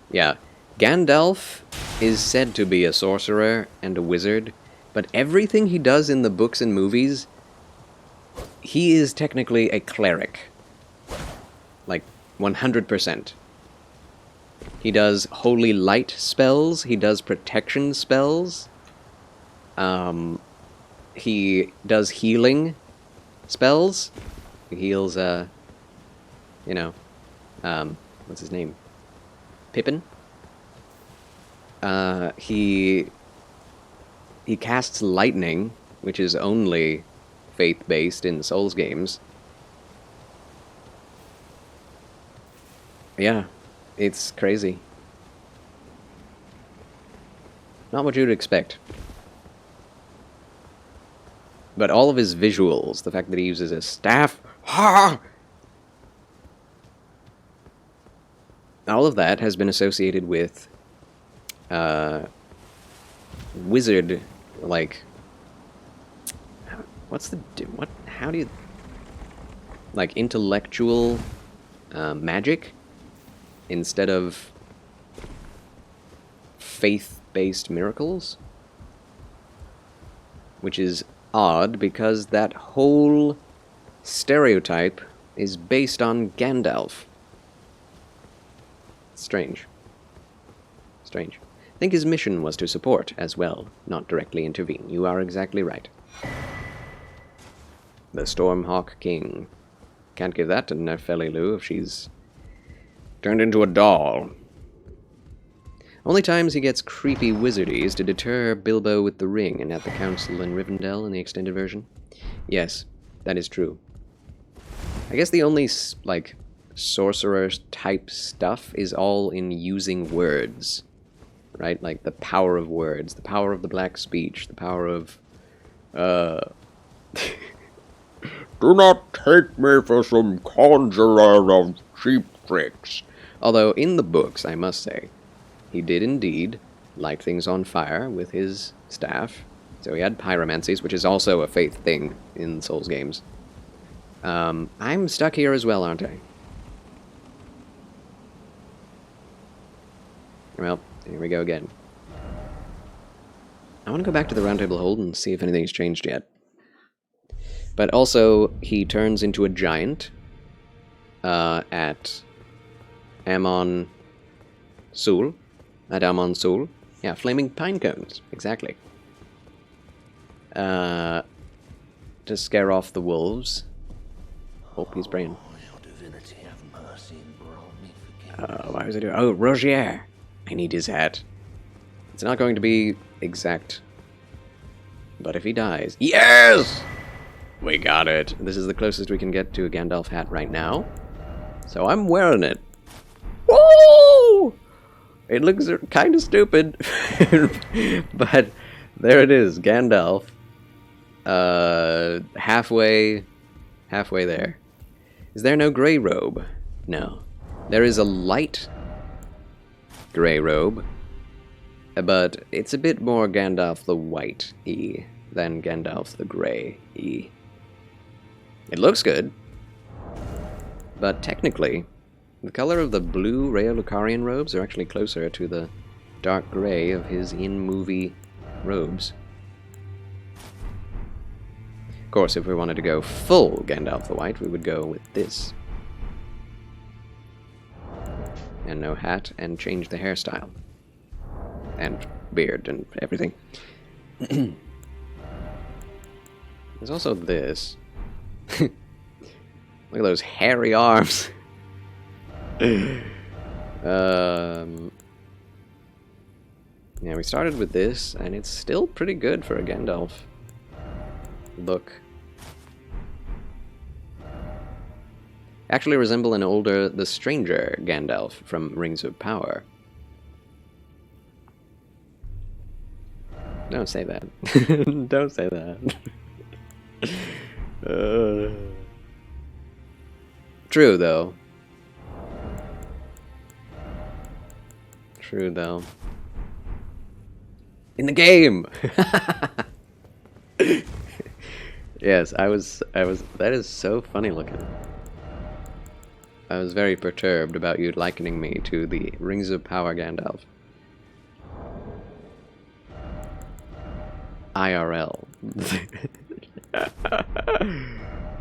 Yeah, Gandalf is said to be a sorcerer and a wizard, but everything he does in the books and movies he is technically a cleric. Like, 100%. He does holy light spells, he does protection spells, he does healing spells. He heals, you know, what's his name? Pippin? He casts lightning, which is only faith-based in Souls games. Yeah, it's crazy. Not what you'd expect. But all of his visuals, the fact that he uses a staff, all of that has been associated with wizard, like, how do you, like, intellectual magic instead of faith-based miracles? Which is odd, because that whole stereotype is based on Gandalf. Strange. Strange. I think his mission was to support as well, not directly intervene. You are exactly right. The Stormhawk King. Can't give that to Nephelilu if she's turned into a doll. Only times he gets creepy wizardy is to deter Bilbo with the ring and at the council in Rivendell in the extended version. Yes, that is true. I guess the only, like, sorcerer-type stuff is all in using words. Right? Like, the power of words, the power of the black speech, the power of, Do not take me for some conjurer of cheap tricks. Although, in the books, I must say, he did indeed light things on fire with his staff. So he had pyromancies, which is also a faith thing in Souls games. I'm stuck here as well, aren't I? Well, here we go again. I want to go back to the Round Table Hold and see if anything's changed yet. But also, he turns into a giant at Amon Sul. At Amon Sul. Yeah, flaming pine cones. Exactly. To scare off the wolves. Hope he's praying. Why was I doing? Oh, Rogier! I need his hat. It's not going to be exact. But if he dies... Yes! We got it. This is the closest we can get to a Gandalf hat right now. So I'm wearing it. Woo! It looks kind of stupid. But there it is. Gandalf. Halfway there. Is there no gray robe? No. There is a light gray robe, but it's a bit more Gandalf the White-y than Gandalf the Grey-y. It looks good, but technically, the color of the blue Raya-Lucarian robes are actually closer to the dark gray of his in-movie robes. Of course, if we wanted to go full Gandalf the White, we would go with this. And no hat, and change the hairstyle. And beard, and everything. There's also this. Look at those hairy arms. Yeah, we started with this, and it's still pretty good for a Gandalf look. Actually resemble an older, the Stranger Gandalf from Rings of Power. Don't say that. Don't say that. True, though. True, though. In the game! Yes, I was, that is so funny looking. I was very perturbed about you likening me to the Rings of Power Gandalf. IRL.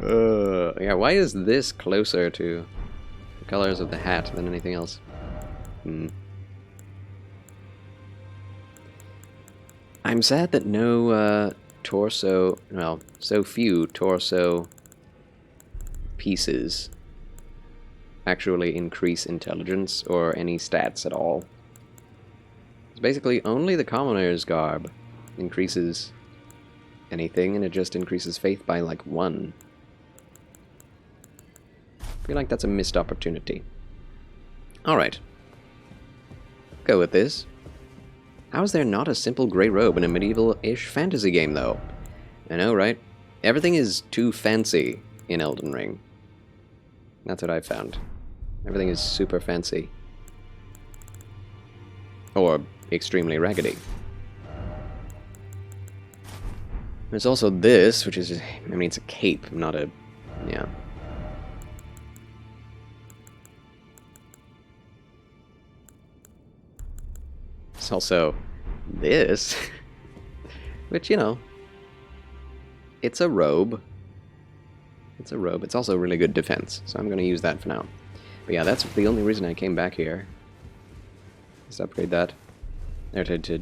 Yeah, why is this closer to the colors of the hat than anything else? I'm sad that no torso, well, so few torso pieces actually increase intelligence or any stats at all. It's basically only the commoner's garb increases anything, and it just increases faith by like 1. I feel like that's a missed opportunity. Alright. Go with this. How is there not a simple grey robe in a medieval-ish fantasy game, though? I know, right? Everything is too fancy in Elden Ring. That's what I found. Everything is super fancy. Or extremely raggedy. There's also this, which is, I mean, it's a cape, not a, yeah. It's also this, which, you know, it's a robe. It's a robe. It's also really good defense, so I'm going to use that for now. But yeah, that's the only reason I came back here. Let's upgrade that. There to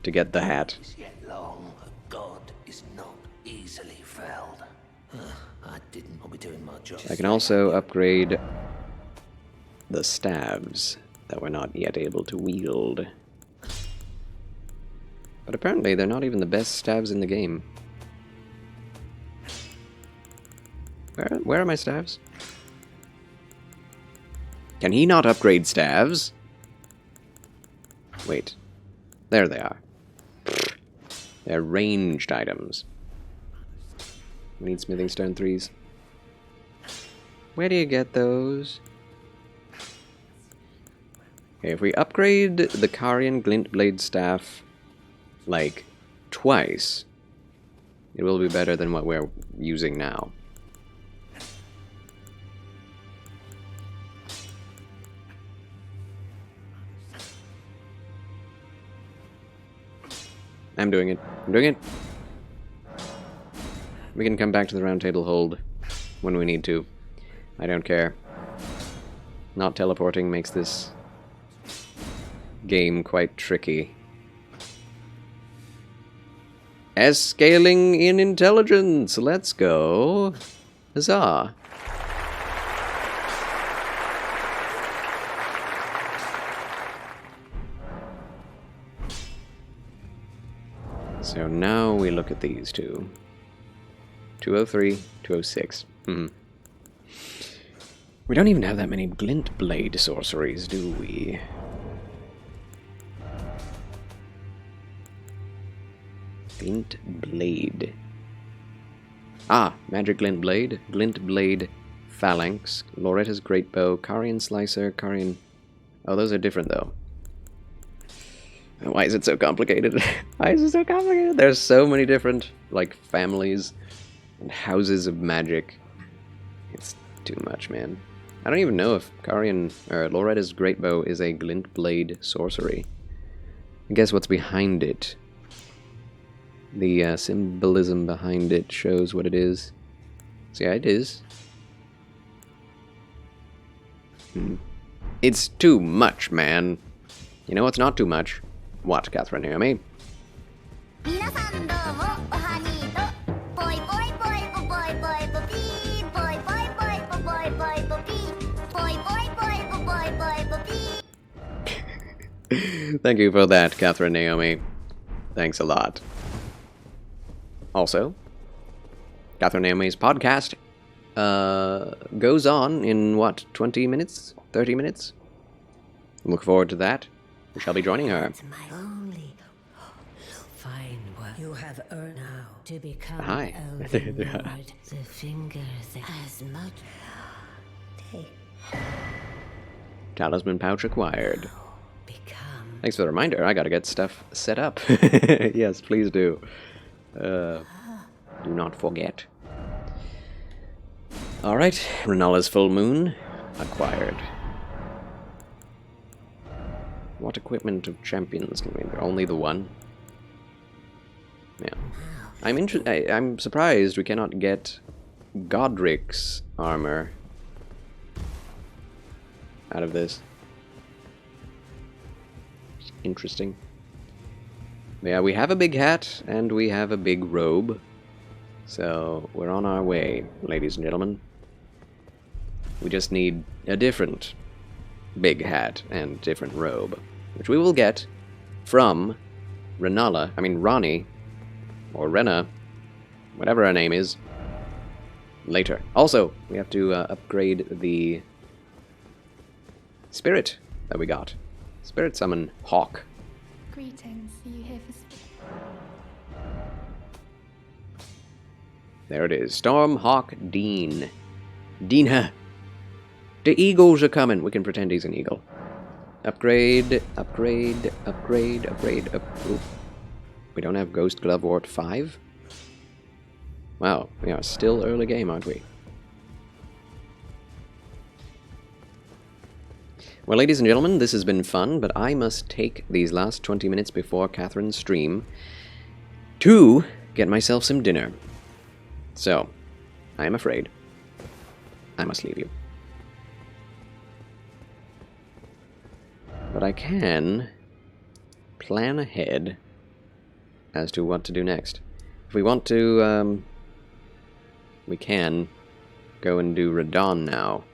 get the hat. Yet long, a god is not easily felled. I didn't want to be doing my job. I can also upgrade the staves that we're not yet able to wield. But apparently they're not even the best staves in the game. Where are my staves? Can he not upgrade staves? Wait. There they are. They're ranged items. We need smithing stone 3s. Where do you get those? Okay, if we upgrade the Carian Glintblade staff like twice, it will be better than what we're using now. I'm doing it. I'm doing it. We can come back to the round table hold when we need to. I don't care. Not teleporting makes this game quite tricky. Scaling in intelligence! Let's go! Huzzah! So now we look at these two. 203, 206. We don't even have that many glint blade sorceries, do we? Glint blade. Ah, magic glint blade, phalanx, Loretta's great bow, Carian slicer, Carian. Oh, those are different though. Why is it so complicated? Why is it so complicated? There's so many different, like, families and houses of magic. It's too much, man. I don't even know if Carian, or Loretta's great bow is a glint blade sorcery. I guess what's behind it. The symbolism behind it shows what it is. So yeah, it is. It's too much, man. You know what's not too much? What, Catherine Naomi? 皆さんどうもおはにーとぽいぽいぽいぽぽいぽいぽぴーぽいぽいぽいぽぽいぽいぽぴーぽいぽいぽいぽぽいぽいぽぴー Thank you for that, Catherine Naomi. Thanks a lot. Also, Catherine Naomi's podcast goes on in, what, 20 minutes? 30 minutes? Look forward to that. We shall be joining her. My only fine work. You have earned now to become Hi. Elden Lord. The fingers as much. Take. Talisman pouch acquired. Become. Thanks for the reminder. I gotta get stuff set up. Yes, please do. Do not forget. Alright, Renalla's full moon acquired. What equipment of champions can we enter? Only the one? Yeah. I'm surprised we cannot get Godric's armor out of this. Interesting. Yeah, we have a big hat and we have a big robe. So we're on our way, ladies and gentlemen. We just need a different big hat and different robe, which we will get from Ronnie, or Rena, whatever her name is, later. Also, we have to upgrade the spirit that we got. Spirit summon Hawk. Greetings. Are you here for There it is. Stormhawk Dean. Dean. The eagles are coming. We can pretend he's an eagle. Upgrade. Oop. We don't have Ghost Glove Ward 5? Wow, we are still early game, aren't we? Well, ladies and gentlemen, this has been fun, but I must take these last 20 minutes before Catherine's stream to get myself some dinner. So, I am afraid I must leave you. But I can plan ahead as to what to do next. If we want to, we can go and do Radon now.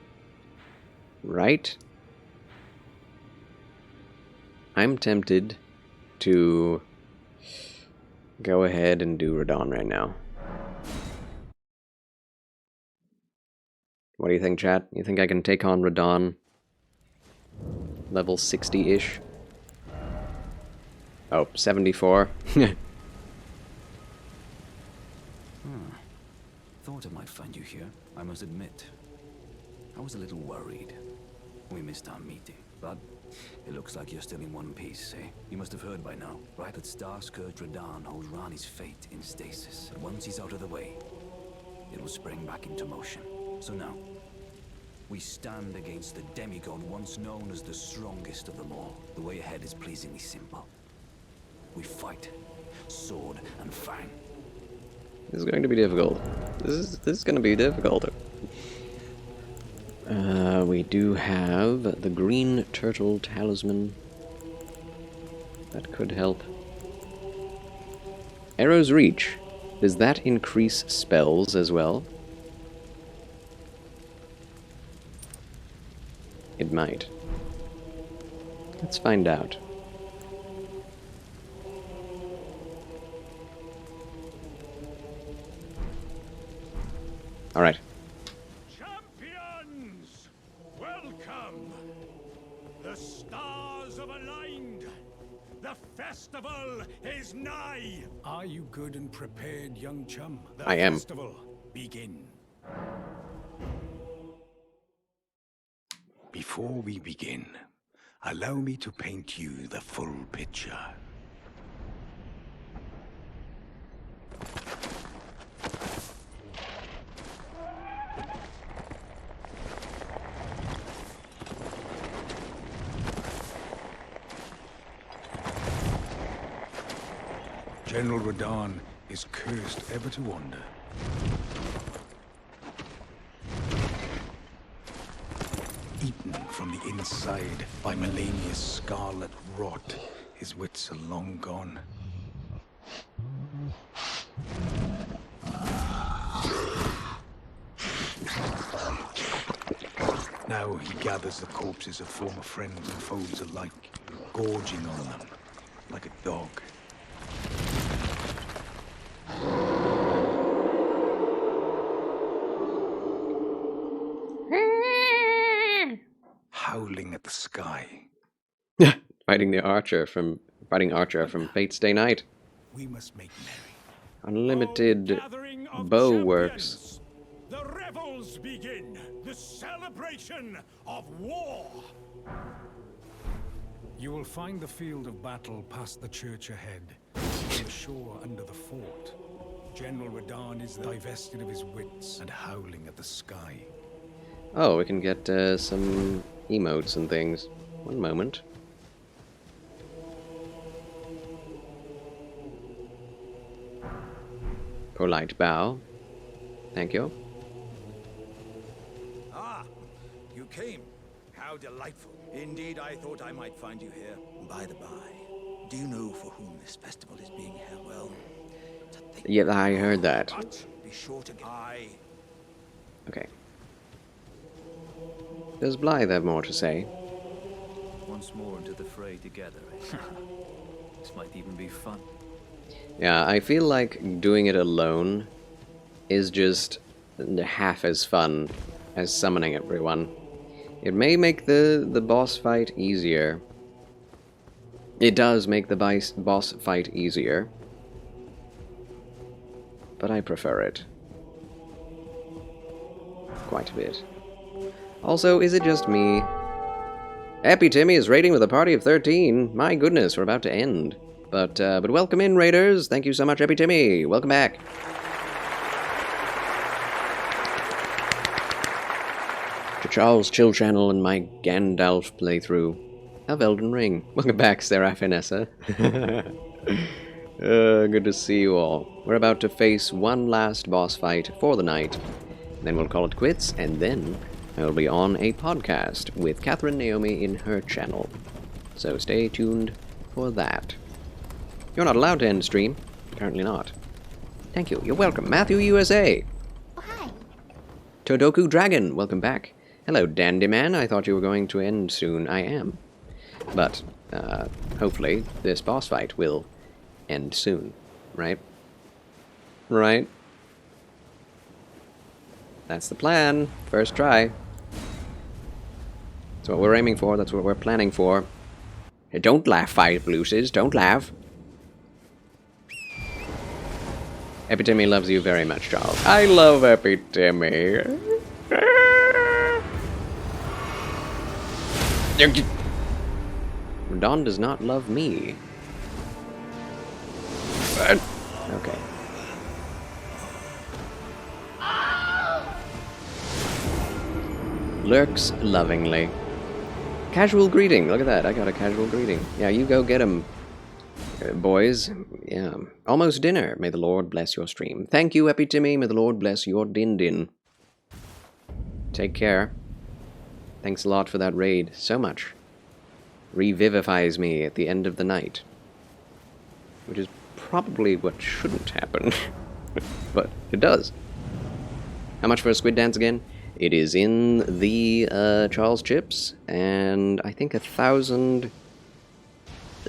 Right? I'm tempted to go ahead and do Radon right now. What do you think, chat? You think I can take on Radon? Level 60-ish? Oh, 74. Thought I might find you here, I must admit. I was a little worried. We missed our meeting, but it looks like you're still in one piece, eh? You must have heard by now, right? That Star-Scourge Radon holds Rani's fate in stasis. And once he's out of the way, it will spring back into motion. So now, we stand against the demigod once known as the strongest of them all. The way ahead is pleasingly simple. We fight, sword and fang. This is going to be difficult. This is going to be difficult. We do have the green turtle talisman. That could help. Arrow's reach. Does that increase spells as well? It might. Let's find out. All right. Champions, welcome. The stars have aligned. The festival is nigh. Are you good and prepared, young chum? The I am. festival begin. Before we begin, allow me to paint you the full picture. General Radon is cursed ever to wander. Eaten from the inside by Melania's scarlet rot, his wits are long gone. Now he gathers the corpses of former friends and foes alike, gorging on them like a dog. Howling at the sky. Fighting Archer from Fate's Day Night. We must make merry. Unlimited bow works. The revels begin. The celebration of war. You will find the field of battle past the church ahead, on the shore under the fort. General Radon is divested of his wits and howling at the sky. Oh, we can get some emotes and things. One moment. Polite bow. Thank you. came. How delightful. Indeed, I thought I might find you here. By the by, do you know for whom this festival is being held? Well, Yeah, I heard that. but be sure to get... Okay. Does Blythe have more to say? Once more into the fray together. This might even be fun. Yeah, I feel like doing it alone is just half as fun as summoning everyone. It may make the boss fight easier. It does make the boss fight easier. But I prefer it. Quite a bit. Also, is it just me? Happy Timmy is raiding with a party of 13. My goodness, we're about to end. But welcome in, raiders. Thank you so much, Happy Timmy. Welcome back. To Charles Chill Channel and my Gandalf playthrough of Elden Ring. Welcome back, Seraphinessa. Good to see you all. We're about to face one last boss fight for the night. Then we'll call it quits, and then I'll be on a podcast with Catherine Naomi in her channel. So stay tuned for that. You're not allowed to end stream. Apparently not. Thank you. You're welcome. Matthew USA. Oh, hi. Todoku Dragon, welcome back. Hello, Dandy Man. I thought you were going to end soon. I am. But, hopefully, this boss fight will end soon. Right? Right? That's the plan. First try. That's what we're aiming for. That's what we're planning for. Hey, don't laugh, Five Blues. Don't laugh. Epitimmy loves you very much, Charles. I love Epitimmy. Dawn does not love me. Okay. Lurks lovingly. Casual greeting. Look at that. I got a casual greeting. Yeah, you go get him, boys. Yeah. Almost dinner. May the Lord bless your stream. Thank you, Epitimmy. May the Lord bless your din-din. Take care. Thanks a lot for that raid. So much. Revivifies me at the end of the night. Which is probably what shouldn't happen. But it does. How much for a squid dance again? It is in the Charles Chips, and I think 1,000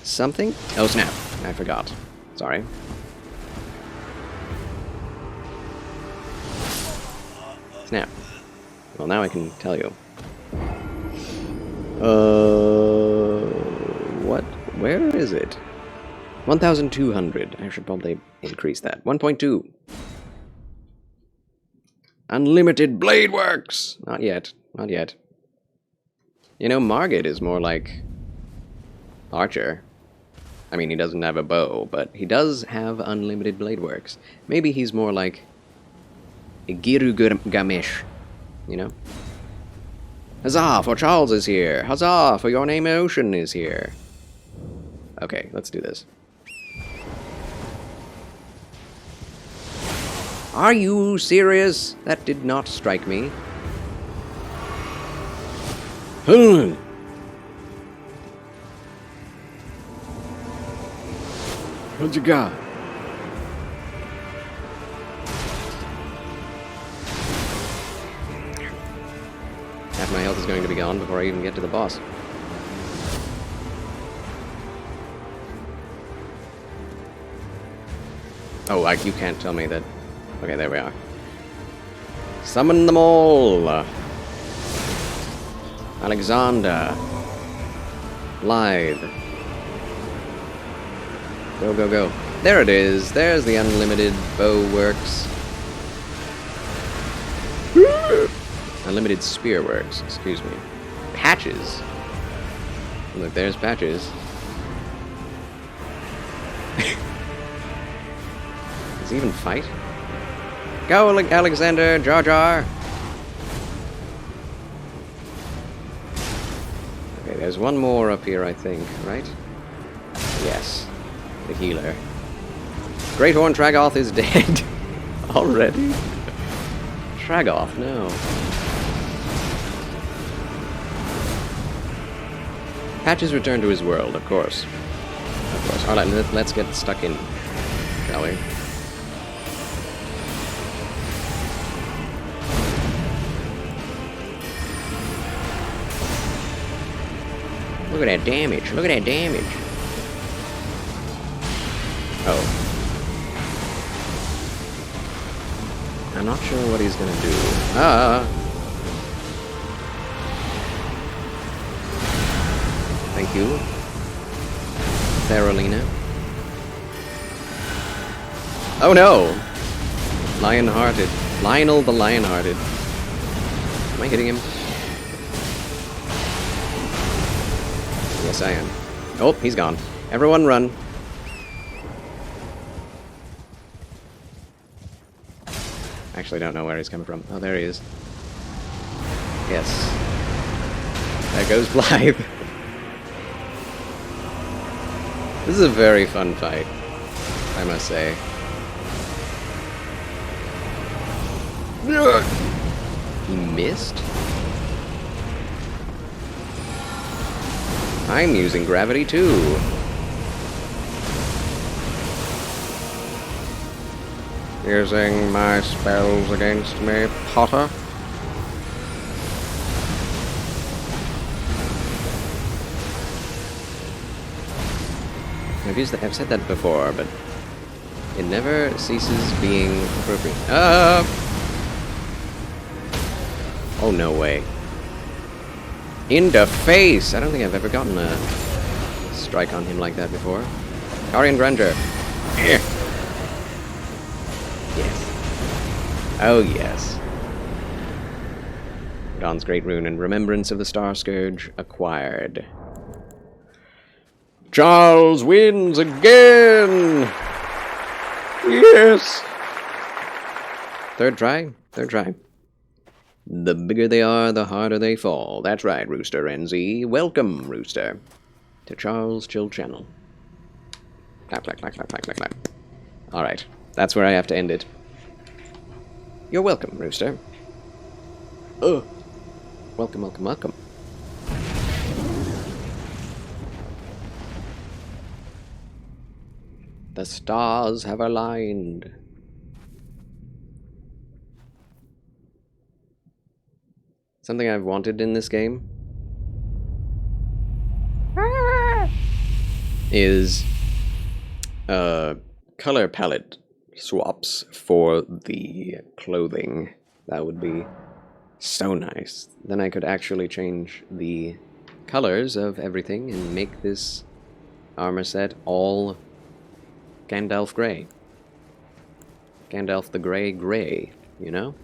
something? Oh snap, I forgot. Sorry. Snap. Well, now I can tell you. What? Where is it? 1,200. I should probably increase that. 1.2. Unlimited blade works! Not yet. Not yet. You know, Margit is more like Archer. I mean, he doesn't have a bow, but he does have unlimited blade works. Maybe he's more like Girugamesh, you know? Huzzah, for Charles is here! Huzzah, for your name Ocean is here! Okay, let's do this. Are you serious? That did not strike me. What you got? Half my health is going to be gone before I even get to the boss. Oh, you can't tell me that. Okay, there we are. Summon them all! Alexander. Blythe. Go, go, go. There it is. There's the unlimited bow works. Unlimited spear works, excuse me. Patches. Look, there's Patches. Does he even fight? Go, Alexander, Jar Jar! Okay, there's one more up here, I think, right? Yes. The healer. Great Horn Tragoth is dead. Already? Tragoth, no. Patches returned to his world, of course. Of course. Alright, let's get stuck in, shall we? Look at that damage. Look at that damage. Oh. I'm not sure what he's gonna do. Thank you, Theralina. Oh no! Lionhearted. Lionel the Lionhearted. Am I hitting him? Yes, I am. Oh, he's gone. Everyone run. Actually, don't know where he's coming from. Oh, there he is. Yes. There goes Blythe. This is a very fun fight, I must say. He missed? I'm using gravity too. Using my spells against me, Potter. I've said that before, but it never ceases being appropriate. Oh, no way. In the face! I don't think I've ever gotten a strike on him like that before. Carian Grandeur. Yes. Oh, yes. Dawn's Great Rune and Remembrance of the Star Scourge acquired. Charles wins again! Yes! Third try? Third try. The bigger they are, the harder they fall. That's right, Rooster NZ. Welcome, Rooster, to Charles' Chill Channel. Clap, clap, clap, clap, clap, clap, clap. Alright, that's where I have to end it. You're welcome, Rooster. Welcome, welcome, welcome. The stars have aligned. Something I've wanted in this game is color palette swaps for the clothing. That would be so nice. Then I could actually change the colors of everything and make this armor set all Gandalf Grey. Gandalf the Grey, you know?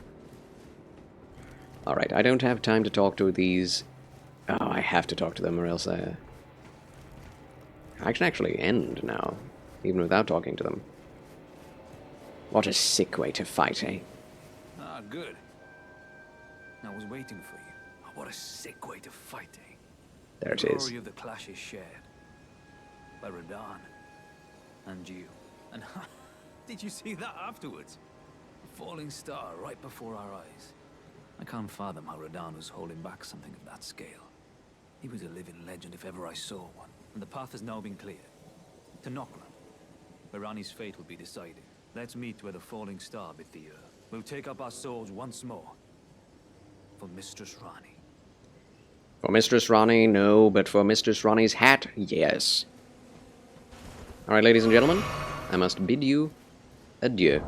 Alright, I don't have time to talk to these... Oh, I have to talk to them or else I can actually end now, even without talking to them. What a sick way to fight, eh? Ah, good. I was waiting for you. Oh, what a sick way to fight, eh? There it the is. glory of the clash is shared. By Radahn. And you. And did you see that afterwards? A falling star right before our eyes. I can't fathom how Radahn was holding back something of that scale. He was a living legend if ever I saw one. And the path has now been cleared. To Nokran, where Ranni's fate will be decided. Let's meet where the falling star bit the earth. We'll take up our swords once more. For Mistress Ranni. For Mistress Ranni, no, but for Mistress Ranni's hat, yes. Alright, ladies and gentlemen, I must bid you adieu.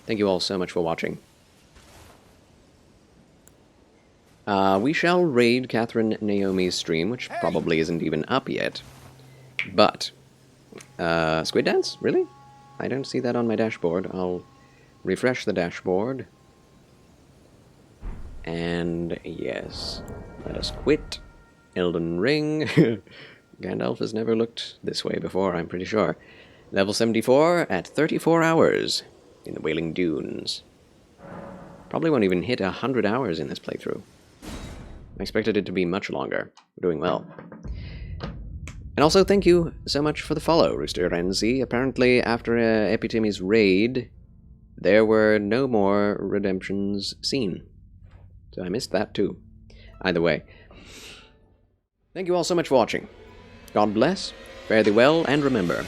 Thank you all so much for watching. We shall raid Catherine Naomi's stream, which probably isn't even up yet. But, Squid Dance? Really? I don't see that on my dashboard. I'll refresh the dashboard. And yes, let us quit Elden Ring. Gandalf has never looked this way before, I'm pretty sure. Level 74 at 34 hours in the Wailing Dunes. Probably won't even hit 100 hours in this playthrough. I expected it to be much longer. We're doing well. And also, thank you so much for the follow, Rooster NZ. Apparently, after Epitimi's raid, there were no more redemptions seen. So I missed that too. Either way. Thank you all so much for watching. God bless, fare thee well, and remember,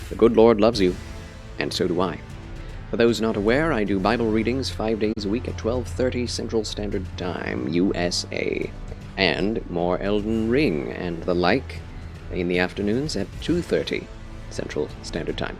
the good Lord loves you, and so do I. For those not aware, I do Bible readings 5 days a week at 12:30 Central Standard Time, USA, and more Elden Ring and the like in the afternoons at 2:30 Central Standard Time.